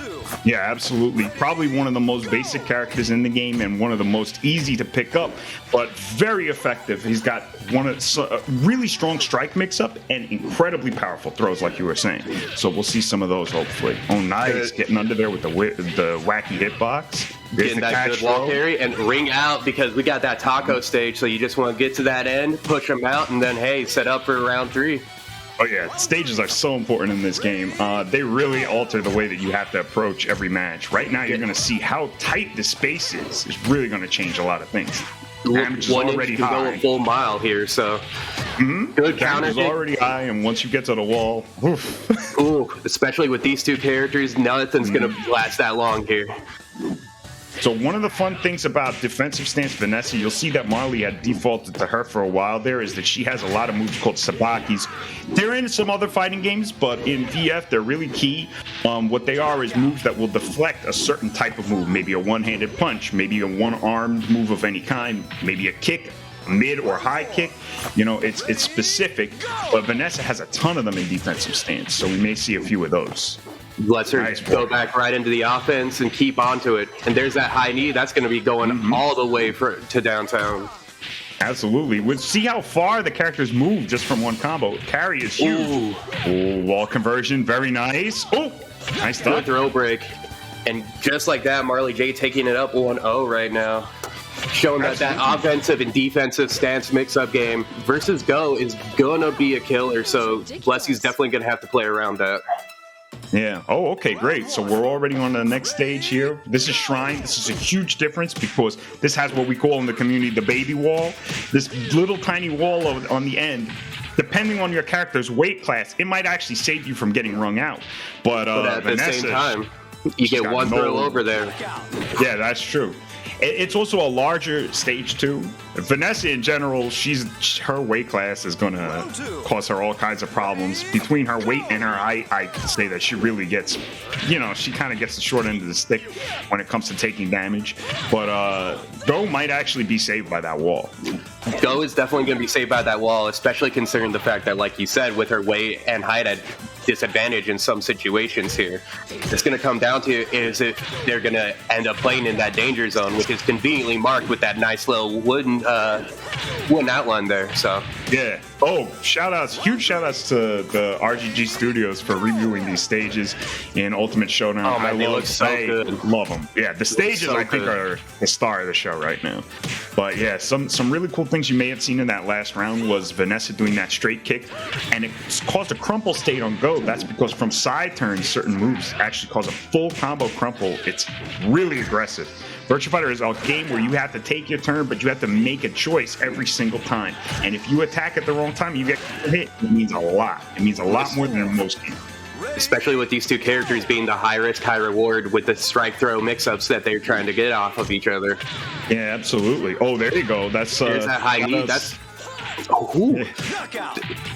Yeah, absolutely. Probably one of the most basic characters in the game and one of the most easy to pick up, but very effective. He's got a really strong strike mix-up and incredibly powerful throws, like you were saying. So we'll see some of those, hopefully. Oh, nice. Getting under there with the wacky hitbox.
Getting that good wall carry and ring out because we got that taco stage, so you just want to get to that end, push them out, and then, hey, set up for round 3.
Oh yeah, stages are so important in this game. They really alter the way that you have to approach every match. Right now, you're going to see how tight the space is. It's really going to change a lot can
go a full mile here, so good counter.
Damage is already high, and once you get to the wall, oof.
Ooh, especially with these two characters, nothing's going to last that long here.
So one of the fun things about defensive stance Vanessa, you'll see that Marley had defaulted to her for a while there, is that she has a lot of moves called sabakis. They're in some other fighting games, but in VF, they're really key. What they are is moves that will deflect a certain type of move, maybe a one-handed punch, maybe a one-armed move of any kind, maybe a kick, mid or high kick. You know, it's specific, but Vanessa has a ton of them in defensive stance, so we may see a few of those.
Lets her go back right into the offense and keep onto it. And there's that high knee. That's going to be going all the way to downtown.
Absolutely. We'll see how far the characters move just from one combo. Carry is huge. Ooh, wall conversion. Very nice. Oh, nice stuff.
Good throw break. And just like that, Marley J taking it up 1-0 right now. Showing that offensive and defensive stance mix-up game versus Go is going to be a killer. So Blessy's definitely going to have to play around that.
Yeah. Oh, okay, great. So we're already on the next stage here. This is Shrine. This is a huge difference because this has what we call in the community the baby wall. This little tiny wall on the end. Depending on your character's weight class, it might actually save you from getting wrung out. But at Vanessa,
the same time, you get one throw over there.
Yeah, that's true. It's also a larger stage too. Vanessa in general, her weight class is going to cause her all kinds of problems. Between her weight and her height, I say that she really gets, she kind of gets the short end of the stick when it comes to taking damage. But Go might actually be saved by that wall.
Go is definitely going to be saved by that wall, especially considering the fact that, like you said, with her weight and height at disadvantage in some situations here, it's going to come down to is if they're going to end up playing in that danger zone, which is conveniently marked with that nice little wooden outline there. So
yeah. Oh, huge shout outs to the RGG Studios for reviewing these stages in Ultimate Showdown.
Oh man, they look so good.
Love them. Yeah, the stages I think are the star of the show right now. But yeah, some really cool things you may have seen in that last round was Vanessa doing that straight kick, and it caused a crumple state on Go. That's because from side turns, certain moves actually cause a full combo crumple. It's really aggressive. Virtua Fighter is a game where you have to take your turn, but you have to make a choice every single time. And if you attack at the wrong time, you get hit. It means a lot. It means a lot more than in most games.
Especially with these two characters being the high risk, high reward with the strike throw mix-ups that they're trying to get off of each other.
Yeah, absolutely. Oh, there you go. That's
there's that high knee. That's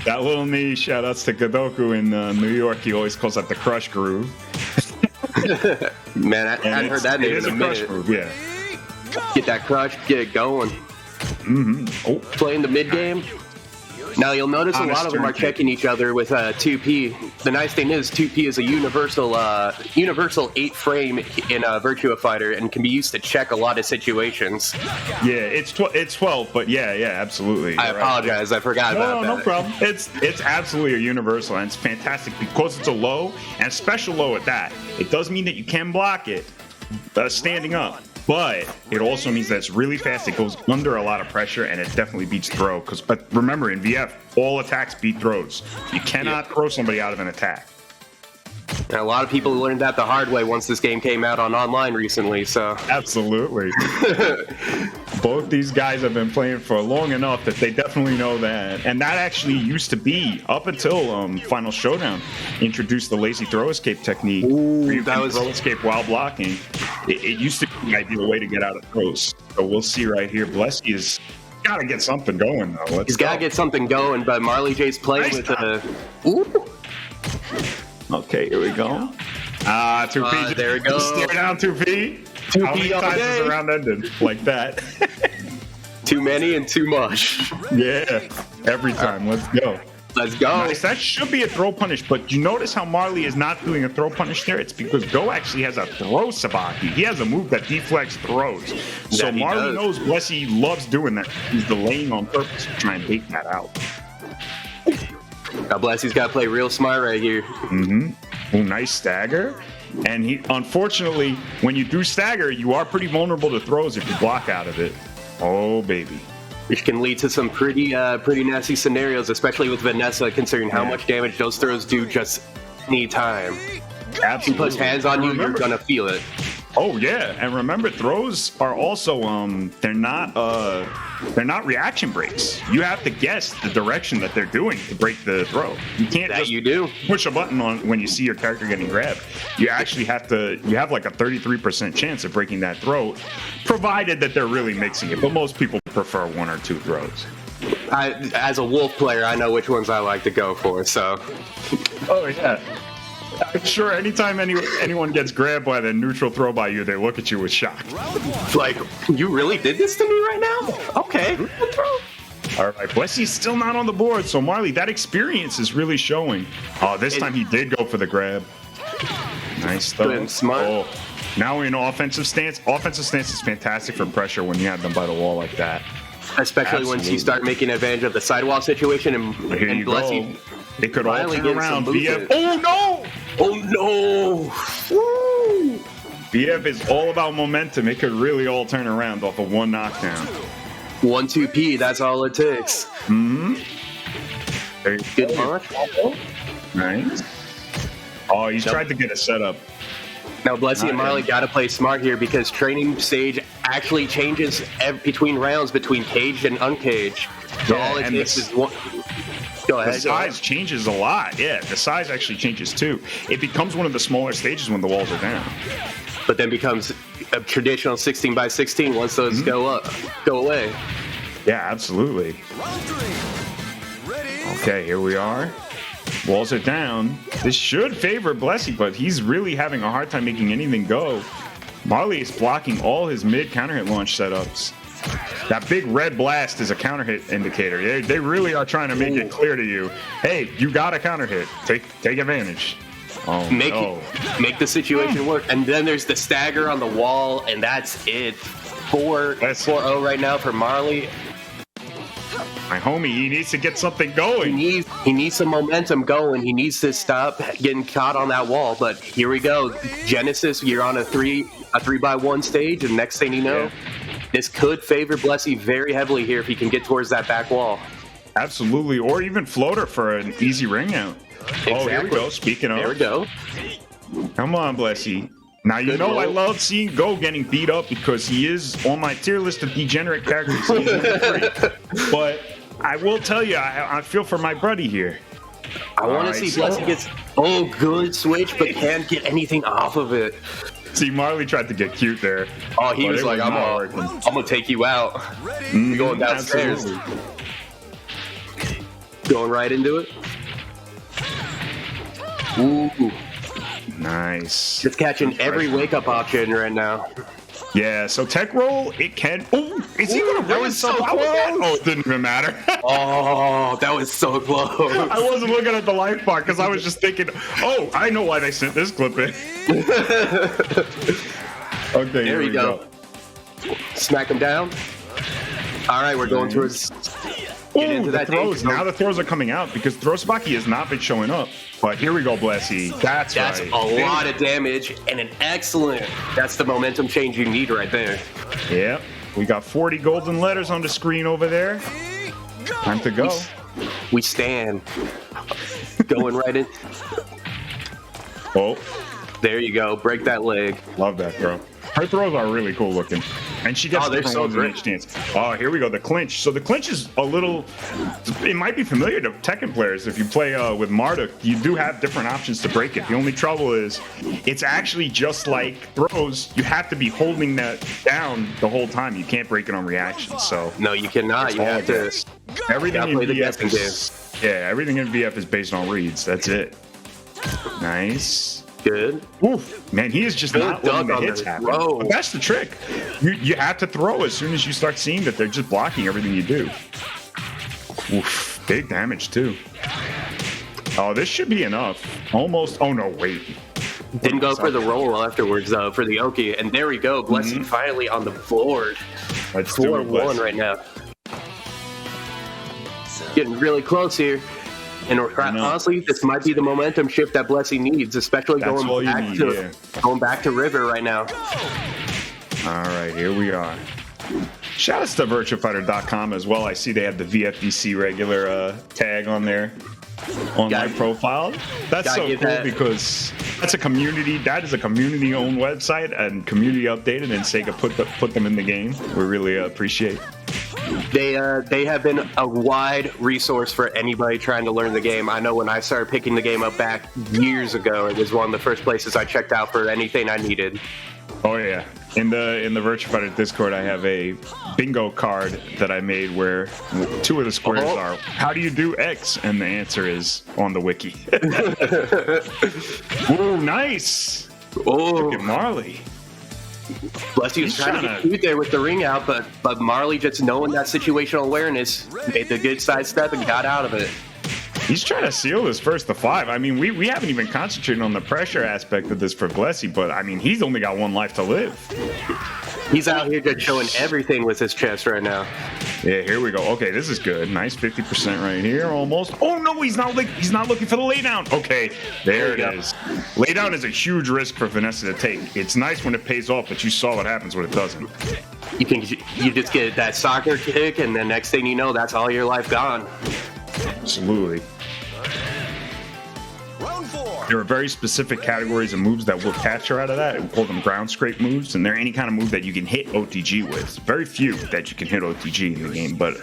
that little knee. Shout outs to Godoku in New York. He always calls that the crush groove.
Man, I hadn't heard that name in a minute.
Groove, yeah.
Get that crush, get it going.
Oh.
Playing the mid game. Now you'll notice a lot of them are checking each other with 2P. The nice thing is 2P is a universal 8 frame in Virtua Fighter and can be used to check a lot of situations.
Yeah, it's 12, but yeah, absolutely.
I apologize, I forgot about that.
No problem. It's absolutely a universal, and it's fantastic because it's a low and a special low at that. It does mean that you can block it standing up. But it also means that it's really fast. It goes under a lot of pressure, and it definitely beats throw. Because remember, in VF, all attacks beat throws. You cannot throw somebody out of an attack.
And a lot of people learned that the hard way once this game came out on online recently. So
absolutely, both these guys have been playing for long enough that they definitely know that. And that actually used to be up until Final Showdown introduced the lazy throw escape technique. Where you can throw escape while blocking. It used to be the ideal way to get out of throws. So we'll see right here. Blessy is got to get something going though.
He's got to get something going, but Marley J's playing with a. Ooh.
Okay, here we go. 2P.
There we go.
Stare down 2P.
2P
How many times has the round ended like that?
Too many and too much.
Yeah, every time. Let's go.
Let's go.
Nice. That should be a throw punish, but you notice how Marley is not doing a throw punish there? It's because Go actually has a throw sabaki. He has a move that deflects throws. So Marley knows Blessy loves doing that. He's delaying on purpose to try and bait that out.
God bless, he's got to play real smart right here.
Oh, nice stagger. And he, unfortunately, when you do stagger, you are pretty vulnerable to throws if you block out of it. Oh, baby.
Which can lead to some pretty nasty scenarios, especially with Vanessa, considering how much damage those throws do just any time.
Absolutely.
If he puts hands on you, you're going to feel it.
Oh yeah, and remember, throws are also they're not reaction breaks. You have to guess the direction that they're doing to break the throw. You can't push a button on when you see your character getting grabbed. You actually have to. You have like a 33% chance of breaking that throw, provided that they're really mixing it. But most people prefer one or two throws.
As a Wolf player, I know which ones I like to go for. So.
Oh yeah. I'm sure anytime anyone gets grabbed by the neutral throw by you, they look at you with shock.
Like, you really did this to me right now? Okay.
All right, Blessy's still not on the board, so Marley, that experience is really showing. Oh, this time he did go for the grab. Nice though.
Smart.
Oh, now we're in offensive stance. Offensive stance is fantastic for pressure when you have them by the wall like that.
Especially once you start making advantage of the sidewall situation and Blessy.
It could all turn around. BF.
Oh no! Oh no! Woo!
BF is all about momentum. It could really all turn around off of one knockdown.
1-2P, that's all it takes.
Very
good punch.
Nice. Oh, he tried to get a setup.
Now, Blessy and Marley got to play smart here because training stage actually changes between rounds, between caged and uncaged. So all it takes is one. Go ahead.
The size changes a lot. Yeah, the size actually changes too. It becomes one of the smaller stages when the walls are down.
But then becomes a traditional 16x16 once those go away.
Yeah, absolutely. Okay, here we are. Walls are down. This should favor Blessy, but he's really having a hard time making anything go. Marley is blocking all his mid counter hit launch setups. That big red blast is a counter hit indicator. They really are trying to make it clear to you, hey, you got a counter hit. Take advantage. Oh,
Make the situation work. And then there's the stagger on the wall, and that's it. 4-0 right now for Marley.
My homie, he needs to get something going.
He needs some momentum going. He needs to stop getting caught on that wall. But here we go. Genesis, you're on a 3x1 stage, and next thing you know, this could favor Blessy very heavily here if he can get towards that back wall.
Absolutely, or even floater for an easy ring out.
Exactly.
Oh, here we go. Speaking of.
There we go.
Come on, Blessy. Now, you know I love seeing Go getting beat up because he is on my tier list of degenerate characters. But I will tell you, I feel for my buddy here.
I want to see Blessy gets good switch, but can't get anything off of it.
See, Marley tried to get cute there.
Oh, he was like, I'm gonna take you out. You're going downstairs.
Absolutely.
Going right into it. Ooh.
Nice.
Just catching every wake-up option right now.
Yeah, so tech roll, it can... Oh, is he going to
that was so close.
Oh, it didn't even matter.
Oh, that was so close.
I wasn't looking at the life bar because I was just thinking, oh, I know why they sent this clip in. Okay,
there we go. Smack him down. All right, we're going towards...
Oh,
into
the
that
throws.
danger zone.
Now the throws are coming out because Throsbaki has not been showing up. But here we go, Blessy. That's right.
A lot of damage and an excellent. That's the momentum change you need right there.
Yep. We got 40 golden letters on the screen over there. Time to go.
We stand. Going right in.
Oh.
There you go. Break that leg.
Love that throw. Her throws are really cool looking. And she gets different ones in each dance. Oh, here we go. The clinch. So the clinch is a little... It might be familiar to Tekken players. If you play with Marduk, you do have different options to break it. The only trouble is it's actually just like throws. You have to be holding that down the whole time. You can't break it on reaction. So
no, you cannot. You have to...
Everything in
play the
VF
guessing
is... Yeah, everything in VF is based on reads. That's it. Nice.
Good.
Oof, man, he is just not letting the hits happen. But that's the trick. You have to throw as soon as you start seeing that they're just blocking everything you do. Oof, big damage too. Oh, this should be enough. Almost. Oh no, wait.
Didn't go for the roll afterwards though for the Oki, and there we go. Blessing finally on the board.
Let's do it,
4-1 right now. Getting really close here. And honestly, this might be the momentum shift that Blessing needs, especially going back to River right now.
All right, here we are. Shout out to VirtuaFighter.com as well. I see they have the VFDC regular tag on their online profile. That's so cool because that's a community. That is a community-owned website and community updated, and Sega put them in the game. We really appreciate.
They have been a wide resource for anybody trying to learn the game. I know when I started picking the game up back years ago, it was one of the first places I checked out for anything I needed.
Oh yeah, in the Virtua Fighter Discord, I have a bingo card that I made where 2 of the squares are how do you do X, and the answer is on the wiki. Ooh, nice. Look at Marley.
Blessy was trying to get cute there with the ring out, but Marley, just knowing that situational awareness, made the good sidestep and got out of it.
He's trying to seal this first to 5. I mean, we haven't even concentrated on the pressure aspect of this for Blessy, but I mean, he's only got 1 life to live.
He's out here just showing everything with his chest right now.
Yeah, here we go. Okay, this is good. Nice 50% right here, almost. Oh no, he's not looking for the laydown. Okay, there it is. Laydown is a huge risk for Vanessa to take. It's nice when it pays off, but you saw what happens when it doesn't.
You just get that soccer kick, and then next thing you know, that's all your life gone.
Absolutely. There are very specific categories of moves that will catch her out of that. We call them ground scrape moves, and they're any kind of move that you can hit OTG with. Very few that you can hit OTG in the game, but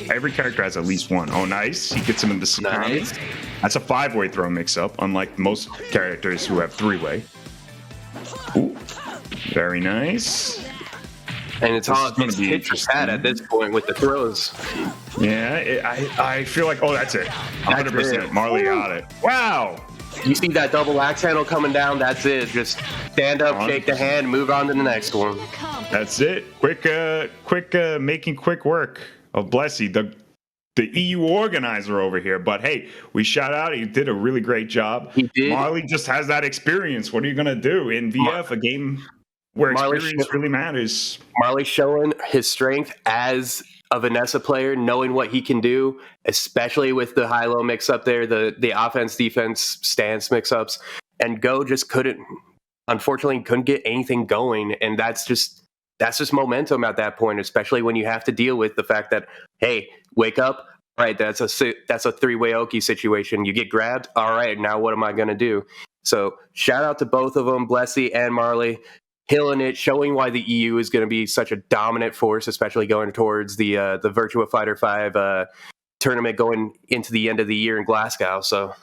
every character has at least one. Oh, nice. He gets him into Sakami. Nice. That's a 5-way throw mix-up, unlike most characters who have 3-way. Ooh, very nice.
And it's hit for sad at this point with the throws.
Yeah, I feel like, oh, that's it. 100%. Marley got it. Wow.
You see that double axe handle coming down, that's it. Just stand up, shake the hand, move on to the next one.
That's it. Quick, making quick work of Blessy, the EU organizer over here. But hey, we shout out. He did a really great job.
He did.
Marley just has that experience. What are you going to do in VF, a game where experience really matters?
Marley showing his strength as a Vanessa player, knowing what he can do, especially with the high-low mix-up there, the offense-defense stance mix-ups. And Go just unfortunately couldn't get anything going. And that's just momentum at that point, especially when you have to deal with the fact that, hey, wake up. All right, that's a 3-way Oki situation. You get grabbed. All right, now what am I going to do? So shout out to both of them, Blessy and Marley. Killing it, showing why the EU is going to be such a dominant force, especially going towards the Virtua Fighter 5 tournament going into the end of the year in Glasgow. So,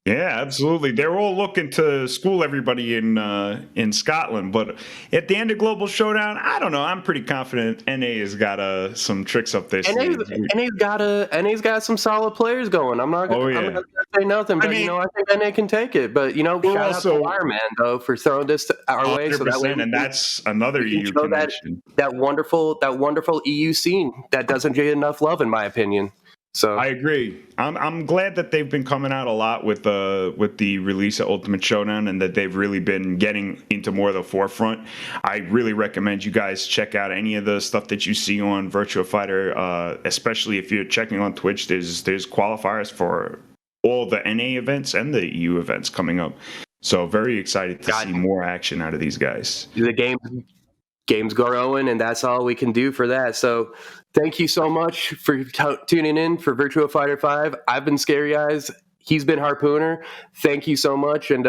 yeah, absolutely. They're all looking to school everybody in Scotland, but at the end of Global Showdown, I don't know. I'm pretty confident NA has got some tricks up there.
NA's got some solid players going. I'm not going to say nothing, but I think NA can take it. But shout out to WireMan though for throwing this our way, so that way,
and that's another EU connection.
That wonderful EU scene that doesn't get enough love, in my opinion. So
I agree. I'm glad that they've been coming out a lot with the release of Ultimate Showdown, and that they've really been getting into more of the forefront. I really recommend you guys check out any of the stuff that you see on Virtua Fighter, especially if you're checking on Twitch. There's qualifiers for all the NA events and the EU events coming up. So very excited to see more action out of these guys.
The game's growing, and that's all we can do for that. So thank you so much for tuning in for Virtua Fighter 5. I've been Scary Eyes. He's been Harpooner. Thank you so much, and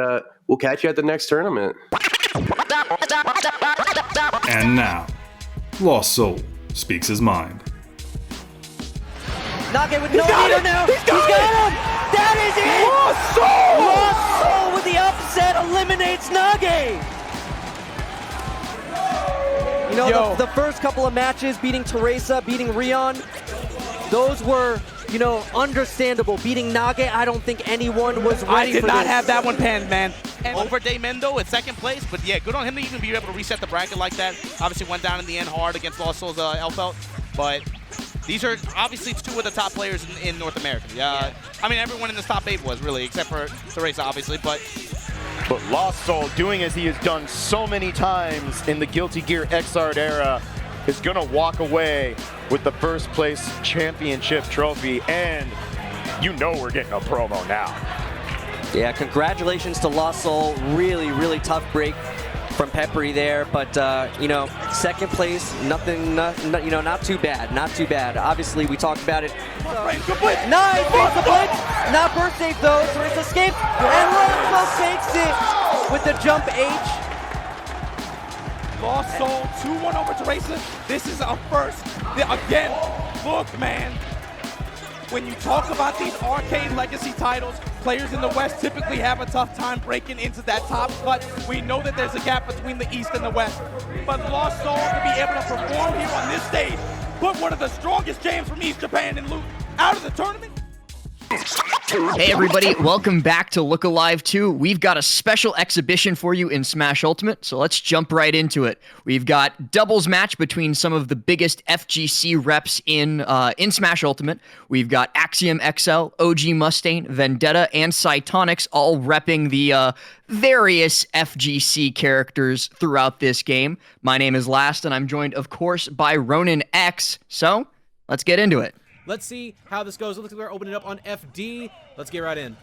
we'll catch you at the next tournament.
And now, Lost Soul speaks his mind.
Nage with no leader now. He's got him. That is it. Lost Soul. Lost Soul with the upset eliminates Nage. You know, the first couple of matches, beating Teresa, beating Rion, those were, you know, understandable. Beating Nage, I don't think anyone was ready for this.
I did not have that one penned, man. And over Daymendo at second place, but yeah, good on him to even be able to reset the bracket like that. Obviously went down in the end hard against Lost Soul's Elfelt, but these are obviously two of the top players in North America. Yeah. I mean, everyone in this top 8 was, really, except for Teresa, obviously, but
Lost Soul, doing as he has done so many times in the Guilty Gear Xrd era, is going to walk away with the first place championship trophy, and you know we're getting a promo now.
Yeah, congratulations to Lost Soul. Really, really tough break from Peppery there, but you know, second place, nothing, you know, not too bad, not too bad. Obviously, we talked about it. Nice, makes the blitz. Not burst safe though. Teresa escapes, and Lost Soul takes it with the jump H.
Lost Soul 2-1 over Teresa. This is a first. Again, look, man. When you talk about these arcade legacy titles, players in the West typically have a tough time breaking into that top cut. We know that there's a gap between the East and the West. But Lost Soul to be able to perform here on this stage, put one of the strongest jams from East Japan and Luke out of the tournament.
Hey everybody, welcome back to Look Alive 2. We've got a special exhibition for you in Smash Ultimate, so let's jump right into it. We've got doubles match between some of the biggest FGC reps in Smash Ultimate. We've got Axiom XL, OG Mustaine, Vendetta, and Cytonics all repping the various FGC characters throughout this game. My name is Last, and I'm joined, of course, by Ronin X. So, let's get into it.
Let's see how this goes. It looks like we're opening up on FD. Let's get right in.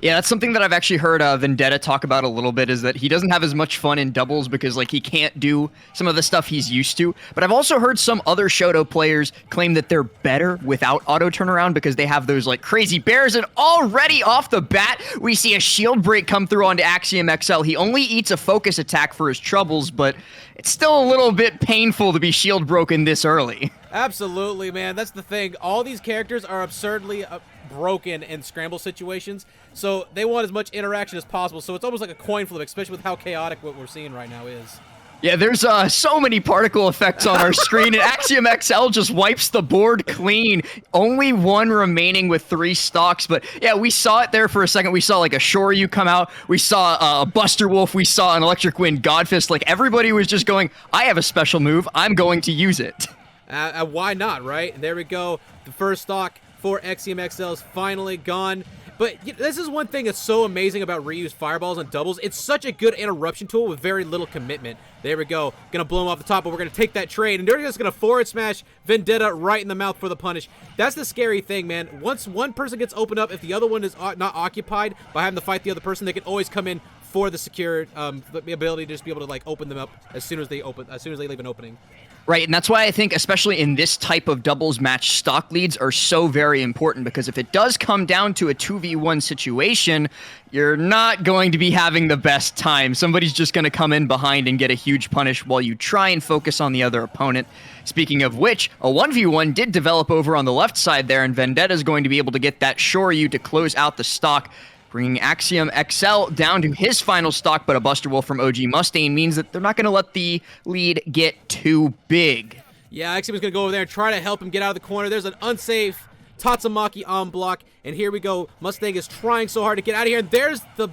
Yeah, that's something that I've actually heard Vendetta talk about a little bit, is that he doesn't have as much fun in doubles because, like, he can't do some of the stuff he's used to. But I've also heard some other Shoto players claim that they're better without auto turnaround because they have those, like, crazy bears. And already off the bat, we see a shield break come through onto Axiom XL. He only eats a focus attack for his troubles, but it's still a little bit painful to be shield broken this early.
Absolutely, man. That's the thing. All these characters are absurdly broken in scramble situations, so they want as much interaction as possible. So it's almost like a coin flip, especially with how chaotic what we're seeing right now is.
Yeah, there's so many particle effects on our screen, and Axiom XL just wipes the board clean. Only one remaining with 3 stocks, but yeah, we saw it there for a second. We saw like a Shoryu come out. We saw a Buster Wolf. We saw an Electric Wind Godfist. Like, everybody was just going, I have a special move. I'm going to use it.
Why not, right? There we go. The first stock for Axiom XL is finally gone. But this is one thing that's so amazing about Ryu's fireballs and doubles. It's such a good interruption tool with very little commitment. There we go. Gonna blow him off the top, but we're gonna take that trade, and they're just gonna forward smash Vendetta right in the mouth for the punish. That's the scary thing, man. Once one person gets opened up, if the other one is not occupied by having to fight the other person, they can always come in for the secured the ability to just be able to, like, open them up as soon as they leave an opening.
Right, and that's why I think, especially in this type of doubles match, stock leads are so very important, because if it does come down to a 2v1 situation, you're not going to be having the best time. Somebody's just going to come in behind and get a huge punish while you try and focus on the other opponent. Speaking of which, a 1v1 did develop over on the left side there, and Vendetta's going to be able to get that Shoryu to close out the stock, bringing Axiom XL down to his final stock, but a Buster Wolf from OG Mustaine means that they're not going to let the lead get too big.
Yeah, Axiom's going to go over there and try to help him get out of the corner. There's an unsafe Tatsumaki on block, and here we go. Mustang is trying so hard to get out of here, and there's the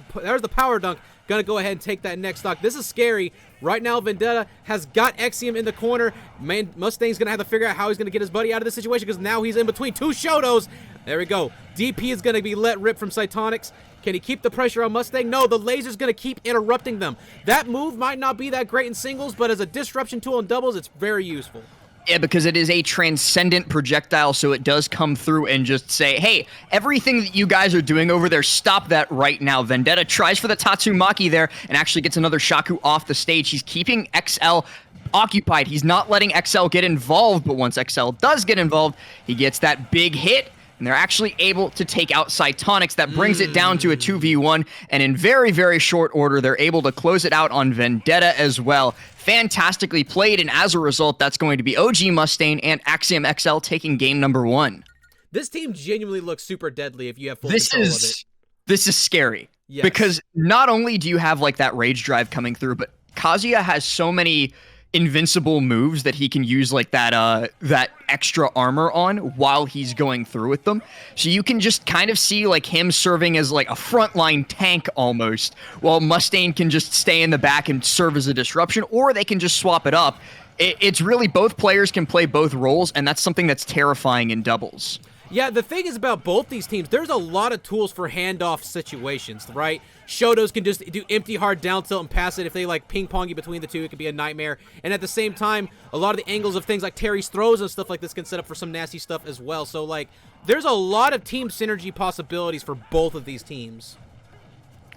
power dunk. gonna go ahead and take that next stock. This is scary. Right now, Vendetta has got Exium in the corner. Man, Mustang's gonna have to figure out how he's gonna get his buddy out of this situation because now he's in between two Shodos. There we go. DP is gonna be let rip from Cytonics. Can he keep the pressure on Mustang? No, the laser's gonna keep interrupting them. That move might not be that great in singles, but as a disruption tool in doubles, it's very useful.
Yeah, because it is a transcendent projectile, so it does come through and just say, hey, everything that you guys are doing over there, stop that right now. Vendetta tries for the Tatsumaki there and actually gets another Shaku off the stage. He's keeping XL occupied. He's not letting XL get involved, but once XL does get involved, he gets that big hit, and they're actually able to take out Cytonics. That brings it down to a 2v1, and in very, very short order, they're able to close it out on Vendetta as well. Fantastically played, and as a result, that's going to be OG Mustang and Axiom XL taking game number 1.
This team genuinely looks super deadly if you have full control of it.
This is scary.
Yes.
Because not only do you have like that rage drive coming through, but Kazuya has so many invincible moves that he can use like that extra armor on while he's going through with them. So you can just kind of see like him serving as like a frontline tank almost, while Mustang can just stay in the back and serve as a disruption, or they can just swap it up. It's really both players can play both roles, and that's something that's terrifying in doubles.
Yeah, the thing is about both these teams, there's a lot of tools for handoff situations, right? Shodos can just do empty hard down tilt and pass it. If they like ping pong you between the two, it could be a nightmare. And at the same time, a lot of the angles of things like Terry's throws and stuff like this can set up for some nasty stuff as well. So like, there's a lot of team synergy possibilities for both of these teams.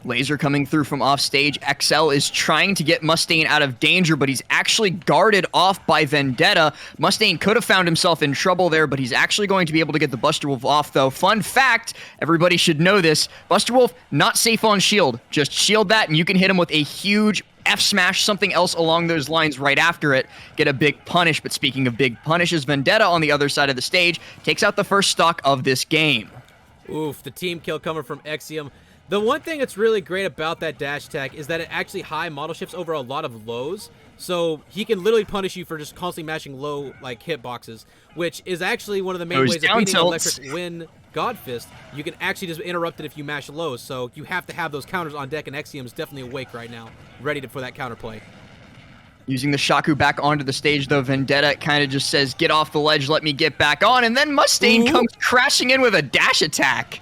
Laser coming through from off stage. XL is trying to get Mustang out of danger, but he's actually guarded off by Vendetta. Mustang could have found himself in trouble there, but he's actually going to be able to get the Buster Wolf off, though. Fun fact, everybody should know this, Buster Wolf, not safe on shield. Just shield that, and you can hit him with a huge F-smash, something else along those lines right after it. Get a big punish, but speaking of big punishes, Vendetta on the other side of the stage takes out the first stock of this game.
Oof, the team kill coming from Exium. The one thing that's really great about that dash attack is that it actually high model shifts over a lot of lows. So he can literally punish you for just constantly mashing low like hitboxes, which is actually one of the main ways of beating Electric Wind Godfist. You can actually just interrupt it if you mash lows. So you have to have those counters on deck, and Exium is definitely awake right now, ready for that counterplay.
Using the Shaku back onto the stage, though, Vendetta kind of just says, get off the ledge, let me get back on, and then Mustang comes crashing in with a dash attack.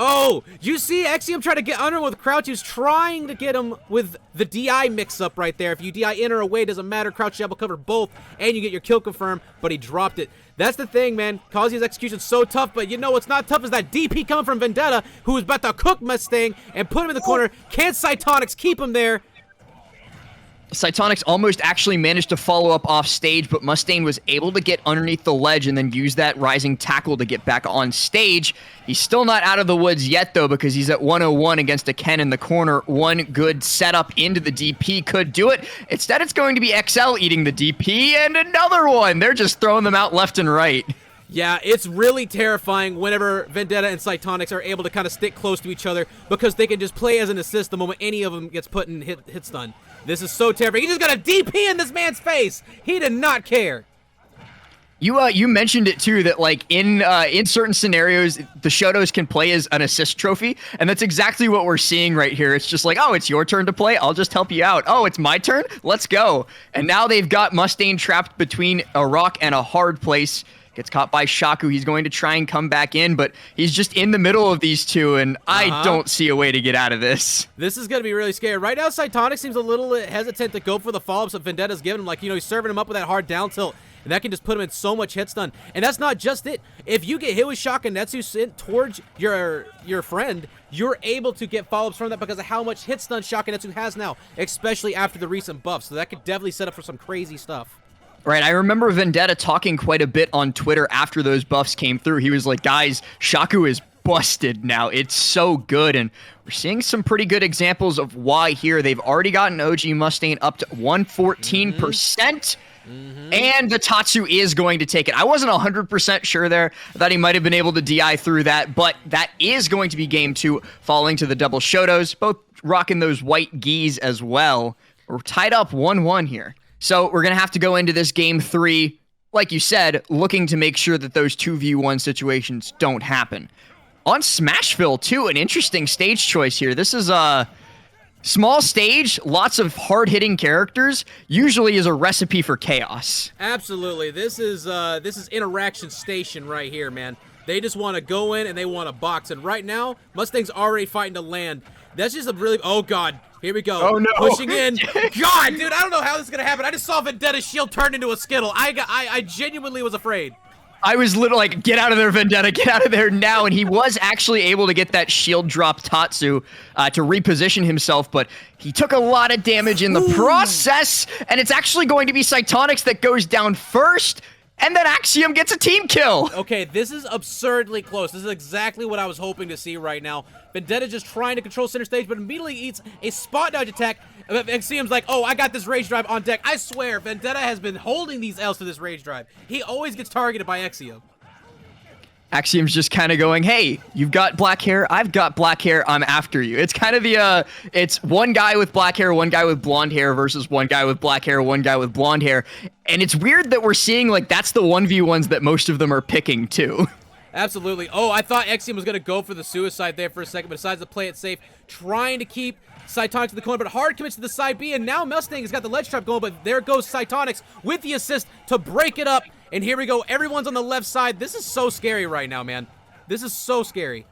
Oh, you see Exium try to get under him with Crouch. He was trying to get him with the DI mix-up right there. If you DI in or away, doesn't matter. Crouch Jab will cover both, and you get your kill confirmed, but he dropped it. That's the thing, man. Kazuya's execution's so tough, but you know what's not tough is that DP coming from Vendetta, who is about to cook Mustang and put him in the corner. Can't Cytonics keep him there?
Cytonics almost actually managed to follow up off stage, but Mustang was able to get underneath the ledge and then use that rising tackle to get back on stage. He's still not out of the woods yet, though, because he's at 101 against a Ken in the corner. One good setup into the DP could do it. Instead, it's going to be XL eating the DP, and another one. They're just throwing them out left and right.
Yeah, it's really terrifying whenever Vendetta and Cytonics are able to kind of stick close to each other because they can just play as an assist the moment any of them gets put in hit stun. This is so terrifying. He just got a DP in this man's face. He did not care.
You mentioned it too, that like in certain scenarios the Shodos can play as an assist trophy, and that's exactly what we're seeing right here. It's just like, oh, it's your turn to play, I'll just help you out. Oh, it's my turn, let's go. And now they've got Mustang trapped between a rock and a hard place. Gets caught by Shaku. He's going to try and come back in, but he's just in the middle of these two, and I don't see a way to get out of this.
This is going to be really scary. Right now, Cytonic seems a little hesitant to go for the follow-ups that Vendetta's giving him. Like, you know, he's serving him up with that hard down tilt, and that can just put him in so much hit stun. And that's not just it. If you get hit with Shakunetsu sent towards your friend, you're able to get follow-ups from that because of how much hit stun Shakunetsu has now, especially after the recent buffs. So that could definitely set up for some crazy stuff.
Right, I remember Vendetta talking quite a bit on Twitter after those buffs came through. He was like, guys, Shaku is busted now. It's so good, and we're seeing some pretty good examples of why here. They've already gotten OG Mustang up to 114%, and the Tatsu is going to take it. I wasn't 100% sure there. I thought he might have been able to DI through that, but that is going to be game 2, falling to the double Shodos, both rocking those white gis as well. We're tied up 1-1 here. So we're going to have to go into this game 3, like you said, looking to make sure that those 2v1 situations don't happen. On Smashville, too, an interesting stage choice here. This is Small stage, lots of hard-hitting characters, usually is a recipe for chaos.
Absolutely. This is Interaction Station right here, man. They just want to go in and they want to box. And right now, Mustang's already fighting to land. That's just a really... Oh, God. Here we go.
Oh, no.
Pushing in. God, dude, I don't know how this is going to happen. I just saw Vendetta's shield turn into a Skittle. I genuinely was afraid.
I was literally like, get out of there, Vendetta, get out of there now. And he was actually able to get that shield drop Tatsu to reposition himself, but he took a lot of damage in the process. And it's actually going to be Cytonix that goes down first. And then Axiom gets a team kill.
Okay, this is absurdly close. This is exactly what I was hoping to see right now. Vendetta just trying to control center stage, but immediately eats a spot dodge attack. Axiom's like, oh, I got this rage drive on deck. I swear, Vendetta has been holding these L's to this rage drive. He always gets targeted by Axiom.
Axiom's just kind of going, hey, you've got black hair, I've got black hair, I'm after you. It's kind of the, it's one guy with black hair, one guy with blonde hair versus one guy with black hair, one guy with blonde hair. And it's weird that we're seeing, like, that's the 1v1s that most of them are picking, too.
Absolutely. Oh, I thought Axiom was going to go for the suicide there for a second, but decides to play it safe, trying to keep Cytonix to the corner, but hard commits to the side B, and now Mustang has got the ledge trap going, but there goes Cytonix with the assist to break it up. And here we go. Everyone's on the left side. This is so scary right now, man. This is so scary.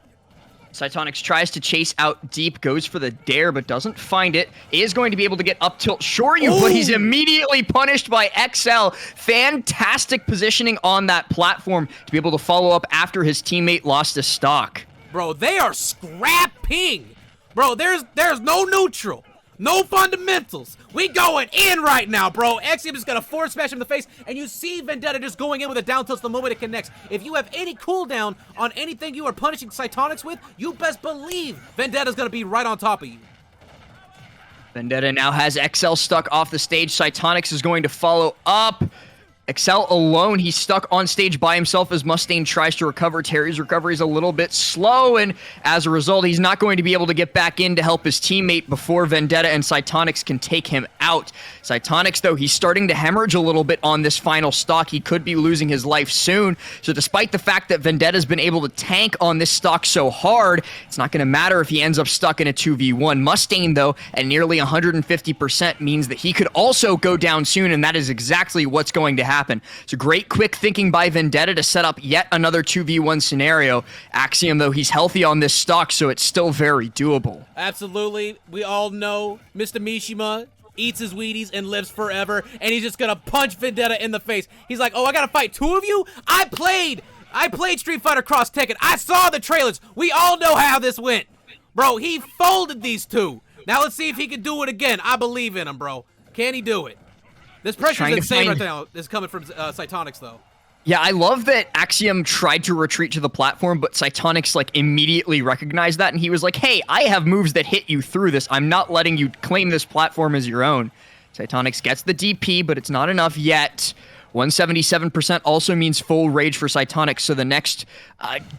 Cytonix tries to chase out deep, goes for the dare, but doesn't find it. Is going to be able to get up tilt Shoryu, but he's immediately punished by XL. Fantastic positioning on that platform to be able to follow up after his teammate lost his stock.
Bro, they are scrapping. Bro, there's no neutral. No fundamentals. We going in right now, bro. Axiom is going to forward smash him in the face, and you see Vendetta just going in with a down tilt the moment it connects. If you have any cooldown on anything you are punishing Cytonix with, you best believe Vendetta's going to be right on top of you.
Vendetta now has XL stuck off the stage. Cytonix is going to follow up. XL alone, he's stuck on stage by himself as Mustang tries to recover. Terry's recovery is a little bit slow, and as a result, he's not going to be able to get back in to help his teammate before Vendetta and Cytonix can take him out. Cytonix, though, he's starting to hemorrhage a little bit on this final stock. He could be losing his life soon, so despite the fact that Vendetta's been able to tank on this stock so hard, it's not going to matter if he ends up stuck in a 2v1. Mustang, though, at nearly 150% means that he could also go down soon, and that is exactly what's going to happen. So great quick thinking by Vendetta to set up yet another 2v1 scenario. Axiom, though, he's healthy on this stock, so it's still very doable.
Absolutely. We all know Mr. Mishima eats his Wheaties and lives forever, and he's just gonna punch Vendetta in the face. He's like, oh, I gotta fight two of you? I played Street Fighter Cross Tekken. I saw the trailers. We all know how this went. Bro, he folded these two. Now let's see if he can do it again. I believe in him, bro. Can he do it? This pressure is insane right now. This is coming from Cytonix, though.
Yeah, I love that Axiom tried to retreat to the platform, but Cytonix, like, immediately recognized that, and he was like, hey, I have moves that hit you through this. I'm not letting you claim this platform as your own. Cytonix gets the DP, but it's not enough yet. 177% also means full rage for Cytonix, so the next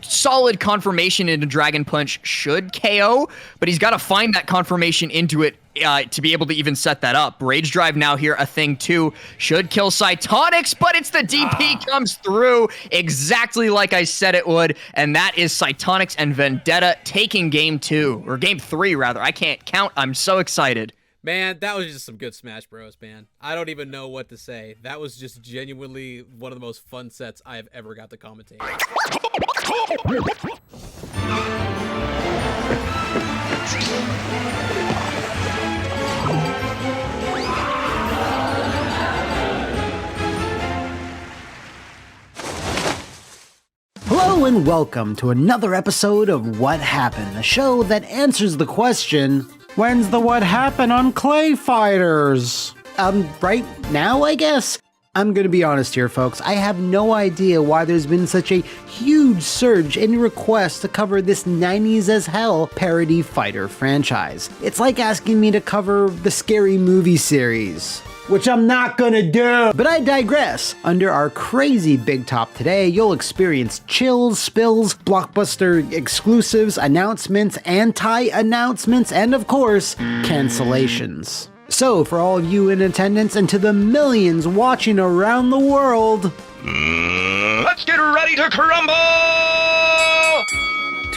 solid confirmation into Dragon Punch should KO, but he's got to find that confirmation into it to be able to even set that up. Rage Drive now here, a thing too, should kill Cytonix, but it's the DP comes through exactly like I said it would, and that is Cytonix and Vendetta taking game 2, or game 3 rather. I can't count, I'm so excited.
Man, that was just some good Smash Bros, man. I don't even know what to say. That was just genuinely one of the most fun sets I have ever got to commentate.
Hello and welcome to another episode of What Happun, a show that answers the question, when's the What Happun on Clayfighters? Right now, I guess? I'm gonna be honest here, folks. I have no idea why there's been such a huge surge in requests to cover this 90s as hell parody fighter franchise. It's like asking me to cover the Scary Movie series, which I'm not gonna do. But I digress. Under our crazy big top today, you'll experience chills, spills, blockbuster exclusives, announcements, anti-announcements, and of course, cancellations. So for all of you in attendance and to the millions watching around the world,
let's get ready to crumble!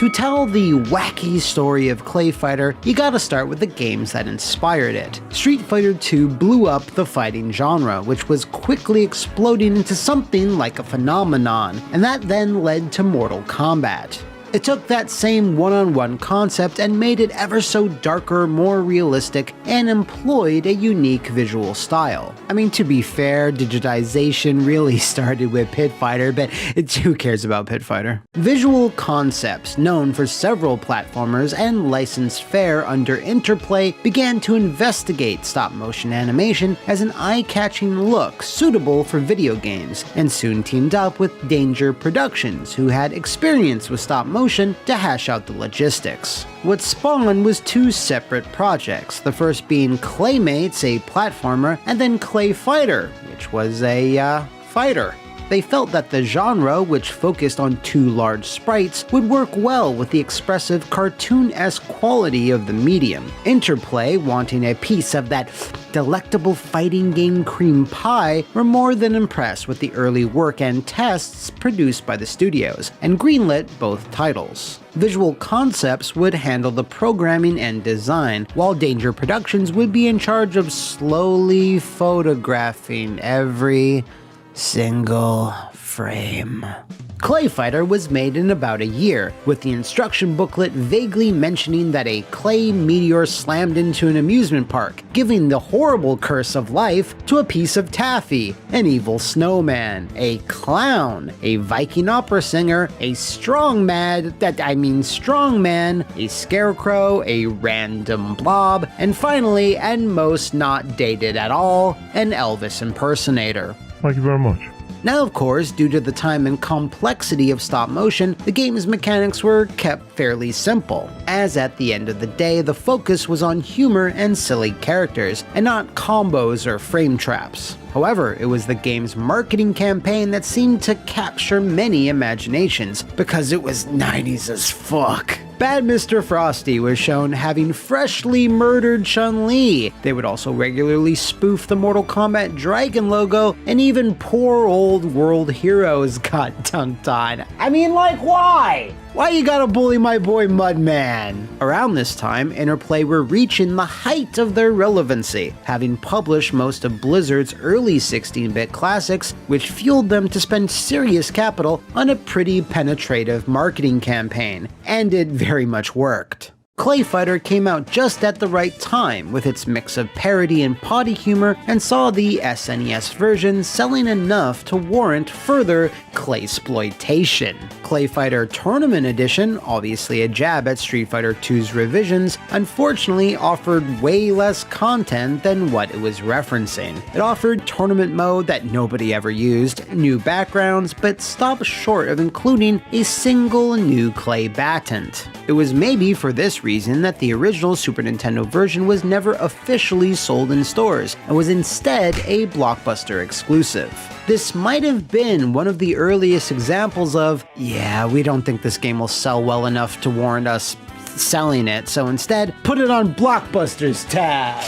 To tell the wacky story of Clayfighter, you gotta start with the games that inspired it. Street Fighter II blew up the fighting genre, which was quickly exploding into something like a phenomenon, and that then led to Mortal Kombat. It took that same one-on-one concept and made it ever so darker, more realistic, and employed a unique visual style. I mean, to be fair, digitization really started with Pit Fighter, but who cares about Pit Fighter? Visual Concepts, known for several platformers and licensed fare under Interplay, began to investigate stop-motion animation as an eye-catching look suitable for video games, and soon teamed up with Danger Productions, who had experience with stop-motion to hash out the logistics. What spawned was two separate projects, the first being Claymates, a platformer, and then Clayfighter, which was a fighter. They felt that the genre, which focused on two large sprites, would work well with the expressive cartoon-esque quality of the medium. Interplay, wanting a piece of that delectable fighting game cream pie, were more than impressed with the early work and tests produced by the studios, and greenlit both titles. Visual Concepts would handle the programming and design, while Danger Productions would be in charge of slowly photographing every single frame. Clayfighter was made in about a year, with the instruction booklet vaguely mentioning that a clay meteor slammed into an amusement park, giving the horrible curse of life to a piece of taffy, an evil snowman, a clown, a Viking opera singer, a strongman, a scarecrow, a random blob, and finally, and most not dated at all, an Elvis impersonator.
Thank you very much.
Now, of course, due to the time and complexity of stop motion, the game's mechanics were kept fairly simple, as at the end of the day, the focus was on humor and silly characters, and not combos or frame traps. However, it was the game's marketing campaign that seemed to capture many imaginations, because it was 90s as fuck. Bad Mr. Frosty was shown having freshly murdered Chun-Li. They would also regularly spoof the Mortal Kombat Dragon logo, and even poor old world heroes got dunked on. I mean, like, why? Why you gotta bully my boy Mudman? Around this time, Interplay were reaching the height of their relevancy, having published most of Blizzard's early 16-bit classics, which fueled them to spend serious capital on a pretty penetrative marketing campaign, and it very much worked. Clayfighter came out just at the right time with its mix of parody and potty humor, and saw the SNES version selling enough to warrant further Claysploitation. Clayfighter Tournament Edition, obviously a jab at Street Fighter II's revisions, unfortunately offered way less content than what it was referencing. It offered tournament mode that nobody ever used, new backgrounds, but stopped short of including a single new Clay batant. It was maybe for this reason that the original Super Nintendo version was never officially sold in stores, and was instead a Blockbuster exclusive. This might have been one of the earliest examples of, yeah, we don't think this game will sell well enough to warrant us selling it, so instead, put it on Blockbuster's tab.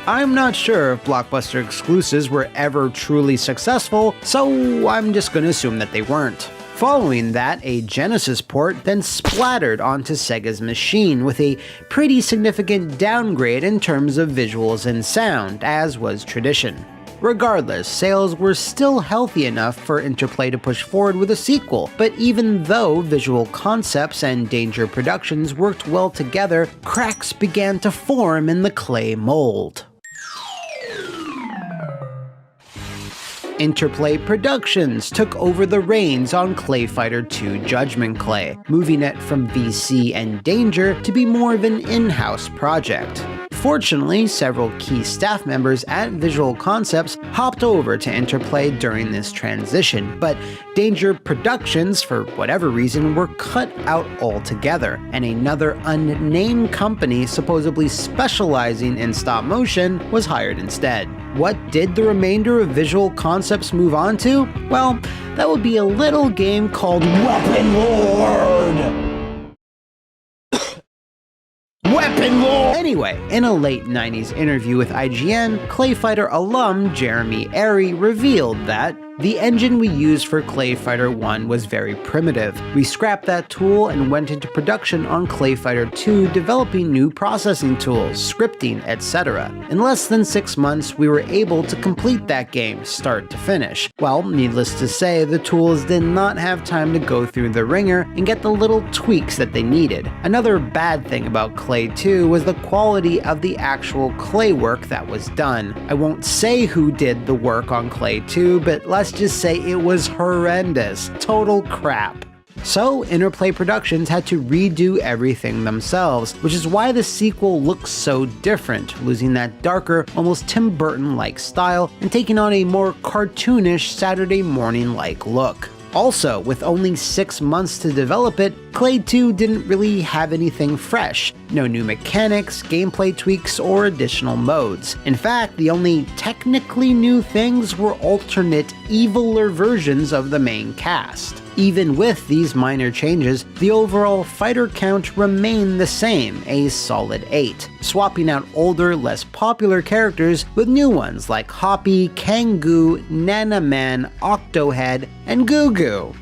I'm not sure if Blockbuster exclusives were ever truly successful, so I'm just gonna assume that they weren't. Following that, a Genesis port then splattered onto Sega's machine with a pretty significant downgrade in terms of visuals and sound, as was tradition. Regardless, sales were still healthy enough for Interplay to push forward with a sequel, but even though Visual Concepts and Danger Productions worked well together, cracks began to form in the Clay mold. Interplay Productions took over the reins on Clayfighter 2 Judgment Clay, moving it from VC and Danger to be more of an in-house project. Fortunately, several key staff members at Visual Concepts hopped over to Interplay during this transition, but Danger Productions, for whatever reason, were cut out altogether, and another unnamed company supposedly specializing in stop motion was hired instead. What did the remainder of Visual Concepts move on to? Well, that would be a little game called Weapon Lord! Weapon Lord! Anyway, in a late 90s interview with IGN, Clayfighter alum Jeremy Airy revealed that, The engine we used for Clayfighter 1 was very primitive. We scrapped that tool and went into production on Clayfighter 2, developing new processing tools, scripting, etc. In less than 6 months, we were able to complete that game, start to finish. Well, needless to say, the tools did not have time to go through the ringer and get the little tweaks that they needed. Another bad thing about Clay 2 was the quality of the actual clay work that was done. I won't say who did the work on Clay 2, but let's just say it was horrendous. Total crap. So, Interplay Productions had to redo everything themselves, which is why the sequel looks so different, losing that darker, almost Tim Burton-like style and taking on a more cartoonish Saturday morning-like look. Also, with only 6 months to develop it, Clay 2 didn't really have anything fresh. No new mechanics, gameplay tweaks, or additional modes. In fact, the only technically new things were alternate, eviler versions of the main cast. Even with these minor changes, the overall fighter count remained the same, a solid 8, swapping out older, less popular characters with new ones like Hoppy, Kangoo, Nanaman, Octohead, and Goo Goo.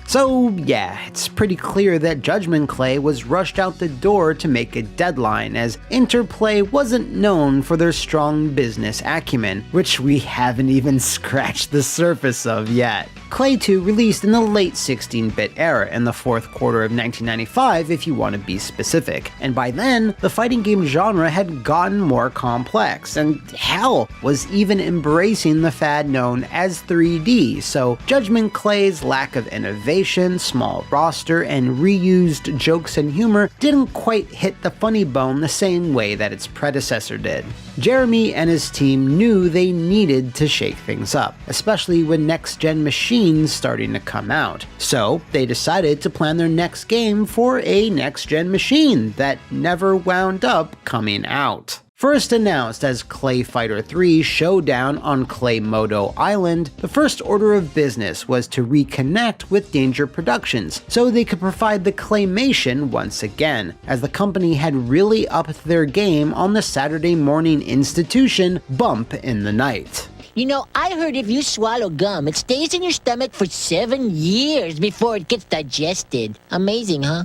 So yeah, it's pretty clear that Judgment Clay was rushed out the door to make a deadline, as Interplay wasn't known for their strong business acumen, which we haven't even scratched the surface of yet. Clay 2 released in the late 16-bit era, in the fourth quarter of 1995 if you want to be specific, and by then, the fighting game genre had gotten more complex, and hell, was even embracing the fad known as 3D, so Judgment Clay's lack of innovation, small roster, and reused jokes and humor didn't quite hit the funny bone the same way that its predecessor did. Jeremy and his team knew they needed to shake things up, especially with next-gen machines starting to come out. So they decided to plan their next game for a next-gen machine that never wound up coming out. First announced as Clayfighter 3 Showdown on Claymodo Island, the first order of business was to reconnect with Danger Productions so they could provide the claymation once again, as the company had really upped their game on the Saturday morning institution Bump in the Night.
You know, I heard if you swallow gum, it stays in your stomach for 7 years before it gets digested. Amazing, huh?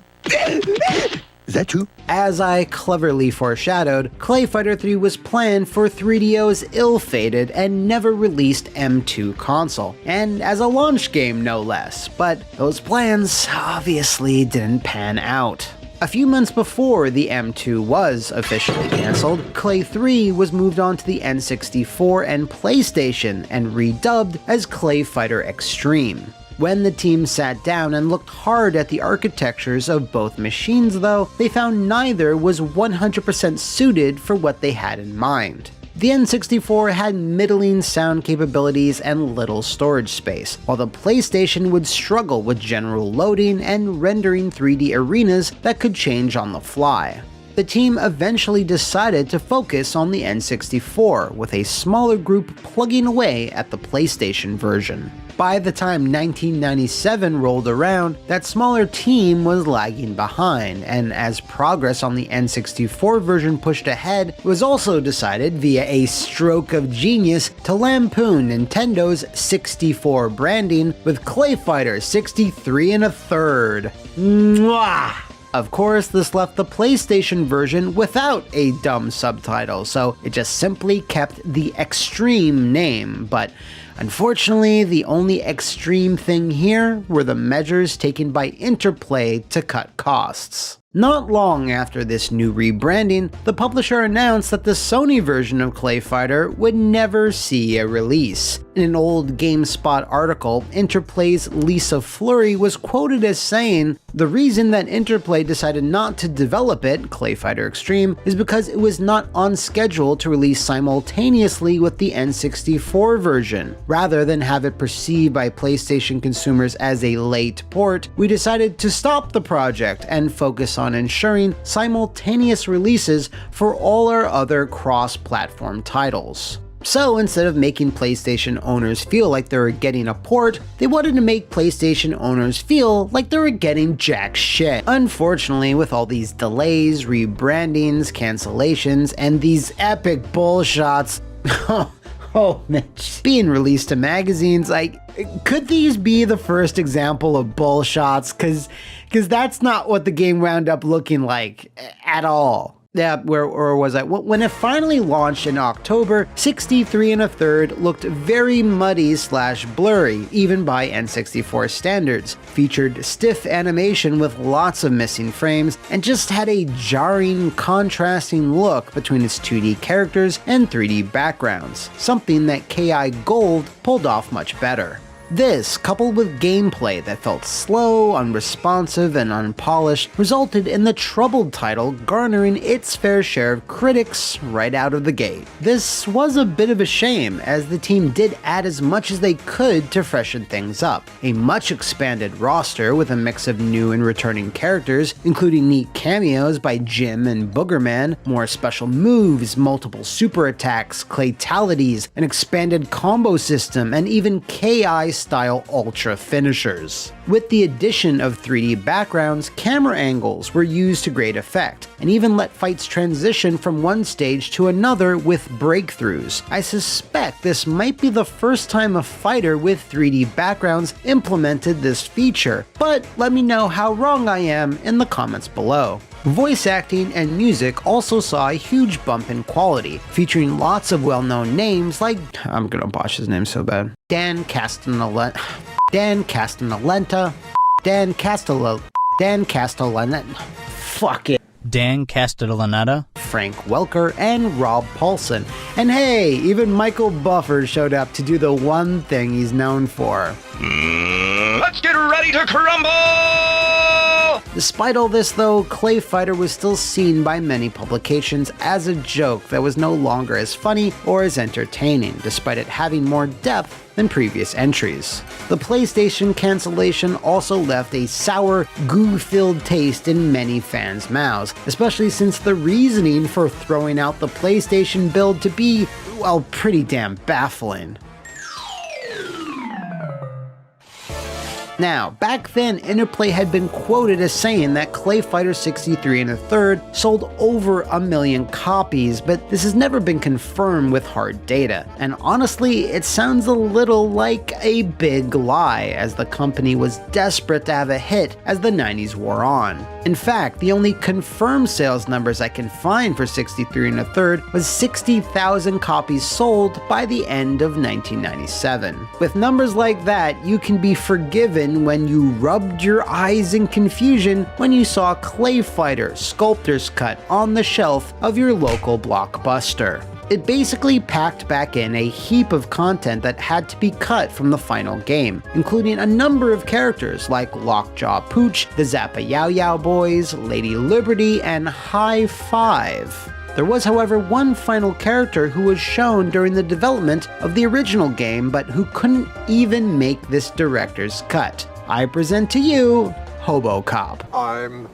Is that true? As I cleverly foreshadowed, Clayfighter 3 was planned for 3DO's ill-fated and never released M2 console, and as a launch game no less, but those plans obviously didn't pan out. A few months before the M2 was officially cancelled, Clay 3 was moved on to the N64 and PlayStation and redubbed as Clayfighter Extreme. When the team sat down and looked hard at the architectures of both machines though, they found neither was 100% suited for what they had in mind. The N64 had middling sound capabilities and little storage space, while the PlayStation would struggle with general loading and rendering 3D arenas that could change on the fly. The team eventually decided to focus on the N64, with a smaller group plugging away at the PlayStation version. By the time 1997 rolled around, that smaller team was lagging behind, and as progress on the N64 version pushed ahead, it was also decided via a stroke of genius to lampoon Nintendo's 64 branding with Clayfighter 63 1/3. Mwah! Of course, this left the PlayStation version without a dumb subtitle, so it just simply kept the Extreme name, but unfortunately, the only extreme thing here were the measures taken by Interplay to cut costs. Not long after this new rebranding, the publisher announced that the Sony version of Clayfighter would never see a release. In an old GameSpot article, Interplay's Lisa Fleury was quoted as saying, "The reason that Interplay decided not to develop it, Clayfighter Extreme, is because it was not on schedule to release simultaneously with the N64 version. Rather than have it perceived by PlayStation consumers as a late port, we decided to stop the project and focus on ensuring simultaneous releases for all our other cross-platform titles." So instead of making PlayStation owners feel like they were getting a port, they wanted to make PlayStation owners feel like they were getting jack shit. Unfortunately, with all these delays, rebrandings, cancellations, and these epic bullshots, Oh, Mitch. Being released to magazines, could these be the first example of bull shots? Because that's not what the game wound up looking like at all. Yeah, or was I? When it finally launched in October, 63 1/3 looked very muddy/blurry, even by N64 standards, featured stiff animation with lots of missing frames, and just had a jarring, contrasting look between its 2D characters and 3D backgrounds, something that KI Gold pulled off much better. This, coupled with gameplay that felt slow, unresponsive, and unpolished, resulted in the troubled title garnering its fair share of critics right out of the gate. This was a bit of a shame, as the team did add as much as they could to freshen things up. A much expanded roster with a mix of new and returning characters, including neat cameos by Jim and Boogerman, more special moves, multiple super attacks, claytalities, an expanded combo system, and even KI-style ultra finishers. With the addition of 3D backgrounds, camera angles were used to great effect, and even let fights transition from one stage to another with breakthroughs. I suspect this might be the first time a fighter with 3D backgrounds implemented this feature, but let me know how wrong I am in the comments below. Voice acting and music also saw a huge bump in quality, featuring lots of well-known names like, I'm gonna botch his name so bad, Dan Castellaneta, fuck it,
Dan Castellaneta,
Frank Welker, and Rob Paulson. And hey, even Michael Buffer showed up to do the one thing he's known for.
Let's get ready to crumble!
Despite all this though, Clayfighter was still seen by many publications as a joke that was no longer as funny or as entertaining, despite it having more depth than previous entries. The PlayStation cancellation also left a sour, goo-filled taste in many fans' mouths, especially since the reasoning for throwing out the PlayStation build to be, well, pretty damn baffling. Now, back then, Interplay had been quoted as saying that Clayfighter 63 1/3 sold over 1 million copies, but this has never been confirmed with hard data. And honestly, it sounds a little like a big lie, as the company was desperate to have a hit as the 90s wore on. In fact, the only confirmed sales numbers I can find for 63 1/3 was 60,000 copies sold by the end of 1997. With numbers like that, you can be forgiven when you rubbed your eyes in confusion when you saw Clayfighter Sculptor's Cut on the shelf of your local Blockbuster. It basically packed back in a heap of content that had to be cut from the final game, including a number of characters like Lockjaw Pooch, the Zappa Yow Yow Boys, Lady Liberty, and High Five. There was, however, one final character who was shown during the development of the original game, but who couldn't even make this director's cut. I present to you, Hobo Cop.
I'm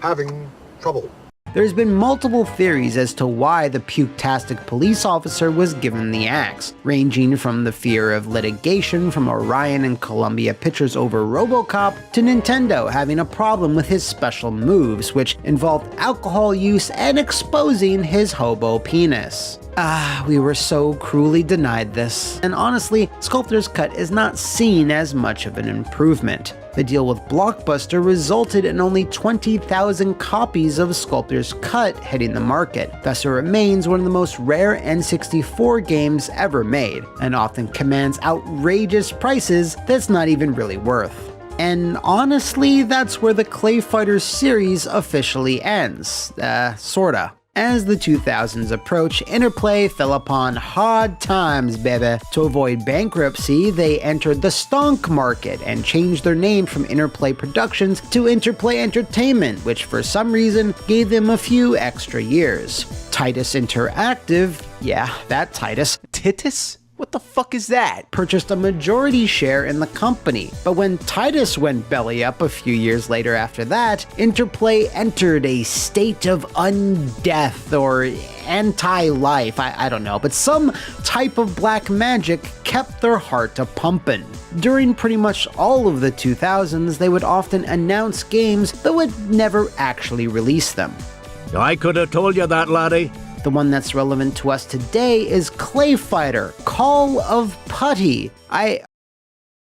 having trouble.
There's been multiple theories as to why the puke-tastic police officer was given the axe, ranging from the fear of litigation from Orion and Columbia Pictures over RoboCop, to Nintendo having a problem with his special moves, which involved alcohol use and exposing his hobo penis. We were so cruelly denied this. And honestly, Sculptor's Cut is not seen as much of an improvement. The deal with Blockbuster resulted in only 20,000 copies of Sculptor's Cut hitting the market, thus it remains one of the most rare N64 games ever made, and often commands outrageous prices that's not even really worth. And honestly, that's where the Clayfighter series officially ends. Sorta. As the 2000s approach, Interplay fell upon hard times, baby. To avoid bankruptcy, they entered the stonk market and changed their name from Interplay Productions to Interplay Entertainment, which for some reason gave them a few extra years. Titus Interactive, yeah, that Titus.
Titus? What the fuck is that?
Purchased a majority share in the company, but when Titus went belly up a few years later after that, Interplay entered a state of undeath or anti-life, I don't know, but some type of black magic kept their heart a-pumpin'. During pretty much all of the 2000s, they would often announce games but would never actually release them.
I could have told you that, laddie.
The one that's relevant to us today is Clayfighter, Call of Putty.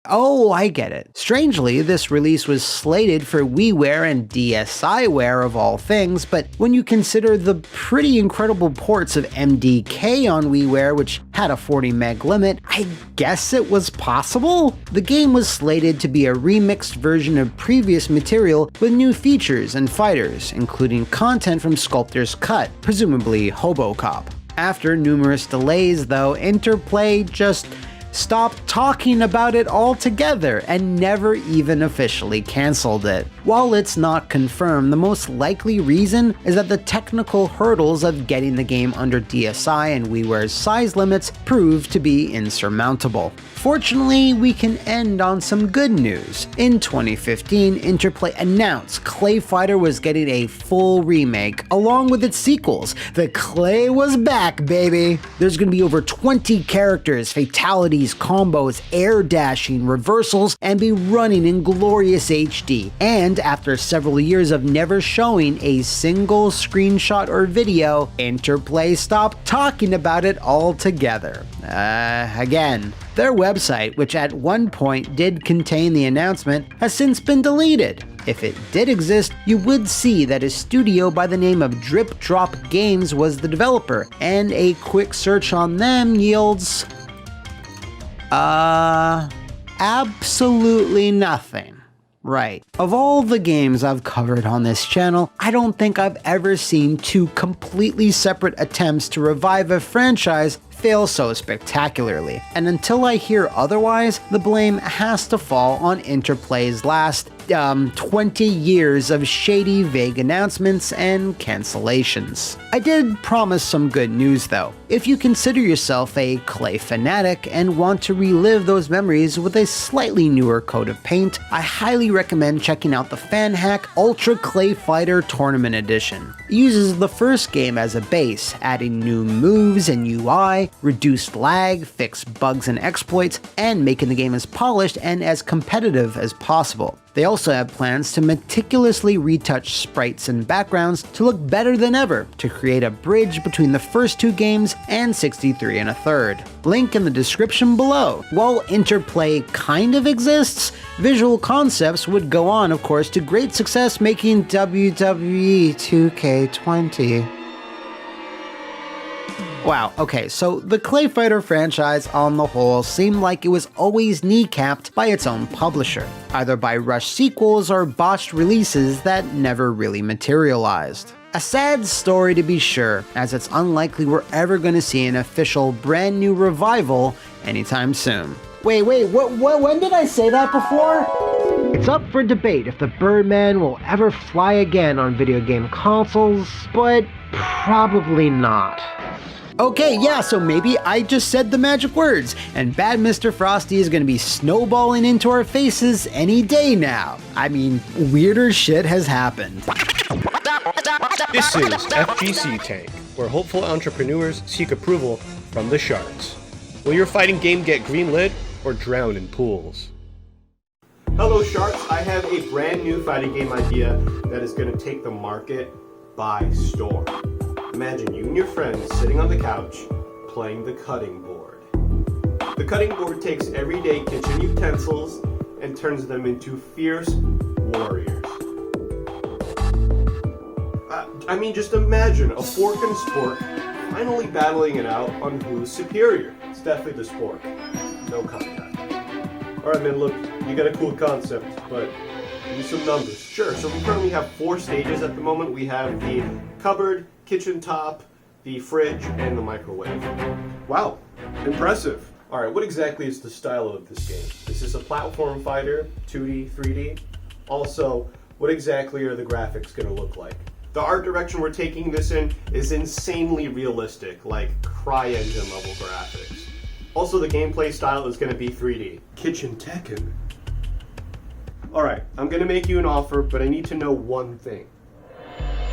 Oh, I get it. Strangely, this release was slated for WiiWare and DSiWare of all things, but when you consider the pretty incredible ports of MDK on WiiWare, which had a 40 meg limit, I guess it was possible? The game was slated to be a remixed version of previous material with new features and fighters, including content from Sculptor's Cut, presumably Hobocop. After numerous delays, though, Interplay just stopped talking about it altogether and never even officially cancelled it. While it's not confirmed, the most likely reason is that the technical hurdles of getting the game under DSi and WiiWare's size limits proved to be insurmountable. Fortunately, we can end on some good news. In 2015, Interplay announced Clayfighter was getting a full remake, along with its sequels. The Clay was back, baby! There's gonna be over 20 characters, fatalities, combos, air dashing, reversals, and be running in glorious HD. And after several years of never showing a single screenshot or video, Interplay stopped talking about it altogether. Again. Their website, which at one point did contain the announcement, has since been deleted. If it did exist, you would see that a studio by the name of Drip Drop Games was the developer, and a quick search on them yields absolutely nothing. Right. Of all the games I've covered on this channel, I don't think I've ever seen two completely separate attempts to revive a franchise fail so spectacularly, and until I hear otherwise, the blame has to fall on Interplay's last 20 years of shady, vague announcements and cancellations. I did promise some good news though. If you consider yourself a Clay fanatic and want to relive those memories with a slightly newer coat of paint, I highly recommend checking out the fan hack Ultra Clayfighter Tournament Edition. It uses the first game as a base, adding new moves and UI, reduced lag, fixed bugs and exploits, and making the game as polished and as competitive as possible. They also have plans to meticulously retouch sprites and backgrounds to look better than ever, to create a bridge between the first two games and 63 1/3. Link in the description below. While Interplay kind of exists, Visual Concepts would go on, of course, to great success making WWE 2K20. Wow, okay, so the Clayfighter franchise on the whole seemed like it was always kneecapped by its own publisher, either by rushed sequels or botched releases that never really materialized. A sad story to be sure, as it's unlikely we're ever going to see an official brand new revival anytime soon. Wait, when did I say that before? It's up for debate if the Birdman will ever fly again on video game consoles, but probably not. Okay, yeah, so maybe I just said the magic words, and bad Mr. Frosty is gonna be snowballing into our faces any day now. I mean, weirder shit has happened.
This is FGC Tank, where hopeful entrepreneurs seek approval from the sharks. Will your fighting game get greenlit or drown in pools?
Hello Sharks, I have a brand new fighting game idea that is gonna take the market by storm. Imagine you and your friends sitting on the couch playing the cutting board. The cutting board takes everyday kitchen utensils and turns them into fierce warriors. I mean, just imagine a fork and spork finally battling it out on who's superior. It's definitely the spork. No contact. Alright man, look, you got a cool concept, but use some numbers. Sure, so we currently have 4 stages at the moment. We have the cupboard, kitchen top, the fridge, and the microwave. Wow, impressive. Alright, what exactly is the style of this game? This is a platform fighter, 2D, 3D. Also, what exactly are the graphics going to look like? The art direction we're taking this in is insanely realistic, like CryEngine level graphics. Also, the gameplay style is going to be 3D. Kitchen Tekken. Alright, I'm going to make you an offer, but I need to know one thing.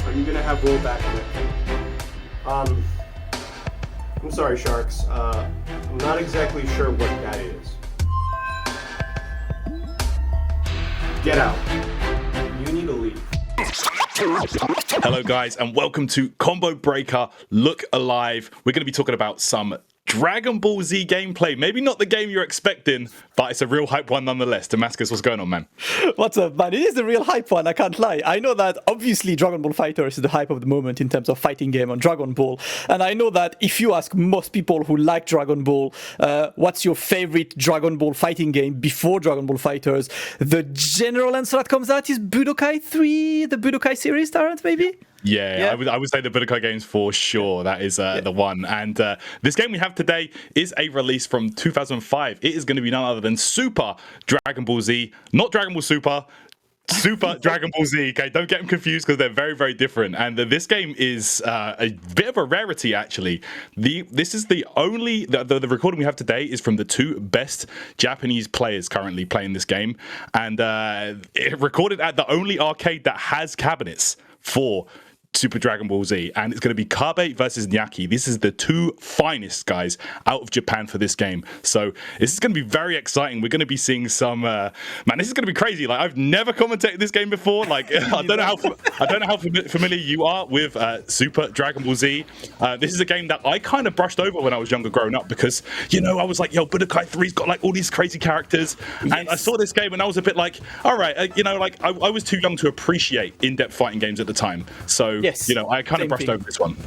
Are you going to have rollback connectivity? I'm sorry, Sharks. I'm not exactly sure what that is. Get out. You need to leave.
Hello guys and welcome to Combo Breaker Look Alive. We're going to be talking about some
Dragon Ball Z gameplay. Maybe not the game you're expecting, but it's a real hype one nonetheless. Damascus, what's going on, man?
What's up, man? It is the real hype one, I can't lie. I know that obviously Dragon Ball FighterZ is the hype of the moment in terms of fighting game on Dragon Ball. And I know that if you ask most people who like Dragon Ball, what's your favorite Dragon Ball fighting game before Dragon Ball FighterZ, the general answer that comes out is Budokai 3, the Budokai series, Tarrant, maybe?
Yeah. I would say the Budokai games for sure. That is the one. And this game we have today is a release from 2005. It is going to be none other than Super Dragon Ball Z, not Dragon Ball Super. Super Dragon Ball Z. Okay, don't get them confused because they're very, very different. And this game is a bit of a rarity, actually. This is the only the recording we have today is from the two best Japanese players currently playing this game, and it recorded at the only arcade that has cabinets for Super Dragon Ball Z, and it's going to be Kabe versus Nyaki. This is the two finest guys out of Japan for this game, so this is going to be very exciting. We're going to be seeing some man, this is going to be crazy. Like, I've never commentated this game before. Like, I don't know how familiar you are with Super Dragon All Z. This is a game that I kind of brushed over when I was younger growing up because, you know, I was like, yo, Budokai 3's got like all these crazy characters, and I saw this game and I was a bit like, all right, you know, like I was too young to appreciate in-depth fighting games at the time, so you know, I kind of brushed over this one.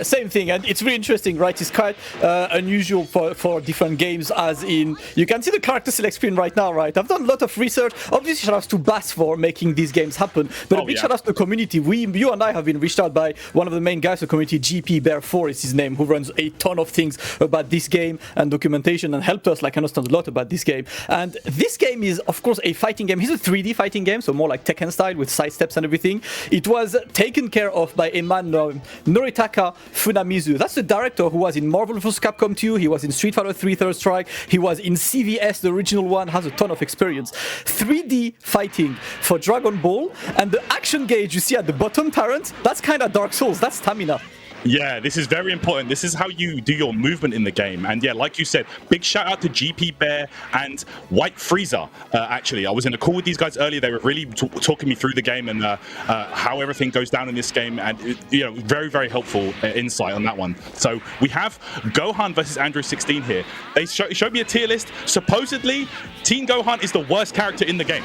Same thing, and it's really interesting, right? It's quite unusual for different games, as in, you can see the character select screen right now, right? I've done a lot of research. Obviously, shout out to Bass for making these games happen, but a big shout out to the community. You and I have been reached out by one of the main guys of the community, JP4 is his name, who runs a ton of things about this game and documentation and helped us like understand a lot about this game. And this game is, of course, a fighting game. It's a 3D fighting game, so more like Tekken style with side steps and everything. It was taken care of by a man, Noritaka Funamizu. That's the director who was in Marvel vs. Capcom 2, he was in Street Fighter 3 Third Strike, he was in CVS, the original one, has a ton of experience. 3D fighting for Dragon Ball, and the action gauge you see at the bottom, Tarrant, that's kind of Dark Souls, that's stamina.
Yeah, this is very important. This is how you do your movement in the game. And yeah, like you said, big shout out to GP Bear and White Freezer. Actually, I was in a call with these guys earlier. They were really talking me through the game and how everything goes down in this game. And, you know, very, very helpful insight on that one. So we have Gohan versus Android 16 here. They showed me a tier list. Supposedly, Teen Gohan is the worst character in the game.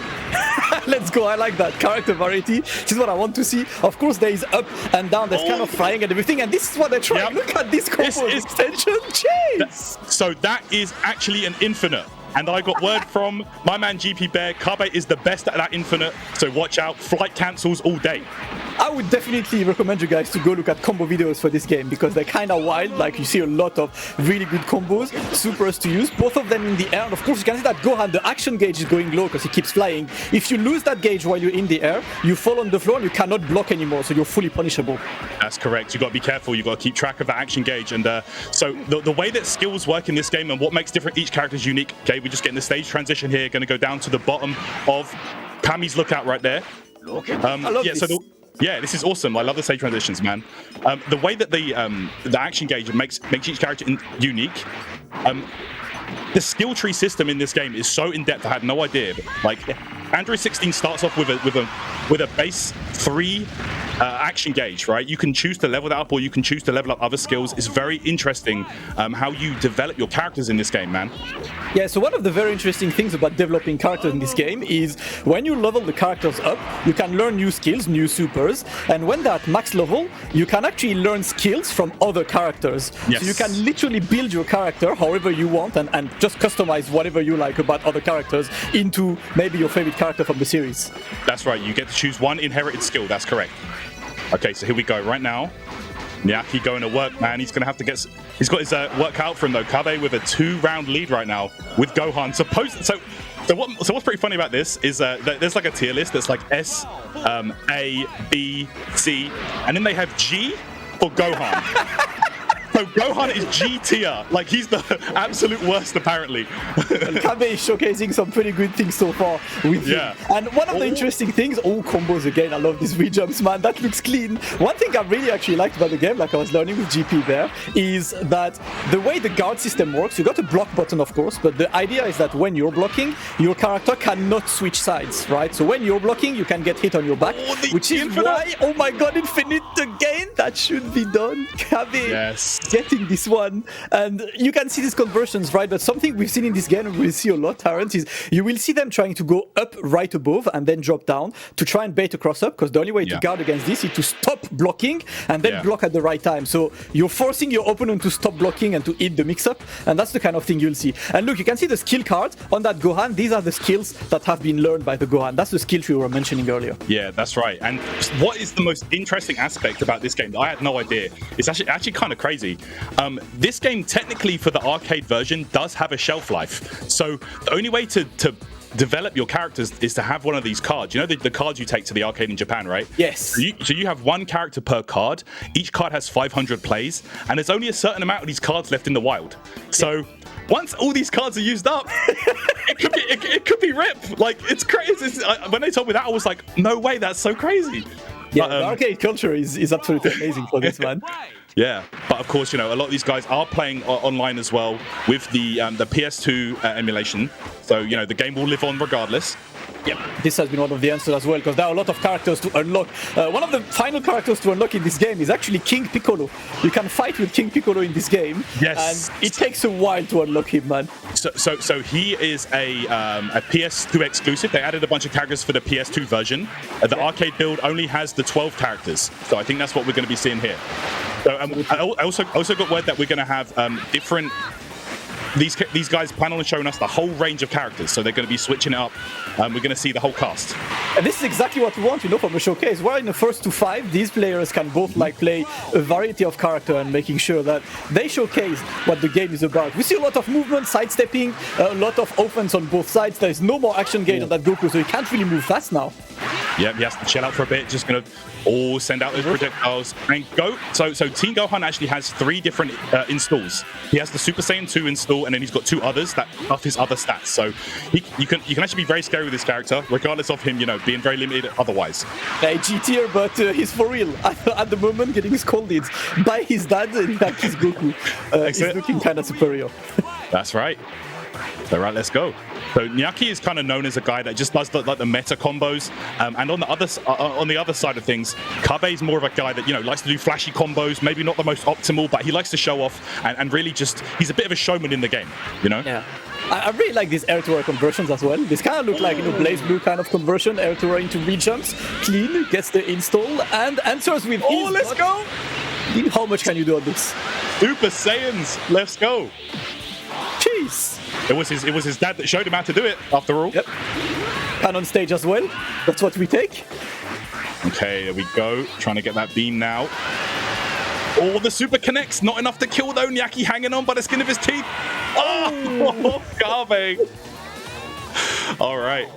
Let's go. I like that. Character variety. This is what I want to see. Of course, there is up and down. There's kind of flying and everything. And this is what they're trying. Look at this combo extension. Jeez.
So that is actually an infinite. And I got word from my man GP Bear, Kabe is the best at that infinite. So watch out. Flight cancels all day.
I would definitely recommend you guys to go look at combo videos for this game because they're kind of wild. Like, you see a lot of really good combos, supers to use, both of them in the air. And of course, you can see that Gohan, the action gauge is going low because he keeps flying. If you lose that gauge while you're in the air, you fall on the floor and you cannot block anymore, so you're fully punishable.
That's correct. You got to be careful. You got to keep track of that action gauge. And so the way that skills work in this game and what makes different each character is unique. Okay, we're just getting the stage transition here. Going to go down to the bottom of Kami's lookout right there.
I love this.
Yeah, this is awesome. I love the stage transitions, man. The way that the action gauge makes each character unique. The skill tree system in this game is so in depth. I had no idea. Like, Android 16 starts off with a base 3 action gauge, right? You can choose to level that up, or you can choose to level up other skills. It's very interesting how you develop your characters in this game, man.
Yeah, so one of the very interesting things about developing characters in this game is when you level the characters up, you can learn new skills, new supers, and when they're at max level, you can actually learn skills from other characters.
Yes.
So you can literally build your character however you want and just customize whatever you like about other characters into maybe your favorite character from the series.
That's right, you get to choose one inherited skill, that's correct. Okay, so here we go right now. Nyaki going to work, man. He's going to have to get... He's got his work out for him, though. Kabe with a 2-round lead right now with Gohan. So what's pretty funny about this is there's like a tier list that's like S, A, B, C, and then they have G for Gohan. So Gohan is G tier. Like, he's the absolute worst, apparently.
Kabe is showcasing some pretty good things so far with him. And one of the interesting things, combos again, I love these re-jumps, man. That looks clean. One thing I really actually liked about the game, like I was learning with GP there, is that the way the guard system works, you got a block button, of course, but the idea is that when you're blocking, your character cannot switch sides, right? So when you're blocking, you can get hit on your back, which is why, oh my god, infinite again, that should be done, Kabe.
Yes.
getting this one, and you can see these conversions, right? But something we've seen in this game, and we'll see a lot, Terrence, is you will see them trying to go up right above and then drop down to try and bait a cross up, because the only way to guard against this is to stop blocking and then block at the right time. So you're forcing your opponent to stop blocking and to eat the mix-up, and that's the kind of thing you'll see. And look, you can see the skill card on that Gohan. These are the skills that have been learned by the Gohan. That's the skill tree we were mentioning earlier.
Yeah, that's right. And what is the most interesting aspect about this game that I had no idea? It's actually kind of crazy. This game, technically, for the arcade version, does have a shelf life. So the only way to develop your characters is to have one of these cards. You know the cards you take to the arcade in Japan, right?
Yes.
So you have one character per card. Each card has 500 plays, and there's only a certain amount of these cards left in the wild. So once all these cards are used up, it could be rip. Like, it's crazy. When they told me that, I was like, no way, that's so crazy.
Yeah, the arcade culture is absolutely amazing for this, man.
Yeah, but of course, you know, a lot of these guys are playing online as well with the PS2 emulation. So, you know, the game will live on regardless.
Yep, this has been one of the answers as well, because there are a lot of characters to unlock. One of the final characters to unlock in this game is actually King Piccolo. You can fight with King Piccolo in this game.
Yes.
And it takes a while to unlock him, man.
So he is a PS2 exclusive. They added a bunch of characters for the PS2 version. The arcade build only has the 12 characters. So I think that's what we're going to be seeing here. So I also got word that we're going to have different... These guys plan on showing us the whole range of characters, so they're going to be switching it up. We're going to see the whole cast.
And this is exactly what we want, you know, from a showcase. Where in the first to 5, these players can both play a variety of character and making sure that they showcase what the game is about. We see a lot of movement, sidestepping, a lot of offense on both sides. There is no more action gauge on that Goku, so he can't really move fast now.
Yeah, he has to chill out for a bit. Just going to send out those projectiles and go. So Teen Gohan actually has 3 different installs. He has the Super Saiyan 2 install, and then he's got 2 others that buff his other stats. So you can actually be very scary with this character, regardless of him, you know, being very limited otherwise.
Yeah, G tier, but he's for real. At the moment, getting scolded by his dad, in fact, his Goku. He's looking kind of superior.
That's right. So right, let's go. So Nyaki is kind of known as a guy that just does the meta combos, and on the other side of things, Kabe is more of a guy that, you know, likes to do flashy combos. Maybe not the most optimal, but he likes to show off and really just he's a bit of a showman in the game, you know.
Yeah. I really like these air-to-air conversions as well. This kind of look like, you know, Blaze Blue kind of conversion, air-to-air into re-jumps, clean, gets the install, and answers with ease.
Let's go!
How much can you do on this?
Super Saiyans, let's go!
Jeez!
It was his dad that showed him how to do it, after all.
Yep. And on stage as well. That's what we take.
Okay, there we go. Trying to get that beam now. Oh, the super connects. Not enough to kill though. Nyaki hanging on by the skin of his teeth. Oh, Kabe. All right.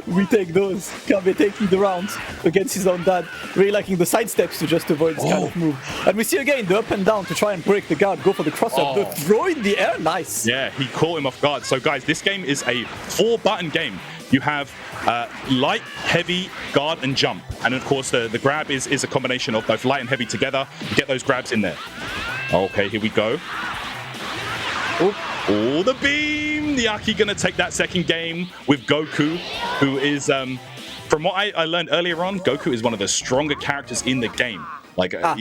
We take those. Kabe taking the round against his own dad. Really liking the side steps to just avoid this kind of move. And we see again the up and down to try and break the guard. Go for the cross-up. The throw in the air. Nice.
Yeah, he caught him off guard. So guys, this game is a 4-button game. You have light, heavy, guard, and jump. And of course, the grab is a combination of both light and heavy together. You get those grabs in there. Okay, here we go. Oh, the beam! Nyaki gonna take that second game with Goku, who is, from what I learned earlier on, Goku is one of the stronger characters in the game. Like, so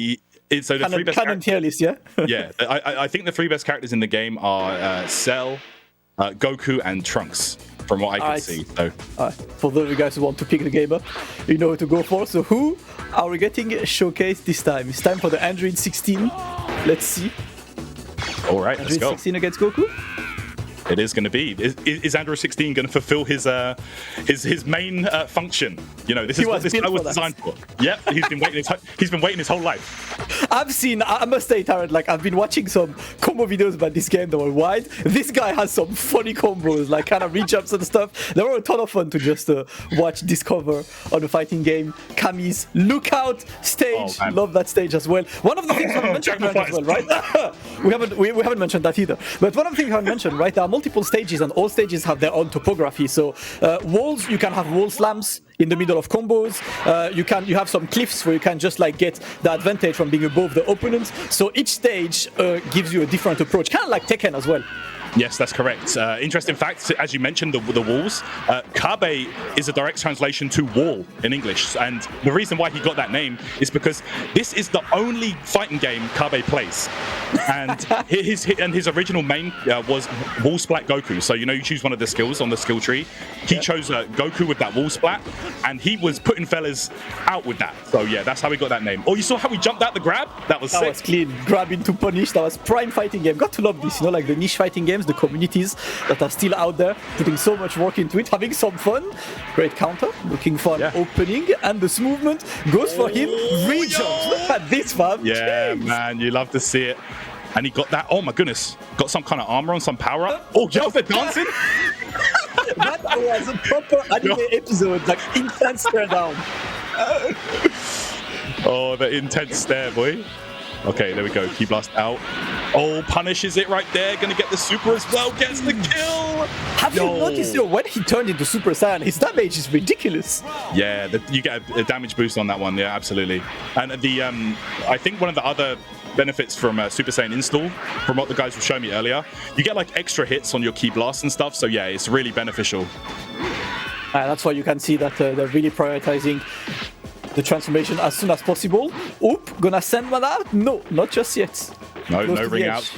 the 3 best characters,
yeah?
Yeah, I think the 3 best characters in the game are Cell, Goku, and Trunks. From what I can see. So.
For those of you guys who want to pick the game up, you know what to go for. So who are we getting showcased this time? It's time for the Android 16. Let's see.
All right, let's go.
Android 16 against Goku?
It is going to be. Is Android 16 going to fulfill his main function? You know, this is what this guy was designed for. Yep, he's been waiting his whole life.
I must say, Tarrant, like I've been watching some combo videos about this game that were wide. This guy has some funny combos, like kind of re-jumps and stuff. They were a ton of fun to just watch, discover on a fighting game. Kami's Lookout stage, love that stage as well. One of the things we haven't mentioned as well, right? we haven't mentioned that either. But one of the things we haven't mentioned, right? There are multiple stages, and all stages have their own topography. So walls, you can have wall slams in the middle of combos. You have some cliffs where you can just like get the advantage from being above the opponent. So each stage gives you a different approach, kind of like Tekken as well.
Yes, that's correct. Interesting fact, as you mentioned, the walls. Kabe is a direct translation to wall in English, and the reason why he got that name is because this is the only fighting game Kabe plays, and his original main was wall splat Goku. So you choose one of the skills on the skill tree. He chose Goku with that wall splat, and he was putting fellas out with that. So yeah, that's how he got that name. Oh, you saw how he jumped out the grab? That was sick.
That was clean. Grabbing to punish. That was prime fighting game. Got to love this. Like the niche fighting games, the communities that are still out there, putting so much work into it, having some fun. Great counter, looking for an opening, and this movement goes for him. Re-jump at this, fam.
Yeah, man, you love to see it. And he got that. Oh my goodness, got some kind of armor on, some power up. Oh, yeah, they're dancing.
That was a proper anime episode, like intense stare down.
Oh, the intense stare, boy. Okay, there we go. Key blast out. Oh, punishes it right there. Gonna get the super as well. Gets the kill.
Have you noticed, when he turned into Super Saiyan, his damage is ridiculous.
Yeah, you get a damage boost on that one. Yeah, absolutely. And I think one of the other benefits from Super Saiyan install, from what the guys were showing me earlier, you get like extra hits on your key blast and stuff. So yeah, it's really beneficial.
That's why you can see that they're really prioritizing the transformation as soon as possible. Oop, gonna send one out? No, not just yet.
No ring out.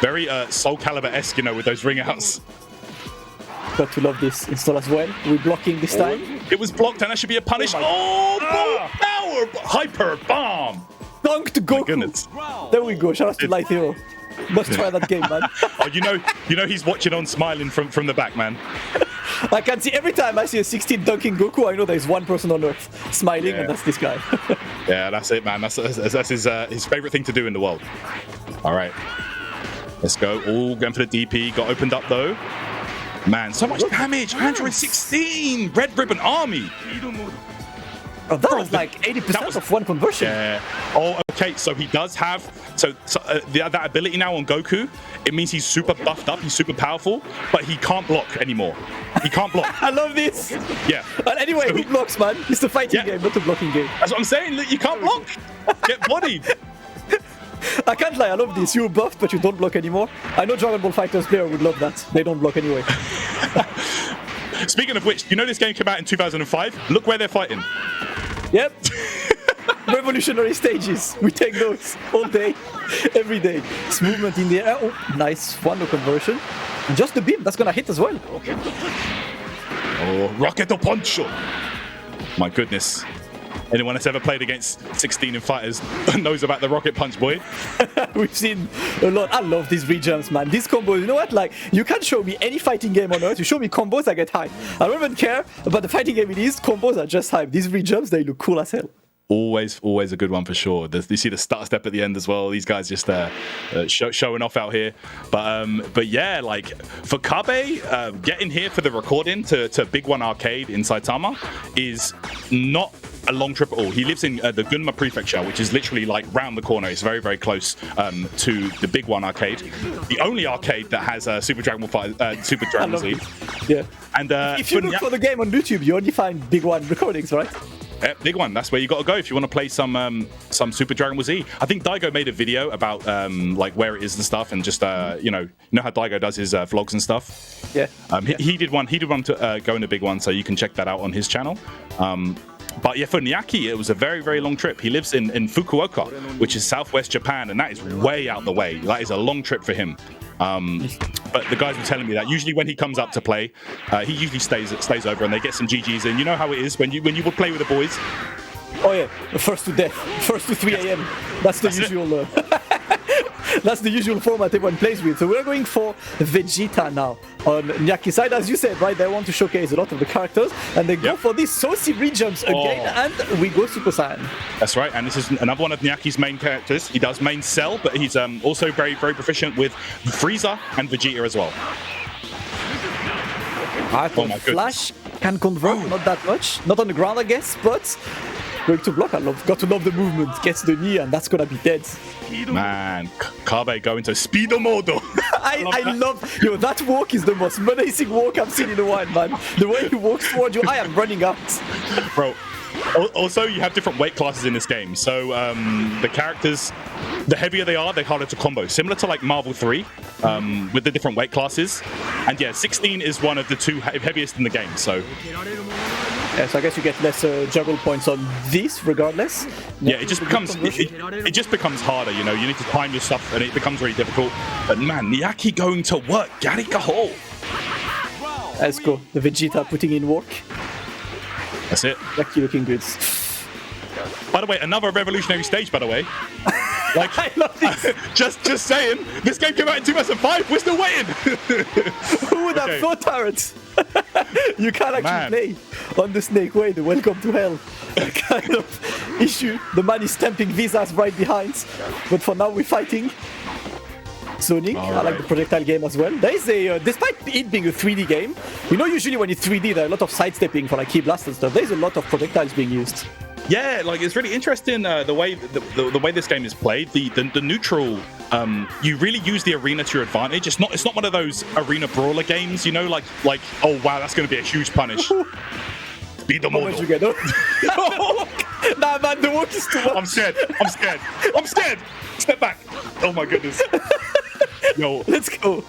Very Soul Calibur-esque, with those ring outs.
Got to love this install as well. We're blocking this time.
It was blocked, and that should be a punish. Power! Hyper bomb!
Dunked Goku! There we go. Shout out to Light Hero. Must try that game, man.
Oh, he's watching on, smiling from the back, man.
I can see every time I see a 16 dunking Goku, I know there's one person on Earth smiling, and that's this guy.
Yeah, that's it, man. That's his favorite thing to do in the world. All right, let's go. Oh, going for the DP. Got opened up though. Man, so much damage. 116. Red Ribbon Army.
Oh, that was like 80% of one conversion.
Yeah. Oh, okay. So he does have that ability now on Goku. It means he's super buffed up. He's super powerful, but he can't block anymore. He can't block.
I love this.
Yeah.
And anyway, who blocks, man? It's the fighting game, not the blocking game.
That's what I'm saying. You can't block. Get bodied.
I can't lie. I love this. You're buffed, but you don't block anymore. I know Dragonball FighterZ player would love that. They don't block anyway.
Speaking of which, this game came out in 2005. Look where they're fighting.
Yep. Revolutionary stages. We take those all day, every day. This movement in the air. Oh, nice. One no conversion. And just the beam. That's going to hit as well.
Oh, Rocket Poncho. My goodness. Anyone that's ever played against 16 in fighters knows about the Rocket Punch, boy.
We've seen a lot. I love these rejumps, man. These combos, you know what? Like, you can show me any fighting game on Earth. You show me combos, I get hype. I don't even care about the fighting game it is. Combos are just hype. These rejumps, they look cool as hell.
Always a good one for sure. You see the start step at the end as well. These guys just showing off out here. But yeah, like for Kabe, getting here for the recording to Big One Arcade in Saitama is not a long trip at all. He lives in the Gunma Prefecture, which is literally like round the corner. It's very, very close to the Big One Arcade, the only arcade that has Super Dragon Z.
Yeah.
And
if you look for the game on YouTube, you only find Big One recordings, right?
Yeah, Big One. That's where you got to go if you want to play some Super Dragon Ball Z. I think Daigo made a video about like where it is and stuff, and just you know how Daigo does his vlogs and stuff.
Yeah.
He did one. He did one to go into Big One, so you can check that out on his channel. But yeah, for Nyaki, it was a very, very long trip. He lives in Fukuoka, which is southwest Japan, and that is way out the way. That is a long trip for him. But the guys were telling me that usually when he comes up to play, he usually stays over and they get some GGs in. You know how it is when you would play with the boys.
Oh yeah, first to death, first to 3 a.m. That's the usual. That's the usual format everyone plays with. So we're going for Vegeta now on Nyaki's side. As you said, right, they want to showcase a lot of the characters, and they go for these saucy rejumps again, and we go Super Saiyan.
That's right, and this is another one of Nyaki's main characters. He does main Cell, but he's also very, very proficient with Frieza and Vegeta as well.
Oh my Flash can convert, not that much. Not on the ground, I guess, but going to block. Got to love the movement. Gets the knee, and that's gonna be dead.
Man, Kabe going to Speedo mode.
I love that walk is the most menacing walk I've seen in a while, man. The way he walks towards you, I am running out.
Bro, also you have different weight classes in this game. So the characters, the heavier they are, the harder to combo. Similar to like Marvel 3. with the different weight classes. And yeah, 16 is one of the 2 heaviest in the game. So
yeah, so I guess you get less juggle points on this, regardless.
Yeah, it just becomes it just becomes harder. You know, you need to time your stuff, and it becomes really difficult. But man, Niaki going to work, Garikahol.
Let's go. The Vegeta putting in work.
That's it.
Niaki looking good.
By the way, another revolutionary stage. By the way, like
I love this.
just saying, this game came out in 2005. We're still waiting.
Who would have thought, Tarrant? You can't actually play on the Snake Way, the Welcome to Hell kind of issue. The man is stamping visas right behind, but for now we're fighting. Zoning, I like the projectile game as well. There is a, despite it being a 3D game, you know, usually when it's 3D, there are a lot of sidestepping for like key blast and stuff. There's a lot of projectiles being used.
Yeah, like it's really interesting the way the way this game is played. The neutral, you really use the arena to your advantage. It's not one of those arena brawler games, you know, like oh wow, that's going to be a huge punish. Beat the model.
Nah, man, the walk is too much.
I'm scared. Step back. Oh my goodness. Yo,
let's go.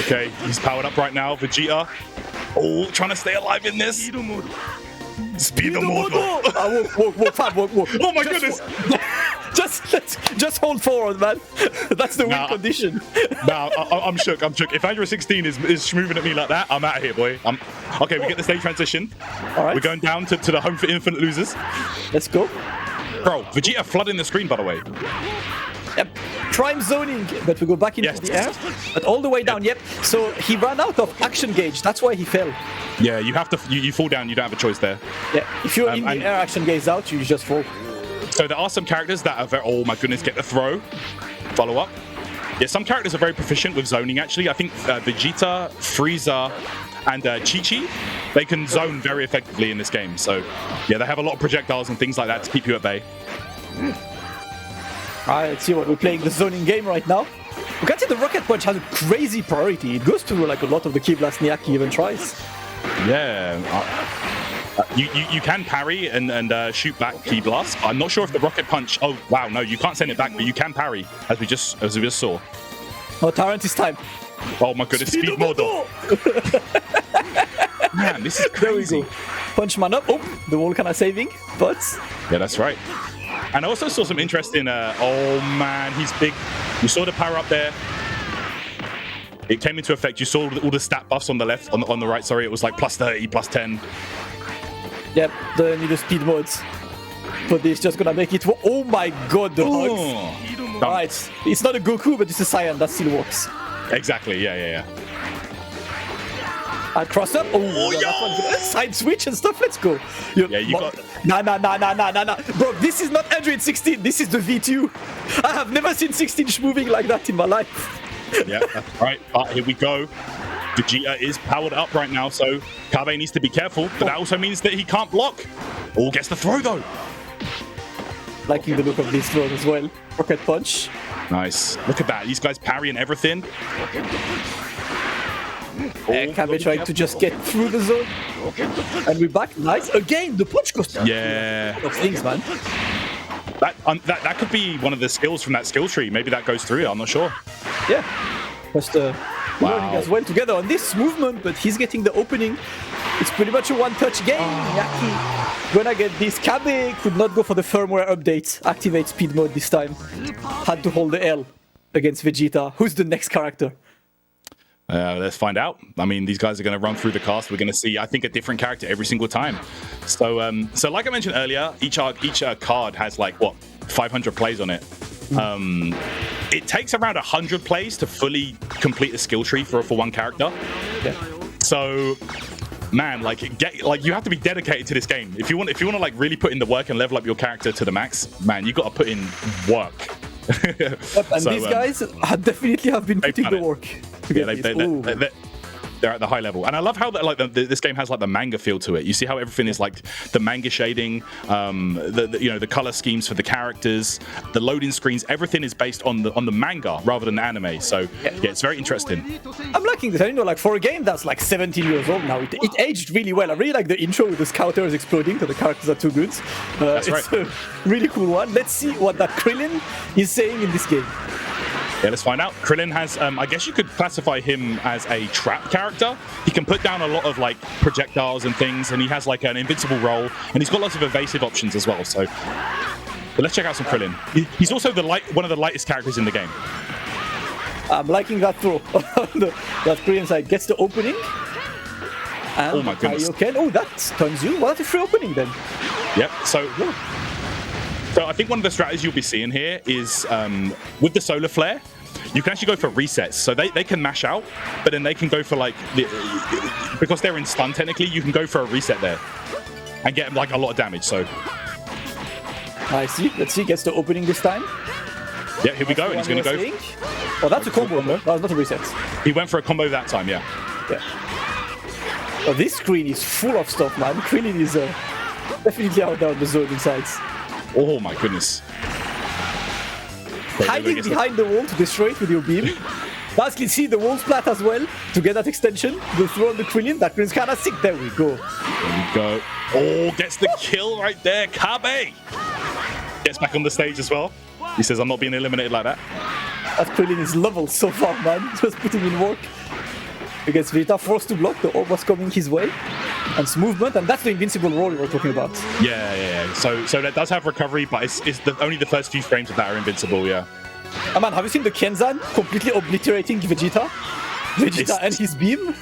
Okay, he's powered up right now. Vegeta. Oh, trying to stay alive in this. Speed the model.
Walk.
Oh my goodness.
Just hold forward, man. That's the win condition.
Nah, I'm shook. If Android 16 is moving at me like that, I'm out of here, boy. Okay, we get the stage transition.
All right.
We're going down to the home for infinite losers.
Let's go.
Bro, Vegeta flooding the screen, by the way.
Yep. Prime zoning, but we go back into the air, but all the way down. Yep. So he ran out of action gauge. That's why he fell.
Yeah, you have to. You fall down. You don't have a choice there.
Yeah. If you're in the air, action gauge out, you just fall.
So there are some characters that are very. Oh my goodness! Get the throw. Follow up. Yeah, some characters are very proficient with zoning. Actually, I think Vegeta, Frieza, and Chi-Chi, they can zone very effectively in this game. So yeah, they have a lot of projectiles and things like that to keep you at bay.
Alright, let's see what we're playing the zoning game right now. We can see the Rocket Punch has a crazy priority. It goes through like a lot of the Key Blast Niaki even tries.
Yeah, you can parry and shoot back Key Blast. I'm not sure if the Rocket Punch. Oh wow, no, you can't send it back, but you can parry, as we just saw.
Oh, Tarrant is time.
Oh my goodness, speed model. Man, this is crazy.
There we go. Punch man up. Oh, the wall kind of saving, but
yeah, that's right. And I also saw some interest in, oh man, he's big. You saw the power up there. It came into effect. You saw all the stat buffs on the left, on the right, sorry. It was like plus 30, plus 10.
Yep, the need the speed modes. But this just gonna make it, oh my god, the hugs. Alright, it's not a Goku, but it's a Saiyan, that still works.
Exactly, yeah.
Cross up. Oh, side switch and stuff. Let's go.
Yeah, you got.
Nah. Bro, this is not Android 16. This is the V2. I have never seen 16 moving like that in my life.
Yeah, that's right. Here we go. Vegeta is powered up right now, so Kabe needs to be careful. But that also means that he can't block. Oh, gets the throw though.
Liking the look of this throw as well. Rocket punch.
Nice. Look at that. These guys parrying everything.
Kabe trying to just get through the zone. And we're back. Nice. Again, the punch goes.
Yeah.
Of things, man.
That could be one of the skills from that skill tree. Maybe that goes through. I'm not sure.
Yeah. Just learning as well together on this movement, but he's getting the opening. It's pretty much a one-touch game. Niaki gonna get this. Kabe could not go for the firmware update. Activate speed mode this time. Had to hold the L against Vegeta. Who's the next character?
Let's find out. I mean, these guys are going to run through the cast. We're going to see, I think, a different character every single time. So like I mentioned earlier, each card has like, what, 500 plays on it. It takes around 100 plays to fully complete a skill tree for one character.
Yeah.
So, man, you have to be dedicated to this game. If you want to like really put in the work and level up your character to the max, man, you got to put in work.
Yep, and so, these guys definitely have been putting the work.
Yeah, they're at the high level, and I love how this game has like the manga feel to it. You see how everything is like the manga shading, the color schemes for the characters, the loading screens. Everything is based on the manga rather than the anime. So yeah, it's very interesting.
I'm liking this. Like for a game that's like 17 years old now, it aged really well. I really like the intro with the scouters exploding because the characters are too good.
That's
it's
right.
a really cool one. Let's see what that Krillin is saying in this game.
Yeah, let's find out. Krillin has, I guess you could classify him as a trap character. He can put down a lot of like projectiles and things, and he has like an invincible roll, and he's got lots of evasive options as well. So, but let's check out some Krillin. He's also one of the lightest characters in the game.
I'm liking that throw. That Krillin side gets the opening. And
oh my goodness.
Oh, that stuns you. Well, that's a free opening then.
Yep. So I think one of the strategies you'll be seeing here is with the solar flare, you can actually go for resets. So they can mash out, but then they can go for like, because they're in stun technically, you can go for a reset there and get like a lot of damage. So
I see. Let's see. Gets the opening this time.
Yeah, here we go. And he's going to go.
Oh, that's a combo, no? That was not a reset.
He went for a combo that time, yeah.
Oh, this screen is full of stuff, man. Krillin is definitely out down the zone inside.
Oh my goodness.
Hiding behind the wall to destroy it with your beam. Basically, see the wall splat as well to get that extension. The throw on the Krillin. That Krillin's kind of sick. There we go.
There we go. Oh, gets the kill right there. Kabe gets back on the stage as well. He says, I'm not being eliminated like that.
That Krillin is leveled so far, man. Just putting in work. Against Vegeta, forced to block. The orb was coming his way. And some movement, and that's the invincible roll we were talking about.
Yeah. So that does have recovery, but it's only the first few frames of that are invincible, yeah.
Oh man, have you seen the Kenzan completely obliterating Vegeta? And his beam?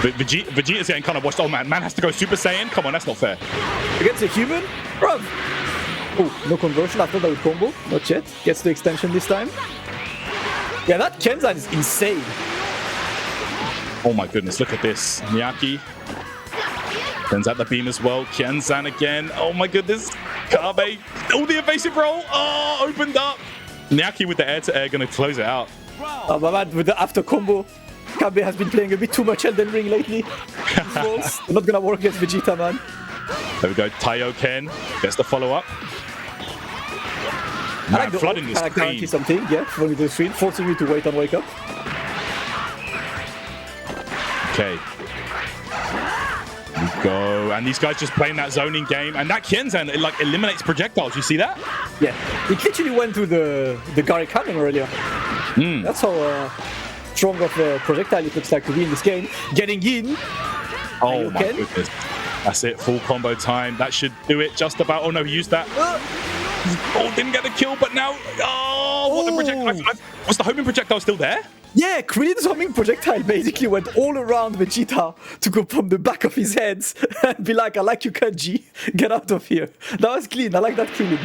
Vegeta's getting kind of watched. Oh man has to go Super Saiyan? Come on, that's not fair.
Against a human? Bruv! Oh, no conversion. I thought that would combo. Not yet. Gets the extension this time. Yeah, that Kenzan is insane.
Oh my goodness, look at this. Miyaki sends out the beam as well. Kenzan again. Oh my goodness. Kabe. Oh, the evasive roll. Oh, opened up. Miyaki with the air-to-air going to close it out.
Oh, my man, with the after combo. Kabe has been playing a bit too much Elden Ring lately. Not going to work against Vegeta, man.
There we go. Taiyo Ken gets the follow-up.
I like the flooding the screen. Something, yeah, flooding the screen, forcing you to wait and wake up.
Okay. There we go. And these guys just playing that zoning game. And that Kenzan, it like eliminates projectiles. You see that?
Yeah. It literally went through the Gary Cannon earlier. That's how strong of a projectile it looks like to be in this game. Getting in.
Oh my goodness. That's it. Full combo time. That should do it just about. Oh no, he used that. Oh, didn't get the kill, but now. Oh, what the projectile. Was the homing projectile still there?
Yeah, Krillin's homing projectile basically went all around Vegeta to go from the back of his head and be like, I like you, Kanji. Get out of here. That was clean. I like that Krillin.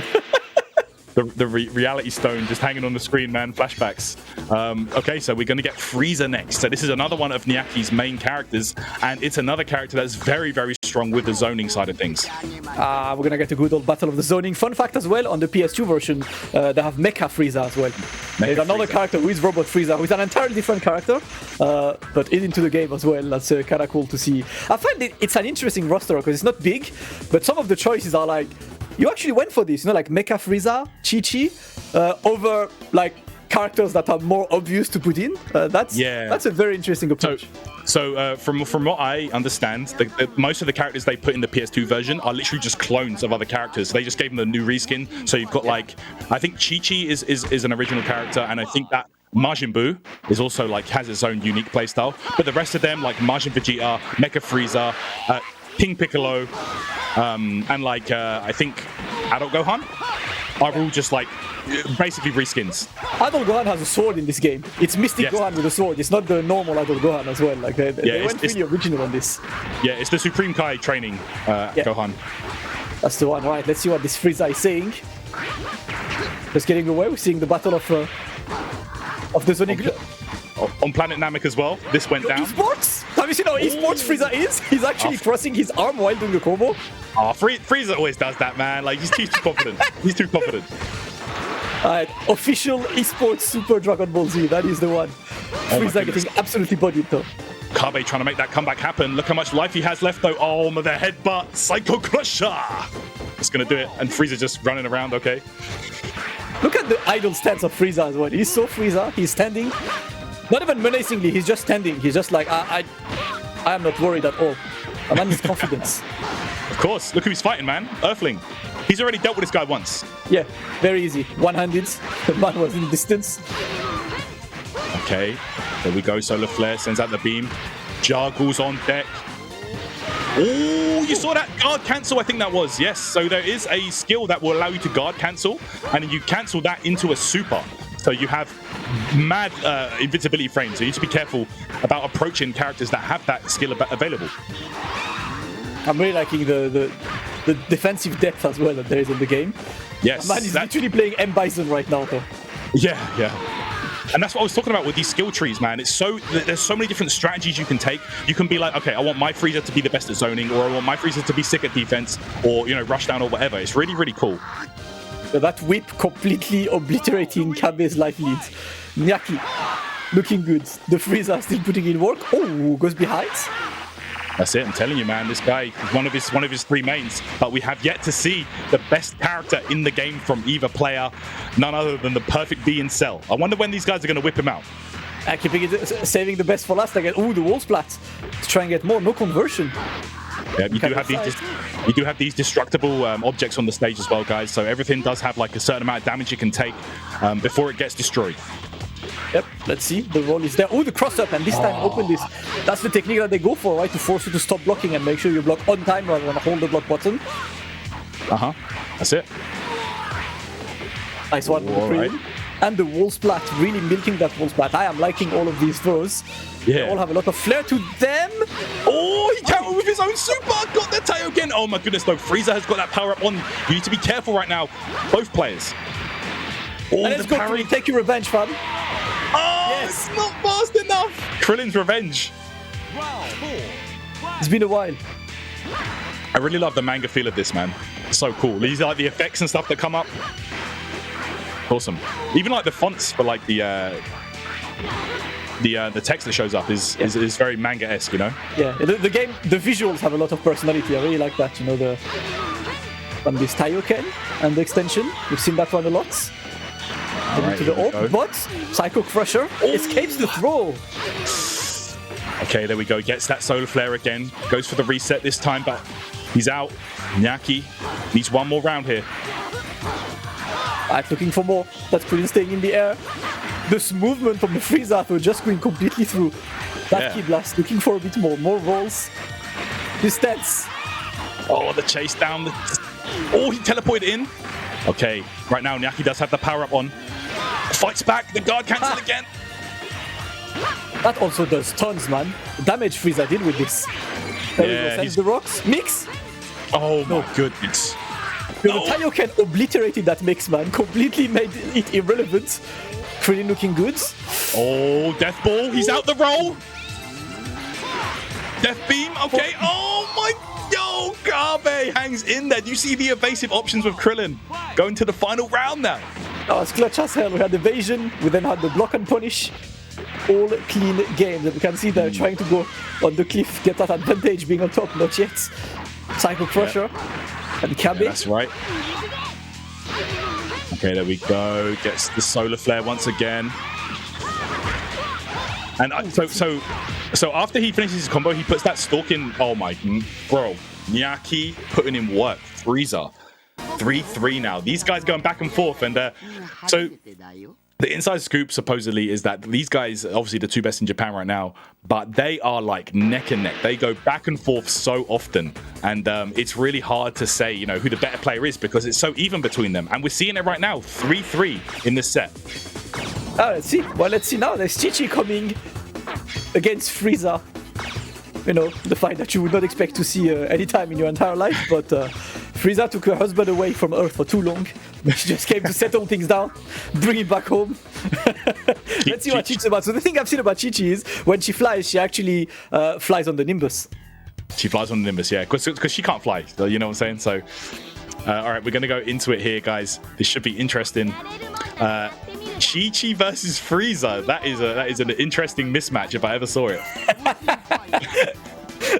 The reality stone just hanging on the screen, man. Flashbacks. Okay, so we're going to get Frieza next. So this is another one of Nyaki's main characters, and it's another character that's very, very strong with the zoning side of things.
We're going to get a good old battle of the zoning. Fun fact as well, on the PS2 version, they have Mecha Frieza as well. There's another character who is Robot Frieza, who is an entirely different character, but into the game as well. That's kind of cool to see. I find it's an interesting roster because it's not big, but some of the choices are like, you actually went for this, like Mecha Frieza, Chi-Chi, over like characters that are more obvious to put in. That's a very interesting approach.
So from what I understand, most of the characters they put in the PS2 version are literally just clones of other characters. They just gave them a new reskin. So you've got like, I think Chi-Chi is an original character, and I think that Majin Buu is also like has its own unique playstyle. But the rest of them, like Majin Vegeta, Mecha Frieza, King Piccolo, and like I think Adult Gohan are all just like basically reskins.
Adult Gohan has a sword in this game. It's Mystic Gohan with a sword. It's not the normal Adult Gohan as well. Like they went really original on this.
Yeah, it's the Supreme Kai training Gohan.
That's the one. Right, let's see what this Frieza is saying. Just getting away. We're seeing the battle of the Sonic.
On Planet Namek as well. This went down.
Esports? Have you seen how esports Frieza is? He's actually crossing his arm while doing a combo.
Oh, Frieza always does that, man. Like he's too confident. He's too confident.
Official esports Super Dragon Ball Z. That is the one. Frieza getting absolutely bodied though.
Kabe trying to make that comeback happen. Look how much life he has left though. Oh, the headbutt. Psycho Crusher. It's going to do it. And Frieza just running around, okay.
Look at the idle stance of Frieza as well. He's so Frieza. He's standing. Not even menacingly. He's just standing. He's just like, I am not worried at all. A man is confidence.
Of course. Look who he's fighting, man. Earthling. He's already dealt with this guy once.
Yeah, very easy. One-handed. The man was in distance.
Okay. There we go. Solar Flare sends out the beam. Jargle's on deck. Oh, you saw that guard cancel, I think that was. Yes, so there is a skill that will allow you to guard cancel, and then you cancel that into a super. So you have mad invincibility frames. So you need to be careful about approaching characters that have that skill available.
I'm really liking the defensive depth as well that there is in the game.
Yes.
Man is literally playing M. Bison right now, though.
Yeah. And that's what I was talking about with these skill trees, man. It's there's so many different strategies you can take. You can be like, okay, I want my Frieza to be the best at zoning, or I want my Frieza to be sick at defense, or, you know, rush down or whatever. It's really, really cool.
So that whip completely obliterating Kabe's life leads. Nyaki looking good. The Frieza still putting in work. Oh, goes behind.
That's it. I'm telling you, man. This guy is one of his three mains, but we have yet to see the best character in the game from either player, none other than the perfect B in Cell. I wonder when these guys are going to whip him out.
Keeping it, saving the best for last again. Oh, the wall splat to try and get more. No conversion.
Yeah, you do have these destructible objects on the stage as well, guys. So everything does have like a certain amount of damage you can take before it gets destroyed.
Yep, let's see. The roll is there. Oh, the cross up, and this time open this. That's the technique that they go for, right? To force you to stop blocking and make sure you block on time rather than hold the block button.
That's it.
Nice one.
Right.
And the wall splat, really milking that wall splat. I am liking all of these throws.
Yeah.
They all have a lot of flair to them.
Oh, he countered with his own super. Got the tail again. Oh my goodness, though. Frieza has got that power up on. You need to be careful right now, both players.
And let's go, parry. Take your revenge, fam.
Oh, yes. It's not fast enough. Krillin's revenge.
It's been a while.
I really love the manga feel of this, man. It's so cool. These are like the effects and stuff that come up. Awesome. Even like the fonts for like the text that shows up is very manga-esque, you know?
Yeah, the game, the visuals have a lot of personality. I really like that, you know, on this Taioken and the extension. We've seen that one a lot. Right, to the ult, but Psycho Crusher escapes the throw.
Okay, there we go. Gets that solar flare again. Goes for the reset this time, but he's out. Nyaki needs one more round here.
Alright, looking for more. That's Krillin staying in the air. This movement from the Frieza though, just going completely through. That key blast, looking for a bit more. More rolls. Distance.
Oh, the chase down. Oh, he teleported in. Okay, right now Nyaki does have the power up on. Fights back, the guard cancel again.
That also does tons, man. The damage Frieza did with this. There we go, sends the rocks. Mix!
Oh my goodness.
The Taioken obliterated that mix, man. Completely made it irrelevant. Krillin looking good.
Oh, Death Ball. He's out the roll. Death Beam. Okay. Oh my. Yo, Kabe hangs in there. Do you see the evasive options with Krillin? Going to the final round now.
Oh, it's clutch as hell. We had evasion. We then had the block and punish. All clean games. And we can see they're trying to go on the cliff, get that advantage being on top. Not yet. Psycho Crusher. And Kabe.
Yeah, that's right. Okay, there we go. Gets the solar flare once again. And so after he finishes his combo, he puts that stalk in. Oh my, bro. Nyaki putting in work. Frieza. 3-3 now. These guys going back and forth. And so the inside scoop supposedly is that these guys, obviously the two best in Japan right now, but they are like neck and neck. They go back and forth so often. And it's really hard to say, you know, who the better player is because it's so even between them. And we're seeing it right now. 3-3 in this set.
Oh, let's see. Well, let's see now. There's Chi-Chi coming against Frieza. You know, the fight that you would not expect to see any time in your entire life. But Frieza took her husband away from Earth for too long. She just came to settle things down, bring him back home. Let's see what Chi-Chi's about. So the thing I've seen about Chi-Chi is when she flies, she actually flies on the Nimbus.
She flies on the Nimbus, yeah, because she can't fly. You know what I'm saying? So, all right, we're going to go into it here, guys. This should be interesting. Chi-Chi versus Frieza. That is an interesting mismatch if I ever saw it.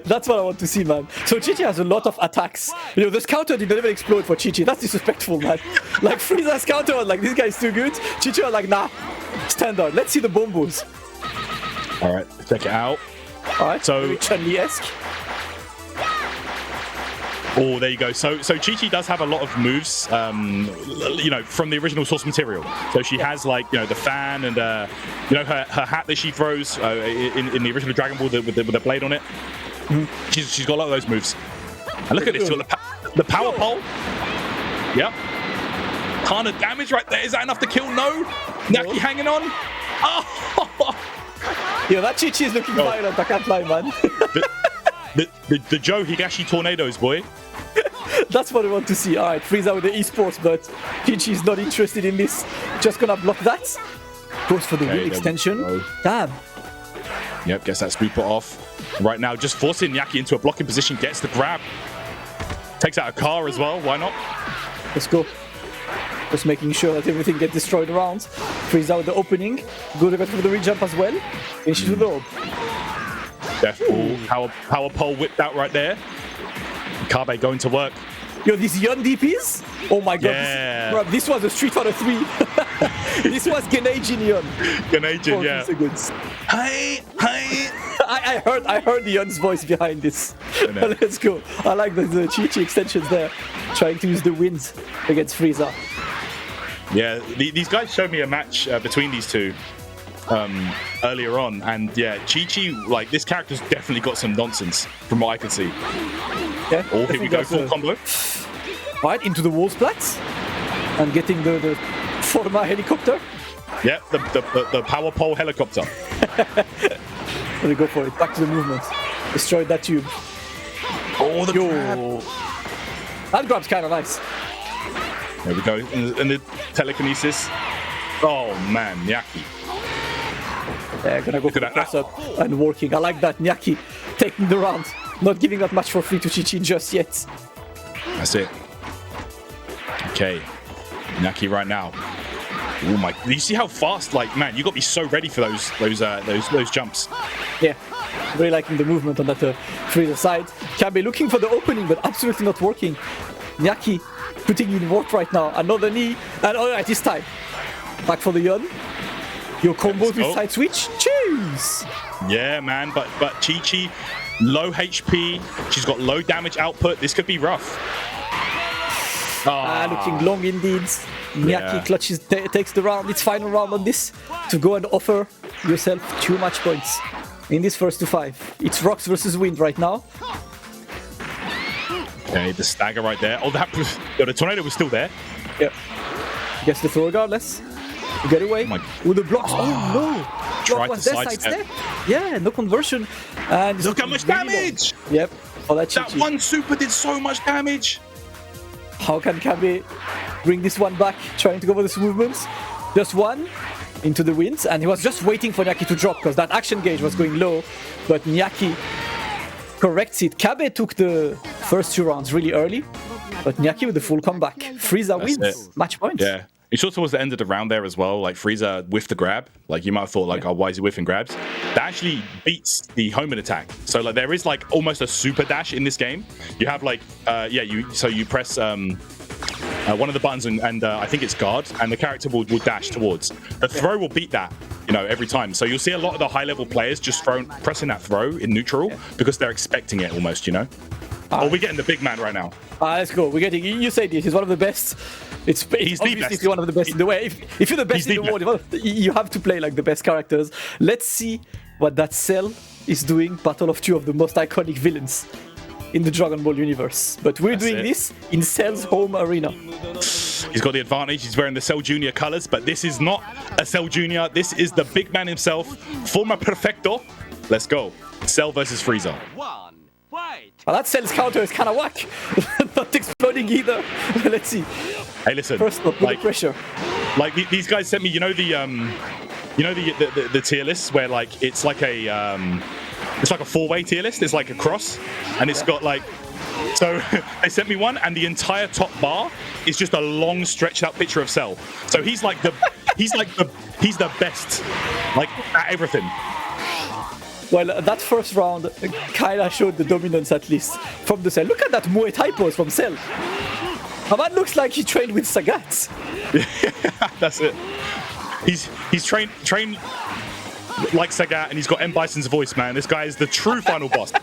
That's what I want to see, man. So Chi-Chi has a lot of attacks. You know, the counter did not even explode for Chi-Chi. That's disrespectful, man. Like Frieza's counter was like, this guy's too good. Chi-Chi was like, nah, standard. Let's see the bombos.
All right, check it out.
All right,
so
Chun-Li-esque.
Oh, there you go. So Chi-Chi does have a lot of moves, you know, from the original source material. So she has like, you know, the fan and you know, her hat that she throws in the original Dragon Ball with the blade on it. She's got a lot of those moves. And look at this, the power pole. Yep. Ton of damage right there. Is that enough to kill? No. Nyaki hanging on. Oh.
Yo, that Chi-Chi is looking violent. I can't lie, man.
The Joe Higashi tornadoes, boy.
That's what I want to see. All right, Frieza with the esports, but Chi-Chi is not interested in this. Just gonna block that. Goes for the wheel extension. Damn.
Yep, gets that spooper off. Right now, just forcing Nyaki into a blocking position. Gets the grab. Takes out a car as well. Why not?
Let's go. Just making sure that everything gets destroyed around. Frieza with the opening. Good for the re-jump as well. Finishes with the orb.
Death ball. Power pole whipped out right there. Kabe going to work.
Yo, these Yun DPs? Oh my god.
Yeah.
This was a Street Fighter 3. This was Genajin Yun.
Genajin, yeah.
Hey. I heard the Yun's voice behind this. Let's go. I like the Chi-Chi extensions there. Trying to use the wind against Frieza.
Yeah, these guys showed me a match between these two earlier on, and yeah, Chi-Chi, like, this character's definitely got some nonsense from what I can see.
Yeah.
Oh, here we go, full combo.
Right, into the wall splats and getting the Forma helicopter.
Yeah, the power pole helicopter.
Let me go for it. Back to the movement. Destroyed that tube.
Oh, the grab.
That grab's kind of nice.
There we go. And the telekinesis. Oh man, Nyaki.
Yeah, gonna go for the press up and working. I like that. Nyaki taking the round. Not giving that much for free to Chi-Chi just yet.
That's it. Okay. Nyaki right now. Oh my! You see how fast? Like, man, you got to be so ready for those jumps.
Yeah, really liking the movement on that Frieza side. Kabe looking for the opening, but absolutely not working. Nyaki putting in work right now. Another knee, and alright, this time back for the Yun. Your combos with side switch. Cheese.
Yeah, man, but Chi-Chi, low HP. She's got low damage output. This could be rough.
Looking long indeed. Nyaki clutches, takes the round, its final round on this, to go and offer yourself 2 match points in this first to 5. It's rocks versus wind right now.
Okay, the stagger right there. Oh, the tornado was still there.
Yeah. Gets the throw regardless. Get away with the blocks. Oh no! Block was there, sidestep. Yeah, no conversion. And
look how much damage!
Yep. Oh, that
one super did so much damage.
How can Kabe bring this one back? Trying to go for these movements. Just one into the winds, and he was just waiting for Nyaki to drop because that action gauge was going low. But Nyaki corrects it. Kabe took the first 2 rounds really early, but Nyaki with the full comeback. Frieza wins. Match point.
Yeah. You saw towards the end of the round there as well, like Frieza whiffed the grab. Like you might have thought, like, oh, why is he whiffing grabs? That actually beats the homing attack. So like there is like almost a super dash in this game. You have like, you press one of the buttons and I think it's guard, and the character will dash towards. The throw will beat that, you know, every time. So you'll see a lot of the high level players just pressing that throw in neutral because they're expecting it almost, you know. We're getting the big man right now.
Let's go. We're getting. You say this. He's one of the best. He's obviously one of the best in the way. If you're the best in the world, you have to play like the best characters. Let's see what that Cell is doing. Battle of 2 of the most iconic villains in the Dragon Ball universe. But we're doing this in Cell's home arena.
He's got the advantage. He's wearing the Cell Jr. colors, but this is not a Cell Jr. This is the big man himself, Forma Perfecto. Let's go. Cell versus Frieza.
Well, that Cell's counter is kind of whack. Not exploding either. Let's see.
Hey, listen.
First up, with the pressure.
Like these guys sent me, the tier list where like it's like a 4-way tier list. It's like a cross, and it's got like. So they sent me one, and the entire top bar is just a long stretched out picture of Cell. So he's the best, like at everything.
Well, that first round kind of showed the dominance, at least, from the Cell. Look at that Muay Thai pose from Cell. That looks like he trained with Sagat.
That's it. He's trained like Sagat, and he's got M. Bison's voice, man. This guy is the true final boss.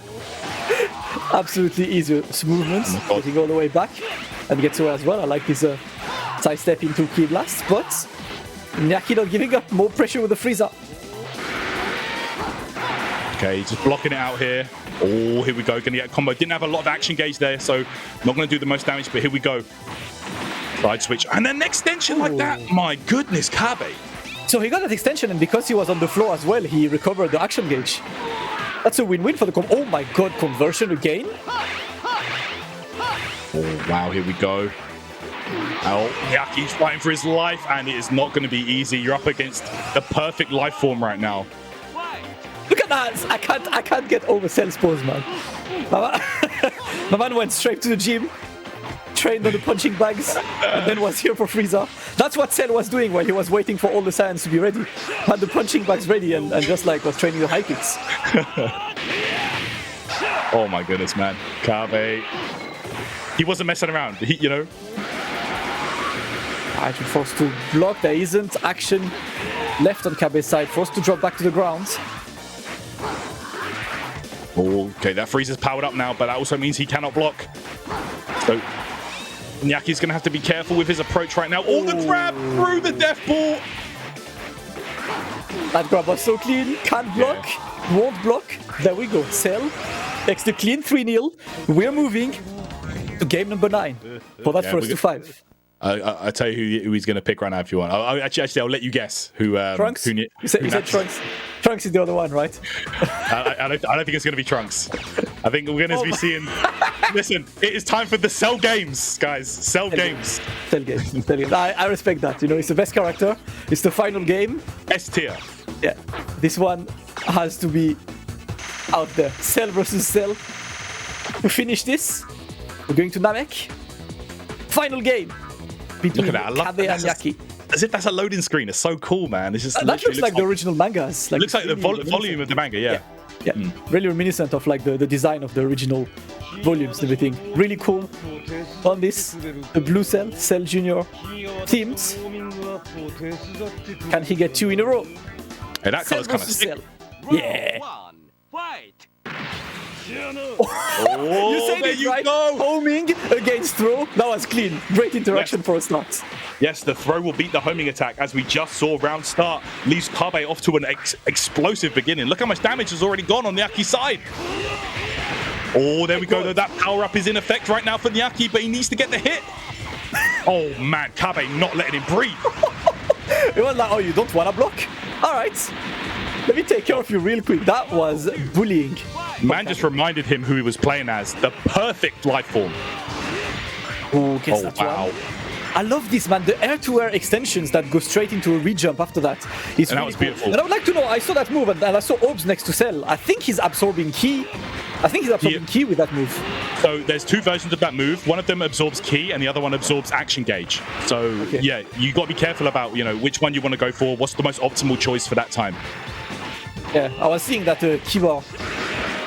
Absolutely easy movements, getting all the way back and gets away as well. I like his side step into key blast, but Nyaki not giving up, more pressure with the freezer.
Okay, just blocking it out here. Oh, here we go, gonna get a combo. Didn't have a lot of action gauge there, so not gonna do the most damage, but here we go. Side switch, and an extension like that. My goodness, Kabe.
So he got that extension, and because he was on the floor as well, he recovered the action gauge. That's a win-win for the oh my god, conversion again.
Oh, wow, here we go. Oh, Nyaki's fighting for his life, and it is not going to be easy. You're up against the perfect life form right now.
Look at that! I can't get over Cell's pose, man. My man went straight to the gym, trained on the punching bags, and then was here for Frieza. That's what Cell was doing while he was waiting for all the Saiyans to be ready. Had the punching bags ready and just like was training the high kicks.
Oh my goodness, man. Kabe. He wasn't messing around, you know.
Alright, we're forced to block. There isn't action left on Kabe's side. Forced to drop back to the ground.
Okay, that Frieza's powered up now, but that also means he cannot block. So Nyaki's going to have to be careful with his approach right now. Oh, the grab through the death ball.
That grab was so clean. Can't block. Won't block. There we go. Cell takes the clean 3-0. We're moving to game number 9 for that first to 5.
I'll tell you who he's going to pick right now if you want. Actually, I'll let you guess who.
Trunks? You said Trunks. Trunks is the other one, right?
I don't think it's going to be Trunks. I think we're going to be seeing... Listen, it is time for the Cell games, guys. Cell games.
Cell games. Cell games. I respect that. You know, it's the best character. It's the final game.
S tier.
Yeah. This one has to be out there. Cell versus Cell. To finish this, we're going to Namek. Final game.
Look at that. I love
Kabe and Nyaki.
As if that's a loading screen. It's so cool, man. It's just
that looks like the original mangas.
It looks like the volume of the manga, yeah.
Really reminiscent of like the design of the original volumes and everything. Really cool. On this, the Blue Cell, Cell Junior teams. Can he get 2 in a row?
Hey, that color's kind of sick.
Yeah.
Oh,
you said
there
it
you
right.
go.
Homing against throw. That was clean. Great interaction for a start.
Yes, the throw will beat the homing attack, as we just saw. Round start leaves Kabe off to an explosive beginning. Look how much damage has already gone on Nyaki's side. Oh, there we go. That power up is in effect right now for Nyaki, but he needs to get the hit. Oh man, Kabe not letting him breathe.
It was like, oh, you don't want to block? All right. Let me take care of you real quick. That was bullying.
Man just reminded him who he was playing as. The perfect life form.
Oh, wow. I love this, man. The air-to-air extensions that go straight into a re-jump after that.
And that was beautiful.
And I would like to know, I saw that move and I saw Orbs next to Cell. I think he's absorbing Ki. Ki with that move.
So there's 2 versions of that move. One of them absorbs Ki and the other one absorbs action gauge. So yeah, you got to be careful about, you know, which one you want to go for. What's the most optimal choice for that time?
Yeah, I was seeing that Ki bar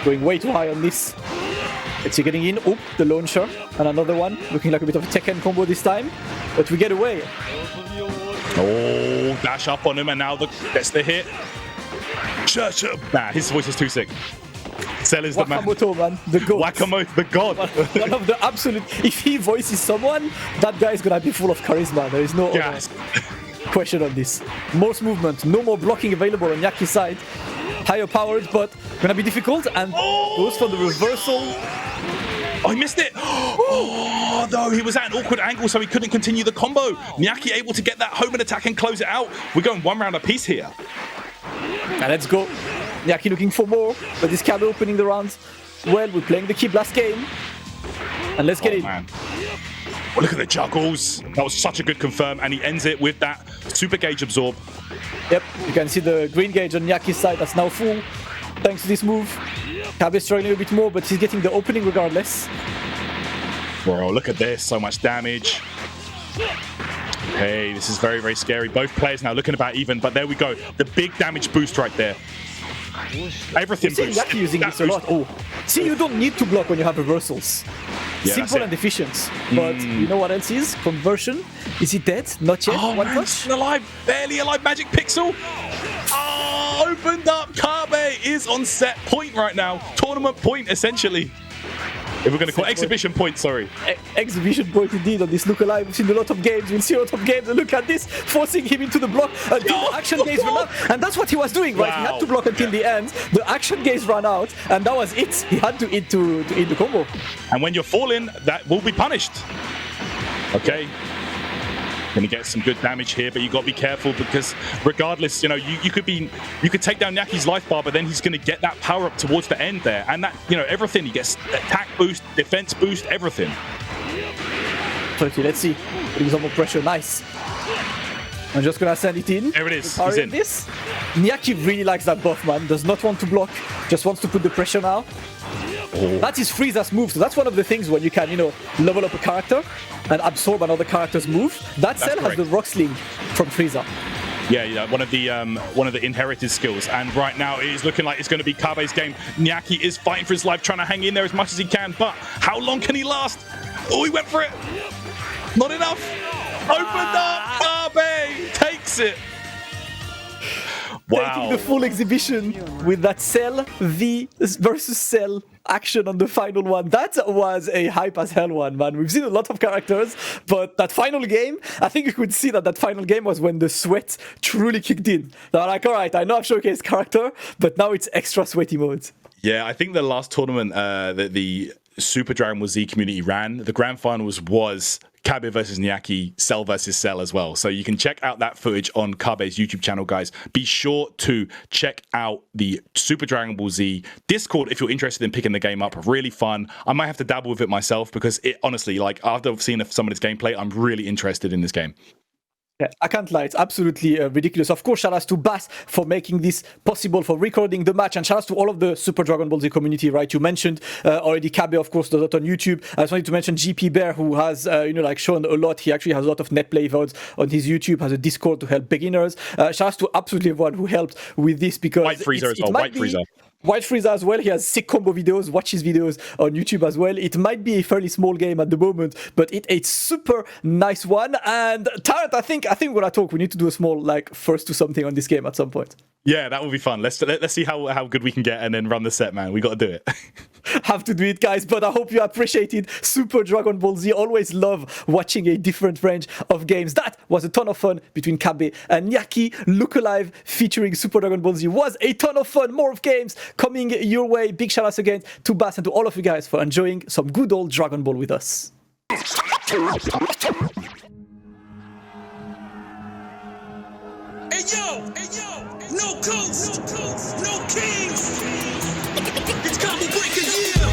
going way too high on this. It's getting in. Oh, the launcher. And another one. Looking like a bit of a Tekken combo this time. But we get away.
Oh, dash up on him. And now that's the hit. Nah, his voice is too sick. Cell is the man.
Wakamoto, man. The goat.
Wakamoto, the god.
One of the absolute... If he voices someone, that guy is going to be full of charisma. There is no question on this. Most movement. No more blocking available on Nyaki's side. Higher powered, but gonna be difficult, and goes for the reversal.
Oh, he missed it! Oh, no, he was at an awkward angle, so he couldn't continue the combo. Nyaki able to get that homing attack and close it out. We're going 1 round apiece here.
Now let's go. Nyaki looking for more, but this Kabe opening the rounds. Well, we're playing the Ki Blast game. And let's get in.
Man. Oh, look at the juggles. That was such a good confirm, and he ends it with that super gauge absorb.
Yep, you can see the green gauge on Nyaki's side that's now full, thanks to this move. Kabe struggling a bit more, but he's getting the opening regardless.
Bro, look at this, so much damage. Hey, this is very, very scary. Both players now looking about even, but there we go. The big damage boost right there. Everything boosts.
Nyaki using this a lot. Oh, see, you don't need to block when you have reversals.
Yeah,
simple and efficient. But you know what else is? Conversion. Is he dead? Not yet.
Oh,
One
man,
touch.
still alive. Barely alive. Magic Pixel. Oh, opened up. Kabe is on set point right now. Tournament point, essentially. If we're going to call exhibition points, sorry.
Exhibition point indeed on this Look Alive. We've seen a lot of games. We'll see a lot of games. And look at this, forcing him into the block until the action gaze ran out. And that's what he was doing, right? He had to block until the end. The action gaze ran out, and that was it. He had to hit the combo.
And when you're falling, that will be punished. Okay. Gonna get some good damage here, but you got to be careful because regardless, you could take down Nyaki's life bar, but then he's gonna get that power up towards the end there, and that everything he gets attack boost, defense boost, everything.
Let's see. Putting some more pressure. Nice. I'm just gonna send it in.
There it is. He's in.
This. Nyaki really likes that buff, man. Does not want to block. Just wants to put the pressure now. That is Frieza's move, so that's one of the things when you can, level up a character and absorb another character's move. That cell has the rock sling from Frieza.
Yeah, one of the inherited skills, and right now it is looking like it's going to be Kabe's game. Nyaki is fighting for his life, trying to hang in there as much as he can, but how long can he last? Oh, he went for it. Not enough. Opened up. Kabe takes it. Wow.
Taking the full exhibition with that Cell V versus Cell action on the final one. That was a hype as hell one, man. We've seen a lot of characters, but that final game, I think you could see that final game was when the sweat truly kicked in. They're like, all right, I know I've showcased character, but now it's extra sweaty mode.
Yeah, I think the last tournament that the Super Dragonball Z community ran, the grand finals was Kabe versus Nyaki, Cell versus Cell as well. So you can check out that footage on Kabe's YouTube channel, guys. Be sure to check out the Super Dragonball Z Discord if you're interested in picking the game up. Really fun. I might have to dabble with it myself because it honestly, after seeing some of this gameplay, I'm really interested in this game.
Yeah, I can't lie. It's absolutely ridiculous. Of course, shout outs to Bass for making this possible, for recording the match, and shout outs to all of the Super Dragonball Z community, right? You mentioned already Kabe, of course, does that on YouTube. I just wanted to mention GP Bear, who has, shown a lot. He actually has a lot of net play votes on his YouTube, has a Discord to help beginners. Shout outs to absolutely everyone who helped with this because
White Frieza as well. White Frieza.
White Frieza as well. He has sick combo videos. Watch his videos on YouTube as well. It might be a fairly small game at the moment, but it's a super nice one. And Tarrant, I think we're gonna talk. We need to do a small first to something on this game at some point.
Yeah, that will be fun. Let's see how good we can get and then run the set, man. We got to do it.
Have to do it, guys. But I hope you appreciated Super Dragonball Z. Always love watching a different range of games. That was a ton of fun between Kabe and Nyaki. Look Alive featuring Super Dragonball Z was a ton of fun. More of games coming your way. Big shout outs again to Bass and to all of you guys for enjoying some good old Dragon Ball with us.
Hey yo, no coast, no kings. It's Combo Breaker, yeah.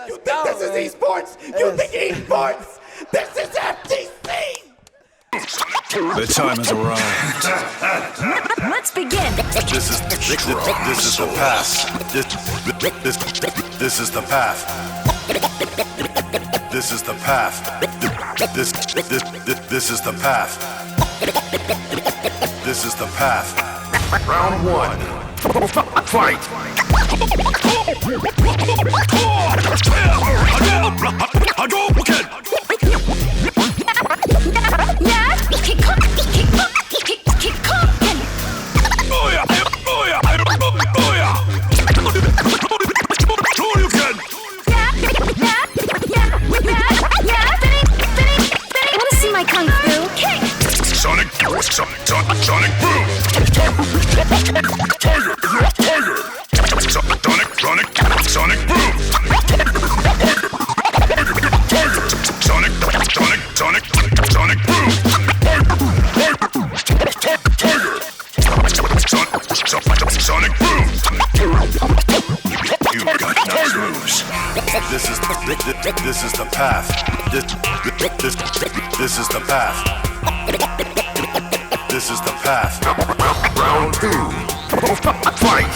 You think this is esports? You think esports? This is FTC!
The time has arrived.
Let's begin.
This is the path. This is the path. This is the path. This is the path. This is the path. Round one. Fight! Sonic boom! Tiger! Sonic boom! Tiger! Sonic boom! Tiger! Sonic boom! You got no moves. This is the path. This is the path. This is the path. Round 2. Fight!